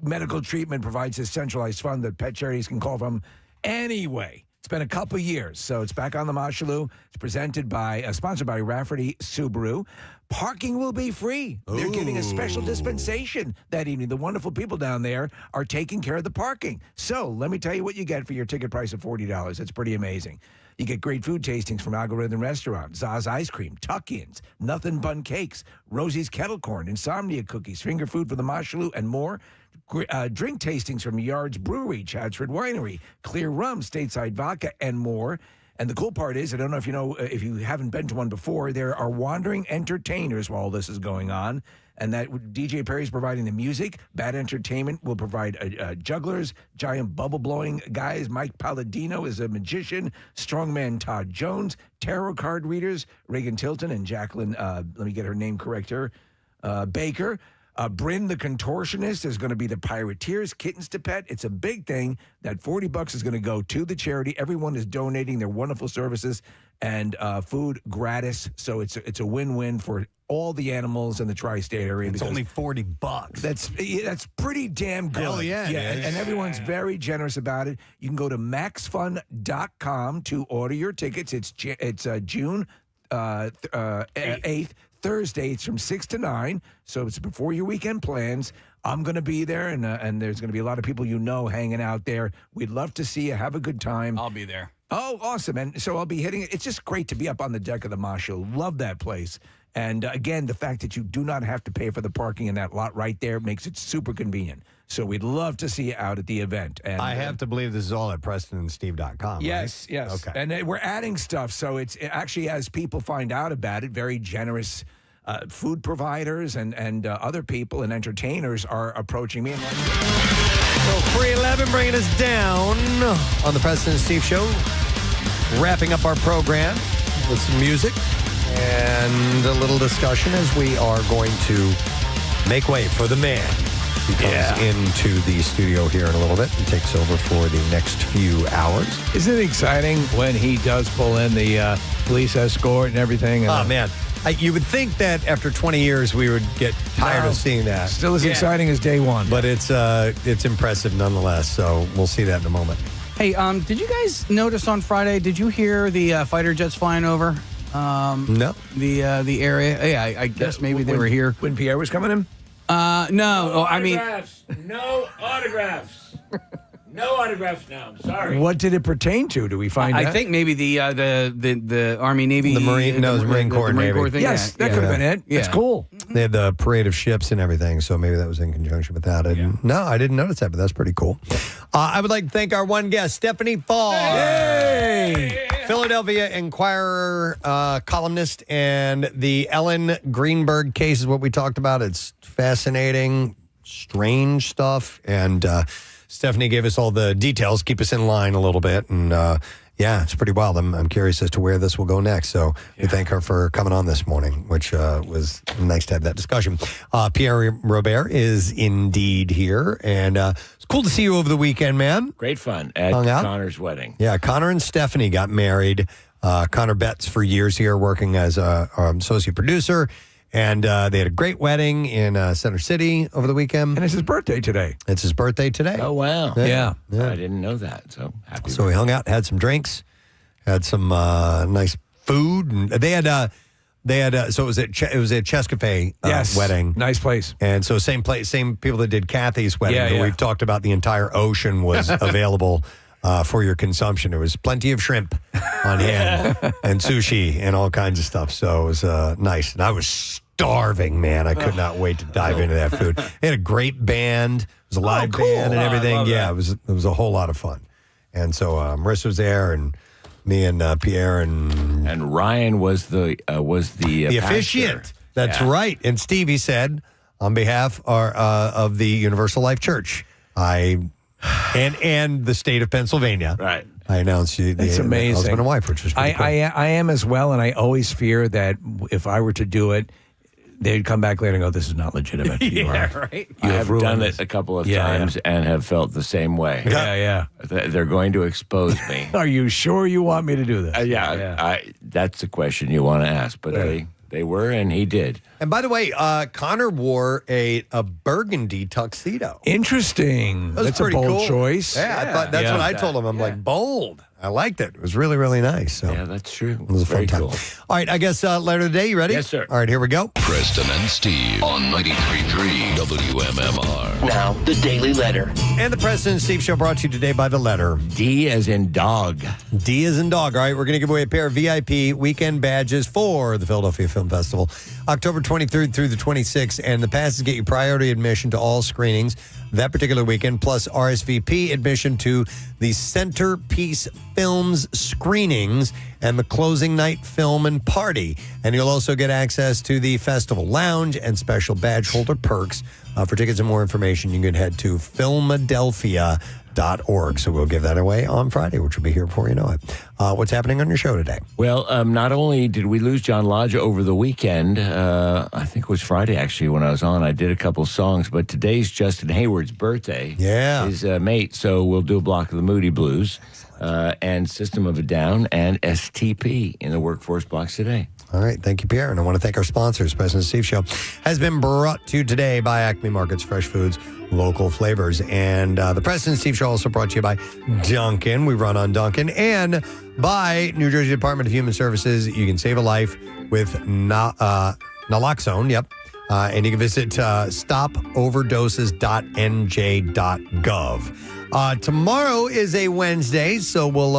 medical treatment, provides a centralized fund that pet charities can call from. Anyway, it's been a couple years, so it's back on the Mashaloo. It's sponsored by Rafferty Subaru. Parking will be free. They're giving a special dispensation that evening. The wonderful people down there are taking care of the parking. So let me tell you what you get for your ticket price of $40. It's pretty amazing. You get great food tastings from Algorithm Restaurant, Zaz Ice Cream, Tuck-Ins, Nothing Bun Cakes, Rosie's Kettle Corn, Insomnia Cookies, Finger Food for the Mashaloo, and more. Drink tastings from Yard's Brewery, Chadsford Winery, Clear Rum, Stateside Vodka, and more. And the cool part is, I don't know if you know, if you haven't been to one before, there are wandering entertainers while this is going on. And that DJ Perry's providing the music. Bad Entertainment will provide jugglers, giant bubble-blowing guys. Mike Palladino is a magician. Strongman Todd Jones. Tarot card readers, Reagan Tilton and Jacqueline, let me get her name correct here, Baker. Bryn the Contortionist is going to be the Pirateers, Kittens to Pet. It's a big thing. That $40 is going to go to the charity. Everyone is donating their wonderful services and food gratis. So it's a win-win for all the animals in the tri-state area. It's only $40. That's pretty damn good. Hell yeah. And everyone's very generous about it. You can go to maxfund.com to order your tickets. It's June 8th. Thursday, it's from 6 to 9, so it's before your weekend plans. I'm going to be there, and there's going to be a lot of people hanging out there. We'd love to see you. Have a good time. I'll be there. Oh, awesome. And so I'll be hitting it. It's just great to be up on the deck of the Mashaloo. Love that place. And again, the fact that you do not have to pay for the parking in that lot right there makes it super convenient. So we'd love to see you out at the event. And I have to believe this is all at PrestonandSteve.com. Yes, right? yes. Okay. And we're adding stuff. So it's actually, as people find out about it, very generous food providers and other people and entertainers are approaching me. And So 311 bringing us down on the Preston and Steve Show. Wrapping up our program with some music and a little discussion as we are going to make way for the man He comes into the studio here in a little bit and takes over for the next few hours. Isn't it exciting when he does pull in the police escort and everything? Oh, man. You would think that after 20 years we would get tired of seeing that. Still as exciting as day one. But it's impressive nonetheless, so we'll see that in a moment. Hey, did you guys notice on Friday, did you hear the fighter jets flying over? No. The area? Yeah, I guess maybe they were here. When Pierre was coming in? No. Oh, I mean... No autographs. No autographs now. I'm sorry. What did it pertain to? Do we find out? I think maybe the Army, Navy... The Marine, no, it was Marine Corps, Marine Navy. Corps thing. Yes, that could have been it. Yeah. That's cool. They had the parade of ships and everything, so maybe that was in conjunction with that. No, I didn't notice that, but that's pretty cool. I would like to thank our one guest, Stephanie Farr. Yay! Philadelphia Inquirer columnist, and the Ellen Greenberg case is what we talked about. It's fascinating, strange stuff, and Stephanie gave us all the details, keep us in line a little bit, and yeah, it's pretty wild. I'm curious as to where this will go next, so we thank her for coming on this morning, which was nice to have that discussion. Pierre Robert is indeed here, and it's cool to see you over the weekend, man. Great fun at Hung out? Connor's wedding. Yeah, Connor and Stephanie got married. Connor Betts for years here working as a associate producer. And they had a great wedding in Center City over the weekend. And it's his birthday today. It's his birthday today. Oh, wow. Yeah. I didn't know that, so happy. So we hung out, had some drinks, had some nice food. And they had so it was at Chess Cafe wedding. Nice place. And so same place, same people that did Kathy's wedding. Yeah, that yeah. We've talked about the entire ocean was available for your consumption. There was plenty of shrimp on hand and sushi and all kinds of stuff. So it was nice. And I was starving, man. I could not wait to dive into that food. They had a great band. It was a live band and everything. Yeah, it was a whole lot of fun. And so Marissa was there, and me and Pierre and Ryan was the officiant. That's right. And Stevie said, on behalf of the Universal Life Church, and the state of Pennsylvania, right? I announced you the It's amazing. husband and wife, which is pretty cool. I am as well, and I always fear that if I were to do it, they'd come back later and go, "This is not legitimate." Right. I have done it a couple of times and have felt the same way. Yeah. They're going to expose me. Are you sure you want me to do this? That's the question you want to ask, but they were, and he did. And by the way, Connor wore a burgundy tuxedo. Interesting. That's a pretty bold cool choice. Yeah, I thought that's what I told him. I'm like, bold. I liked it. It was really, really nice. So yeah, that's true. It was a fun time. Cool. All right, I guess letter of the day. You ready? Yes, sir. All right, here we go. Preston and Steve on 93.3 WMMR. Now, the Daily Letter. And the Preston and Steve Show brought to you today by the letter D as in dog. D as in dog. All right, we're going to give away a pair of VIP weekend badges for the Philadelphia Film Festival, October 23rd through the 26th. And the passes get you priority admission to all screenings that particular weekend, plus RSVP admission to the Centerpiece Films screenings and the closing night film and party. And you'll also get access to the festival lounge and special badge holder perks. For tickets and more information, you can head to Filmadelphia.org. So we'll give that away on Friday, which will be here before you know it. What's happening on your show today? Well, not only did we lose John Lodge over the weekend, I think it was Friday actually when I was on, I did a couple songs, but today's Justin Hayward's birthday. Yeah. His mate, so we'll do a block of the Moody Blues and System of a Down and STP in the workforce blocks today. All right. Thank you, Pierre. And I want to thank our sponsors. President Steve Show has been brought to you today by Acme Markets, fresh foods, local flavors. And the President Steve Show also brought to you by Dunkin'. We run on Dunkin'. And by New Jersey Department of Human Services. You can save a life with naloxone. Yep. And you can visit stopoverdoses.nj.gov. Tomorrow is a Wednesday, so we'll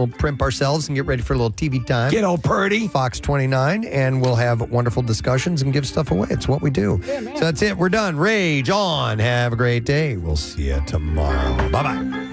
primp ourselves and get ready for a little TV time. Get all purdy. Fox 29, and we'll have wonderful discussions and give stuff away. It's what we do. Yeah, so that's it. We're done. Rage on. Have a great day. We'll see you tomorrow. Bye-bye.